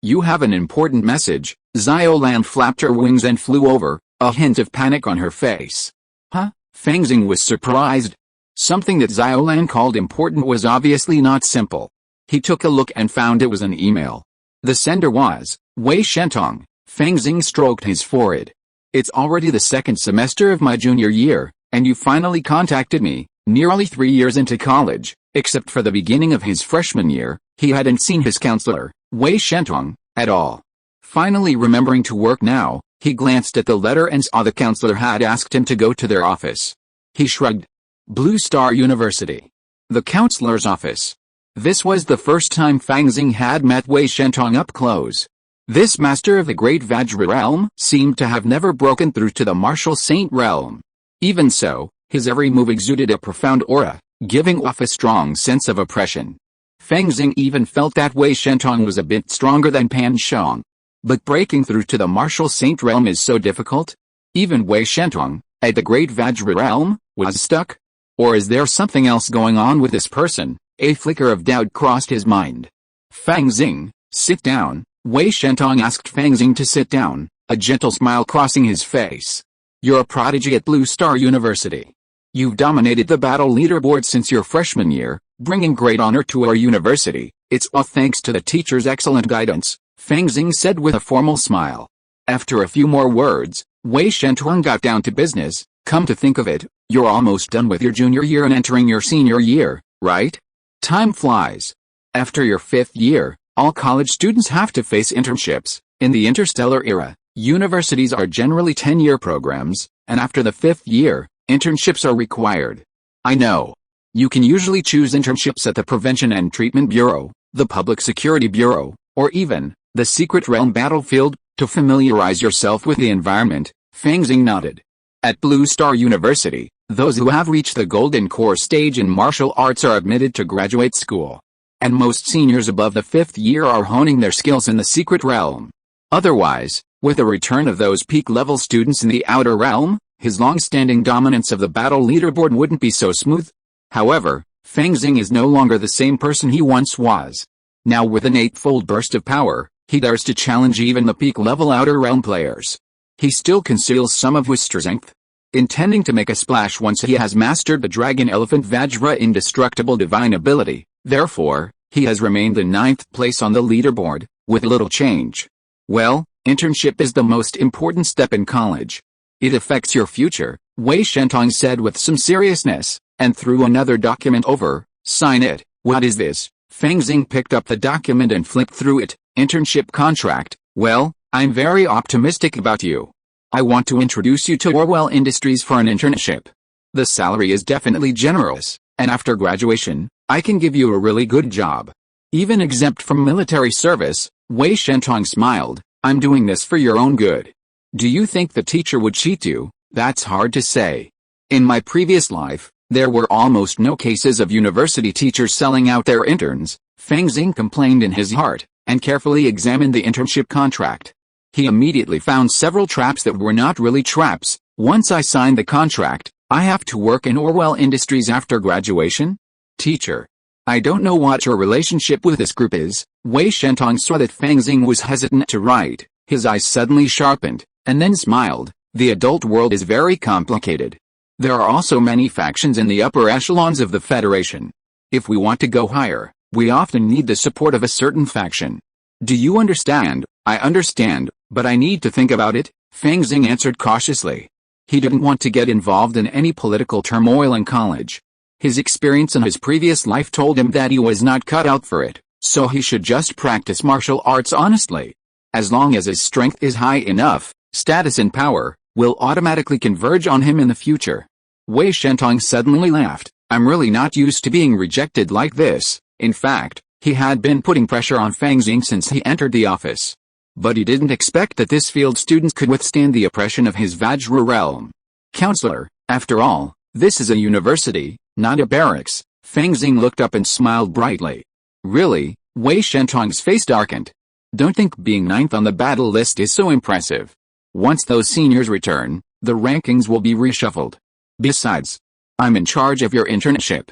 you have an important message. Xiaolan flapped her wings and flew over, a hint of panic on her face. Huh? Fang Xing was surprised. Something that Xiaolan called important was obviously not simple. He took a look and found it was an email. The sender was Wei Shentong. Fang Xing stroked his forehead. It's already the 2nd semester of my junior year, and you finally contacted me. Nearly 3 years into college, except for the beginning of his freshman year, he hadn't seen his counselor, Wei Shentong, at all. Finally remembering to work now, he glanced at the letter and saw the counselor had asked him to go to their office. He shrugged. Blue Star University. The counselor's office. This was the first time Fang Xing had met Wei Shentong up close. This master of the great Vajra realm seemed to have never broken through to the martial saint realm. Even so, his every move exuded a profound aura, giving off a strong sense of oppression. Fang Xing even felt that Wei Shentong was a bit stronger than Pan Shang. But breaking through to the martial saint realm is so difficult? Even Wei Shentong, at the great Vajra realm, was stuck? Or is there something else going on with this person? A flicker of doubt crossed his mind. Fang Xing, sit down. Wei Shentong asked Fang Xing to sit down, a gentle smile crossing his face. You're a prodigy at Blue Star University. You've dominated the battle leaderboard since your freshman year, bringing great honor to our university. It's all thanks to the teacher's excellent guidance, Fang Xing said with a formal smile. After a few more words, Wei Shentong got down to business. Come to think of it, you're almost done with your junior year and entering your senior year, right? Time flies. After your 5th year, all college students have to face internships. In the interstellar era, universities are generally 10-year programs, and after the 5th year, internships are required. I know. You can usually choose internships at the Prevention and Treatment Bureau, the Public Security Bureau, or even the Secret Realm Battlefield, to familiarize yourself with the environment. Fang Xing nodded. At Blue Star University, those who have reached the Golden Core stage in martial arts are admitted to graduate school. And most seniors above the 5th year are honing their skills in the Secret Realm. Otherwise, with the return of those peak-level students in the Outer Realm, his long-standing dominance of the battle leaderboard wouldn't be so smooth. However, Fang Xing is no longer the same person he once was. Now with an eightfold burst of power, he dares to challenge even the peak-level Outer Realm players. He still conceals some of his strength, intending to make a splash once he has mastered the Dragon Elephant Vajra indestructible divine ability. Therefore, he has remained in 9th place on the leaderboard, with little change. Well, internship is the most important step in college. It affects your future, Wei Shentong said with some seriousness, and threw another document over. Sign it. What is this? Fang Xing picked up the document and flipped through it. Internship contract. Well, I'm very optimistic about you. I want to introduce you to Orwell Industries for an internship. The salary is definitely generous, and after graduation, I can give you a really good job. Even exempt from military service, Wei Shentong smiled. I'm doing this for your own good. Do you think the teacher would cheat you? That's hard to say. In my previous life, there were almost no cases of university teachers selling out their interns, Fang Xing complained in his heart, and carefully examined the internship contract. He immediately found several traps that were not really traps. Once I signed the contract, I have to work in Orwell Industries after graduation? Teacher. I don't know what your relationship with this group is. Wei Shentong saw that Fang Xing was hesitant to write. His eyes suddenly sharpened, and then smiled. The adult world is very complicated. There are also many factions in the upper echelons of the Federation. If we want to go higher, we often need the support of a certain faction. Do you understand? I understand, but I need to think about it, Fang Xing answered cautiously. He didn't want to get involved in any political turmoil in college. His experience in his previous life told him that he was not cut out for it, so he should just practice martial arts honestly. As long as his strength is high enough, status and power will automatically converge on him in the future. Wei Shentong suddenly laughed. I'm really not used to being rejected like this. In fact, he had been putting pressure on Fang Xing since he entered the office. But he didn't expect that this field's students could withstand the oppression of his Vajra realm. Counselor, after all, this is a university, not a barracks. Fang Xing looked up and smiled brightly. Really? Wei Shentong's face darkened. Don't think being 9th on the battle list is so impressive. Once those seniors return, the rankings will be reshuffled. Besides, I'm in charge of your internship.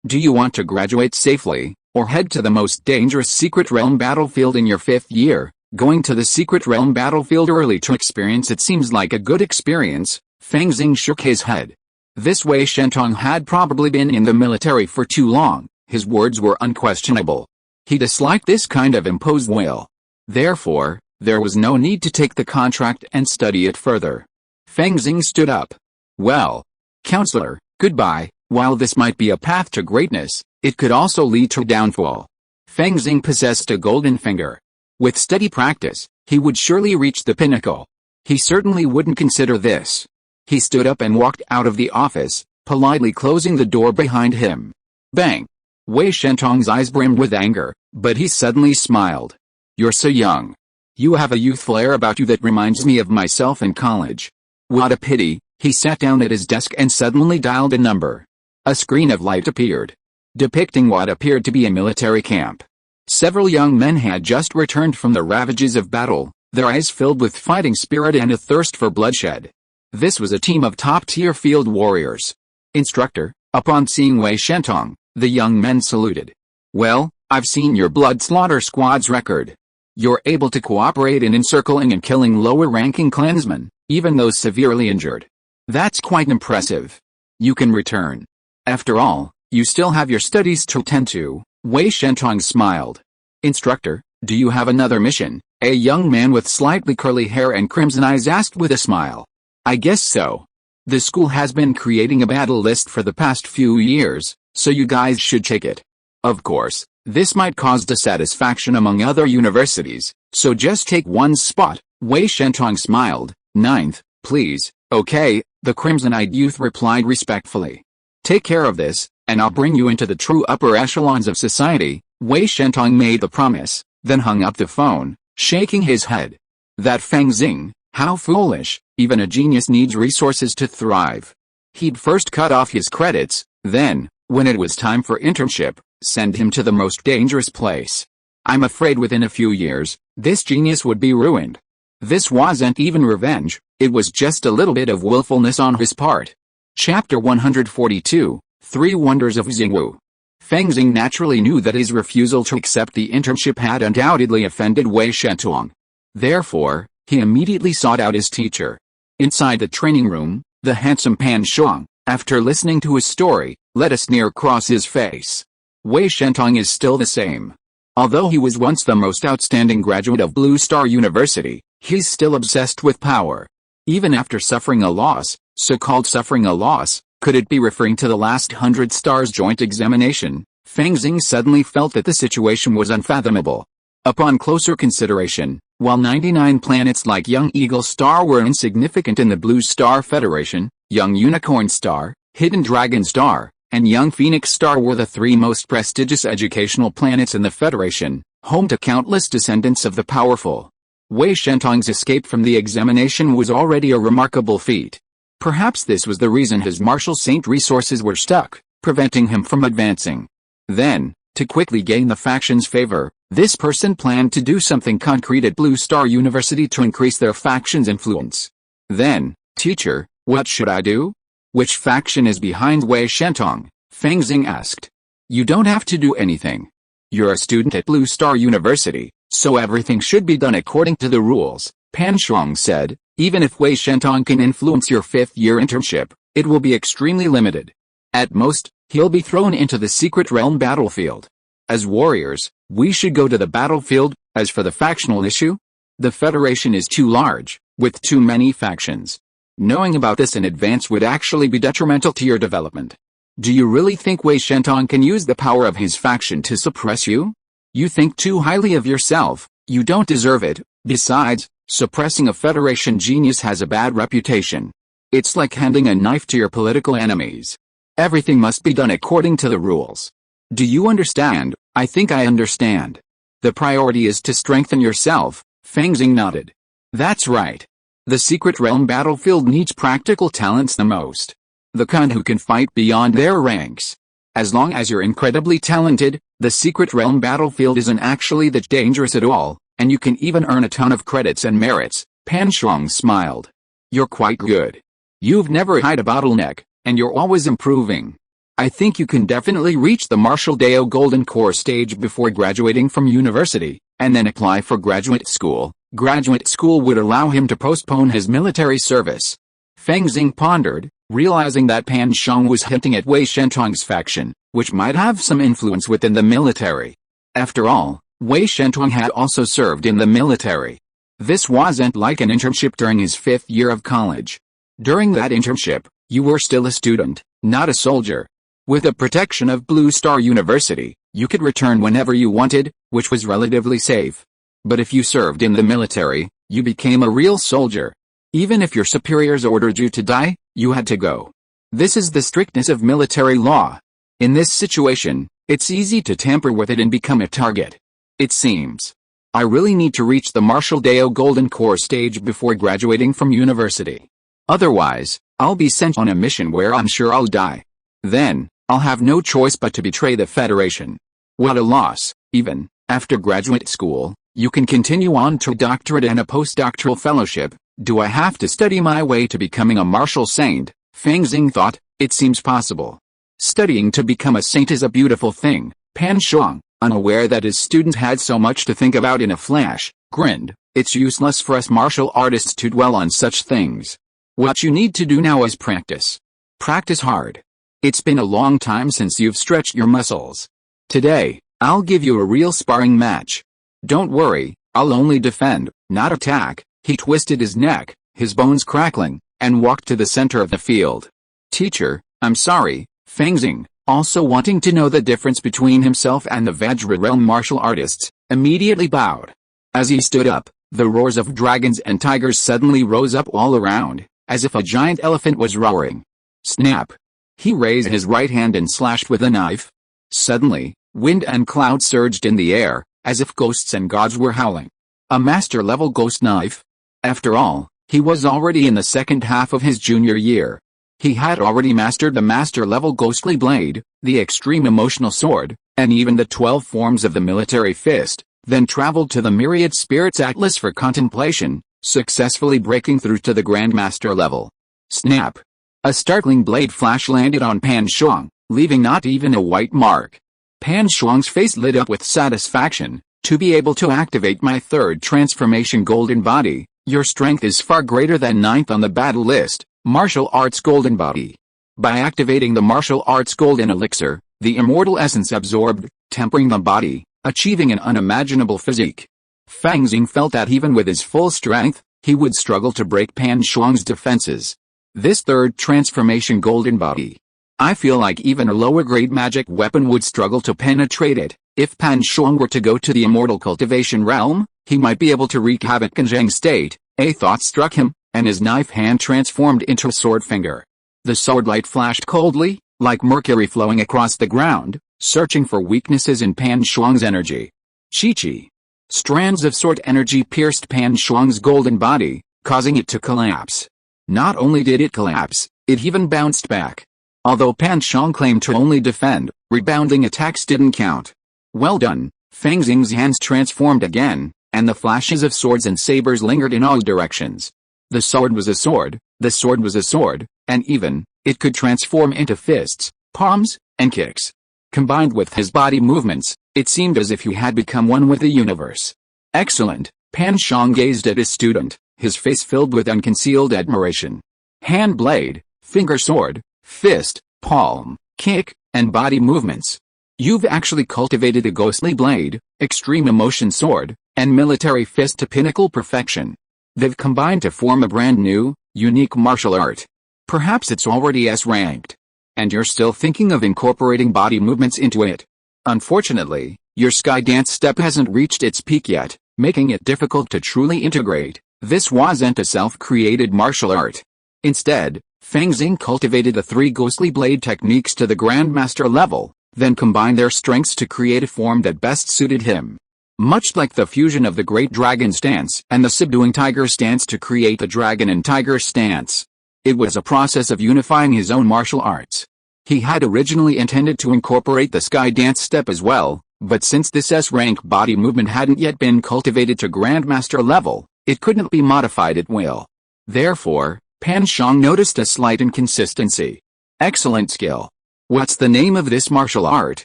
Do you want to graduate safely, or head to the most dangerous secret realm battlefield in your 5th year? Going to the secret realm battlefield early to experience it seems like a good experience. Fang Xing shook his head. This Wei Shentong had probably been in the military for too long. His words were unquestionable. He disliked this kind of imposed will. Therefore, there was no need to take the contract and study it further. Fang Xing stood up. Well, Counselor, goodbye. While this might be a path to greatness, it could also lead to downfall. Fang Xing possessed a golden finger. With steady practice, he would surely reach the pinnacle. He certainly wouldn't consider this. He stood up and walked out of the office, politely closing the door behind him. Bang! Wei Shentong's eyes brimmed with anger, but he suddenly smiled. You're so young. You have a youthful air about you that reminds me of myself in college. What a pity. He sat down at his desk and suddenly dialed a number. A screen of light appeared, depicting what appeared to be a military camp. Several young men had just returned from the ravages of battle, their eyes filled with fighting spirit and a thirst for bloodshed. This was a team of top-tier field warriors. Instructor, upon seeing Wei Shentong, the young men saluted. Well, I've seen your blood slaughter squad's record. You're able to cooperate in encircling and killing lower-ranking clansmen, even those severely injured. That's quite impressive. You can return. After all, you still have your studies to attend to. Wei Shentong smiled. Instructor, do you have another mission? A young man with slightly curly hair and crimson eyes asked with a smile. I guess so. The school has been creating a battle list for the past few years, so you guys should check it. Of course, this might cause dissatisfaction among other universities, so just take one spot. Wei Shentong smiled. 9th, please. Okay, the crimson-eyed youth replied respectfully. Take care of this, and I'll bring you into the true upper echelons of society. Wei Shentong made the promise, then hung up the phone, shaking his head. That Fang Xing, how foolish, even a genius needs resources to thrive. He'd first cut off his credits, then, when it was time for internship, send him to the most dangerous place. I'm afraid within a few years, this genius would be ruined. This wasn't even revenge, it was just a little bit of willfulness on his part. Chapter 142, 3 Wonders of Xingwu. Fang Xing naturally knew that his refusal to accept the internship had undoubtedly offended Wei Shentong. Therefore, he immediately sought out his teacher. Inside the training room, the handsome Pan Shuang, after listening to his story, let a sneer cross his face. Wei Shentong is still the same. Although he was once the most outstanding graduate of Blue Star University, he's still obsessed with power. Even after suffering a loss, so-called suffering a loss, could it be referring to the last 100 stars joint examination? Fang Xing suddenly felt that the situation was unfathomable. Upon closer consideration, while 99 planets like Young Eagle Star were insignificant in the Blue Star Federation, Young Unicorn Star, Hidden Dragon Star, and Young Phoenix Star were the three most prestigious educational planets in the Federation, home to countless descendants of the powerful. Wei Shentong's escape from the examination was already a remarkable feat. Perhaps this was the reason his martial saint resources were stuck, preventing him from advancing. Then, to quickly gain the faction's favor, this person planned to do something concrete at Blue Star University to increase their faction's influence. Then, teacher, what should I do? Which faction is behind Wei Shentong? Fang Xing asked. You don't have to do anything. You're a student at Blue Star University, so everything should be done according to the rules, Pan Shuang said. Even if Wei Shentong can influence your fifth-year internship, it will be extremely limited. At most, he'll be thrown into the secret realm battlefield. As warriors, we should go to the battlefield. As for the factional issue, the Federation is too large, with too many factions. Knowing about this in advance would actually be detrimental to your development. Do you really think Wei Shentong can use the power of his faction to suppress you? You think too highly of yourself. You don't deserve it. Besides, suppressing a Federation genius has a bad reputation. It's like handing a knife to your political enemies. Everything must be done according to the rules. Do you understand? I think I understand. The priority is to strengthen yourself, Fang Xing nodded. That's right. The secret realm battlefield needs practical talents the most. The kind who can fight beyond their ranks. As long as you're incredibly talented, the secret realm battlefield isn't actually that dangerous at all, and you can even earn a ton of credits and merits. Pan Shuang smiled. You're quite good. You've never had a bottleneck, and you're always improving. I think you can definitely reach the Martial Deo Golden Core stage before graduating from university, and then apply for graduate school. Graduate school would allow him to postpone his military service. Fang Xing pondered, realizing that Pan Shuang was hinting at Wei Shentong's faction, which might have some influence within the military. After all, Wei Shentong had also served in the military. This wasn't like an internship during his 5th year of college. During that internship, you were still a student, not a soldier. With the protection of Blue Star University, you could return whenever you wanted, which was relatively safe. But if you served in the military, you became a real soldier. Even if your superiors ordered you to die, you had to go. This is the strictness of military law. In this situation, it's easy to tamper with it and become a target. It seems. I really need to reach the Martial Deo Golden Core stage before graduating from university. Otherwise, I'll be sent on a mission where I'm sure I'll die. Then, I'll have no choice but to betray the Federation. What a loss. Even after graduate school, you can continue on to a doctorate and a postdoctoral fellowship. Do I have to study my way to becoming a martial saint? Fang Xing thought. It seems possible. Studying to become a saint is a beautiful thing. Pan Shuang, unaware that his student had so much to think about in a flash, grinned. It's useless for us martial artists to dwell on such things. What you need to do now is practice. Practice hard. It's been a long time since you've stretched your muscles. Today, I'll give you a real sparring match. Don't worry, I'll only defend, not attack. He twisted his neck, his bones crackling, and walked to the center of the field. Teacher, I'm sorry, Fang Xing, also wanting to know the difference between himself and the Vajra realm martial artists, immediately bowed. As he stood up, the roars of dragons and tigers suddenly rose up all around, as if a giant elephant was roaring. Snap! He raised his right hand and slashed with a knife. Suddenly, wind and cloud surged in the air, as if ghosts and gods were howling. A master-level ghost knife? After all, he was already in the second half of his junior year. He had already mastered the master-level ghostly blade, the extreme emotional sword, and even the 12 forms of the military fist, then traveled to the Myriad Spirits Atlas for contemplation, successfully breaking through to the Grandmaster level. Snap! A startling blade flash landed on Pan Shuang, leaving not even a white mark. Pan Shuang's face lit up with satisfaction. To be able to activate my third transformation golden body, your strength is far greater than 9th on the battle list, martial arts golden body. By activating the martial arts golden elixir, the immortal essence absorbed, tempering the body, achieving an unimaginable physique. Fang Xing felt that even with his full strength, he would struggle to break Pan Shuang's defenses. This third transformation golden body. I feel like even a lower grade magic weapon would struggle to penetrate it. If Pan Shuang were to go to the immortal cultivation realm, he might be able to wreak havoc in Zhang's state. A thought struck him, and his knife hand transformed into a sword finger. The sword light flashed coldly, like mercury flowing across the ground, searching for weaknesses in Pan Shuang's energy. Chi-chi. Strands of sword energy pierced Pan Shuang's golden body, causing it to collapse. Not only did it collapse, it even bounced back. Although Pan Shuang claimed to only defend, rebounding attacks didn't count. Well done. Fang Xing's hands transformed again, and the flashes of swords and sabers lingered in all directions. The sword was a sword, the sword was a sword, and even, it could transform into fists, palms, and kicks. Combined with his body movements, it seemed as if he had become one with the universe. Excellent. Pan Shuang gazed at his student, his face filled with unconcealed admiration. Hand blade, finger sword, fist, palm, kick, and body movements. You've actually cultivated a ghostly blade, extreme emotion sword, and military fist to pinnacle perfection. They've combined to form a brand new, unique martial art. Perhaps it's already S-ranked. And you're still thinking of incorporating body movements into it. Unfortunately, your sky dance step hasn't reached its peak yet, making it difficult to truly integrate. This wasn't a self-created martial art. Instead, Fang Xing cultivated the 3 ghostly blade techniques to the Grandmaster level, then combined their strengths to create a form that best suited him. Much like the fusion of the Great Dragon stance and the subduing Tiger stance to create the Dragon and Tiger stance. It was a process of unifying his own martial arts. He had originally intended to incorporate the Sky Dance step as well, but since this S-rank body movement hadn't yet been cultivated to Grandmaster level, it couldn't be modified at will. Therefore, Pan Shuang noticed a slight inconsistency. Excellent skill. What's the name of this martial art?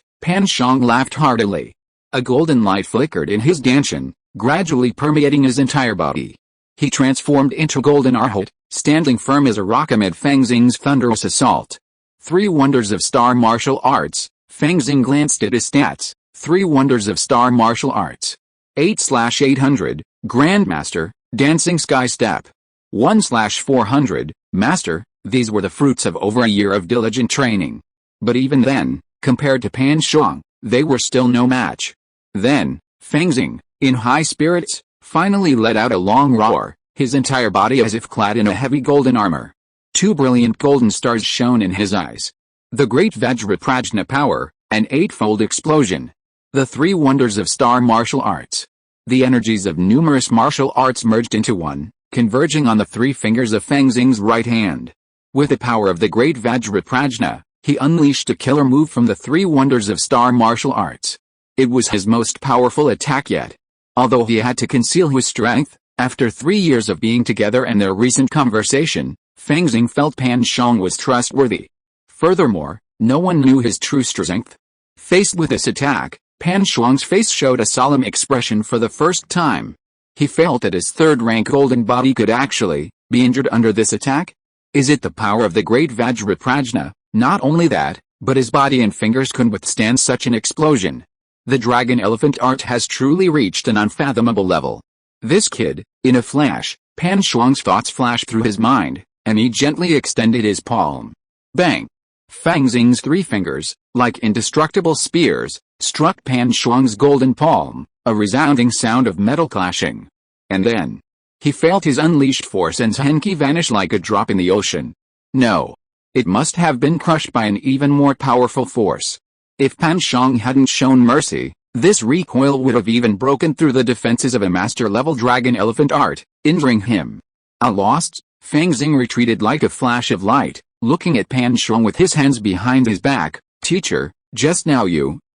Pan Shuang laughed heartily. A golden light flickered in his danshan, gradually permeating his entire body. He transformed into Golden Arhat, standing firm as a rock amid Fang Xing's thunderous assault. 3 wonders of star martial arts. Fang Xing glanced at his stats. 3 wonders of star martial arts. 8/800, Grandmaster, Dancing Sky Step. 1/400, Master. These were the fruits of over a year of diligent training. But even then, compared to Pan Shuang, they were still no match. Then, Fang Xing, in high spirits, finally let out a long roar, his entire body as if clad in a heavy golden armor. 2 brilliant golden stars shone in his eyes. The great Vajraprajna power, an 8-fold explosion. The 3 wonders of star martial arts. The energies of numerous martial arts merged into one, converging on the 3 fingers of Fang Xing's right hand. With the power of the great Vajraprajna, he unleashed a killer move from the 3 wonders of star martial arts. It was his most powerful attack yet. Although he had to conceal his strength, after 3 years of being together and their recent conversation, Fang Xing felt Pan Shuang was trustworthy. Furthermore, no one knew his true strength. Faced with this attack, Pan Shuang's face showed a solemn expression for the first time. He felt that his 3rd-rank golden body could actually be injured under this attack. Is it the power of the great Vajraprajna? Not only that, but his body and fingers couldn't withstand such an explosion. The dragon elephant art has truly reached an unfathomable level. This kid, in a flash, Pan Shuang's thoughts flashed through his mind, and he gently extended his palm. Bang! Fang Xing's 3 fingers, like indestructible spears, struck Pan Shuang's golden palm, a resounding sound of metal clashing. And then, he felt his unleashed force and Henki vanish like a drop in the ocean. No. It must have been crushed by an even more powerful force. If Pan Shuang hadn't shown mercy, this recoil would have even broken through the defenses of a master-level dragon elephant art, injuring him. Lost, Fang Xing retreated like a flash of light, looking at Pan Shuang with his hands behind his back. Teacher, just now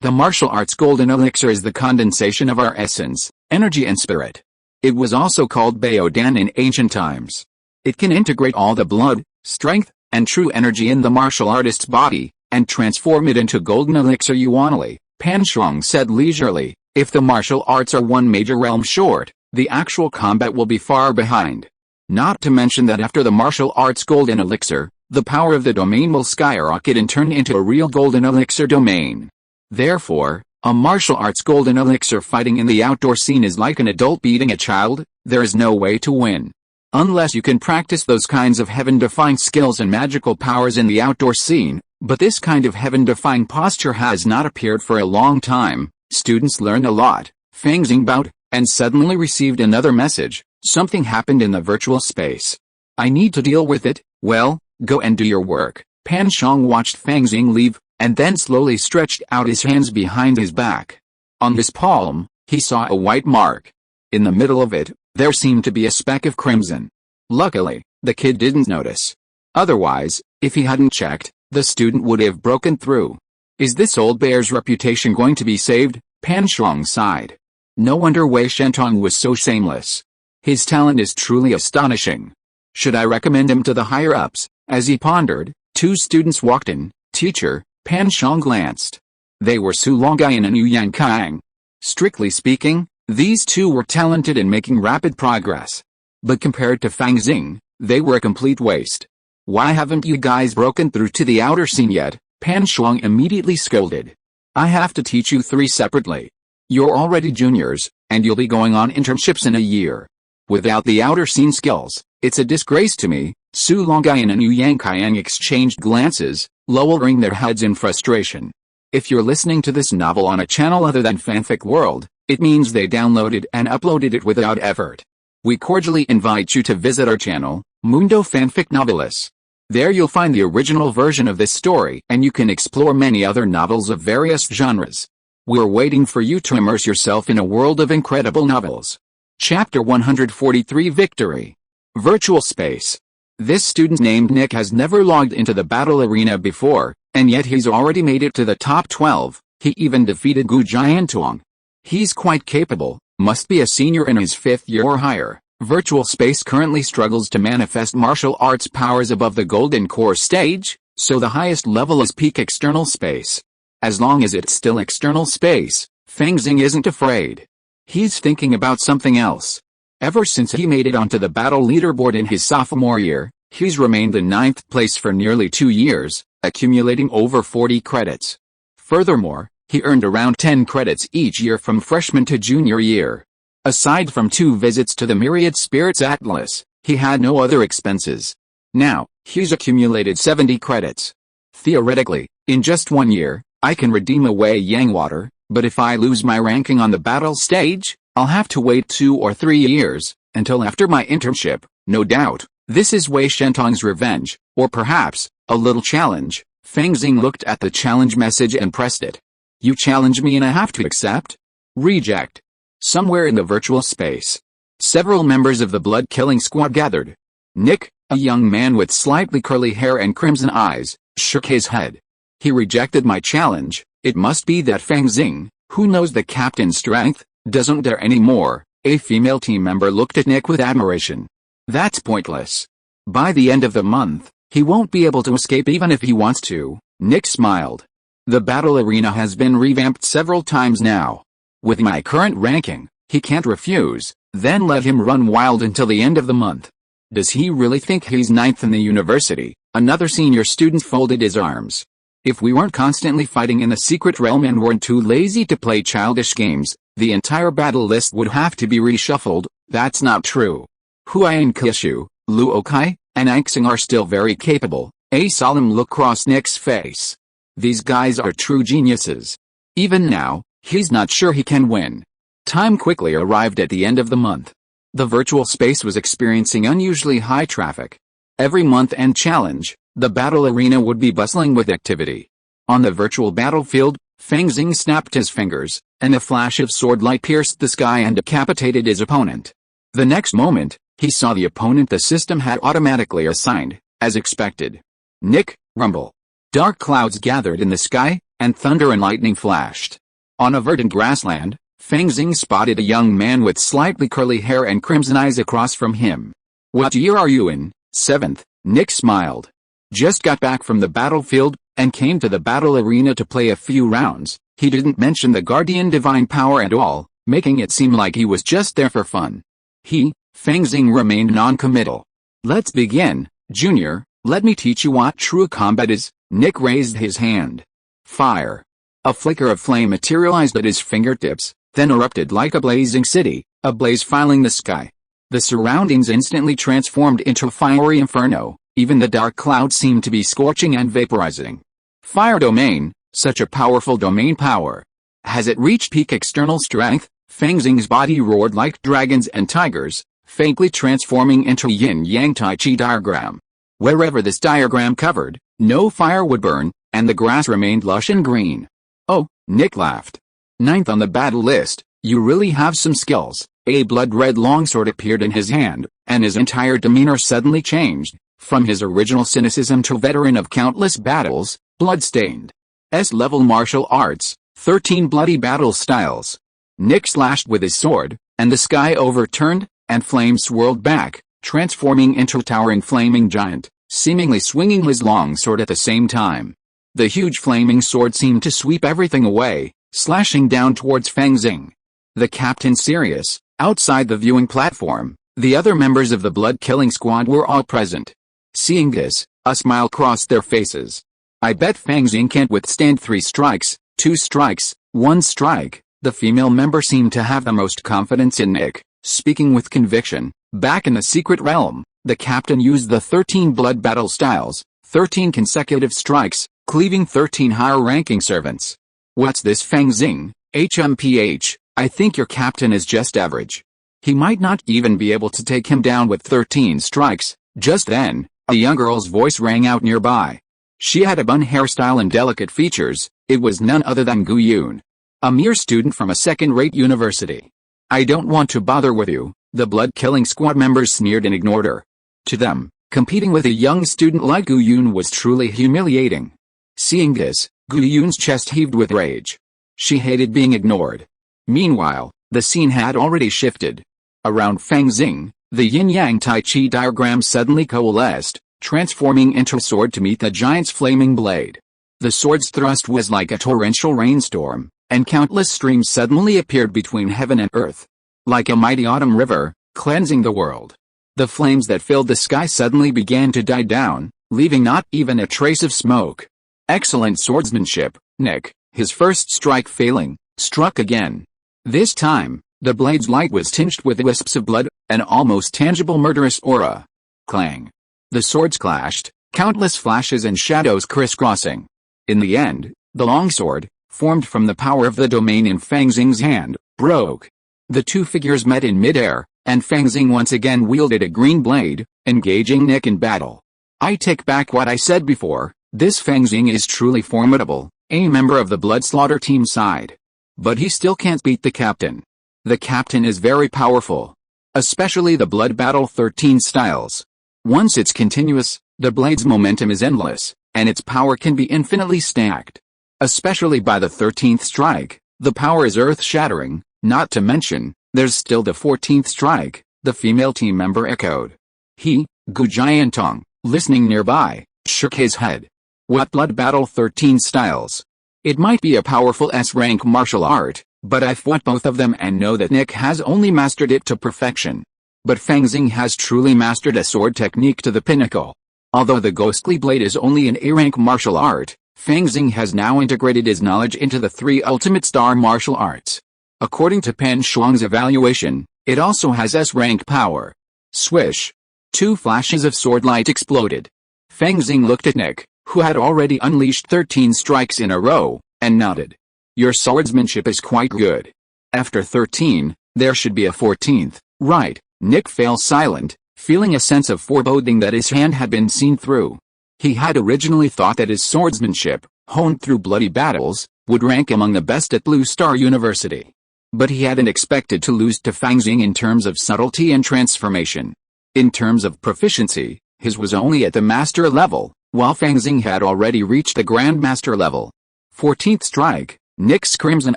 the martial arts golden elixir is the condensation of our essence, energy and spirit. It was also called Baodan in ancient times. It can integrate all the blood, strength, and true energy in the martial artist's body, and transform it into golden elixir yuanli, Pan Shuang said leisurely. If the martial arts are one major realm short, the actual combat will be far behind. Not to mention that after the martial arts golden elixir, the power of the domain will skyrocket and turn into a real golden elixir domain. Therefore, a martial arts golden elixir fighting in the outdoor scene is like an adult beating a child. There is no way to win. Unless you can practice those kinds of heaven-defying skills and magical powers in the outdoor scene, but this kind of heaven-defying posture has not appeared for a long time. Students learned a lot. Fang Xing bowed, and suddenly received another message. Something happened in the virtual space. I need to deal with it. Well, go and do your work. Pan Shuang watched Fang Xing leave, and then slowly stretched out his hands behind his back. On his palm, he saw a white mark. In the middle of it, there seemed to be a speck of crimson. Luckily, the kid didn't notice. Otherwise, if he hadn't checked, the student would have broken through. Is this old bear's reputation going to be saved? Pan Shuang sighed. No wonder Wei Shentong was so shameless. His talent is truly astonishing. Should I recommend him to the higher-ups? As he pondered, two students walked in. Teacher, Pan Shuang glanced. They were Su Longyuan and Yucai High. Strictly speaking, these two were talented in making rapid progress. But compared to Fang Xing, they were a complete waste. Why haven't you guys broken through to the outer scene yet? Pan Shuang immediately scolded. I have to teach you three separately. You're already juniors, and you'll be going on internships in a year. Without the outer scene skills, it's a disgrace to me. Su Longyuan and Yucai High exchanged glances, lowering their heads in frustration. If you're listening to this novel on a channel other than Fanfic World, it means they downloaded and uploaded it without effort. We cordially invite you to visit our channel, Mundo Fanfic Novelis. There you'll find the original version of this story, and you can explore many other novels of various genres. We're waiting for you to immerse yourself in a world of incredible novels. Chapter 143 Victory. Virtual Space. This student named Nick has never logged into the battle arena before, and yet he's already made it to the top 12. He even defeated Gu Jiantuang. He's quite capable, must be a senior in his 5th year or higher. Virtual Space currently struggles to manifest martial arts powers above the Golden Core stage, so the highest level is peak external space. As long as it's still external space, Fang Xing isn't afraid. He's thinking about something else. Ever since he made it onto the battle leaderboard in his sophomore year, he's remained in 9th place for nearly 2 years, accumulating over 40 credits. Furthermore, he earned around 10 credits each year from freshman to junior year. Aside from 2 visits to the Myriad Spirits Atlas, he had no other expenses. Now, he's accumulated 70 credits. Theoretically, in just 1 year, I can redeem a Wei Yang water, but if I lose my ranking on the battle stage, I'll have to wait 2 or 3 years, until after my internship. No doubt, this is Wei Shentong's revenge, or perhaps, a little challenge. Fang Xing looked at the challenge message and pressed it. You challenge me and I have to accept? Reject. Somewhere in the virtual space, several members of the blood-killing squad gathered. Nick, a young man with slightly curly hair and crimson eyes, shook his head. He rejected my challenge. It must be that Fang Xing, who knows the captain's strength, doesn't dare anymore. A female team member looked at Nick with admiration. That's pointless. By the end of the month, he won't be able to escape even if he wants to. Nick smiled. The battle arena has been revamped several times now. With my current ranking, he can't refuse, then let him run wild until the end of the month. Does he really think he's 9th in the university? Another senior student folded his arms. If we weren't constantly fighting in the secret realm and weren't too lazy to play childish games, the entire battle list would have to be reshuffled. That's not true. Huayan Kishu, Lu Okai, and Xing are still very capable. A solemn look crossed Nick's face. These guys are true geniuses. Even now, he's not sure he can win. Time quickly arrived at the end of the month. The virtual space was experiencing unusually high traffic. Every month-end challenge, the battle arena would be bustling with activity. On the virtual battlefield, Fang Xing snapped his fingers, and a flash of sword light pierced the sky and decapitated his opponent. The next moment, he saw the opponent the system had automatically assigned, as expected. Nick, rumble. Dark clouds gathered in the sky, and thunder and lightning flashed. On a verdant grassland, Fang Xing spotted a young man with slightly curly hair and crimson eyes across from him. What year are you in? 7th, Nick smiled. Just got back from the battlefield. and came to the battle arena to play a few rounds. He didn't mention the guardian divine power at all, making it seem like he was just there for fun. Fang Xing remained non-committal. Let's begin, Junior, let me teach you what true combat is. Nick raised his hand. Fire. A flicker of flame materialized at his fingertips, then erupted like a blazing city, a blaze filling the sky. The surroundings instantly transformed into a fiery inferno, even the dark clouds seemed to be scorching and vaporizing. Fire domain, such a powerful domain power. Has it reached peak external strength? Fang Xing's body roared like dragons and tigers, faintly transforming into a yin-yang tai chi diagram. Wherever this diagram covered, no fire would burn, and the grass remained lush and green. Oh, Nick laughed. 9th on the battle list, you really have some skills. A blood-red longsword appeared in his hand, and his entire demeanor suddenly changed, from his original cynicism to veteran of countless battles, blood-stained. S-level martial arts, 13 bloody battle styles. Nick slashed with his sword, and the sky overturned, and flames swirled back, transforming into a towering flaming giant, seemingly swinging his longsword at the same time. The huge flaming sword seemed to sweep everything away, slashing down towards Fang Xing. The captain serious. Outside the viewing platform, the other members of the blood-killing squad were all present. Seeing this, a smile crossed their faces. I bet Fang Xing can't withstand 3 strikes, 2 strikes, 1 strike. The female member seemed to have the most confidence in Nick, speaking with conviction. Back in the secret realm, the captain used the 13 blood battle styles, 13 consecutive strikes, cleaving 13 higher-ranking servants. What's this, Fang Xing? HMPH, I think your captain is just average. He might not even be able to take him down with 13 strikes. Just then, a young girl's voice rang out nearby. She had a bun hairstyle and delicate features. It was none other than Gu Yun, a mere student from a second-rate university. I don't want to bother with you, the blood-killing squad members sneered and ignored her. To them, competing with a young student like Gu Yun was truly humiliating. Seeing this, Gu Yun's chest heaved with rage. She hated being ignored. Meanwhile, the scene had already shifted. Around Fang Xing, the yin-yang tai chi diagram suddenly coalesced, transforming into a sword to meet the giant's flaming blade. The sword's thrust was like a torrential rainstorm, and countless streams suddenly appeared between heaven and earth. Like a mighty autumn river, cleansing the world. The flames that filled the sky suddenly began to die down, leaving not even a trace of smoke. Excellent swordsmanship, Nick. His first strike failing, struck again. This time, the blade's light was tinged with wisps of blood, an almost tangible murderous aura. Clang. The swords clashed, countless flashes and shadows crisscrossing. In the end, the longsword, formed from the power of the domain in Fang Xing's hand, broke. The two figures met in midair, and Fang Xing once again wielded a green blade, engaging Nick in battle. I take back what I said before, this Fang Xing is truly formidable, a member of the Blood Slaughter team side. But he still can't beat the captain. The captain is very powerful. Especially the Blood Battle 13 styles. Once it's continuous, the blade's momentum is endless, and its power can be infinitely stacked. Especially by the 13th strike, the power is earth-shattering, not to mention, there's still the 14th strike, the female team member echoed. Gu Jiantong, listening nearby, shook his head. What Blood Battle 13 styles? It might be a powerful S-rank martial art, but I've fought both of them and know that Nick has only mastered it to perfection. But Fang Xing has truly mastered a sword technique to the pinnacle. Although the ghostly blade is only an A-rank martial art, Fang Xing has now integrated his knowledge into the 3 ultimate star martial arts. According to Pan Shuang's evaluation, it also has S-rank power. Swish. 2 flashes of sword light exploded. Fang Xing looked at Nick, who had already unleashed 13 strikes in a row, and nodded. Your swordsmanship is quite good. After 13, there should be a 14th, right? Nick fell silent, feeling a sense of foreboding that his hand had been seen through. He had originally thought that his swordsmanship, honed through bloody battles, would rank among the best at Blue Star University. But he hadn't expected to lose to Fang Xing in terms of subtlety and transformation. In terms of proficiency, his was only at the master level, while Fang Xing had already reached the grandmaster level. 14th strike, Nick's crimson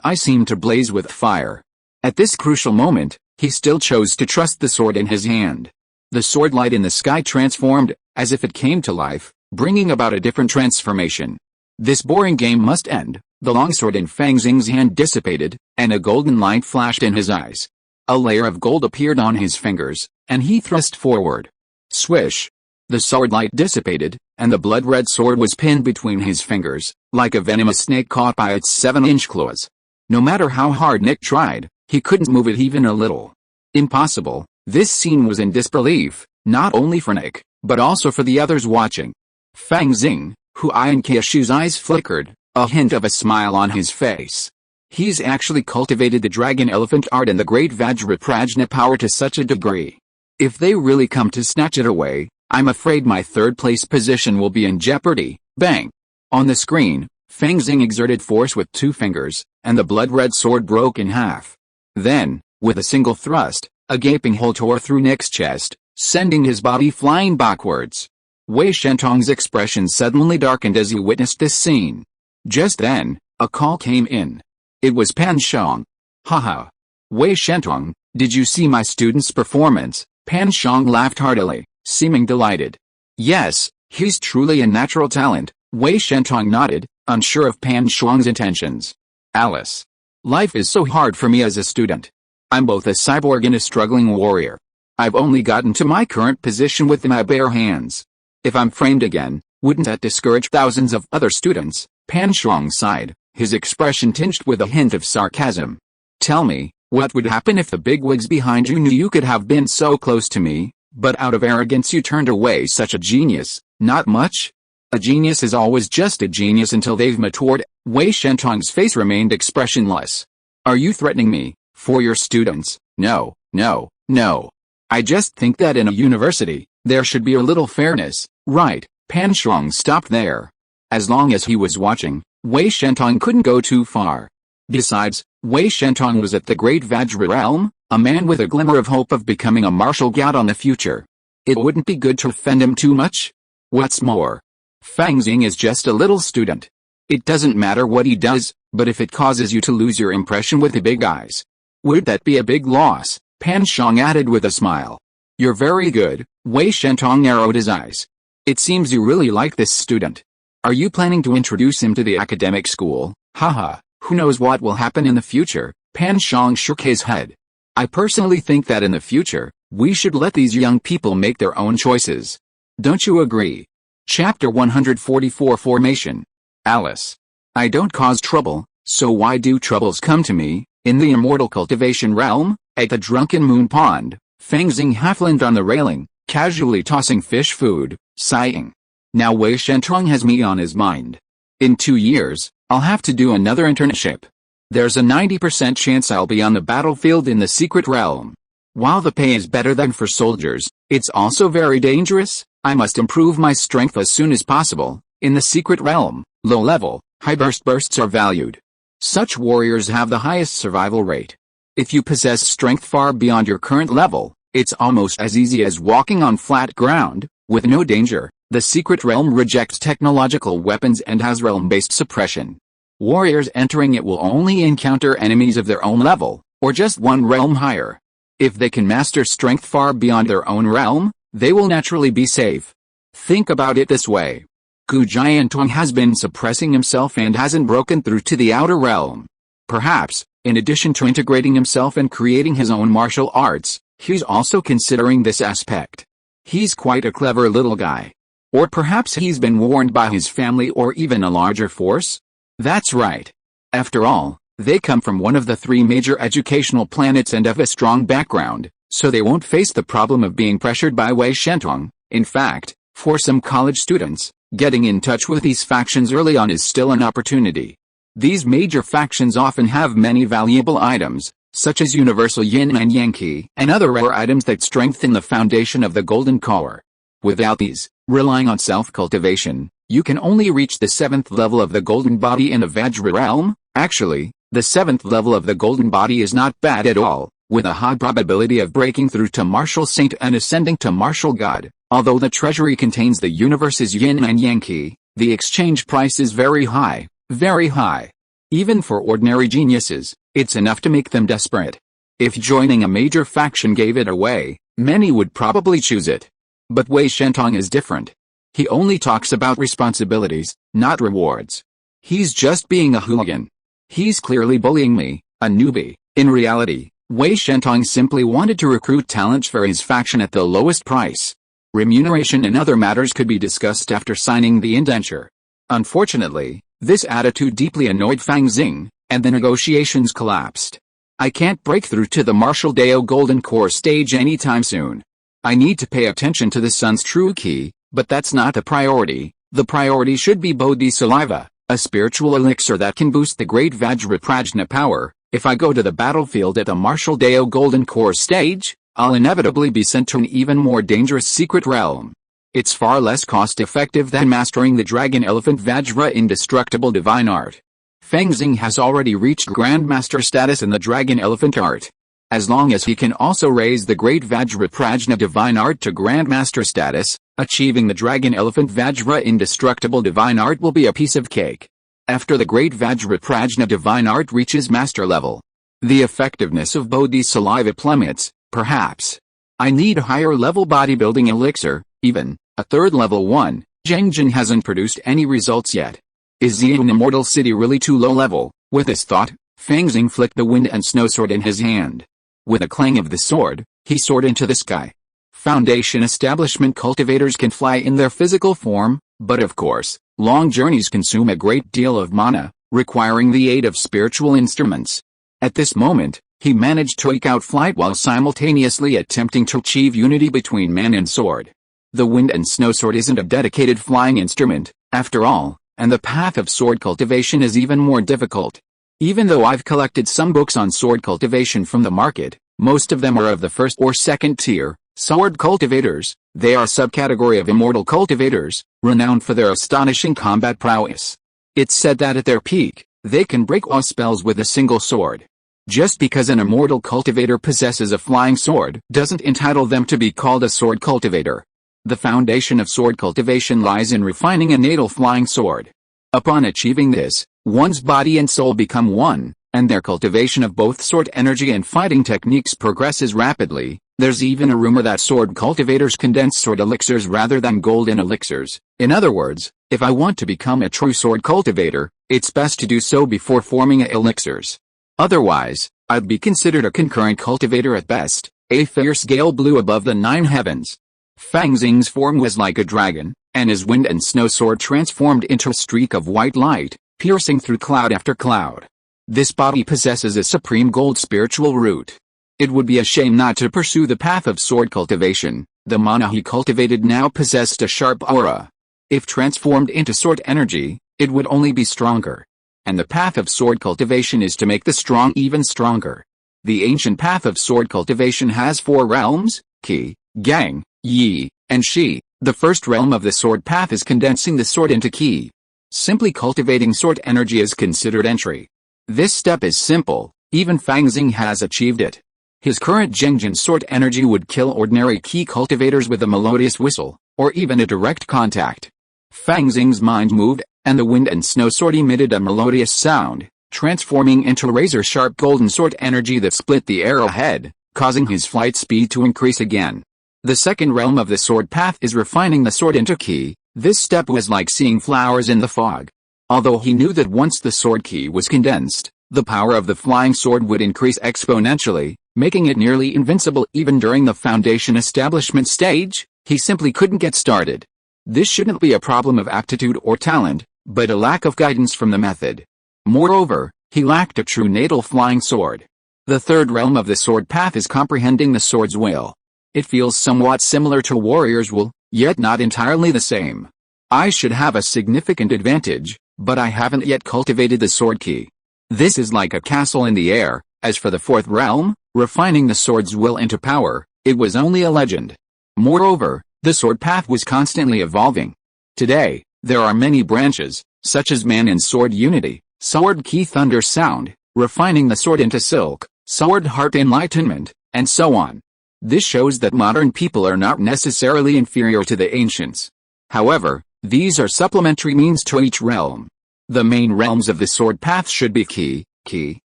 eye seemed to blaze with fire. At this crucial moment, he still chose to trust the sword in his hand. The sword light in the sky transformed, as if it came to life, bringing about a different transformation. This boring game must end. The longsword in Fang Xing's hand dissipated, and a golden light flashed in his eyes. A layer of gold appeared on his fingers, and he thrust forward. Swish! The sword light dissipated, and the blood-red sword was pinned between his fingers, like a venomous snake caught by its 7-inch claws. No matter how hard Nick tried, he couldn't move it even a little. Impossible. This scene was in disbelief, not only for Nick, but also for the others watching. Fang Xing, who eyed Kyushu's eyes flickered, a hint of a smile on his face. He's actually cultivated the dragon elephant art and the great Vajraprajna power to such a degree. If they really come to snatch it away, I'm afraid my third-place position will be in jeopardy. Bang! On the screen, Fang Xing exerted force with 2 fingers, and the blood-red sword broke in half. Then, with a single thrust, a gaping hole tore through Nick's chest, sending his body flying backwards. Wei Shentong's expression suddenly darkened as he witnessed this scene. Just then, a call came in. It was Pan Shang. Haha. Wei Shentong, did you see my student's performance? Pan Shang laughed heartily, seeming delighted. Yes, he's truly a natural talent. Wei Shentong nodded, unsure of Pan Shang's intentions. Alice. Life is so hard for me as a student. I'm both a cyborg and a struggling warrior. I've only gotten to my current position with my bare hands. If I'm framed again, wouldn't that discourage thousands of other students? Pan Shang sighed, his expression tinged with a hint of sarcasm. Tell me, what would happen if the bigwigs behind you knew you could have been so close to me, but out of arrogance you turned away such a genius? Not much? A genius is always just a genius until they've matured. Wei Shentong's face remained expressionless. Are you threatening me, for your students? No, no, no. I just think that in a university, there should be a little fairness, right? Pan Shang stopped there. As long as he was watching, Wei Shentong couldn't go too far. Besides, Wei Shentong was at the Great Vajra Realm, a man with a glimmer of hope of becoming a martial god on the future. It wouldn't be good to offend him too much. What's more, Fang Xing is just a little student. It doesn't matter what he does, but if it causes you to lose your impression with the big eyes, would that be a big loss? Pan Shang added with a smile. You're very good. Wei Shentong narrowed his eyes. It seems you really like this student. Are you planning to introduce him to the academic school? Haha, who knows what will happen in the future? Pan Shang shook his head. I personally think that in the future, we should let these young people make their own choices. Don't you agree? Chapter 144 Formation. Alice. I don't cause trouble, so why do troubles come to me? In the immortal cultivation realm, at the drunken moon pond, Fang Xing half-leaned on the railing, casually tossing fish food, sighing. Now Wei Shentong has me on his mind. In 2 years, I'll have to do another internship. There's a 90% chance I'll be on the battlefield in the secret realm. While the pay is better than for soldiers, it's also very dangerous. I must improve my strength as soon as possible. In the secret realm, low-level, high bursts are valued. Such warriors have the highest survival rate. If you possess strength far beyond your current level, it's almost as easy as walking on flat ground, with no danger. The secret realm rejects technological weapons and has realm-based suppression. Warriors entering it will only encounter enemies of their own level, or just one realm higher. If they can master strength far beyond their own realm, they will naturally be safe. Think about it this way. Gu Jiantong has been suppressing himself and hasn't broken through to the outer realm. Perhaps, in addition to integrating himself and creating his own martial arts, he's also considering this aspect. He's quite a clever little guy. Or perhaps he's been warned by his family or even a larger force? That's right. After all, they come from one of the 3 major educational planets and have a strong background, so they won't face the problem of being pressured by Wei Shentong. In fact, for some college students, getting in touch with these factions early on is still an opportunity. These major factions often have many valuable items, such as universal yin and yang qi, and other rare items that strengthen the foundation of the golden core. Without these, relying on self-cultivation, you can only reach the 7th level of the golden body in the Vajra realm. Actually, the 7th level of the golden body is not bad at all, with a high probability of breaking through to martial saint and ascending to martial god. Although the treasury contains the universe's yin and yang qi, the exchange price is very high, very high. Even for ordinary geniuses, it's enough to make them desperate. If joining a major faction gave it away, many would probably choose it. But Wei Shentong is different. He only talks about responsibilities, not rewards. He's just being a hooligan. He's clearly bullying me, a newbie. In reality, Wei Shentong simply wanted to recruit talent for his faction at the lowest price. Remuneration and other matters could be discussed after signing the indenture. Unfortunately, this attitude deeply annoyed Fang Xing, and the negotiations collapsed. I can't break through to the Martial Dao Golden Core stage anytime soon. I need to pay attention to the sun's true key, but that's not the priority. The priority should be Bodhi Saliva, a spiritual elixir that can boost the great Vajraprajna power. If I go to the battlefield at the Martial Dao Golden Core stage, I'll inevitably be sent to an even more dangerous secret realm. It's far less cost-effective than mastering the Dragon Elephant Vajra Indestructible Divine Art. Fang Xing has already reached Grandmaster status in the Dragon Elephant Art. As long as he can also raise the Great Vajraprajna Divine Art to Grandmaster status, achieving the Dragon Elephant Vajra Indestructible Divine Art will be a piece of cake. After the Great Vajraprajna Divine Art reaches master level, the effectiveness of Bodhi Saliva plummets, perhaps. I need a higher level bodybuilding elixir, even a third level one. Zhengjin hasn't produced any results yet. Is the Immortal City really too low level? With this thought, Fang Xing flicked the wind and snow sword in his hand. With a clang of the sword, he soared into the sky. Foundation establishment cultivators can fly in their physical form, but of course, long journeys consume a great deal of mana, requiring the aid of spiritual instruments. At this moment, he managed to eke out flight while simultaneously attempting to achieve unity between man and sword. The wind and snow sword isn't a dedicated flying instrument, after all, and the path of sword cultivation is even more difficult. Even though I've collected some books on sword cultivation from the market, most of them are of the first or second tier, sword cultivators. They are a subcategory of immortal cultivators, renowned for their astonishing combat prowess. It's said that at their peak, they can break all spells with a single sword. Just because an immortal cultivator possesses a flying sword doesn't entitle them to be called a sword cultivator. The foundation of sword cultivation lies in refining a natal flying sword. Upon achieving this, one's body and soul become one, and their cultivation of both sword energy and fighting techniques progresses rapidly. There's even a rumor that sword cultivators condense sword elixirs rather than golden elixirs. In other words, if I want to become a true sword cultivator, it's best to do so before forming elixirs. Otherwise, I'd be considered a concurrent cultivator at best, a fierce gale blew above the 9 heavens. Fang Xing's form was like a dragon, and his wind and snow sword transformed into a streak of white light, piercing through cloud after cloud. This body possesses a supreme gold spiritual root. It would be a shame not to pursue the path of sword cultivation. The mana he cultivated now possessed a sharp aura. If transformed into sword energy, it would only be stronger. And the path of sword cultivation is to make the strong even stronger. The ancient path of sword cultivation has 4 realms: Qi, Gang, Yi, and Shi. The first realm of the sword path is condensing the sword into Qi. Simply cultivating sword energy is considered entry. This step is simple, even Fang Xing has achieved it. His current Zhengjin sword energy would kill ordinary Qi cultivators with a melodious whistle, or even a direct contact. Fang Xing's mind moved, and the wind and snow sword emitted a melodious sound, transforming into razor-sharp golden sword energy that split the air ahead, causing his flight speed to increase again. The second realm of the sword path is refining the sword into Qi. This step was like seeing flowers in the fog. Although he knew that once the sword Qi was condensed, the power of the flying sword would increase exponentially, making it nearly invincible even during the foundation establishment stage, he simply couldn't get started. This shouldn't be a problem of aptitude or talent, but a lack of guidance from the method. Moreover, he lacked a true natal flying sword. The third realm of the sword path is comprehending the sword's will. It feels somewhat similar to a warrior's will, yet not entirely the same. I should have a significant advantage, but I haven't yet cultivated the sword Qi. This is like a castle in the air. As for the fourth realm, refining the sword's will into power, it was only a legend. Moreover, the sword path was constantly evolving. Today, there are many branches, such as man and sword unity, sword Qi thunder sound, refining the sword into silk, sword heart enlightenment, and so on. This shows that modern people are not necessarily inferior to the ancients. However, these are supplementary means to each realm. The main realms of the sword path should be Qi,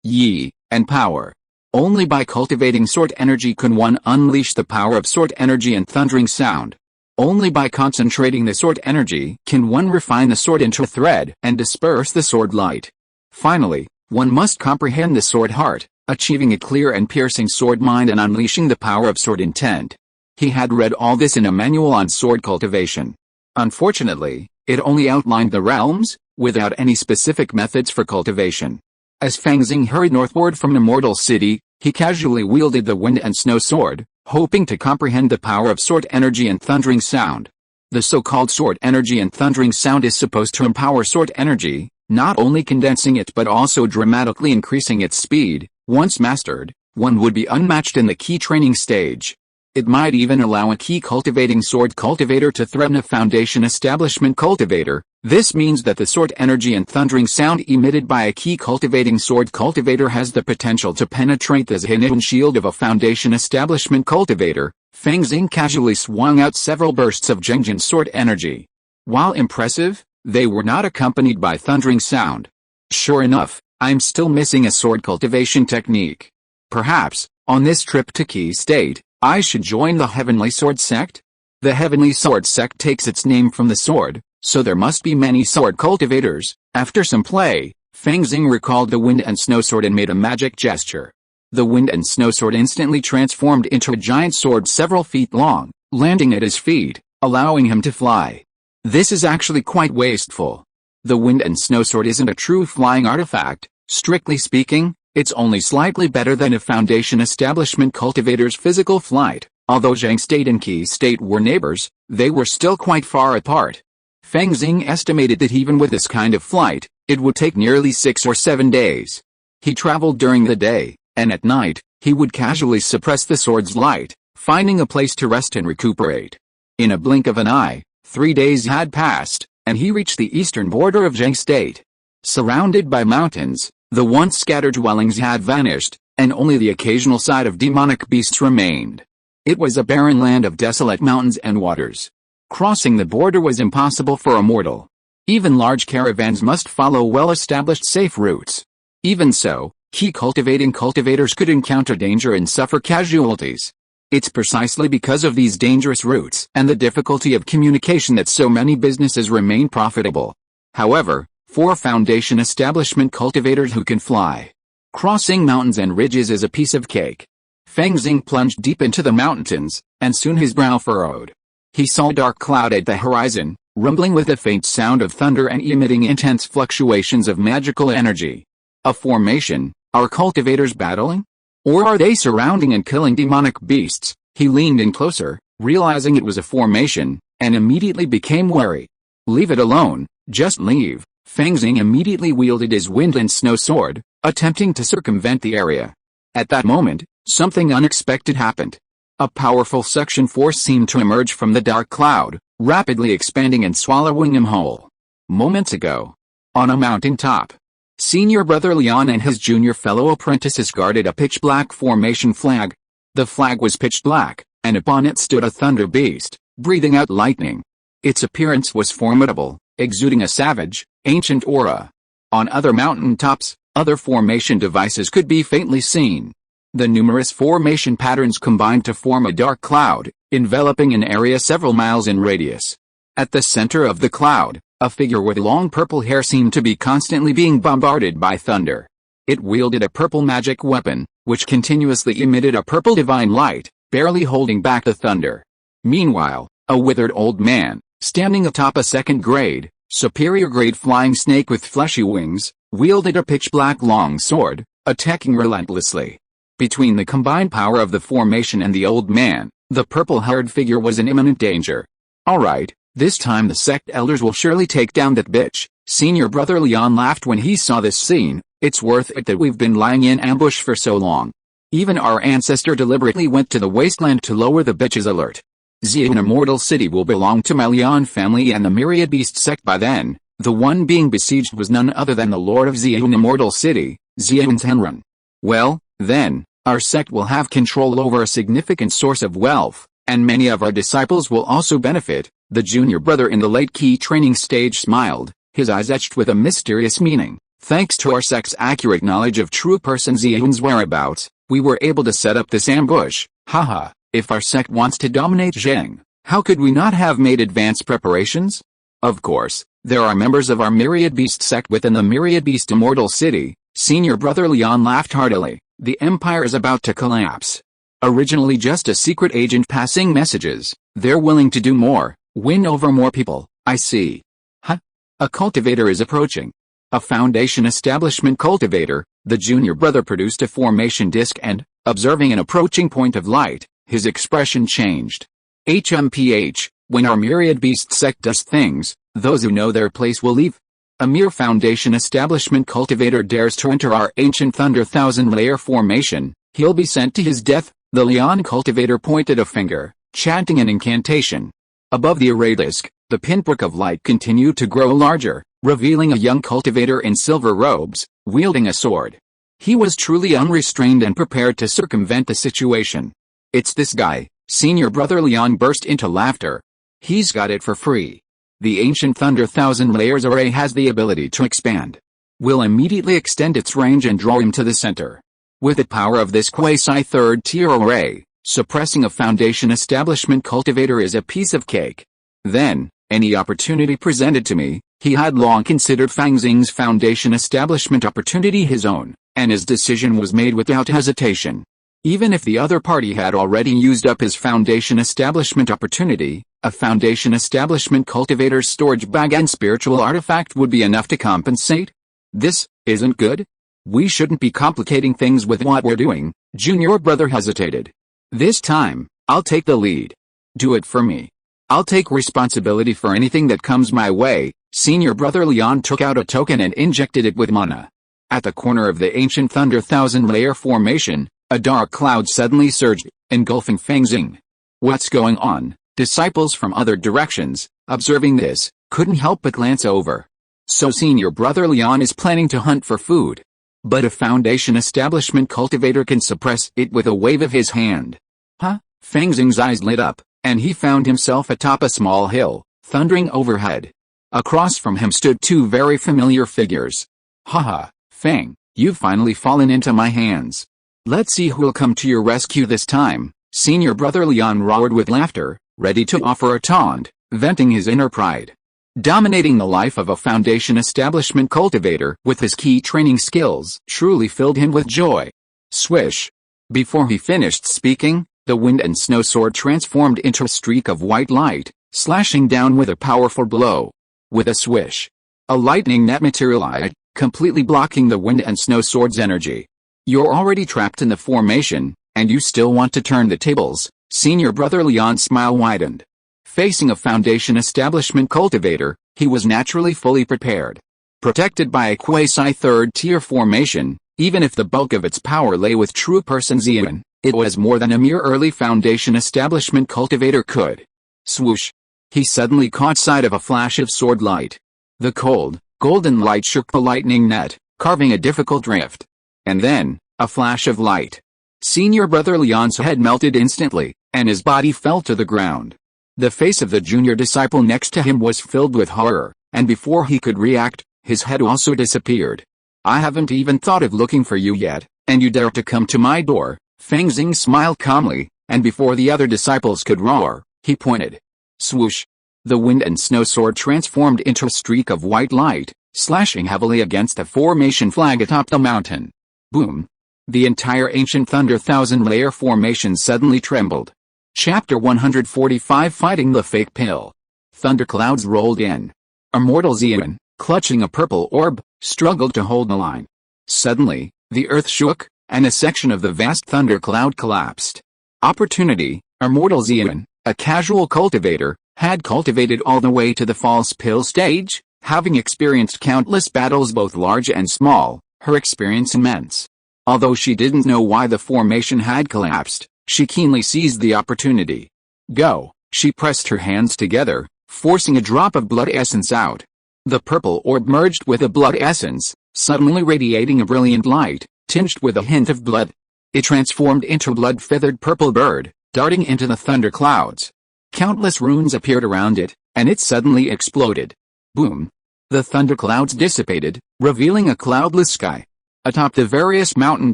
Yi, and power. Only by cultivating sword energy can one unleash the power of sword energy and thundering sound. Only by concentrating the sword energy can one refine the sword into a thread and disperse the sword light. Finally, one must comprehend the sword heart, achieving a clear and piercing sword mind and unleashing the power of sword intent. He had read all this in a manual on sword cultivation. Unfortunately, it only outlined the realms, without any specific methods for cultivation. As Fang Xing hurried northward from Immortal City, he casually wielded the wind and snow sword, hoping to comprehend the power of sword energy and thundering sound. The so-called sword energy and thundering sound is supposed to empower sword energy, not only condensing it but also dramatically increasing its speed. Once mastered, one would be unmatched in the key training stage. It might even allow a key cultivating sword cultivator to threaten a foundation establishment cultivator. This means that the sword energy and thundering sound emitted by a key cultivating sword cultivator has the potential to penetrate the hidden shield of a foundation establishment cultivator. Fang Xing casually swung out several bursts of Zhengjin sword energy. While impressive, they were not accompanied by thundering sound. Sure enough, I'm still missing a sword cultivation technique. Perhaps, on this trip to Key State, I should join the Heavenly Sword Sect? The Heavenly Sword Sect takes its name from the sword, so there must be many sword cultivators. After some play, Fang Xing recalled the wind and snow sword and made a magic gesture. The wind and snow sword instantly transformed into a giant sword several feet long, landing at his feet, allowing him to fly. This is actually quite wasteful. The wind and snow sword isn't a true flying artifact. Strictly speaking, it's only slightly better than a foundation establishment cultivator's physical flight. Although Zhang State and Key State were neighbors, they were still quite far apart. Fang Xing estimated that even with this kind of flight, it would take nearly 6 or 7 days. He traveled during the day, and at night, he would casually suppress the sword's light, finding a place to rest and recuperate. In a blink of an eye, 3 days had passed, and he reached the eastern border of Zhang State. Surrounded by mountains, the once scattered dwellings had vanished, and only the occasional sight of demonic beasts remained. It was a barren land of desolate mountains and waters. Crossing the border was impossible for a mortal. Even large caravans must follow well-established safe routes. Even so, key cultivating cultivators could encounter danger and suffer casualties. It's precisely because of these dangerous routes and the difficulty of communication that so many businesses remain profitable. However, for foundation establishment cultivators who can fly, crossing mountains and ridges is a piece of cake. Fang Xing plunged deep into the mountains, and soon his brow furrowed. He saw a dark cloud at the horizon, rumbling with a faint sound of thunder and emitting intense fluctuations of magical energy. A formation? Are cultivators battling? Or are they surrounding and killing demonic beasts? He leaned in closer, realizing it was a formation, and immediately became wary. Leave it alone, just leave. Fang Xing immediately wielded his wind and snow sword, attempting to circumvent the area. At that moment, something unexpected happened. A powerful suction force seemed to emerge from the dark cloud, rapidly expanding and swallowing him whole. Moments ago, on a mountain top, senior brother Leon and his junior fellow apprentices guarded a pitch-black formation flag. The flag was pitch black, and upon it stood a thunder beast, breathing out lightning. Its appearance was formidable, exuding a savage, ancient aura. On other mountain tops, other formation devices could be faintly seen. The numerous formation patterns combined to form a dark cloud, enveloping an area several miles in radius. At the center of the cloud, a figure with long purple hair seemed to be constantly being bombarded by thunder. It wielded a purple magic weapon, which continuously emitted a purple divine light, barely holding back the thunder. Meanwhile, a withered old man, standing atop a second-grade, superior-grade flying snake with fleshy wings, wielded a pitch-black long sword, attacking relentlessly. Between the combined power of the formation and the old man, the purple-haired figure was in imminent danger. Alright, this time the sect elders will surely take down that bitch. Senior brother Leon laughed when he saw this scene. It's worth it that we've been lying in ambush for so long. Even our ancestor deliberately went to the wasteland to lower the bitch's alert. Xian Immortal City will belong to my Leon family and the Myriad Beast sect by then. The one being besieged was none other than the Lord of Xian Immortal City, Xian Tenrun. Well, then, our sect will have control over a significant source of wealth, and many of our disciples will also benefit. The junior brother in the late key training stage smiled, his eyes etched with a mysterious meaning. Thanks to our sect's accurate knowledge of true person Xian's whereabouts, we were able to set up this ambush. Haha, if our sect wants to dominate Zheng, How could we not have made advanced preparations? Of course, there are members of our Myriad Beast sect within the Myriad Beast Immortal City. Senior brother Leon laughed heartily. The Empire is about to collapse. Originally just a secret agent passing messages, they're willing to do more, win over more people, I see. Huh? A cultivator is approaching. A Foundation establishment cultivator. The junior brother produced a formation disc and, observing an approaching point of light, his expression changed. HMPH, when our Myriad Beast sect does things, those who know their place will leave. A mere Foundation establishment cultivator dares to enter our ancient Thunder Thousand-layer formation, he'll be sent to his death. The Leon cultivator pointed a finger, chanting an incantation. Above the array disc, the pinprick of light continued to grow larger, revealing a young cultivator in silver robes, wielding a sword. He was truly unrestrained and prepared to circumvent the situation. It's this guy. Senior brother Leon burst into laughter. He's got it for free. The ancient Thunder Thousand Layers array has the ability to expand. We'll immediately extend its range and draw him to the center. With the power of this quasi-third tier array, suppressing a Foundation establishment cultivator is a piece of cake. Then, any opportunity presented to me, he had long considered Fang Xing's Foundation establishment opportunity his own, and his decision was made without hesitation. Even if the other party had already used up his Foundation establishment opportunity, a Foundation establishment cultivator's storage bag and spiritual artifact would be enough to compensate. This isn't good. We shouldn't be complicating things with what we're doing. Junior brother hesitated. This time, I'll take the lead. Do it for me. I'll take responsibility for anything that comes my way. Senior brother Leon took out a token and injected it with mana. At the corner of the ancient Thunder Thousand-layer formation, a dark cloud suddenly surged, engulfing Fang Xing. What's going on? Disciples from other directions, observing this, couldn't help but glance over. So senior brother Leon is planning to hunt for food. But a Foundation establishment cultivator can suppress it with a wave of his hand. Huh? Fang Xing's eyes lit up, and he found himself atop a small hill, thundering overhead. Across from him stood two very familiar figures. Haha, Fang, you've finally fallen into my hands. Let's see who'll come to your rescue this time. Senior brother Leon roared with laughter, ready to offer a taunt, venting his inner pride. Dominating the life of a Foundation establishment cultivator with his key training skills truly filled him with joy. Swish. Before he finished speaking, the wind and snow sword transformed into a streak of white light, slashing down with a powerful blow. With a swish, a lightning net materialized, completely blocking the wind and snow sword's energy. You're already trapped in the formation, and you still want to turn the tables. Senior brother Leon's smile widened. Facing a Foundation establishment cultivator, he was naturally fully prepared. Protected by a quasi-third tier formation, even if the bulk of its power lay with true person Xian, it was more than a mere early Foundation establishment cultivator could. Swoosh. He suddenly caught sight of a flash of sword light. The cold, golden light shook the lightning net, carving a difficult rift. And then, a flash of light. Senior brother Leon's head melted instantly, and his body fell to the ground. The face of the junior disciple next to him was filled with horror, and before he could react, his head also disappeared. I haven't even thought of looking for you yet, and you dare to come to my door. Fang Xing smiled calmly, and before the other disciples could roar, he pointed. Swoosh. The wind and snow sword transformed into a streak of white light, slashing heavily against the formation flag atop the mountain. Boom. The entire ancient Thunder Thousand-layer formation suddenly trembled. Chapter 145 Fighting the Fake Pill. Thunderclouds rolled in. Immortal Xian, clutching a purple orb, struggled to hold the line. Suddenly, the earth shook, and a section of the vast thundercloud collapsed. Opportunity. Immortal Xian, a casual cultivator, had cultivated all the way to the false pill stage, having experienced countless battles both large and small, her experience immense. Although she didn't know why the formation had collapsed, she keenly seized the opportunity. Go! She pressed her hands together, forcing a drop of blood essence out. The purple orb merged with the blood essence, suddenly radiating a brilliant light, tinged with a hint of blood. It transformed into a blood-feathered purple bird, darting into the thunderclouds. Countless runes appeared around it, and it suddenly exploded. Boom! The thunderclouds dissipated, revealing a cloudless sky. Atop the various mountain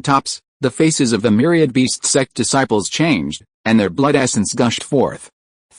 tops, the faces of the Myriad Beast sect disciples changed, and their blood essence gushed forth.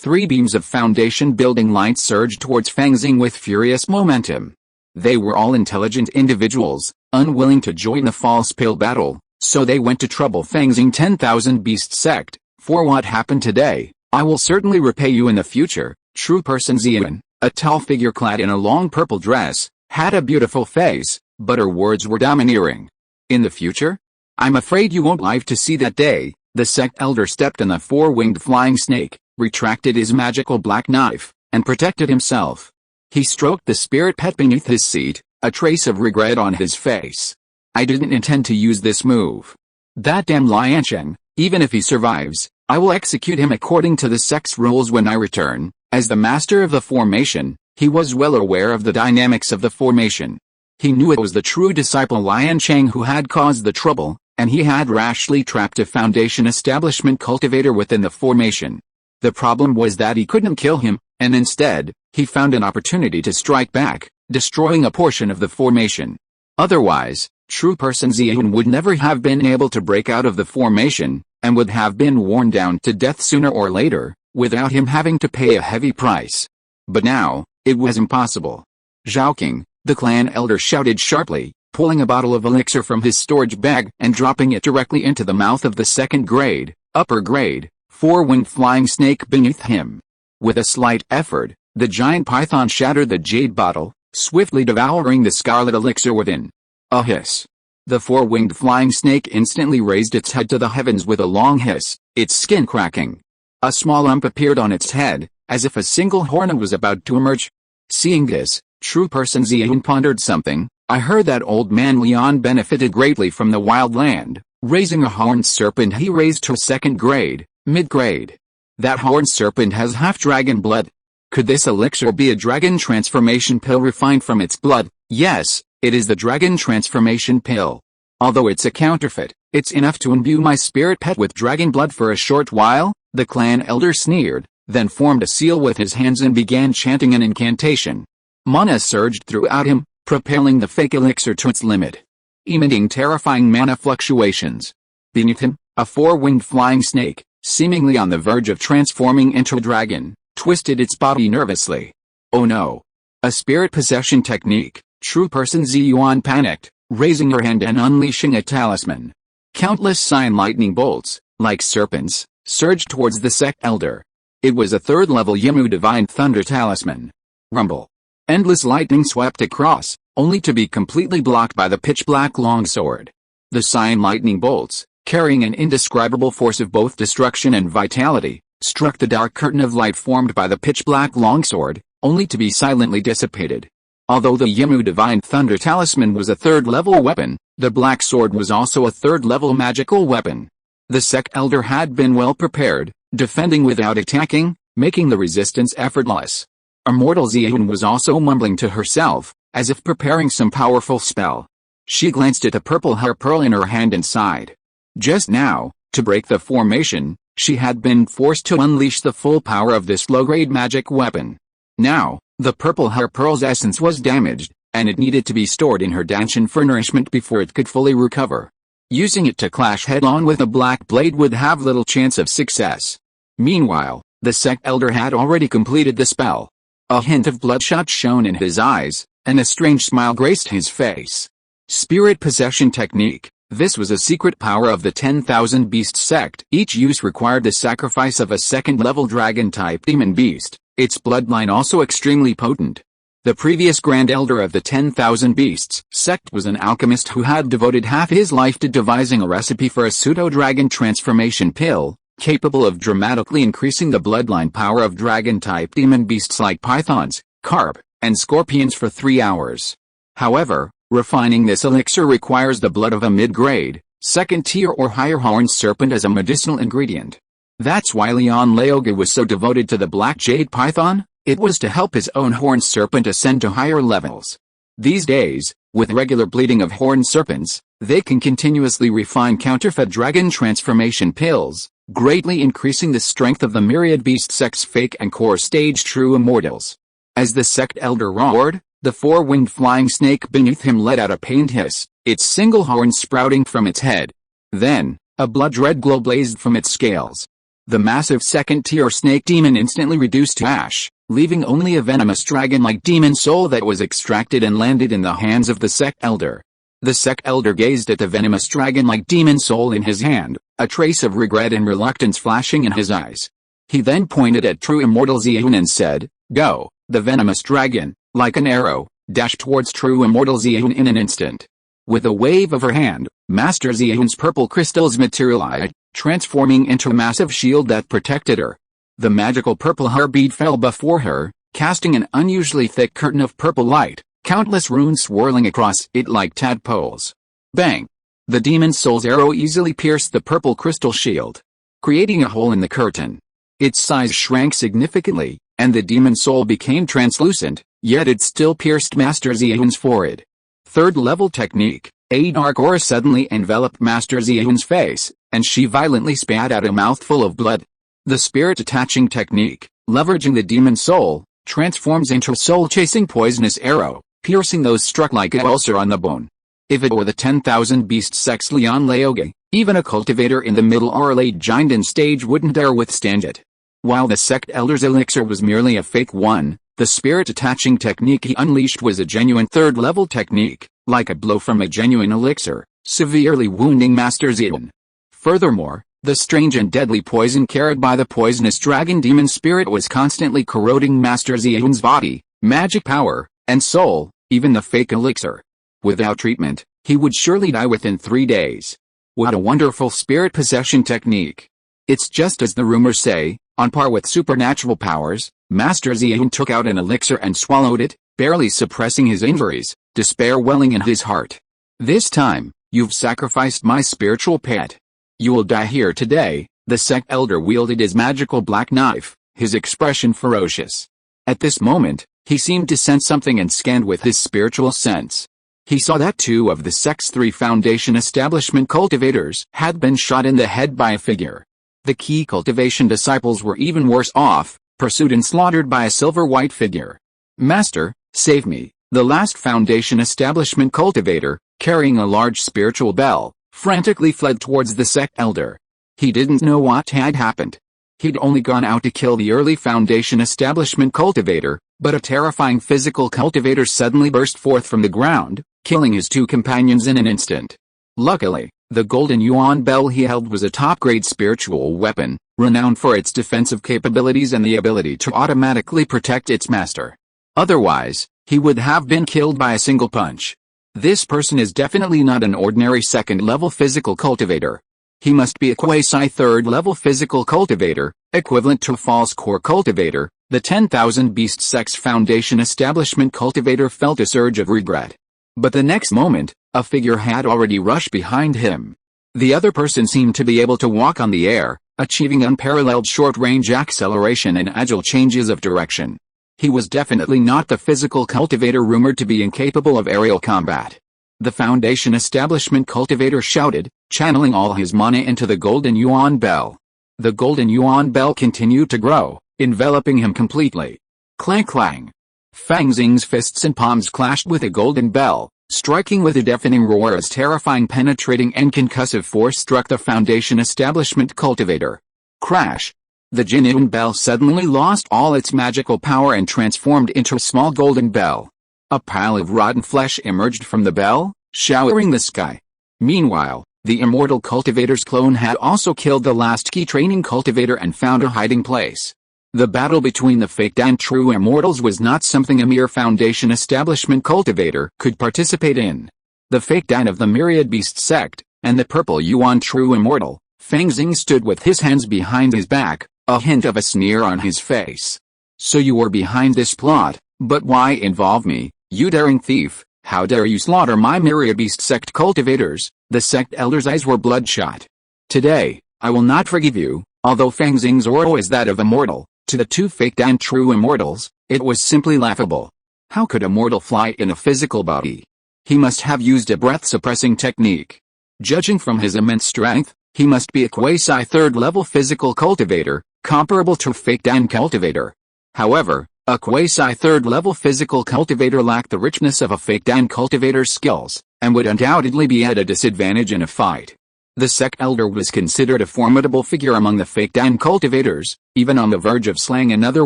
3 beams of foundation-building light surged towards Fang Xing with furious momentum. They were all intelligent individuals, unwilling to join the false pill battle, so they went to trouble Fang Xing 10,000 Beast Sect. For what happened today, I will certainly repay you in the future. True person Xian, a tall figure clad in a long purple dress, had a beautiful face, but her words were domineering. In the future? I'm afraid you won't live to see that day. The sect elder stepped on the 4-winged flying snake, retracted his magical black knife, and protected himself. He stroked the spirit pet beneath his seat, a trace of regret on his face. I didn't intend to use this move. That damn Liancheng, even if he survives, I will execute him according to the sect's rules when I return. As the master of the formation, he was well aware of the dynamics of the formation. He knew it was the true disciple Liancheng who had caused the trouble, and he had rashly trapped a foundation establishment cultivator within the formation. The problem was that he couldn't kill him, and instead, he found an opportunity to strike back, destroying a portion of the formation. Otherwise, true person Xian would never have been able to break out of the formation, and would have been worn down to death sooner or later, without him having to pay a heavy price. But now, it was impossible. Zhaoqing, the clan elder shouted sharply, pulling a bottle of elixir from his storage bag and dropping it directly into the mouth of the second-grade, upper-grade, 4-winged flying snake beneath him. With a slight effort, the giant python shattered the jade bottle, swiftly devouring the scarlet elixir within. A hiss. The 4-winged flying snake instantly raised its head to the heavens with a long hiss, its skin cracking. A small lump appeared on its head, as if a single horn was about to emerge. Seeing this, true person Xian pondered something. I heard that old man Lian benefited greatly from the wild land. Raising a horned serpent he raised to 2nd grade, mid-grade. That horned serpent has half dragon blood. Could this elixir be a dragon transformation pill refined from its blood? Yes, it is the dragon transformation pill. Although it's a counterfeit, it's enough to imbue my spirit pet with dragon blood for a short while. The clan elder sneered, then formed a seal with his hands and began chanting an incantation. Mana surged throughout him, propelling the fake elixir to its limit, emitting terrifying mana fluctuations. Beneath him, a 4-winged flying snake, seemingly on the verge of transforming into a dragon, twisted its body nervously. Oh no! A spirit possession technique. True person Ziyuan panicked, raising her hand and unleashing a talisman. Countless sign lightning bolts, like serpents, surged towards the sect elder. It was a 3rd-level Yimu Divine Thunder Talisman. Rumble. Endless lightning swept across, only to be completely blocked by the pitch-black longsword. The sign lightning bolts, carrying an indescribable force of both destruction and vitality, struck the dark curtain of light formed by the pitch-black longsword, only to be silently dissipated. Although the Yimu Divine Thunder Talisman was a 3rd-level weapon, the black sword was also a 3rd-level magical weapon. The sect elder had been well prepared, defending without attacking, making the resistance effortless. Immortal Xian was also mumbling to herself, as if preparing some powerful spell. She glanced at the purple hair pearl in her hand and sighed. Just now, to break the formation, she had been forced to unleash the full power of this low-grade magic weapon. Now, the purple hair pearl's essence was damaged, and it needed to be stored in her danchin for nourishment before it could fully recover. Using it to clash head-on with a black blade would have little chance of success. Meanwhile, the sect elder had already completed the spell. A hint of bloodshot shone in his eyes, and a strange smile graced his face. Spirit possession technique. This was a secret power of the 10,000 Beast sect. Each use required the sacrifice of a 2nd-level dragon-type demon beast, its bloodline also extremely potent. The previous Grand Elder of the 10,000 Beasts sect was an alchemist who had devoted half his life to devising a recipe for a pseudo-dragon transformation pill, capable of dramatically increasing the bloodline power of dragon-type demon beasts like pythons, carp, and scorpions for 3 hours. However, refining this elixir requires the blood of a mid-grade, 2nd-tier or higher horned serpent as a medicinal ingredient. That's why Leon Laoga was so devoted to the black jade python. It was to help his own horned serpent ascend to higher levels. These days, with regular bleeding of horned serpents, they can continuously refine counterfeit dragon transformation pills, greatly increasing the strength of the myriad beast sect's fake and core stage true immortals. As the sect elder roared, the 4-winged flying snake beneath him let out a pained hiss, its single horn sprouting from its head. Then, a blood-red glow blazed from its scales. The massive second-tier snake demon instantly reduced to ash, leaving only a venomous dragon-like demon soul that was extracted and landed in the hands of the sect elder. The sect elder gazed at the venomous dragon-like demon soul in his hand, a trace of regret and reluctance flashing in his eyes. He then pointed at true immortal Xian and said, "Go." The venomous dragon, like an arrow, dashed towards true immortal Xian in an instant. With a wave of her hand, Master Xian's purple crystals materialized, transforming into a massive shield that protected her. The magical purple heartbeat fell before her, casting an unusually thick curtain of purple light, countless runes swirling across it like tadpoles. Bang! The demon soul's arrow easily pierced the purple crystal shield, creating a hole in the curtain. Its size shrank significantly, and the demon soul became translucent, yet it still pierced Master Xian's forehead. Third level technique. A dark aura suddenly enveloped Master Xian's face, and she violently spat out a mouthful of blood. The spirit attaching technique, leveraging the demon soul, transforms into a soul-chasing poisonous arrow, piercing those struck like an ulcer on the bone. If it were the 10,000 beast sex Leon Laoge, even a cultivator in the middle or late giant in stage wouldn't dare withstand it. While the sect elder's elixir was merely a fake one, the spirit attaching technique he unleashed was a genuine third-level technique, like a blow from a genuine elixir, severely wounding Master Xian. Furthermore, the strange and deadly poison carried by the poisonous dragon demon spirit was constantly corroding Master Xian's body, magic power, and soul, even the fake elixir. Without treatment, he would surely die within 3 days. What a wonderful spirit possession technique. It's just as the rumors say, on par with supernatural powers. Master Xian took out an elixir and swallowed it, barely suppressing his injuries, despair welling in his heart. "This time, you've sacrificed my spiritual pet. You will die here today." The sect elder wielded his magical black knife, his expression ferocious. At this moment, he seemed to sense something and scanned with his spiritual sense. He saw that 2 of the sect's 3 foundation establishment cultivators had been shot in the head by a figure. The key cultivation disciples were even worse off, pursued and slaughtered by a silver-white figure. "Master, save me." The last foundation establishment cultivator, carrying a large spiritual bell, frantically fled towards the sect elder. He didn't know what had happened. He'd only gone out to kill the early foundation establishment cultivator, but a terrifying physical cultivator suddenly burst forth from the ground, killing his 2 companions in an instant. Luckily, the golden yuan bell he held was a top-grade spiritual weapon, renowned for its defensive capabilities and the ability to automatically protect its master. Otherwise, he would have been killed by a single punch. This person is definitely not an ordinary second-level physical cultivator. He must be a quasi-third-level physical cultivator, equivalent to a false core cultivator. The 10,000 Beast Sex Foundation establishment cultivator felt a surge of regret. But the next moment, a figure had already rushed behind him. The other person seemed to be able to walk on the air, achieving unparalleled short-range acceleration and agile changes of direction. He was definitely not the physical cultivator rumored to be incapable of aerial combat. The Foundation establishment cultivator shouted, channeling all his mana into the golden yuan bell. The golden yuan bell continued to grow, enveloping him completely. Clang clang. Fang Xing's fists and palms clashed with a golden bell, striking with a deafening roar as terrifying penetrating and concussive force struck the Foundation establishment cultivator. Crash! The genuine bell suddenly lost all its magical power and transformed into a small golden bell. A pile of rotten flesh emerged from the bell, showering the sky. Meanwhile, the immortal cultivator's clone had also killed the last key training cultivator and found a hiding place. The battle between the faked and true immortals was not something a mere Foundation establishment cultivator could participate in. The faked and of the Myriad Beast sect, and the purple yuan true immortal, Fang Xing stood with his hands behind his back, a hint of a sneer on his face. "So you were behind this plot, but why involve me, you daring thief? How dare you slaughter my Myriad Beast sect cultivators?" The sect elder's eyes were bloodshot. "Today, I will not forgive you." Although Fang Xing's aura is that of immortal, to the 2 faked and true immortals, it was simply laughable. How could a mortal fly in a physical body? He must have used a breath-suppressing technique. Judging from his immense strength, he must be a quasi-third-level physical cultivator, comparable to a faked and cultivator. However, a quasi-third-level physical cultivator lacked the richness of a faked and cultivator's skills, and would undoubtedly be at a disadvantage in a fight. The sect elder was considered a formidable figure among the fake Dan cultivators, even on the verge of slaying another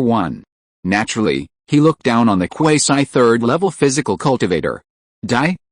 one. Naturally, he looked down on the quasi-third-level physical cultivator.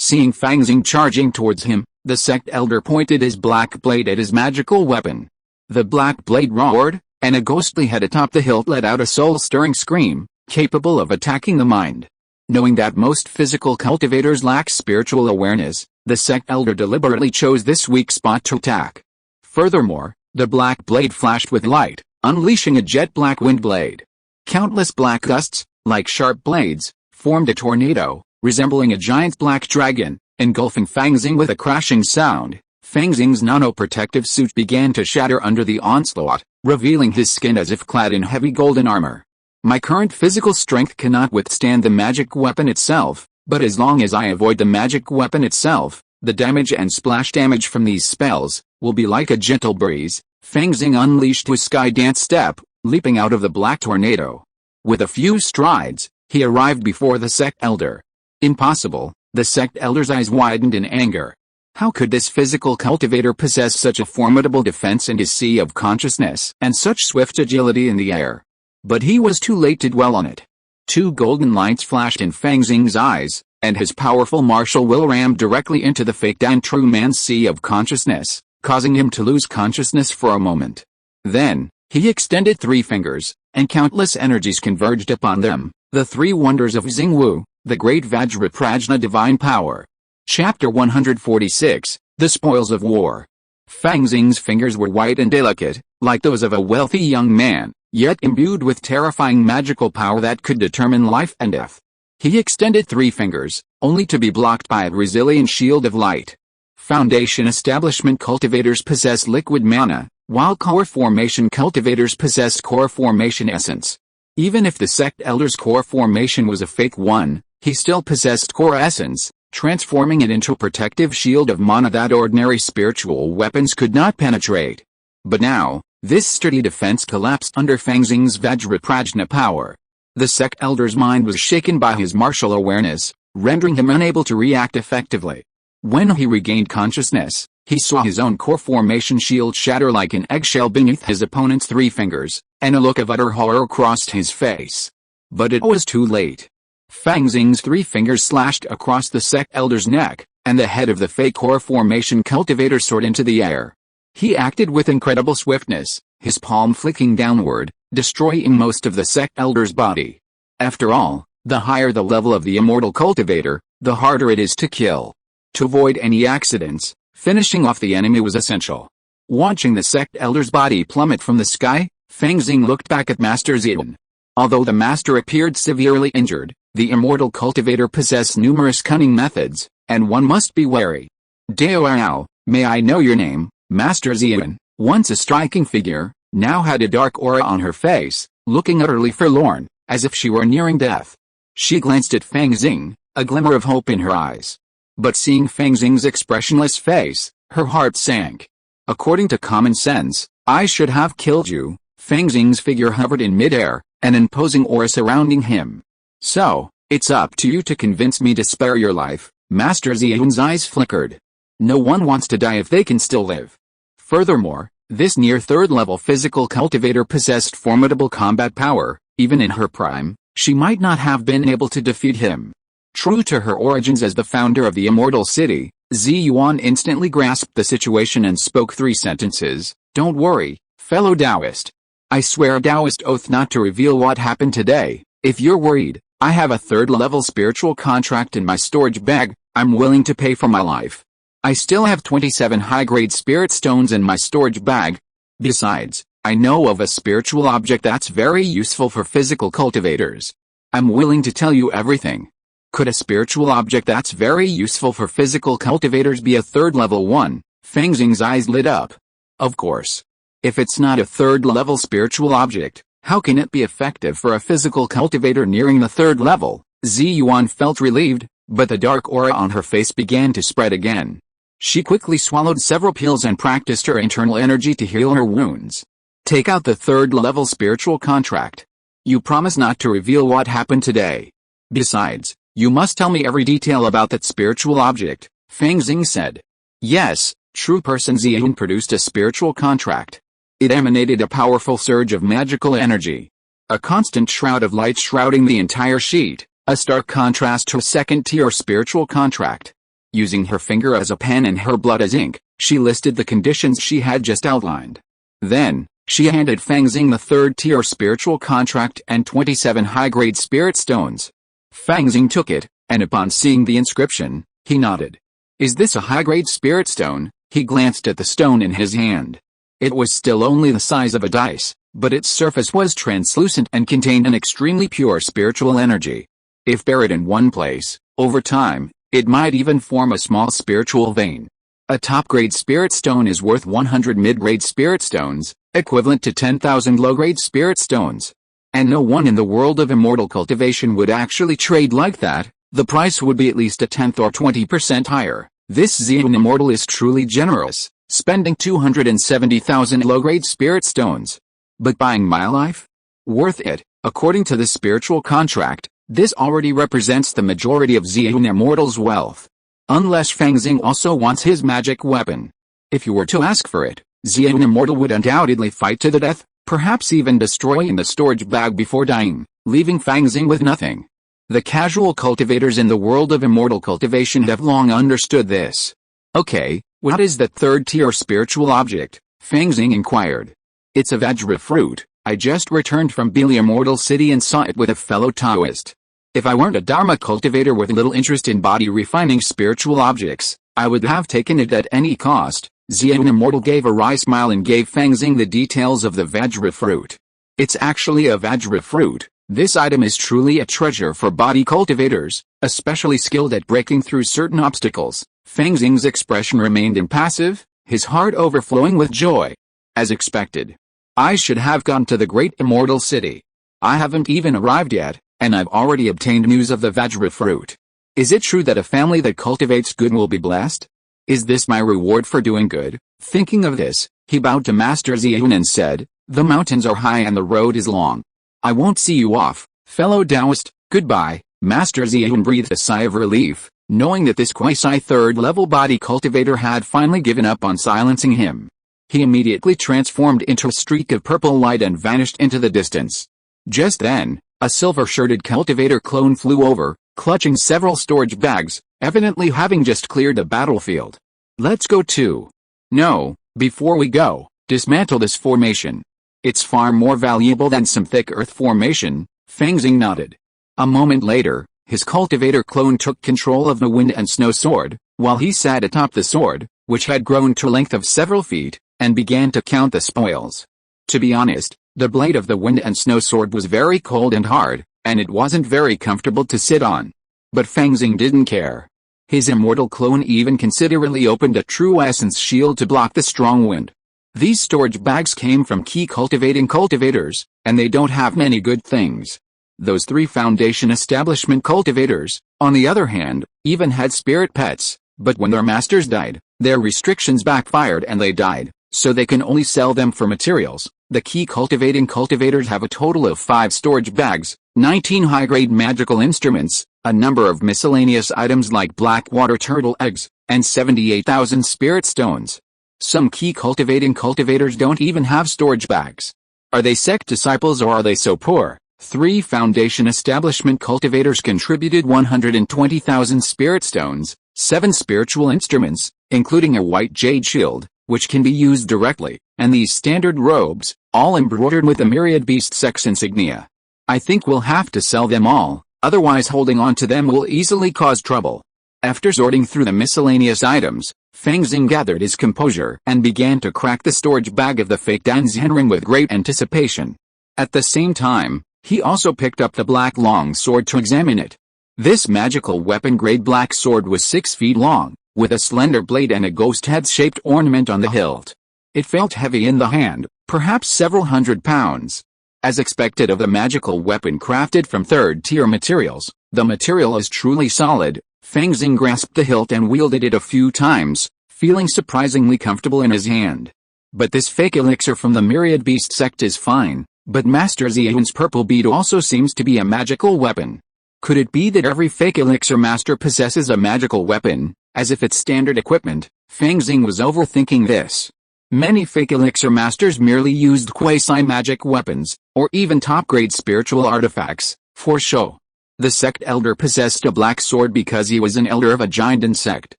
Seeing Fang Xing charging towards him, the sect elder pointed his black blade at his magical weapon. The black blade roared, and a ghostly head atop the hilt let out a soul-stirring scream, capable of attacking the mind. Knowing that most physical cultivators lack spiritual awareness, the sect elder deliberately chose this weak spot to attack. Furthermore, the black blade flashed with light, unleashing a jet-black wind blade. Countless black gusts, like sharp blades, formed a tornado, resembling a giant black dragon, engulfing Fang Xing with a crashing sound. Fang Xing's nano-protective suit began to shatter under the onslaught, revealing his skin as if clad in heavy golden armor. My current physical strength cannot withstand the magic weapon itself, but as long as I avoid the magic weapon itself, the damage and splash damage from these spells will be like a gentle breeze. Fang Xing unleashed his sky dance step, leaping out of the black tornado. With a few strides, he arrived before the sect elder. Impossible, the sect elder's eyes widened in anger. How could this physical cultivator possess such a formidable defense in his sea of consciousness and such swift agility in the air? But he was too late to dwell on it. Two golden lights flashed in Fang Xing's eyes, and his powerful martial will rammed directly into the fake Dan true man's sea of consciousness, causing him to lose consciousness for a moment. Then, he extended three fingers, and countless energies converged upon them, the three wonders of Xingwu, the great Vajraprajna divine power. Chapter 146, The Spoils of War. Fang Xing's fingers were white and delicate, like those of a wealthy young man, yet imbued with terrifying magical power that could determine life and death. He extended three fingers, only to be blocked by a resilient shield of light. Foundation establishment cultivators possess liquid mana, while core formation cultivators possessed core formation essence. Even if the sect elder's core formation was a fake one, he still possessed core essence, transforming it into a protective shield of mana that ordinary spiritual weapons could not penetrate. But now, this sturdy defense collapsed under Fang Xing's Vajraprajna power. The sect elder's mind was shaken by his martial awareness, rendering him unable to react effectively. When he regained consciousness, he saw his own core formation shield shatter like an eggshell beneath his opponent's three fingers, and a look of utter horror crossed his face. But it was too late. Fang Xing's three fingers slashed across the sect elder's neck, and the head of the fake core formation cultivator soared into the air. He acted with incredible swiftness, his palm flicking downward, destroying most of the sect elder's body. After all, the higher the level of the immortal cultivator, the harder it is to kill. To avoid any accidents, finishing off the enemy was essential. Watching the sect elder's body plummet from the sky, Fang Xing looked back at Master Ziyun. Although the master appeared severely injured, the immortal cultivator possessed numerous cunning methods, and one must be wary. Dao, may I know your name? Master Ziyun, once a striking figure, now had a dark aura on her face, looking utterly forlorn, as if she were nearing death. She glanced at Fang Xing, a glimmer of hope in her eyes. But seeing Fang Xing's expressionless face, her heart sank. According to common sense, I should have killed you. Fang Xing's figure hovered in midair, an imposing aura surrounding him. So, it's up to you to convince me to spare your life. Master Ziyun's eyes flickered. No one wants to die if they can still live. Furthermore, this near third-level physical cultivator possessed formidable combat power. Even in her prime, she might not have been able to defeat him. True to her origins as the founder of the Immortal City, Ziyuan instantly grasped the situation and spoke three sentences. Don't worry, fellow Taoist. I swear a Taoist oath not to reveal what happened today. If you're worried, I have a third-level spiritual contract in my storage bag. I'm willing to pay for my life. I still have 27 high-grade spirit stones in my storage bag. Besides, I know of a spiritual object that's very useful for physical cultivators. I'm willing to tell you everything. Could a spiritual object that's very useful for physical cultivators be a third-level one? Fang Xing's eyes lit up. Of course. If it's not a third-level spiritual object, how can it be effective for a physical cultivator nearing the third level? Ziyuan felt relieved, but the dark aura on her face began to spread again. She quickly swallowed several pills and practiced her internal energy to heal her wounds. Take out the third-level spiritual contract. You promise not to reveal what happened today. Besides, you must tell me every detail about that spiritual object, Fang Xing said. Yes, true person Xian produced a spiritual contract. It emanated a powerful surge of magical energy. A constant shroud of light shrouding the entire sheet, a stark contrast to a second-tier spiritual contract. Using her finger as a pen and her blood as ink, she listed the conditions she had just outlined. Then, she handed Fang Xing the third-tier spiritual contract and 27 high-grade spirit stones. Fang Xing took it, and upon seeing the inscription, he nodded. Is this a high-grade spirit stone? He glanced at the stone in his hand. It was still only the size of a dice, but its surface was translucent and contained an extremely pure spiritual energy. If buried in one place, over time, it might even form a small spiritual vein. A top-grade spirit stone is worth 100 mid-grade spirit stones, equivalent to 10,000 low-grade spirit stones. And no one in the world of immortal cultivation would actually trade like that. The price would be at least a tenth or 20% higher. This Xian immortal is truly generous, spending 270,000 low-grade spirit stones. But buying my life? Worth it. According to the spiritual contract, this already represents the majority of Xian immortal's wealth. Unless Fang Xing also wants his magic weapon. If you were to ask for it, Xian immortal would undoubtedly fight to the death, perhaps even destroying the storage bag before dying, leaving Fang Xing with nothing. The casual cultivators in the world of immortal cultivation have long understood this. Okay, what is that third-tier spiritual object? Fang Xing inquired. It's a Vajra fruit. I just returned from Bili Immortal City and saw it with a fellow Taoist. If I weren't a Dharma cultivator with little interest in body-refining spiritual objects, I would have taken it at any cost. Xian Immortal gave a wry smile and gave Fang Xing the details of the Vajra fruit. It's actually a Vajra fruit. This item is truly a treasure for body cultivators, especially skilled at breaking through certain obstacles. Fang Xing's expression remained impassive, his heart overflowing with joy. As expected. I should have gone to the great immortal city. I haven't even arrived yet, and I've already obtained news of the Vajra fruit. Is it true that a family that cultivates good will be blessed? Is this my reward for doing good? Thinking of this, he bowed to Master Xian and said, the mountains are high and the road is long. I won't see you off, fellow Taoist. Goodbye. Master Xian breathed a sigh of relief, knowing that this quasi-third-level body cultivator had finally given up on silencing him. He immediately transformed into a streak of purple light and vanished into the distance. Just then, a silver-shirted cultivator clone flew over, clutching several storage bags, evidently having just cleared the battlefield. Let's go too. No, before we go, dismantle this formation. It's far more valuable than some thick earth formation. Fang Xing nodded. A moment later, his cultivator clone took control of the wind and snow sword, while he sat atop the sword, which had grown to a length of several feet, and began to count the spoils. To be honest, the blade of the wind and snow sword was very cold and hard, and it wasn't very comfortable to sit on. But Fang Xing didn't care. His immortal clone even considerately opened a true essence shield to block the strong wind. These storage bags came from key cultivating cultivators, and they don't have many good things. Those 3 foundation establishment cultivators, on the other hand, even had spirit pets, but when their masters died, their restrictions backfired and they died, so they can only sell them for materials. The key cultivating cultivators have a total of 5 storage bags, 19 high-grade magical instruments, a number of miscellaneous items like black water turtle eggs, and 78,000 spirit stones. Some key cultivating cultivators don't even have storage bags. Are they sect disciples or are they so poor? 3 foundation establishment cultivators contributed 120,000 spirit stones, 7 spiritual instruments, including a white jade shield, which can be used directly, and these standard robes, all embroidered with a myriad beast sex insignia. I think we'll have to sell them all, otherwise holding on to them will easily cause trouble. After sorting through the miscellaneous items, Fang Xing gathered his composure and began to crack the storage bag of the fake Danzan ring with great anticipation. At the same time, he also picked up the black long sword to examine it. This magical weapon-grade black sword was 6 feet long, with a slender blade and a ghost head-shaped ornament on the hilt. It felt heavy in the hand, perhaps several hundred pounds. As expected of a magical weapon crafted from third-tier materials, the material is truly solid. Fang Xing grasped the hilt and wielded it a few times, feeling surprisingly comfortable in his hand. But this fake elixir from the Myriad Beast sect is fine, but Master Xian's purple bead also seems to be a magical weapon. Could it be that every fake elixir master possesses a magical weapon, as if it's standard equipment? Fang Xing was overthinking this. Many fake elixir masters merely used quasi-magic weapons, or even top-grade spiritual artifacts, for show. The sect elder possessed a black sword because he was an elder of a giant sect.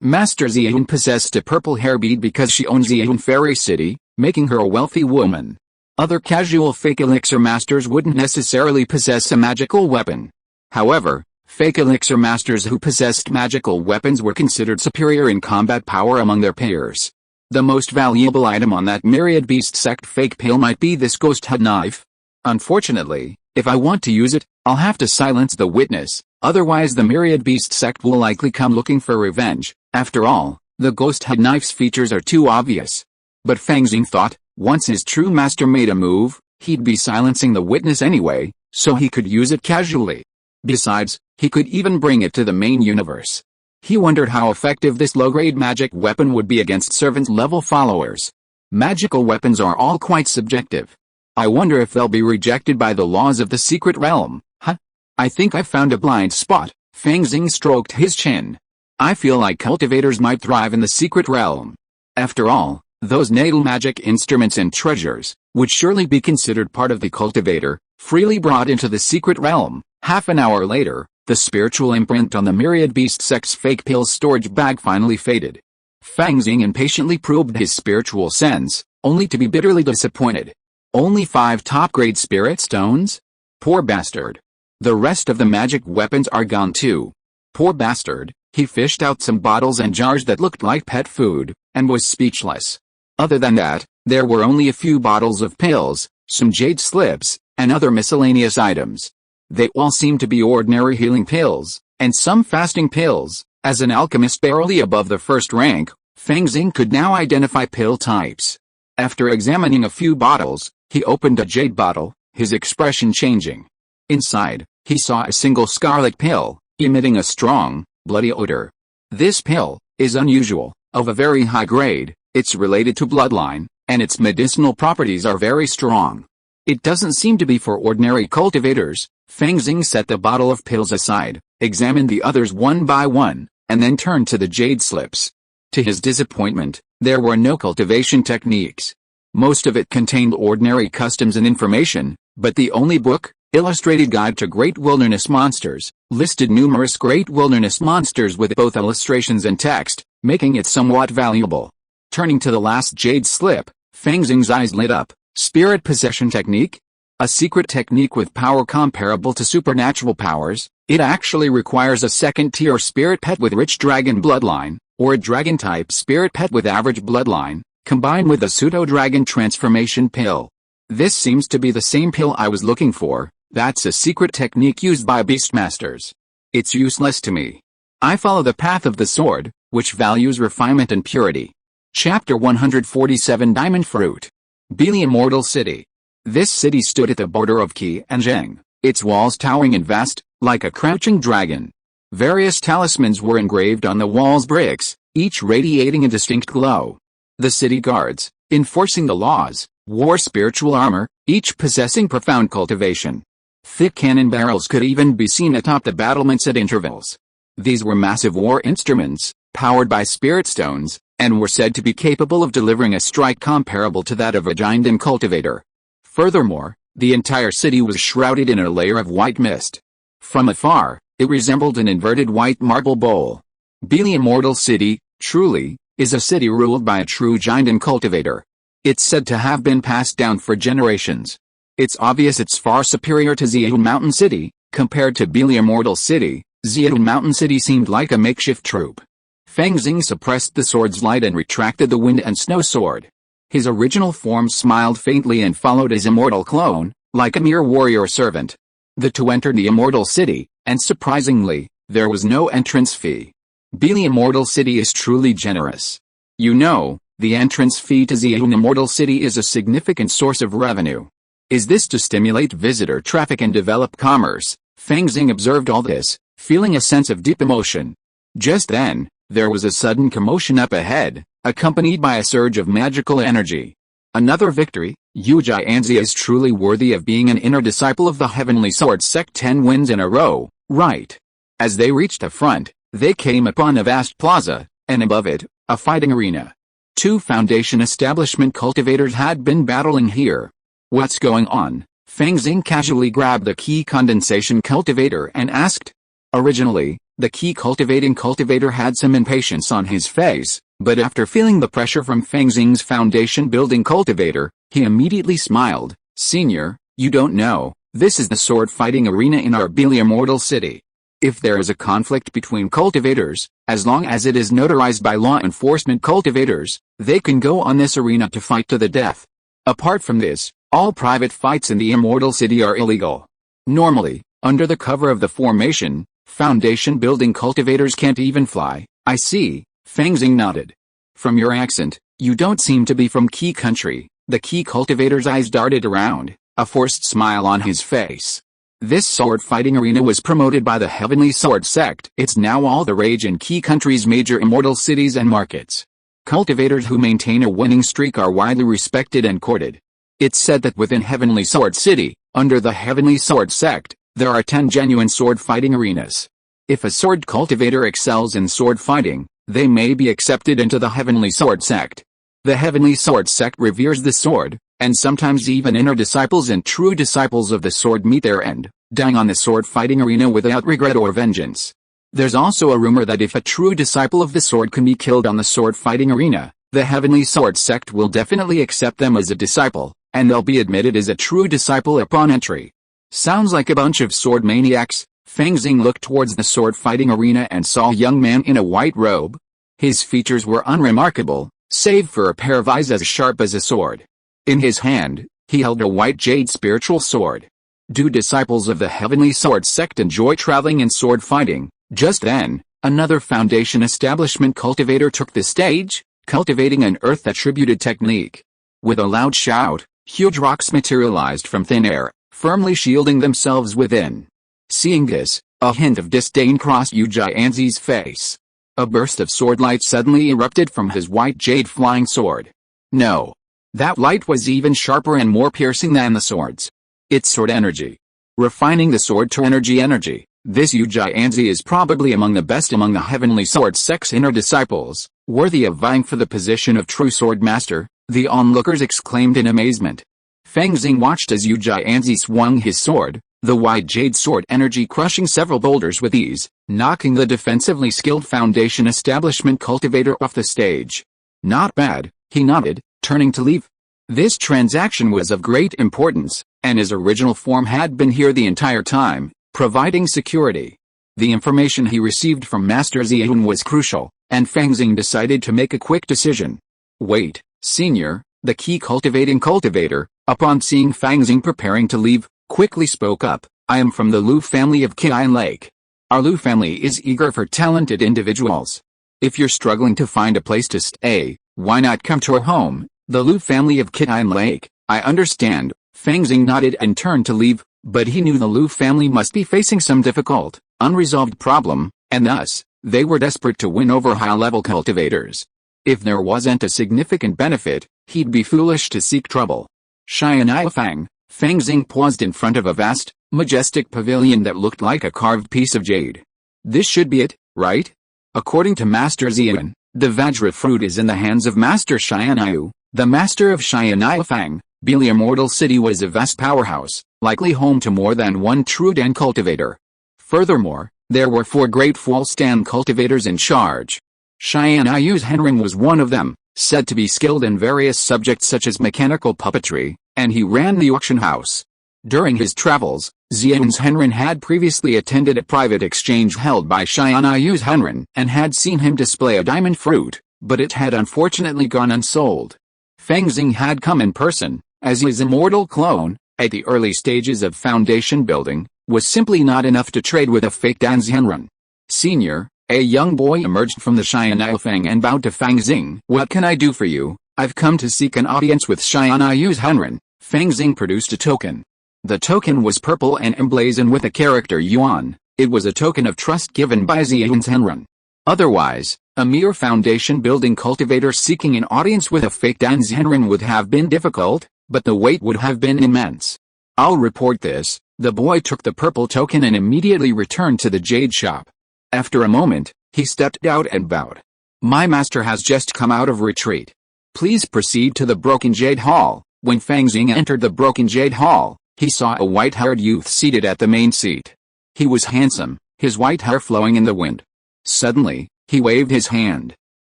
Master Xian possessed a purple hair bead because she owns Xian Fairy City, making her a wealthy woman. Other casual fake elixir masters wouldn't necessarily possess a magical weapon. However, fake elixir masters who possessed magical weapons were considered superior in combat power among their peers. The most valuable item on that Myriad Beast sect fake pill might be this ghost head knife. Unfortunately, if I want to use it, I'll have to silence the witness, otherwise the Myriad Beast sect will likely come looking for revenge. After all, the ghost head knife's features are too obvious. But Fang Xing thought, once his true master made a move, he'd be silencing the witness anyway, so he could use it casually. Besides, he could even bring it to the main universe. He wondered how effective this low-grade magic weapon would be against servant-level followers. Magical weapons are all quite subjective. I wonder if they'll be rejected by the laws of the secret realm. Huh? I think I found a blind spot. Fang Xing stroked his chin. I feel like cultivators might thrive in the secret realm. After all, those natal magic instruments and treasures would surely be considered part of the cultivator, freely brought into the secret realm. Half an hour later, the spiritual imprint on the Myriad Beast sect's fake pill storage bag finally faded. Fang Xing impatiently probed his spiritual sense, only to be bitterly disappointed. Only 5 top-grade spirit stones? Poor bastard. The rest of the magic weapons are gone too. Poor bastard. He fished out some bottles and jars that looked like pet food, and was speechless. Other than that, there were only a few bottles of pills, some jade slips, and other miscellaneous items. They all seemed to be ordinary healing pills, and some fasting pills. As an alchemist barely above the first rank, Fang Xing could now identify pill types. After examining a few bottles, he opened a jade bottle, his expression changing. Inside, he saw a single scarlet pill, emitting a strong, bloody odor. This pill is unusual, of a very high grade, it's related to bloodline, and its medicinal properties are very strong. It doesn't seem to be for ordinary cultivators. Fang Xing set the bottle of pills aside, examined the others one by one, and then turned to the jade slips. To his disappointment, there were no cultivation techniques. Most of it contained ordinary customs and information, but the only book, Illustrated Guide to Great Wilderness Monsters, listed numerous great wilderness monsters with both illustrations and text, making it somewhat valuable. Turning to the last jade slip, Fang Xing's eyes lit up. Spirit possession technique? A secret technique with power comparable to supernatural powers. It actually requires a second-tier spirit pet with rich dragon bloodline, or a dragon-type spirit pet with average bloodline, combined with a pseudo-dragon transformation pill. This seems to be the same pill I was looking for. That's a secret technique used by beastmasters. It's useless to me. I follow the path of the sword, which values refinement and purity. Chapter 147 Diamond Fruit. Bili Immortal City. This city stood at the border of Qi and Zheng, its walls towering and vast, like a crouching dragon. Various talismans were engraved on the wall's bricks, each radiating a distinct glow. The city guards, enforcing the laws, wore spiritual armor, each possessing profound cultivation. Thick cannon barrels could even be seen atop the battlements at intervals. These were massive war instruments, powered by spirit stones, and were said to be capable of delivering a strike comparable to that of a giant cultivator. Furthermore, the entire city was shrouded in a layer of white mist. From afar, it resembled an inverted white marble bowl. Bili Immortal City, truly, is a city ruled by a true giant cultivator. It's said to have been passed down for generations. It's obvious it's far superior to Xian Mountain City. Compared to Bili Immortal City, Xian Mountain City seemed like a makeshift troop. Fang Xing suppressed the sword's light and retracted the wind and snow sword. His original form smiled faintly and followed his immortal clone, like a mere warrior servant. The two entered the Immortal City, and surprisingly, there was no entrance fee. Bili Immortal City is truly generous. You know, the entrance fee to Xian Immortal City is a significant source of revenue. Is this to stimulate visitor traffic and develop commerce? Fang Xing observed all this, feeling a sense of deep emotion. Just then, there was a sudden commotion up ahead, accompanied by a surge of magical energy. Another victory. Yucai Anzi is truly worthy of being an inner disciple of the Heavenly Sword Sect 10 wins in a row, right? As they reached the front, they came upon a vast plaza, and above it, a fighting arena. Two Foundation establishment cultivators had been battling here. What's going on? Fang Xing casually grabbed the key condensation cultivator and asked. Originally, the key cultivating cultivator had some impatience on his face, but after feeling the pressure from Fang Xing's foundation building cultivator, he immediately smiled. Senior, you don't know, this is the sword fighting arena in our immortal city. If there is a conflict between cultivators, as long as it is notarized by law enforcement cultivators, they can go on this arena to fight to the death. Apart from this, all private fights in the immortal city are illegal. Normally, under the cover of the formation, foundation building cultivators can't even fly. I see, Fang Xing nodded. From your accent, you don't seem to be from Key Country. The key cultivator's eyes darted around, a forced smile on his face. This sword fighting arena was promoted by the Heavenly Sword Sect. It's now all the rage in Key Country's major immortal cities and markets. Cultivators who maintain a winning streak are widely respected and courted. It's said that within Heavenly Sword City, under the Heavenly Sword Sect, there are 10 genuine sword fighting arenas. If a sword cultivator excels in sword fighting, they may be accepted into the Heavenly Sword Sect. The Heavenly Sword Sect reveres the sword, and sometimes even inner disciples and true disciples of the sword meet their end, dying on the sword fighting arena without regret or vengeance. There's also a rumor that if a true disciple of the sword can be killed on the sword fighting arena, the Heavenly Sword Sect will definitely accept them as a disciple, and they'll be admitted as a true disciple upon entry. Sounds like a bunch of sword maniacs. Fang Xing looked towards the sword fighting arena and saw a young man in a white robe. His features were unremarkable, save for a pair of eyes as sharp as a sword. In his hand, he held a white jade spiritual sword. Do disciples of the Heavenly Sword Sect enjoy traveling in sword fighting? Just then, another Foundation establishment cultivator took the stage, cultivating an earth-attributed technique. With a loud shout, huge rocks materialized from thin air, firmly shielding themselves within. Seeing this, a hint of disdain crossed Yucai High School's face. A burst of sword light suddenly erupted from his white jade flying sword. No. That light was even sharper and more piercing than the sword's. It's sword energy. Refining the sword to energy. This Yucai High School is probably among the best among the Heavenly Sword Sect's inner disciples, worthy of vying for the position of true sword master, the onlookers exclaimed in amazement. Fang Xing watched as Yucai High School swung his sword, the white jade sword energy crushing several boulders with ease, knocking the defensively skilled Foundation establishment cultivator off the stage. Not bad, he nodded, turning to leave. This transaction was of great importance, and his original form had been here the entire time, providing security. The information he received from Master Xian was crucial, and Fang Xing decided to make a quick decision. Wait, Senior, the key cultivating cultivator, upon seeing Fang Xing preparing to leave, quickly spoke up. I am from the Lu family of Qian Lake. Our Lu family is eager for talented individuals. If you're struggling to find a place to stay, why not come to our home, the Lu family of Qian Lake? I understand. Fang Xing nodded and turned to leave, but he knew the Lu family must be facing some difficult, unresolved problem, and thus, they were desperate to win over high-level cultivators. If there wasn't a significant benefit, he'd be foolish to seek trouble. Fang Xing paused in front of a vast, majestic pavilion that looked like a carved piece of jade. This should be it, right? According to Master Xian, the Vajra fruit is in the hands of Master Xianyu, the master of Fang. The immortal city was a vast powerhouse, likely home to more than one true Dan cultivator. Furthermore, there were 4 great false Dan cultivators in charge. Xianyu's Henren was one of them, said to be skilled in various subjects such as mechanical puppetry, and he ran the auction house. During his travels, Xian's Henren had previously attended a private exchange held by Xianyu's Henren and had seen him display a diamond fruit, but it had unfortunately gone unsold. Fang Xing had come in person, as his immortal clone, at the early stages of foundation building, was simply not enough to trade with a fake Dan's Henren. Senior, a young boy emerged from the Fang and bowed to Fang Xing. What can I do for you? I've come to seek an audience with Xianyu's Henren. Fang Xing produced a token. The token was purple and emblazoned with the character Yuan. It was a token of trust given by Xian's Henren. Otherwise, a mere foundation building cultivator seeking an audience with a fake Dan's Henren would have been difficult, but the wait would have been immense. I'll report this. The boy took the purple token and immediately returned to the jade shop. After a moment, he stepped out and bowed. My master has just come out of retreat. Please proceed to the Broken Jade Hall." When Fang Xing entered the Broken Jade Hall, he saw a white-haired youth seated at the main seat. He was handsome, his white hair flowing in the wind. Suddenly, he waved his hand.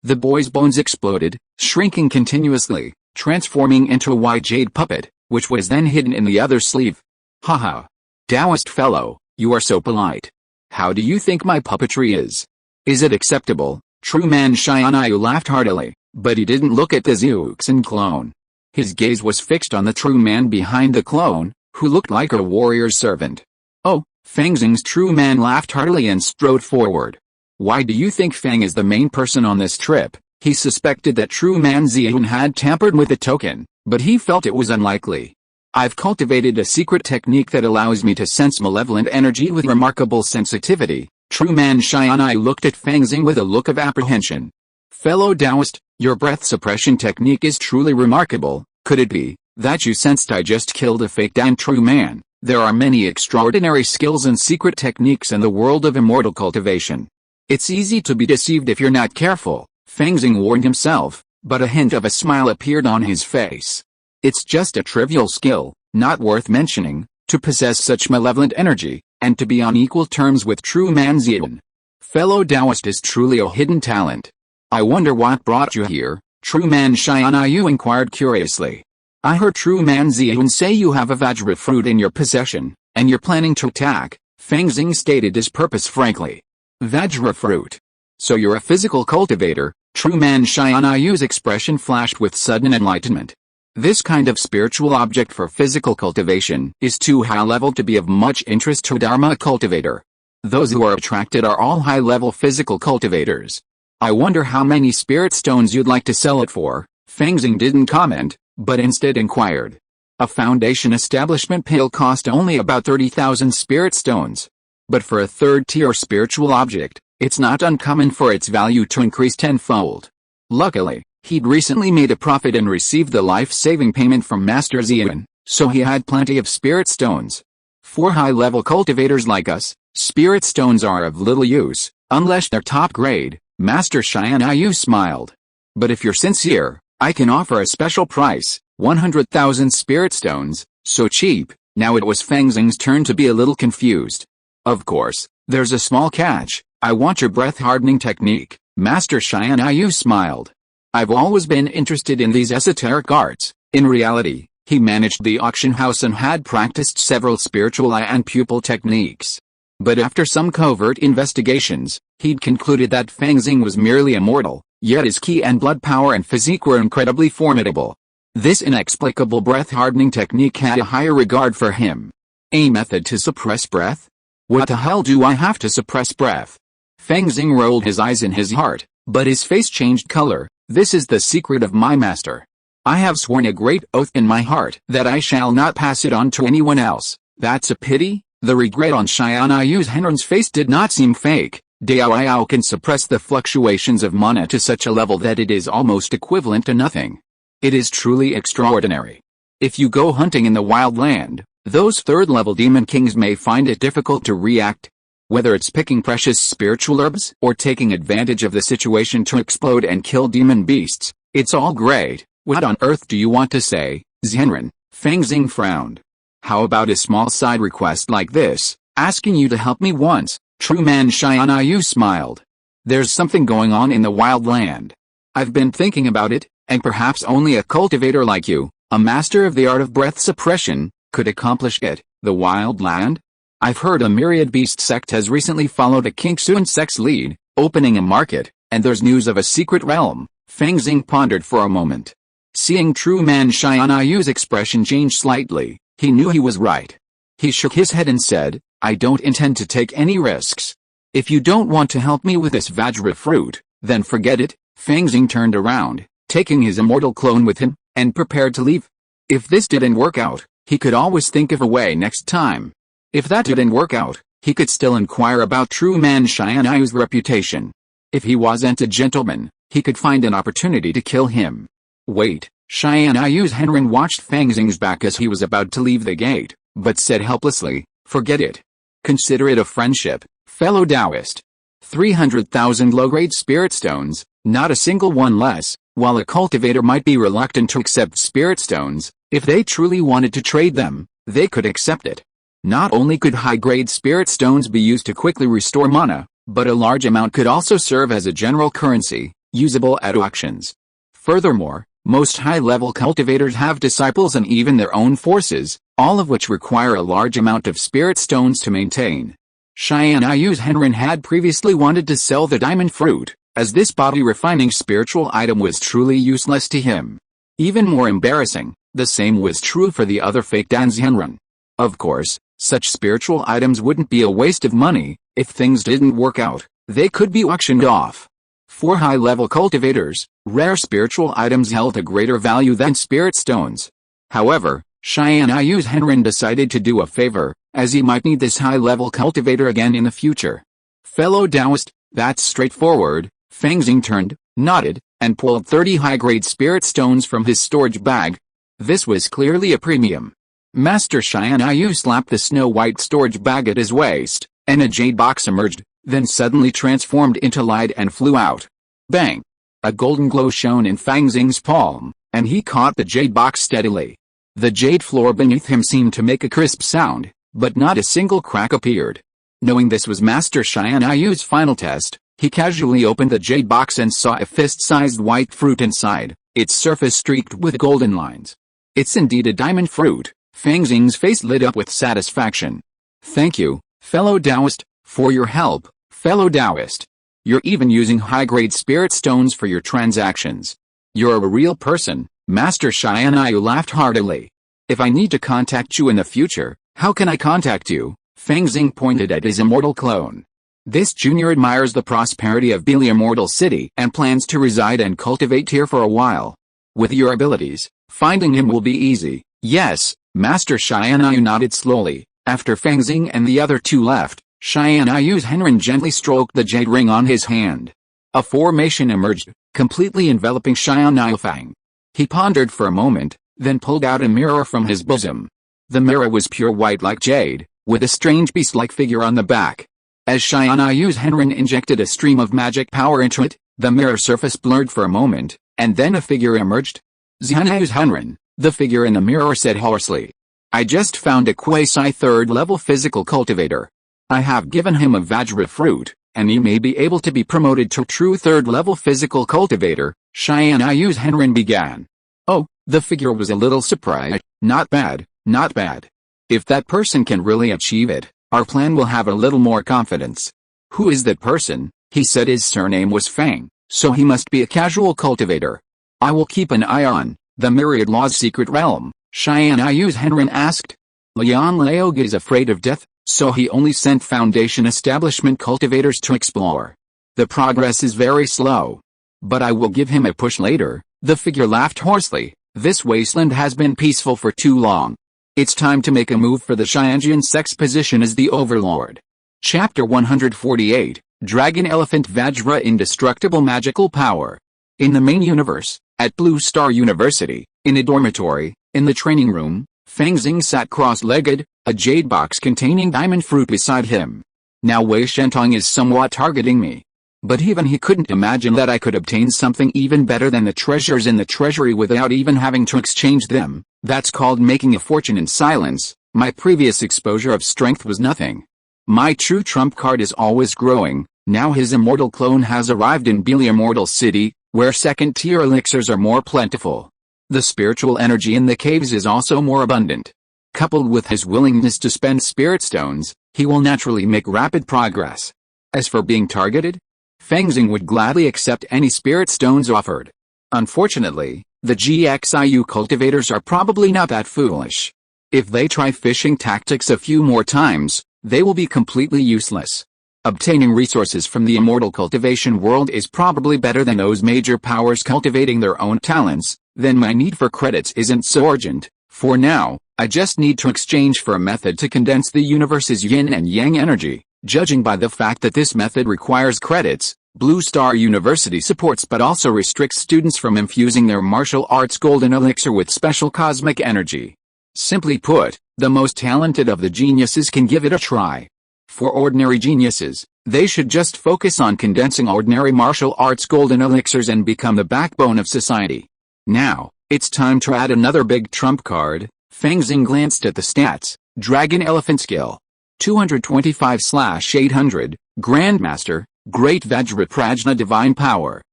The boy's bones exploded, shrinking continuously, transforming into a white jade puppet, which was then hidden in the other sleeve. "Haha. Taoist fellow, you are so polite. How do you think my puppetry is? Is it acceptable?" True man Xianyu laughed heartily, but he didn't look at the Xuexin clone. His gaze was fixed on the true man behind the clone, who looked like a warrior's servant. "Oh," Fang Xing's true man laughed heartily and strode forward. "Why do you think Fang is the main person on this trip?" He suspected that true man Xian had tampered with the token, but he felt it was unlikely. "I've cultivated a secret technique that allows me to sense malevolent energy with remarkable sensitivity." True man Xianai looked at Fang Xing with a look of apprehension. "Fellow Taoist, your breath suppression technique is truly remarkable. Could it be that you sensed I just killed a fake Dan true man? There are many extraordinary skills and secret techniques in the world of immortal cultivation. It's easy to be deceived if you're not careful," Fang Xing warned himself, but a hint of a smile appeared on his face. "It's just a trivial skill, not worth mentioning, to possess such malevolent energy, and to be on equal terms with true man Xian. Fellow Taoist is truly a hidden talent. I wonder what brought you here?" True man Xianyu inquired curiously. "I heard true man Xian say you have a Vajra fruit in your possession, and you're planning to attack." Fang Xing stated his purpose frankly. "Vajra fruit? So you're a physical cultivator?" True man Xianyu's expression flashed with sudden enlightenment. This kind of spiritual object for physical cultivation is too high level to be of much interest to a Dharma cultivator. Those who are attracted are all high-level physical cultivators. "I wonder how many spirit stones you'd like to sell it for?" Fang Xing didn't comment, but instead inquired. "A foundation establishment pill cost only about 30,000 spirit stones. But for a third-tier spiritual object, it's not uncommon for its value to increase tenfold." Luckily, he'd recently made a profit and received the life-saving payment from Master Xian, so he had plenty of spirit stones. "For high-level cultivators like us, spirit stones are of little use, unless they're top grade," Master Xianyu smiled. "But if you're sincere, I can offer a special price, 100,000 spirit stones." So cheap. Now it was Fang Xing's turn to be a little confused. "Of course, there's a small catch. I want your breath-hardening technique," Master Xianyu smiled. "I've always been interested in these esoteric arts." In reality, he managed the auction house and had practiced several spiritual eye and pupil techniques. But after some covert investigations, he'd concluded that Fang Xing was merely a mortal, yet his ki and blood power and physique were incredibly formidable. This inexplicable breath-hardening technique had a higher regard for him. A method to suppress breath? What the hell do I have to suppress breath? Fang Xing rolled his eyes in his heart, but his face changed color. "This is the secret of my master. I have sworn a great oath in my heart that I shall not pass it on to anyone else." "That's a pity." The regret on Xianyu's Henron's face did not seem fake. Dao can suppress the fluctuations of mana to such a level that it is almost equivalent to nothing. It is truly extraordinary. If you go hunting in the wild land, those third-level demon kings may find it difficult to react. Whether it's picking precious spiritual herbs or taking advantage of the situation to explode and kill demon beasts, it's all great. "What on earth do you want to say, Zhenren?" Fang Xing frowned. "How about a small side request like this, asking you to help me once?" True man Xianyu smiled. "There's something going on in the wild land. I've been thinking about it, and perhaps only a cultivator like you, a master of the art of breath suppression, could accomplish it." "The wild land? I've heard a myriad beast sect has recently followed a Kingsuan sect's lead, opening a market, and there's news of a secret realm." Fang Xing pondered for a moment. Seeing true man Xianyu's expression change slightly, he knew he was right. He shook his head and said, "I don't intend to take any risks. If you don't want to help me with this Vajra fruit, then forget it." Fang Xing turned around, taking his immortal clone with him, and prepared to leave. If this didn't work out, he could always think of a way next time. If that didn't work out, he could still inquire about true man Xianyu's reputation. If he wasn't a gentleman, he could find an opportunity to kill him. "Wait." Xianyu's Henron watched Fang Xing's back as he was about to leave the gate, but said helplessly, "Forget it. Consider it a friendship, fellow Taoist." 300,000 low-grade spirit stones, not a single one less. While a cultivator might be reluctant to accept spirit stones, if they truly wanted to trade them, they could accept it. Not only could high-grade spirit stones be used to quickly restore mana, but a large amount could also serve as a general currency, usable at auctions. Furthermore, most high-level cultivators have disciples and even their own forces, all of which require a large amount of spirit stones to maintain. Xianyu's Henren had previously wanted to sell the diamond fruit, as this body-refining spiritual item was truly useless to him. Even more embarrassing, the same was true for the other fake Danzhenren. Of course, such spiritual items wouldn't be a waste of money. If things didn't work out, they could be auctioned off. For high-level cultivators, rare spiritual items held a greater value than spirit stones. However, Xianyu's Henren decided to do a favor, as he might need this high-level cultivator again in the future. Fellow Taoist, that's straightforward. Fang Xing turned, nodded, and pulled 30 high-grade spirit stones from his storage bag. This was clearly a premium. Master Xianyu slapped the snow-white storage bag at his waist, and a jade box emerged, then suddenly transformed into light and flew out. Bang! A golden glow shone in Fang Xing's palm, and he caught the jade box steadily. The jade floor beneath him seemed to make a crisp sound, but not a single crack appeared. Knowing this was Master Xianyu's final test, he casually opened the jade box and saw a fist-sized white fruit inside, its surface streaked with golden lines. It's indeed a diamond fruit. Fang Xing's face lit up with satisfaction. Thank you, fellow Taoist, for your help, fellow Taoist. You're even using high-grade spirit stones for your transactions. You're a real person. Master Xianyu laughed heartily. If I need to contact you in the future, how can I contact you? Fang Xing pointed at his immortal clone. This junior admires the prosperity of the Immortal City and plans to reside and cultivate here for a while. With your abilities, finding him will be easy. Yes, Master Xianyu nodded slowly. After Fang Xing and the other two left, Xianyu's Henren gently stroked the jade ring on his hand. A formation emerged, completely enveloping Xianyu Fang. He pondered for a moment, then pulled out a mirror from his bosom. The mirror was pure white like jade, with a strange beast-like figure on the back. As Xianyu's Henren injected a stream of magic power into it, the mirror surface blurred for a moment, and then a figure emerged. Xianyu's Henren, the figure in the mirror said hoarsely. I just found a quasi-third-level physical cultivator. I have given him a Vajra fruit, and he may be able to be promoted to true third-level physical cultivator. Xianyu's Henren began. Oh, the figure was a little surprised. Not bad, not bad. If that person can really achieve it, our plan will have a little more confidence. Who is that person? He said his surname was Fang, so he must be a casual cultivator. I will keep an eye on the Myriad Law's secret realm. Xianyu's Henren asked. Lian Laog is afraid of death, so he only sent Foundation establishment cultivators to explore. The progress is very slow. But I will give him a push later. The figure laughed hoarsely. This wasteland has been peaceful for too long. It's time to make a move for the Xianjian Sect's position as the Overlord. Chapter 148, Dragon Elephant Vajra Indestructible Magical Power. In the main universe, at Blue Star University, in a dormitory, in the training room, Fang Xing sat cross-legged, a jade box containing diamond fruit beside him. Now Wei Shentong is somewhat targeting me. But even he couldn't imagine that I could obtain something even better than the treasures in the treasury without even having to exchange them. That's called making a fortune in silence. My previous exposure of strength was nothing. My true trump card is always growing. Now his immortal clone has arrived in the Immortal City, where second-tier elixirs are more plentiful. The spiritual energy in the caves is also more abundant. Coupled with his willingness to spend spirit stones, he will naturally make rapid progress. As for being targeted, Fang Xing would gladly accept any spirit stones offered. Unfortunately, the GXIU cultivators are probably not that foolish. If they try fishing tactics a few more times, they will be completely useless. Obtaining resources from the immortal cultivation world is probably better than those major powers cultivating their own talents. Then my need for credits isn't so urgent. For now, I just need to exchange for a method to condense the universe's yin and yang energy. Judging by the fact that this method requires credits, Blue Star University supports but also restricts students from infusing their martial arts golden elixir with special cosmic energy. Simply put, the most talented of the geniuses can give it a try. For ordinary geniuses, They should just focus on condensing ordinary martial arts golden elixirs and become the backbone of society. Now, it's time to add another big trump card. Fang Xing glanced at the stats. Dragon Elephant Skill 225/800, Grandmaster, Great Vajraprajna Divine Power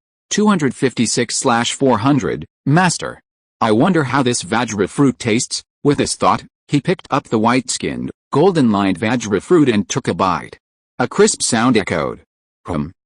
256/400, Master. I wonder how this Vajra fruit tastes. With this thought, he picked up the white-skinned, golden-lined Vajra fruit and took a bite. A crisp sound echoed.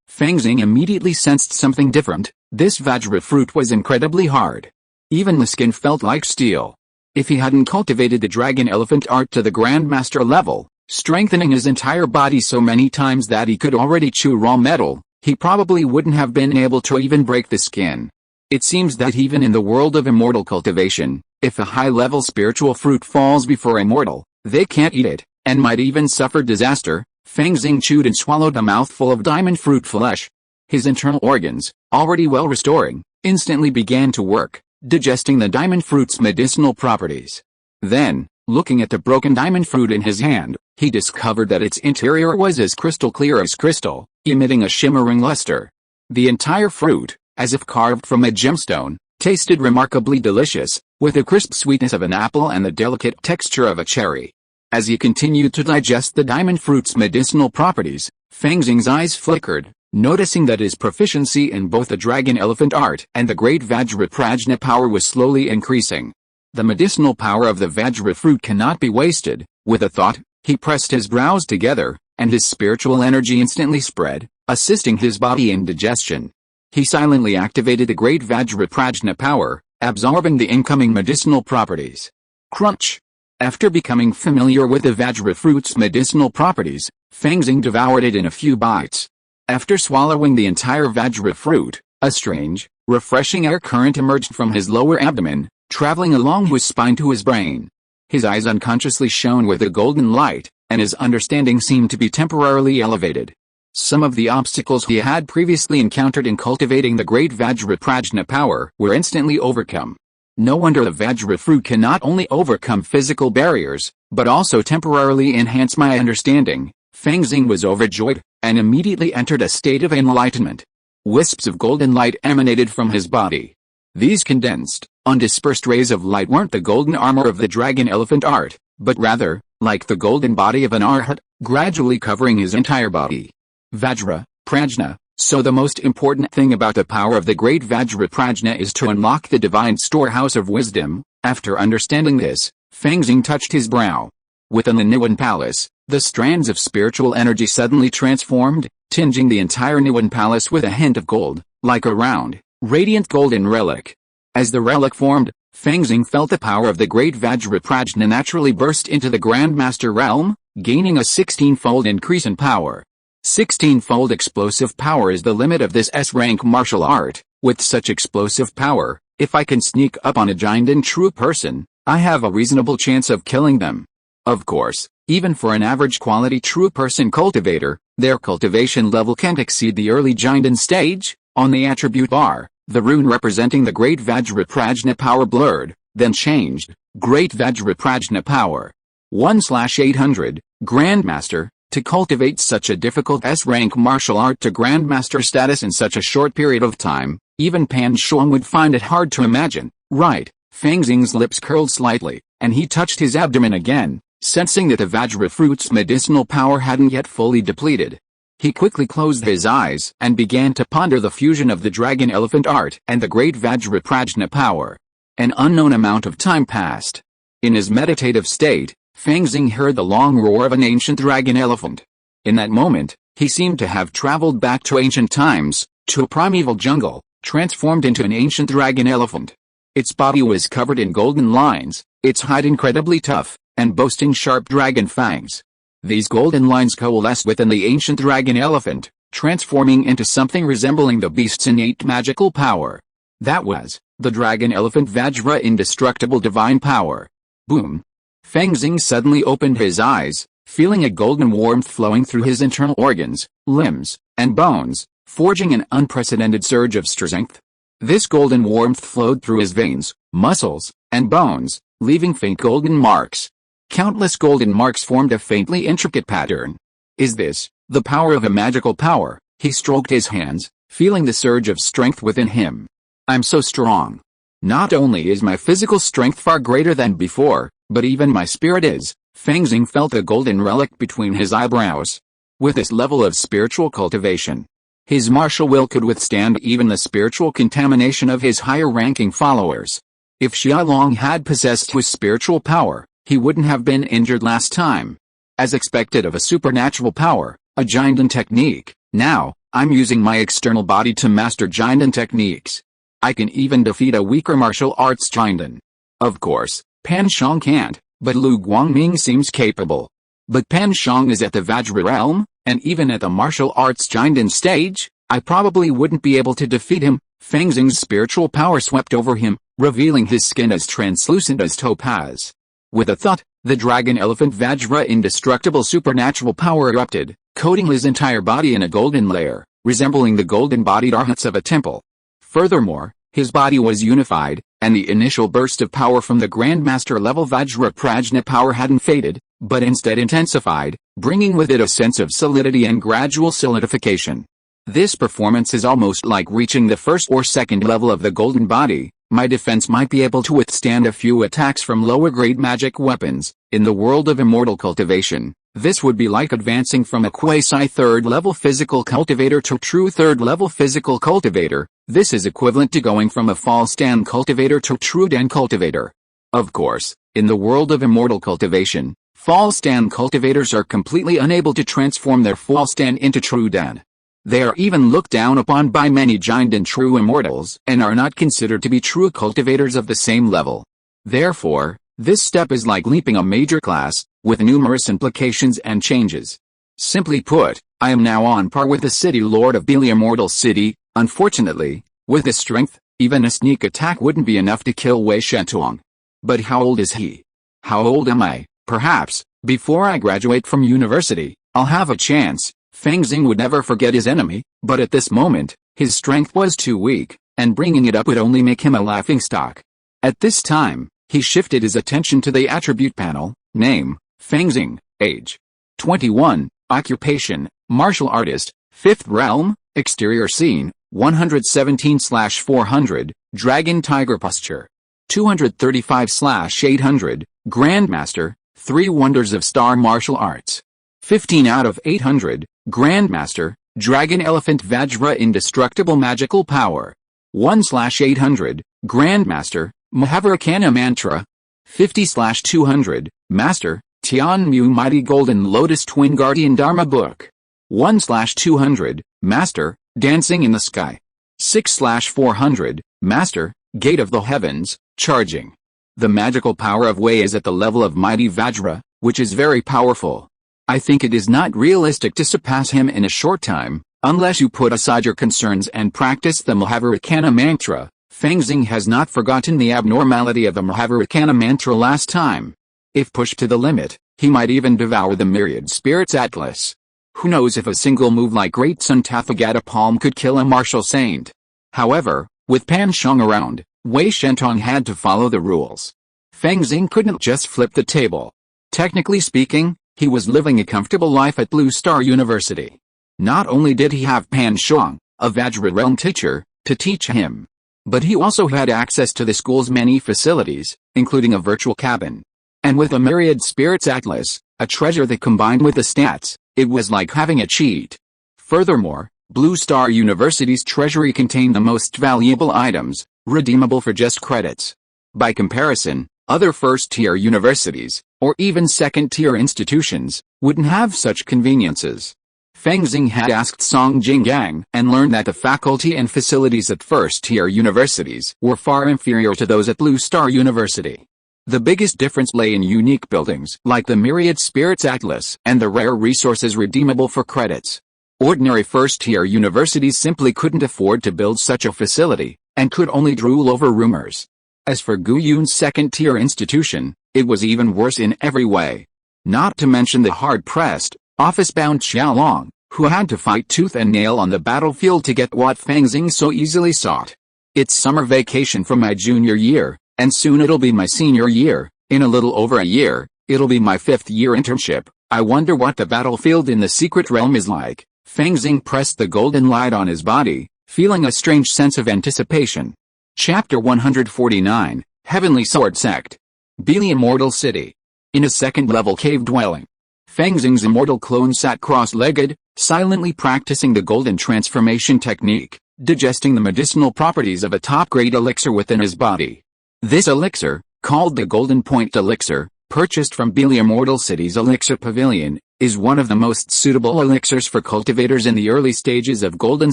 Fang Xing immediately sensed something different. This Vajra fruit was incredibly hard. Even the skin felt like steel. If he hadn't cultivated the dragon elephant art to the Grandmaster level, strengthening his entire body so many times that he could already chew raw metal, he probably wouldn't have been able to even break the skin. It seems that even in the world of immortal cultivation, if a high-level spiritual fruit falls before a mortal, they can't eat it, and might even suffer disaster. Fang Xing chewed and swallowed a mouthful of diamond fruit flesh. His internal organs, already well restoring, instantly began to work, digesting the diamond fruit's medicinal properties. Then, looking at the broken diamond fruit in his hand, he discovered that its interior was as crystal clear as crystal, emitting a shimmering luster. The entire fruit, as if carved from a gemstone, tasted remarkably delicious, with the crisp sweetness of an apple and the delicate texture of a cherry. As he continued to digest the diamond fruit's medicinal properties, Fang Xing's eyes flickered, noticing that his proficiency in both the dragon elephant art and the great Vajraprajna power was slowly increasing. The medicinal power of the Vajra fruit cannot be wasted. With a thought, he pressed his brows together, and his spiritual energy instantly spread, assisting his body in digestion. He silently activated the great Vajraprajna power, absorbing the incoming medicinal properties. Crunch! After becoming familiar with the Vajra fruit's medicinal properties, Fang Xing devoured it in a few bites. After swallowing the entire Vajra fruit, a strange, refreshing air current emerged from his lower abdomen, traveling along his spine to his brain. His eyes unconsciously shone with a golden light, and his understanding seemed to be temporarily elevated. Some of the obstacles he had previously encountered in cultivating the great Vajraprajna power were instantly overcome. No wonder the Vajra fruit can not only overcome physical barriers, but also temporarily enhance my understanding. Fang Xing was overjoyed, and immediately entered a state of enlightenment. Wisps of golden light emanated from his body. These condensed, undispersed rays of light weren't the golden armor of the dragon elephant art, but rather, like the golden body of an arhat, gradually covering his entire body. Vajra, Prajna. So the most important thing about the power of the great Vajraprajna is to unlock the divine storehouse of wisdom. After understanding this, Fang Xing touched his brow. Within the Niwen Palace, the strands of spiritual energy suddenly transformed, tinging the entire Niwen Palace with a hint of gold, like a round, radiant golden relic. As the relic formed, Fang Xing felt the power of the great Vajraprajna naturally burst into the Grandmaster realm, gaining a 16-fold increase in power. 16-fold explosive power is the limit of this S-rank martial art. With such explosive power, if I can sneak up on a giant and true person, I have a reasonable chance of killing them. Of course, even for an average quality true person cultivator, their cultivation level can't exceed the early giant stage. On the attribute bar, the rune representing the great Vajraprajna power blurred, then changed. Great Vajraprajna power 1/800, Grandmaster. To cultivate such a difficult S-rank martial art to Grandmaster status in such a short period of time, even Pan Shuang would find it hard to imagine. Right, Fang Xing's lips curled slightly, and he touched his abdomen again, sensing that the Vajra fruit's medicinal power hadn't yet fully depleted. He quickly closed his eyes and began to ponder the fusion of the dragon elephant art and the great Vajraprajna power. An unknown amount of time passed. In his meditative state, Fang Xing heard the long roar of an ancient dragon elephant. In that moment, he seemed to have traveled back to ancient times, to a primeval jungle, transformed into an ancient dragon elephant. Its body was covered in golden lines, its hide incredibly tough, and boasting sharp dragon fangs. These golden lines coalesced within the ancient dragon elephant, transforming into something resembling the beast's innate magical power. That was the dragon elephant Vajra indestructible divine power. Boom! Fang Xing suddenly opened his eyes, feeling a golden warmth flowing through his internal organs, limbs, and bones, forging an unprecedented surge of strength. This golden warmth flowed through his veins, muscles, and bones, leaving faint golden marks. Countless golden marks formed a faintly intricate pattern. Is this The power of a magical power. He stroked his hands, feeling the surge of strength within him. I'm so strong. Not only is my physical strength far greater than before, but even my spirit is. Fang Xing felt a golden relic between his eyebrows. With this level of spiritual cultivation, his martial will could withstand even the spiritual contamination of his higher-ranking followers. If Xiaolong had possessed his spiritual power, he wouldn't have been injured last time. As expected of a supernatural power, a Jinden technique, now, I'm using my external body to master Jinden techniques. I can even defeat a weaker martial arts Jinden. Of course, Pan Shang can't, but Lu Guangming seems capable. But Pan Shang is at the Vajra realm, and even at the martial arts Jinden stage, I probably wouldn't be able to defeat him. Fang Xing's spiritual power swept over him, revealing his skin as translucent as topaz. With a thud, the dragon elephant Vajra indestructible supernatural power erupted, coating his entire body in a golden layer, resembling the golden-bodied arhats of a temple. Furthermore, his body was unified, and the initial burst of power from the Grandmaster-level Vajra Prajna power hadn't faded, but instead intensified, bringing with it a sense of solidity and gradual solidification. This performance is almost like reaching the first or second level of the golden body. My defense might be able to withstand a few attacks from lower-grade magic weapons. In the world of immortal cultivation, this would be like advancing from a quasi-third-level physical cultivator to true third-level physical cultivator. This is equivalent to going from a false Dan cultivator to true Dan cultivator. Of course, in the world of immortal cultivation, false Dan cultivators are completely unable to transform their false Dan into true Dan. They are even looked down upon by many Jinden true immortals and are not considered to be true cultivators of the same level. Therefore, this step is like leaping a major class, with numerous implications and changes. Simply put, I am now on par with the city lord of the immortal city. Unfortunately, with his strength, even a sneak attack wouldn't be enough to kill Wei Shentuang. But how old is he? How old am I? Perhaps, before I graduate from university, I'll have a chance. Fang Xing would never forget his enemy, but at this moment, his strength was too weak, and bringing it up would only make him a laughingstock. At this time, he shifted his attention to the attribute panel. Name, Fang Xing. Age, 21. Occupation, martial artist. 5th realm. Exterior scene, 117/400. Dragon tiger posture, 235/800. Grandmaster, 3 wonders of star martial arts. 15 out of 800. Grandmaster, Dragon Elephant Vajra Indestructible Magical Power. 1/800. Grandmaster, Mahavakana Mantra. 50/200. Master, Tianmu Mighty Golden Lotus Twin Guardian Dharma Book. 1/200. Master, Dancing in the Sky. 6/400. Master, Gate of the Heavens, Charging. The magical power of Wei is at the level of Mighty Vajra, which is very powerful. I think it is not realistic to surpass him in a short time, unless you put aside your concerns and practice the Mahavakana Mantra. Fang Xing has not forgotten the abnormality of the Mahavakana Mantra last time. If pushed to the limit, he might even devour the myriad spirits atlas. Who knows if a single move like Great Sun Tathagata Palm could kill a martial saint. However, with Pan Shang around, Wei Shentuang had to follow the rules. Fang Xing couldn't just flip the table. Technically speaking, he was living a comfortable life at Blue Star University. Not only did he have Pan Shang, a Vajra realm teacher, to teach him, but he also had access to the school's many facilities, including a virtual cabin. And with a myriad spirits atlas, a treasure that combined with the stats, it was like having a cheat. Furthermore, Blue Star University's treasury contained the most valuable items, redeemable for just credits. By comparison, other first-tier universities, or even second-tier institutions, wouldn't have such conveniences. Fang Xing had asked Song Jinggang and learned that the faculty and facilities at first-tier universities were far inferior to those at Blue Star University. The biggest difference lay in unique buildings like the Myriad Spirits Atlas and the rare resources redeemable for credits. Ordinary first-tier universities simply couldn't afford to build such a facility, and could only drool over rumors. As for Gu Yun's second-tier institution, it was even worse in every way. Not to mention the hard-pressed, office-bound Xiaolong, who had to fight tooth and nail on the battlefield to get what Fang Xing so easily sought. It's summer vacation for my junior year, and soon it'll be my senior year. In a little over a year, it'll be my 5th year internship. I wonder what the battlefield in the secret realm is like. Fang Xing pressed the golden light on his body, feeling a strange sense of anticipation. Chapter 149, Heavenly Sword Sect. The Immortal City. In a second-level cave dwelling, Fang Xing's immortal clone sat cross-legged, silently practicing the golden transformation technique, digesting the medicinal properties of a top-grade elixir within his body. This elixir, called the Golden Point Elixir, purchased from the Immortal City's Elixir Pavilion, is one of the most suitable elixirs for cultivators in the early stages of golden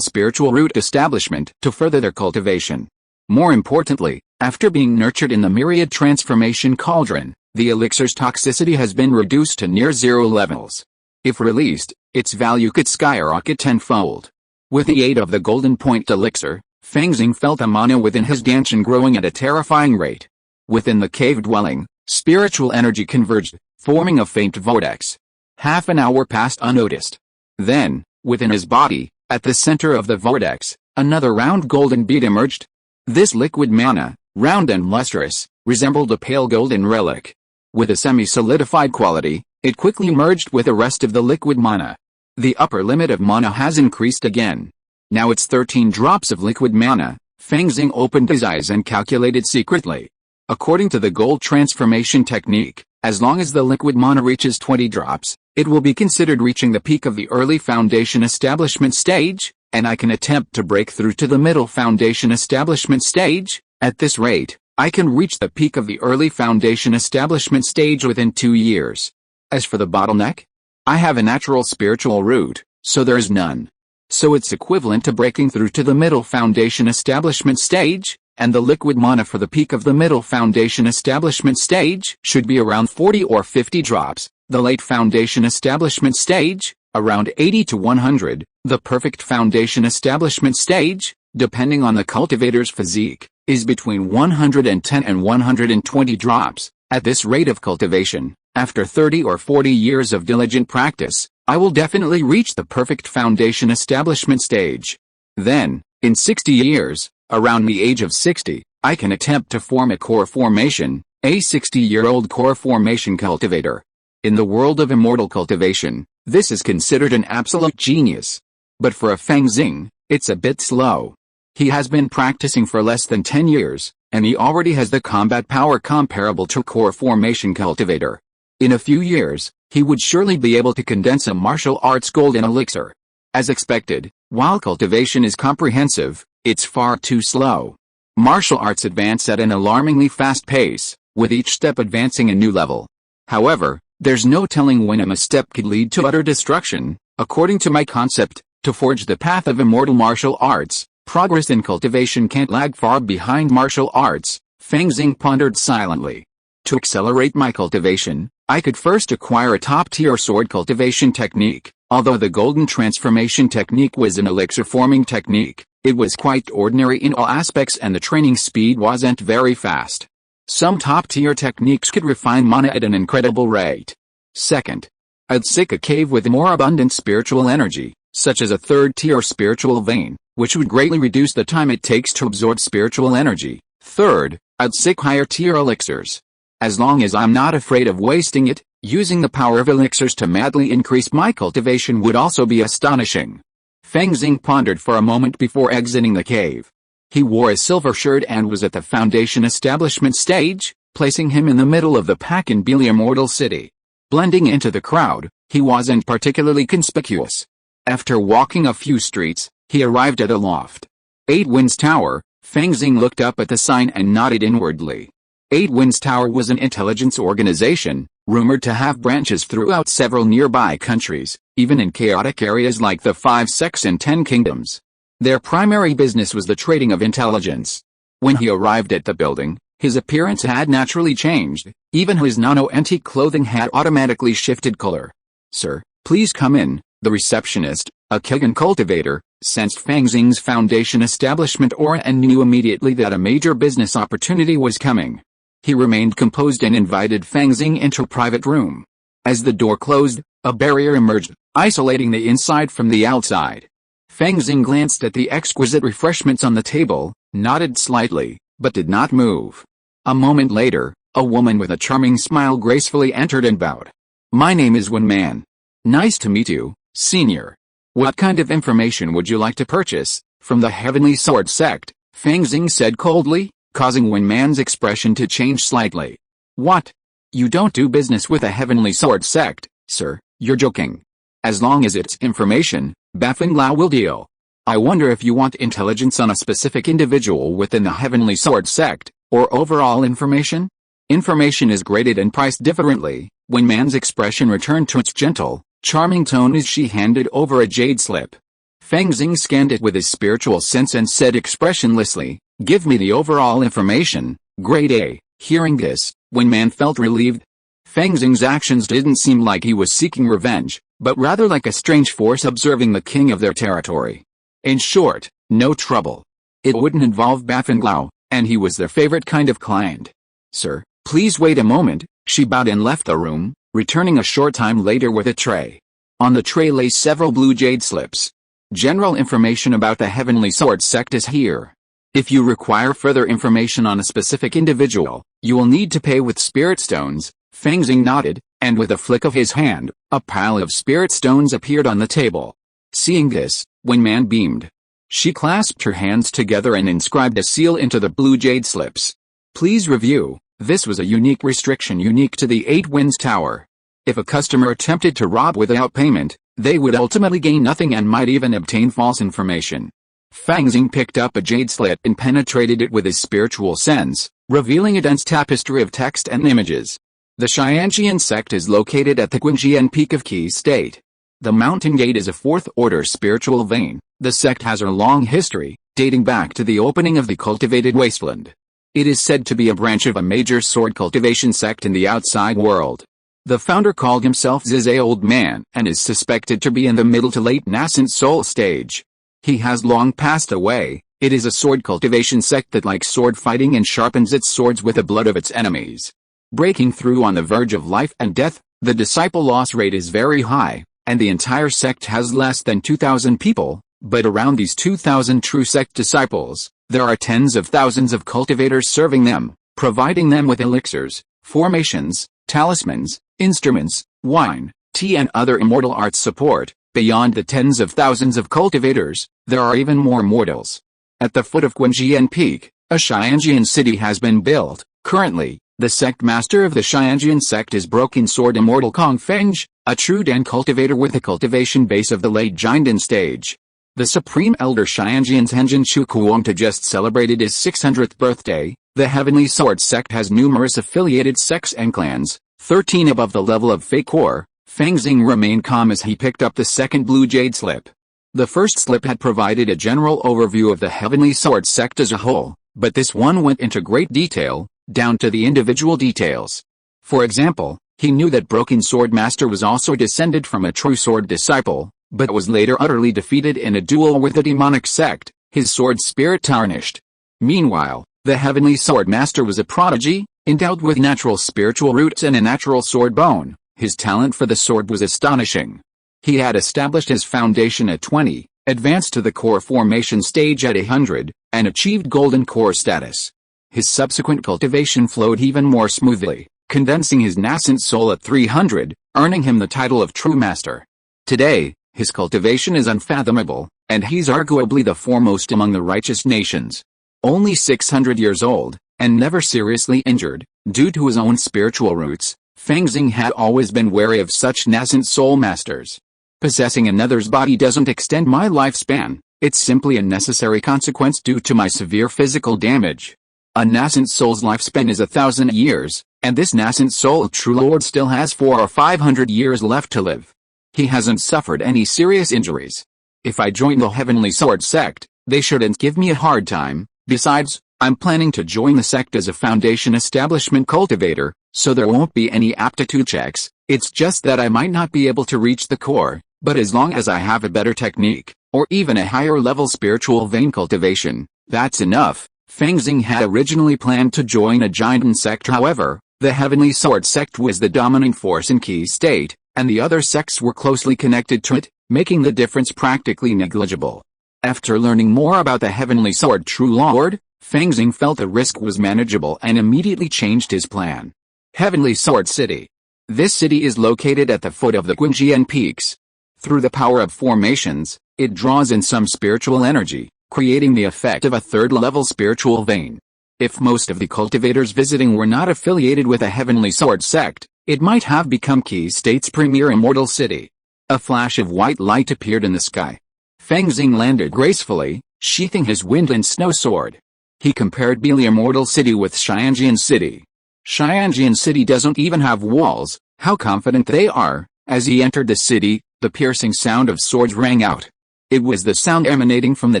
spiritual root establishment to further their cultivation. More importantly, after being nurtured in the myriad transformation cauldron, the elixir's toxicity has been reduced to near zero levels. If released, its value could skyrocket tenfold. With the aid of the Golden Point Elixir, Fang Xing felt the mana within his Danshan growing at a terrifying rate. Within the cave dwelling, spiritual energy converged, forming a faint vortex. Half an hour passed unnoticed. Then, within his body, at the center of the vortex, another round golden bead emerged. This liquid mana, round and lustrous, resembled a pale golden relic. With a semi-solidified quality, it quickly merged with the rest of the liquid mana. The upper limit of mana has increased again. Now it's 13 drops of liquid mana. Fang Xing opened his eyes and calculated secretly. According to the gold transformation technique, as long as the liquid mana reaches 20 drops, it will be considered reaching the peak of the early foundation establishment stage, and I can attempt to break through to the middle foundation establishment stage. At this rate, I can reach the peak of the early foundation establishment stage within 2 years. As for the bottleneck, I have a natural spiritual root, so there is none. So it's equivalent to breaking through to the middle foundation establishment stage, and the liquid mana for the peak of the middle foundation establishment stage should be around 40 or 50 drops, the late foundation establishment stage, around 80 to 100, the perfect foundation establishment stage, depending on the cultivator's physique, is between 110 and 120 drops. At this rate of cultivation, after 30 or 40 years of diligent practice, I will definitely reach the perfect foundation establishment stage. Then, in 60 years, around the age of 60, I can attempt to form a core formation, a 60-year-old core formation cultivator. In the world of immortal cultivation, this is considered an absolute genius. But for a Fang Xing, it's a bit slow. He has been practicing for less than 10 years, and he already has the combat power comparable to a core formation cultivator. In a few years, he would surely be able to condense a martial arts golden elixir. As expected, while cultivation is comprehensive, it's far too slow. Martial arts advance at an alarmingly fast pace, with each step advancing a new level. However, there's no telling when a misstep could lead to utter destruction. According to my concept, to forge the path of immortal martial arts, progress in cultivation can't lag far behind martial arts. Fang Xing pondered silently. To accelerate my cultivation, I could first acquire a top-tier sword cultivation technique. Although the golden transformation technique was an elixir-forming technique, it was quite ordinary in all aspects and the training speed wasn't very fast. Some top-tier techniques could refine mana at an incredible rate. Second, I'd seek a cave with more abundant spiritual energy, such as a third-tier spiritual vein, which would greatly reduce the time it takes to absorb spiritual energy. Third, I'd seek higher-tier elixirs. As long as I'm not afraid of wasting it, using the power of elixirs to madly increase my cultivation would also be astonishing. Fang Xing pondered for a moment before exiting the cave. He wore a silver shirt and was at the foundation establishment stage, placing him in the middle of the pack in the Immortal City. Blending into the crowd, he wasn't particularly conspicuous. After walking a few streets, he arrived at a loft. 8 Winds Tower. Fang Xing looked up at the sign and nodded inwardly. 8 Winds Tower was an intelligence organization, rumored to have branches throughout several nearby countries, even in chaotic areas like the 5 sects and 10 kingdoms. Their primary business was the trading of intelligence. When he arrived at the building, his appearance had naturally changed, even his nano-antique clothing had automatically shifted color. "Sir, please come in." The receptionist, a Kegan cultivator, sensed Fang Xing's foundation establishment aura and knew immediately that a major business opportunity was coming. He remained composed and invited Fang Xing into a private room. As the door closed, a barrier emerged, isolating the inside from the outside. Fang Xing glanced at the exquisite refreshments on the table, nodded slightly, but did not move. A moment later, a woman with a charming smile gracefully entered and bowed. My name is Wen Man. Nice to meet you, senior. What kind of information would you like to purchase from the Heavenly Sword sect? Fang Xing said coldly, causing Wen Man's expression to change slightly. What? You don't do business with a Heavenly Sword sect, sir, you're joking. As long as it's information, Bafeng Lao will deal. I wonder if you want intelligence on a specific individual within the Heavenly Sword sect, or overall information? Information is graded and priced differently. When Man's expression returned to its gentle, charming tone as she handed over a jade slip. Fang Xing scanned it with his spiritual sense and said expressionlessly, "Give me the overall information, grade A." Hearing this, When Man felt relieved. Fang Xing's actions didn't seem like he was seeking revenge, but rather like a strange force observing the king of their territory. In short, no trouble. It wouldn't involve Bafeng Lao, and he was their favorite kind of client. Sir, please wait a moment. She bowed and left the room, returning a short time later with a tray. On the tray lay several blue jade slips. General information about the Heavenly Sword sect is here. If you require further information on a specific individual, you will need to pay with spirit stones. Fang Xing nodded, and with a flick of his hand, a pile of spirit stones appeared on the table. Seeing this, Wen Man beamed. She clasped her hands together and inscribed a seal into the blue jade slips. Please review. This was a unique restriction unique to the Eight Winds Tower. If a customer attempted to rob without payment, they would ultimately gain nothing and might even obtain false information. Fang Xing picked up a jade slip and penetrated it with his spiritual sense, revealing a dense tapestry of text and images. The Xianjian sect is located at the Guangjian Peak of Qi State. The Mountain Gate is a fourth-order spiritual vein. The sect has a long history, dating back to the opening of the cultivated wasteland. It is said to be a branch of a major sword cultivation sect in the outside world. The founder called himself Zizé Old Man and is suspected to be in the middle to late nascent soul stage. He has long passed away. It is a sword cultivation sect that likes sword fighting and sharpens its swords with the blood of its enemies. Breaking through on the verge of life and death, the disciple loss rate is very high, and the entire sect has less than 2,000 people, but around these 2,000 true sect disciples, there are tens of thousands of cultivators serving them, providing them with elixirs, formations, talismans, instruments, wine, tea and other immortal arts support. Beyond the tens of thousands of cultivators, there are even more mortals. At the foot of Guangjian Peak, a Xianjian city has been built. Currently, the sect master of the Xianjian sect is Broken Sword Immortal Kong Feng, a true Dan cultivator with a cultivation base of the late Jiandan stage. The Supreme Elder Xianjian's Henjin Chu Kuongta just celebrated his 600th birthday. The Heavenly Sword sect has numerous affiliated sects and clans, 13 above the level of Fei Core. Fang Xing remained calm as he picked up the second blue jade slip. The first slip had provided a general overview of the Heavenly Sword sect as a whole, but this one went into great detail, down to the individual details. For example, he knew that Broken Sword Master was also descended from a true sword disciple, but was later utterly defeated in a duel with a demonic sect, his sword spirit tarnished. Meanwhile, the Heavenly Sword Master was a prodigy, endowed with natural spiritual roots and a natural sword bone. His talent for the sword was astonishing. He had established his foundation at 20, advanced to the core formation stage at 100, and achieved golden core status. His subsequent cultivation flowed even more smoothly, condensing his nascent soul at 300, earning him the title of True Master. Today, his cultivation is unfathomable, and he's arguably the foremost among the righteous nations. Only 600 years old, and never seriously injured, due to his own spiritual roots, Fang Xing had always been wary of such nascent soul masters. Possessing another's body doesn't extend my lifespan, it's simply a necessary consequence due to my severe physical damage. A nascent soul's lifespan is 1,000 years, and this nascent soul True Lord still has 400 or 500 years left to live. He hasn't suffered any serious injuries. If I join the Heavenly Sword sect, they shouldn't give me a hard time. Besides, I'm planning to join the sect as a foundation establishment cultivator, so there won't be any aptitude checks. It's just that I might not be able to reach the core, but as long as I have a better technique, or even a higher level spiritual vein cultivation, that's enough. Fang Xing had originally planned to join a Jiandan sect. However, the Heavenly Sword sect was the dominant force in Qi State, and the other sects were closely connected to it, making the difference practically negligible. After learning more about the Heavenly Sword True Lord, Fang Xing felt the risk was manageable and immediately changed his plan. Heavenly Sword City. This city is located at the foot of the Guangjian Peaks. Through the power of formations, it draws in some spiritual energy, creating the effect of a third-level spiritual vein. If most of the cultivators visiting were not affiliated with a heavenly sword sect, it might have become Qi State's premier immortal city. A flash of white light appeared in the sky. Fang Xing landed gracefully, sheathing his wind and snow sword. He compared the immortal city with Xianjian City. Xianjian City doesn't even have walls, how confident they are. As he entered the city, the piercing sound of swords rang out. It was the sound emanating from the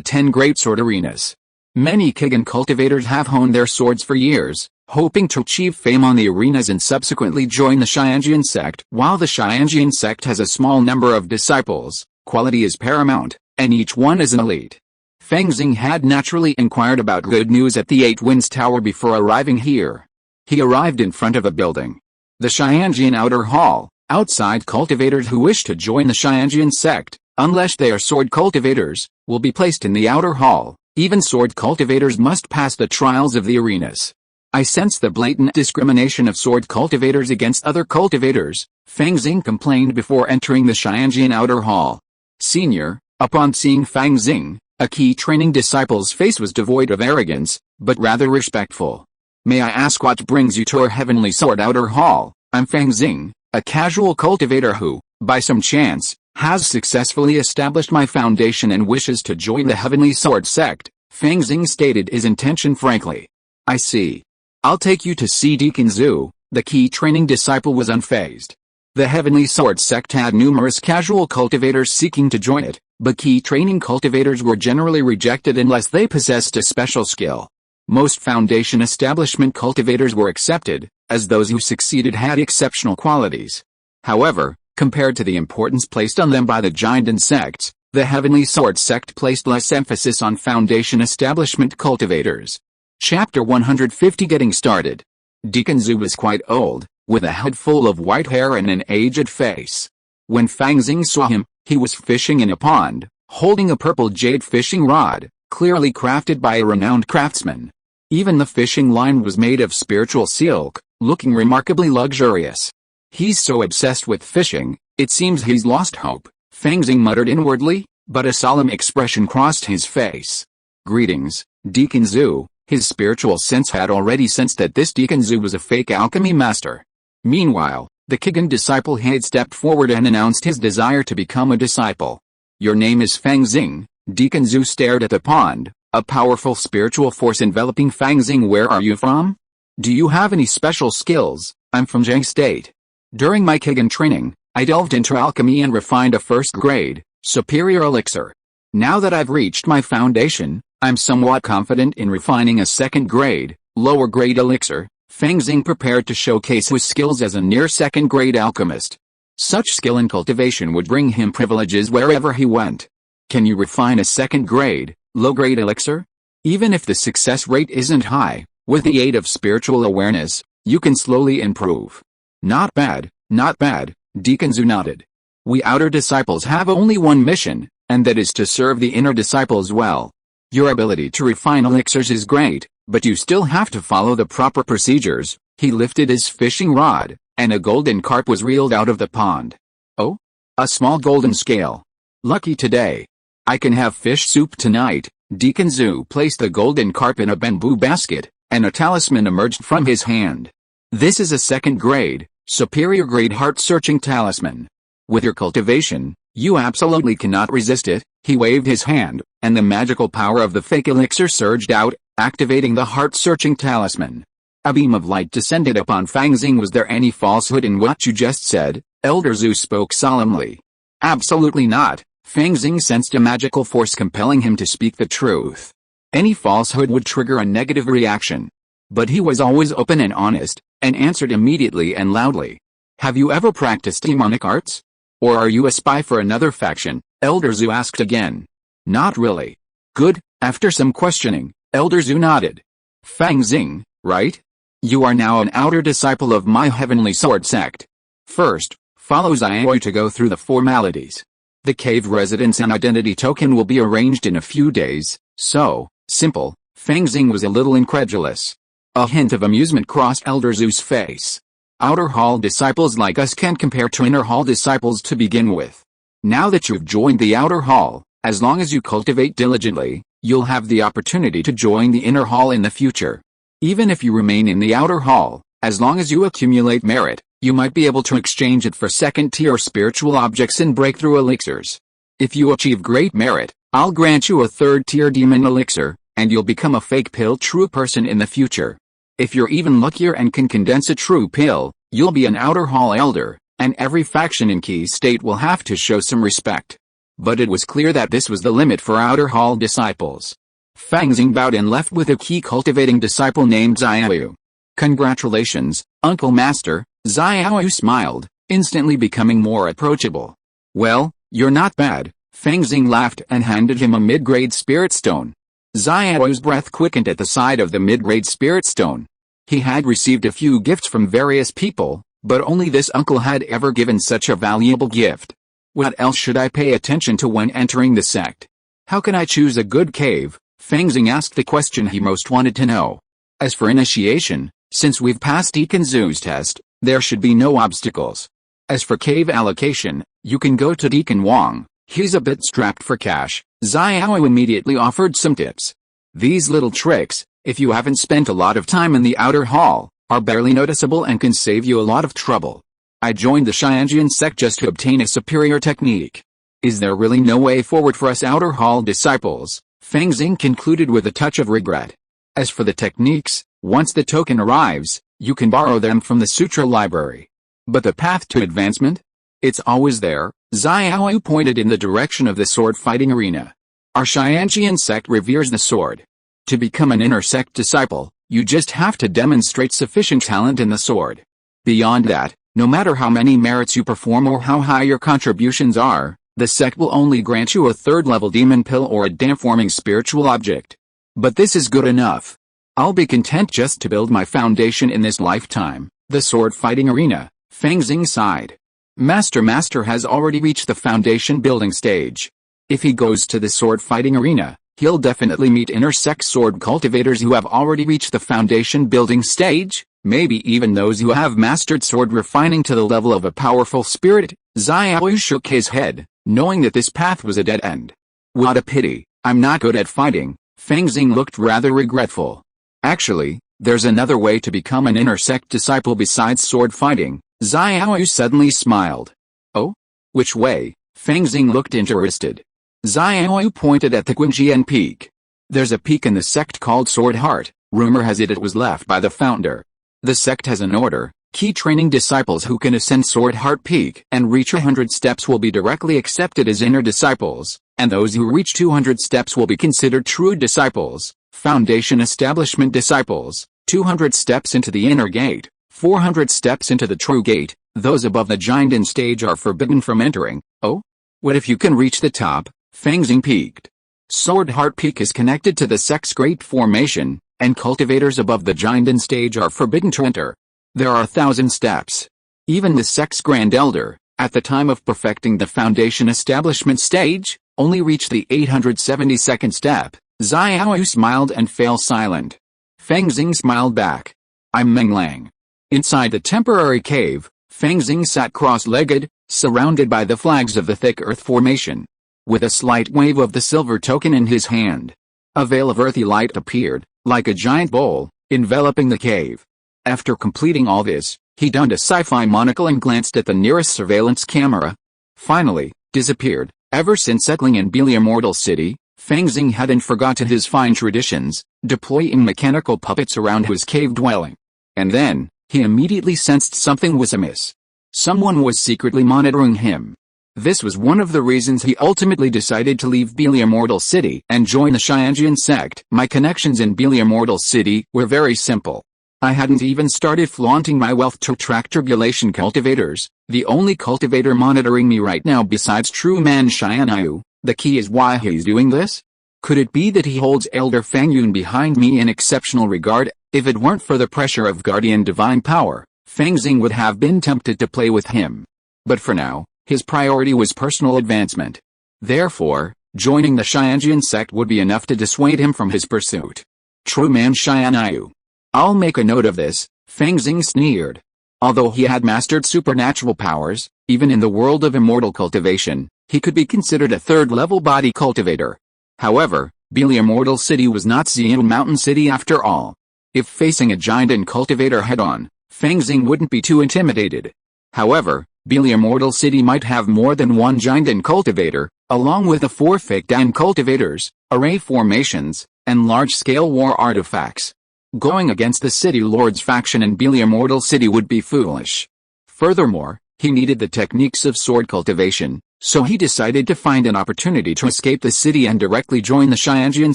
10 great sword arenas. Many Kigan cultivators have honed their swords for years, hoping to achieve fame on the arenas and subsequently join the Xianjian sect. While the Xianjian sect has a small number of disciples, quality is paramount, and each one is an elite. Fang Xing had naturally inquired about good news at the Eight Winds Tower before arriving here. He arrived in front of a building. The Xianjian Outer Hall. Outside cultivators who wish to join the Xianjian sect, unless they are sword cultivators, will be placed in the outer hall. Even sword cultivators must pass the trials of the arenas. I sense the blatant discrimination of sword cultivators against other cultivators, Fang Xing complained before entering the Xianjian outer hall. Senior, upon seeing Fang Xing, a key training disciple's face was devoid of arrogance, but rather respectful. May I ask what brings you to our heavenly sword outer hall? I'm Fang Xing, a casual cultivator who, by some chance, has successfully established my foundation and wishes to join the Heavenly Sword sect, Fang Xing stated his intention frankly. I see. I'll take you to see Deacon Zhu. The key training disciple was unfazed. The Heavenly Sword sect had numerous casual cultivators seeking to join it, but key training cultivators were generally rejected unless they possessed a special skill. Most foundation establishment cultivators were accepted, as those who succeeded had exceptional qualities. However, compared to the importance placed on them by the giant sects, the Heavenly Sword sect placed less emphasis on foundation establishment cultivators. Chapter 150 Getting Started. Deacon Zhu was quite old, with a head full of white hair and an aged face. When Fang Xing saw him, he was fishing in a pond, holding a purple jade fishing rod, clearly crafted by a renowned craftsman. Even the fishing line was made of spiritual silk, looking remarkably luxurious. He's so obsessed with fishing, it seems he's lost hope, Fang Xing muttered inwardly, but a solemn expression crossed his face. Greetings, Deacon Zhu. His spiritual sense had already sensed that this Deacon Zhu was a fake alchemy master. Meanwhile, the Kigan disciple had stepped forward and announced his desire to become a disciple. Your name is Fang Xing. Deacon Zhu stared at the pond, a powerful spiritual force enveloping Fang Xing. Where are you from? Do you have any special skills? I'm from Zhang State. During my Kigan training, I delved into alchemy and refined a first-grade, superior elixir. Now that I've reached my foundation, I'm somewhat confident in refining a second-grade, lower-grade elixir. Fang Xing prepared to showcase his skills as a near second-grade alchemist. Such skill in cultivation would bring him privileges wherever he went. Can you refine a second-grade, low-grade elixir? Even if the success rate isn't high, with the aid of spiritual awareness, you can slowly improve. Not bad, Deacon Zhu nodded. We outer disciples have only one mission, and that is to serve the inner disciples well. Your ability to refine elixirs is great, but you still have to follow the proper procedures. He lifted his fishing rod, and a golden carp was reeled out of the pond. Oh? A small golden scale. Lucky today. I can have fish soup tonight. Deacon Zhu placed the golden carp in a bamboo basket, and a talisman emerged from his hand. This is a second-grade, superior-grade heart-searching talisman. With your cultivation, you absolutely cannot resist it. He waved his hand, and the magical power of the fake elixir surged out, activating the heart-searching talisman. A beam of light descended upon Fang Xing. Was there any falsehood in what you just said? Elder Zhu spoke solemnly. Absolutely not. Fang Xing sensed a magical force compelling him to speak the truth. Any falsehood would trigger a negative reaction. But he was always open and honest, and answered immediately and loudly. Have you ever practiced demonic arts? Or are you a spy for another faction? Elder Zhu asked again. Not really. Good. After some questioning, Elder Zhu nodded. Fang Xing, right? You are now an outer disciple of my Heavenly Sword sect. First, follow Xiaoyu to go through the formalities. The cave residence and identity token will be arranged in a few days. So simple. Fang Xing was a little incredulous. A hint of amusement crossed Elder Zhu's face. Outer hall disciples like us can't compare to inner hall disciples to begin with. Now that you've joined the outer hall, as long as you cultivate diligently, you'll have the opportunity to join the inner hall in the future. Even if you remain in the outer hall, as long as you accumulate merit, you might be able to exchange it for second-tier spiritual objects and breakthrough elixirs. If you achieve great merit, I'll grant you a third-tier demon elixir, and you'll become a fake pill true person in the future. If you're even luckier and can condense a true pill, you'll be an outer hall elder, and every faction in Key State will have to show some respect. But it was clear that this was the limit for outer hall disciples. Fang Xing bowed and left with a key cultivating disciple named Xiaoyu. Congratulations, Uncle Master, Xiaoyu smiled, instantly becoming more approachable. Well, you're not bad, Fang Xing laughed and handed him a mid-grade spirit stone. Xiaoyu's breath quickened at the sight of the mid-grade spirit stone. He had received a few gifts from various people, but only this uncle had ever given such a valuable gift. What else should I pay attention to when entering the sect? How can I choose a good cave? Fang Xing asked the question he most wanted to know. As for initiation, since we've passed Deacon Zhu's test, there should be no obstacles. As for cave allocation, you can go to Deacon Wang, he's a bit strapped for cash. Xiaoyu immediately offered some tips. These little tricks, if you haven't spent a lot of time in the outer hall, are barely noticeable and can save you a lot of trouble. I joined the Xianjian sect just to obtain a superior technique. Is there really no way forward for us outer hall disciples? Fang Xing concluded with a touch of regret. As for the techniques, once the token arrives, you can borrow them from the sutra library. But the path to advancement? It's always there. Xiaoyu pointed in the direction of the sword fighting arena. Our Xianjian sect reveres the sword. To become an inner sect disciple, you just have to demonstrate sufficient talent in the sword. Beyond that, no matter how many merits you perform or how high your contributions are, the sect will only grant you a third-level demon pill or a deforming spiritual object. But this is good enough. I'll be content just to build my foundation in this lifetime. The sword fighting arena, Fang Xing sighed. Master has already reached the foundation building stage. If he goes to the sword fighting arena, he'll definitely meet inner sect sword cultivators who have already reached the foundation building stage. Maybe even those who have mastered sword refining to the level of a powerful spirit. Xiaoyu shook his head, knowing that this path was a dead end. What a pity, I'm not good at fighting. Fang Xing looked rather regretful. Actually, there's another way to become an inner sect disciple besides sword fighting. Xiaoyu suddenly smiled. Oh? Which way? Fang Xing looked interested. Xiaoyu pointed at the Guanjian Peak. There's a peak in the sect called Sword Heart. Rumor has it was left by the founder. The sect has an order, key training disciples who can ascend Sword Heart Peak and reach 100 steps will be directly accepted as inner disciples, and those who reach 200 steps will be considered true disciples, foundation establishment disciples, 200 steps into the inner gate, 400 steps into the true gate, those above the Jinden stage are forbidden from entering. Oh? What if you can reach the top? Fang Xing peaked. Sword Heart Peak is connected to the sect's great formation, and cultivators above the Jinden stage are forbidden to enter. There are 1,000 steps. Even the sect's Grand Elder, at the time of perfecting the foundation establishment stage, only reached the 872nd step. Xiaoyu smiled and fell silent. Fang Xing smiled back. I'm Meng Lang. Inside the temporary cave, Fang Xing sat cross-legged, surrounded by the flags of the thick earth formation. With a slight wave of the silver token in his hand, a veil of earthy light appeared, like a giant bowl, enveloping the cave. After completing all this, he donned a sci-fi monocle and glanced at the nearest surveillance camera. Finally, disappeared. Ever since settling in Immortal City, Fang Xing hadn't forgotten his fine traditions, deploying mechanical puppets around his cave dwelling. And then, he immediately sensed something was amiss. Someone was secretly monitoring him. This was one of the reasons he ultimately decided to leave Immortal City and join the Xianjian sect. My connections in Immortal City were very simple. I hadn't even started flaunting my wealth to attract tribulation cultivators. The only cultivator monitoring me right now besides true man Xianyu. The key is why he's doing this? Could it be that he holds Elder Fang Yun behind me in exceptional regard? If it weren't for the pressure of Guardian Divine Power, Fang Xing would have been tempted to play with him. But for now, his priority was personal advancement. Therefore, joining the Xianjian sect would be enough to dissuade him from his pursuit. True man Xianyu. I'll make a note of this, Fang Xing sneered. Although he had mastered supernatural powers, even in the world of immortal cultivation, he could be considered a third-level body cultivator. However, Bili Immortal City was not Xian Mountain City after all. If facing a giant and cultivator head-on, Fang Xing wouldn't be too intimidated. However, Bili Immortal City might have more than one giant and cultivator, along with the 4 fake Dan cultivators, array formations, and large-scale war artifacts. Going against the City Lord's faction in Bili Immortal City would be foolish. Furthermore, he needed the techniques of sword cultivation, so he decided to find an opportunity to escape the city and directly join the Xianjian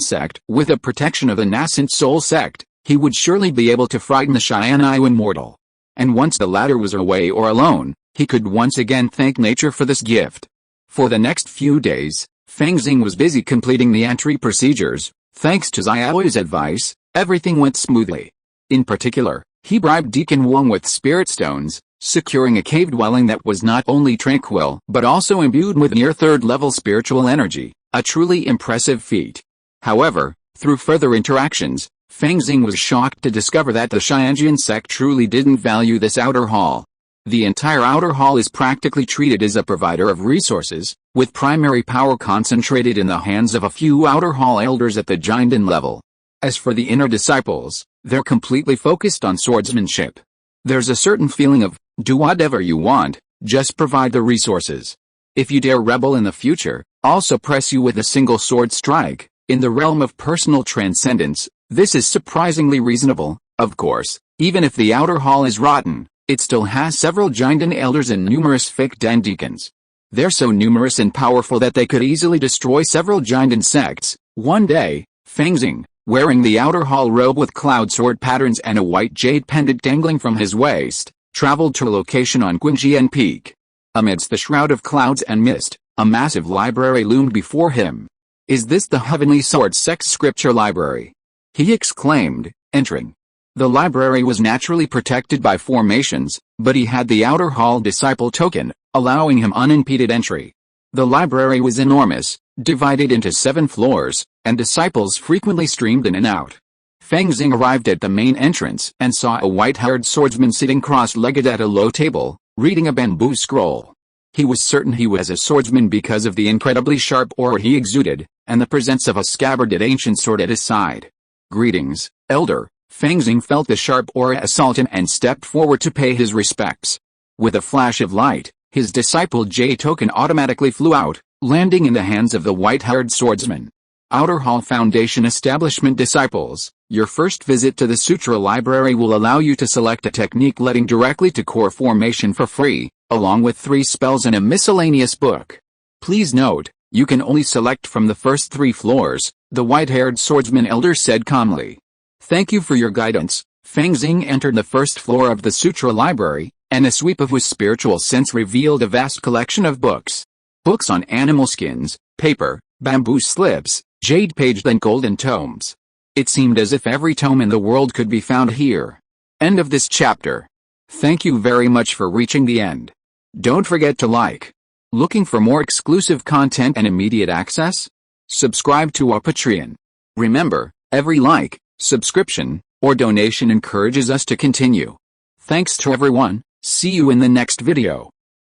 sect. With the protection of the nascent soul sect, he would surely be able to frighten the Xianyu immortal. And once the latter was away or alone, he could once again thank nature for this gift. For the next few days, Fang Xing was busy completing the entry procedures. Thanks to Xiao's advice, everything went smoothly. In particular, he bribed Deacon Wang with spirit stones, securing a cave dwelling that was not only tranquil but also imbued with near third-level spiritual energy, a truly impressive feat. However, through further interactions, Fang Xing was shocked to discover that the Xianjian sect truly didn't value this outer hall. The entire outer hall is practically treated as a provider of resources, with primary power concentrated in the hands of a few outer hall elders at the Jinden level. As for the inner disciples, they're completely focused on swordsmanship. There's a certain feeling of, do whatever you want, just provide the resources. If you dare rebel in the future, I'll suppress you with a single sword strike. In the realm of personal transcendence, this is surprisingly reasonable. Of course, even if the outer hall is rotten, it still has several Jinden elders and numerous fake Dan deacons. They're so numerous and powerful that they could easily destroy several Jinden sects. One day, Fang Xing, wearing the outer hall robe with cloud sword patterns and a white jade pendant dangling from his waist, traveled to a location on Qingjian Peak. Amidst the shroud of clouds and mist, a massive library loomed before him. "Is this the Heavenly Sword Sect Scripture Library?" he exclaimed, entering. The library was naturally protected by formations, but he had the outer hall disciple token, allowing him unimpeded entry. The library was enormous, divided into 7 floors, and disciples frequently streamed in and out. Fang Xing arrived at the main entrance and saw a white-haired swordsman sitting cross-legged at a low table, reading a bamboo scroll. He was certain he was a swordsman because of the incredibly sharp aura he exuded, and the presence of a scabbarded ancient sword at his side. "Greetings, Elder." Fang Xing felt the sharp aura assault him and stepped forward to pay his respects. With a flash of light, his disciple J token automatically flew out, landing in the hands of the white-haired swordsman. Outer Hall Foundation Establishment Disciples, your first visit to the Sutra Library will allow you to select a technique leading directly to core formation for free, along with 3 spells and a miscellaneous book. Please note, you can only select from the first 3 floors, the white-haired swordsman elder said calmly. Thank you for your guidance. Fang Xing entered the first floor of the Sutra Library, and a sweep of his spiritual sense revealed a vast collection of books. Books on animal skins, paper, bamboo slips, jade-paged and golden tomes. It seemed as if every tome in the world could be found here. End of this chapter. Thank you very much for reaching the end. Don't forget to like. Looking for more exclusive content and immediate access? Subscribe to our Patreon. Remember, every like, subscription, or donation encourages us to continue. Thanks to everyone. See you in the next video.